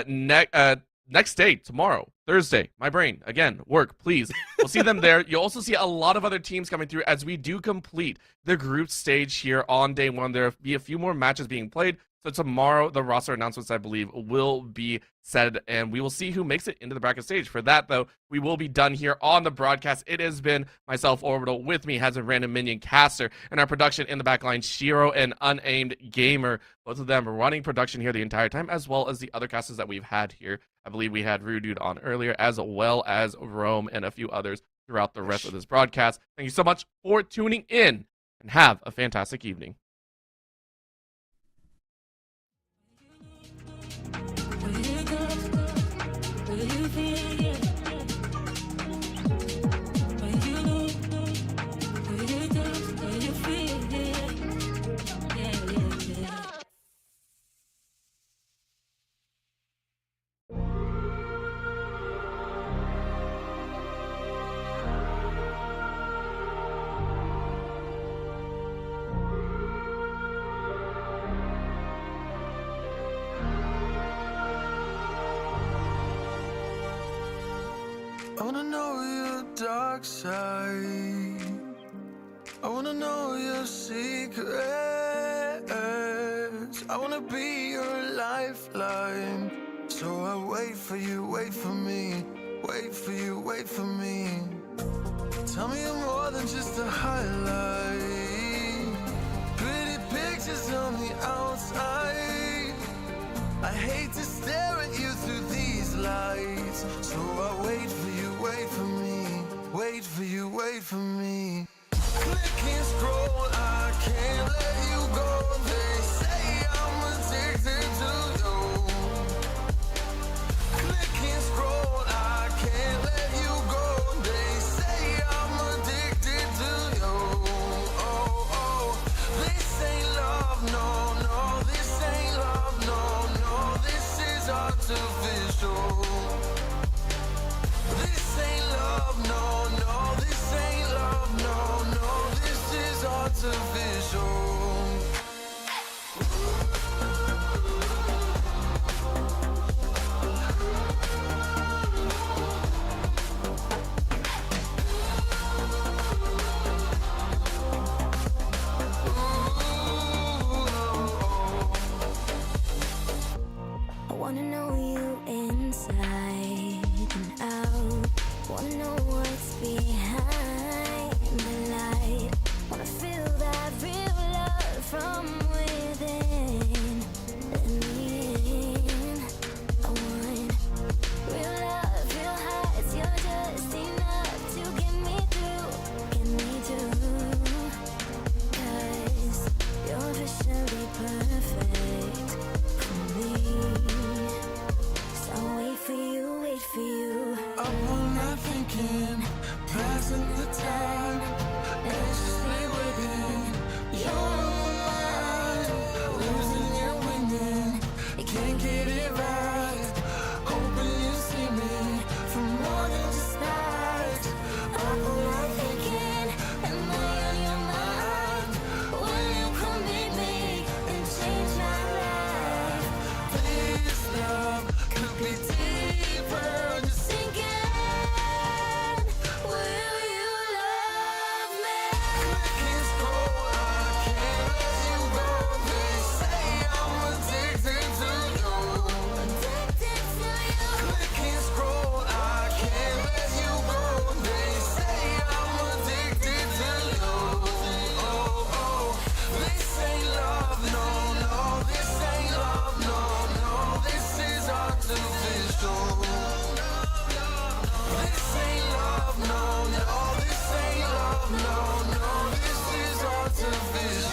next day, tomorrow, Thursday. My brain, again, work, please. We'll see them there. You'll also see a lot of other teams coming through as we do complete the group stage here on day one. There will be a few more matches being played. So tomorrow, the roster announcements, I believe, will be said, and we will see who makes it into the bracket stage. For that, though, we will be done here on the broadcast. It has been myself, Orbital. With me has been Random Minion Caster, and our production in the backline, Shiro and Unaimed Gamer. Both of them running production here the entire time, as well as the other casters that we've had here. I believe we had Rude Dude on earlier, as well as Rome and a few others throughout the rest of this broadcast. Thank you so much for tuning in, and have a fantastic evening. I wanna know your dark side. I wanna know your secrets. I wanna be your lifeline. So I wait for you, wait for me. Wait for you, wait for me. Tell me you're more than just a highlight. Pretty pictures on the outside. I hate to stare at you through these lights. So I wait for you, wait for me. Wait for you, wait for me. Click and scroll, I can't let you go. They say I'm addicted to you. Click and scroll, I can't let you go. They say I'm addicted to you. Oh, oh, this ain't love, no, no. This ain't love, no, no. This is artificial. This ain't love, no, no. This ain't love, no, no. This is artificial. I wanna know you inside and out. Wanna know what's behind the light. Wanna feel that real love. of his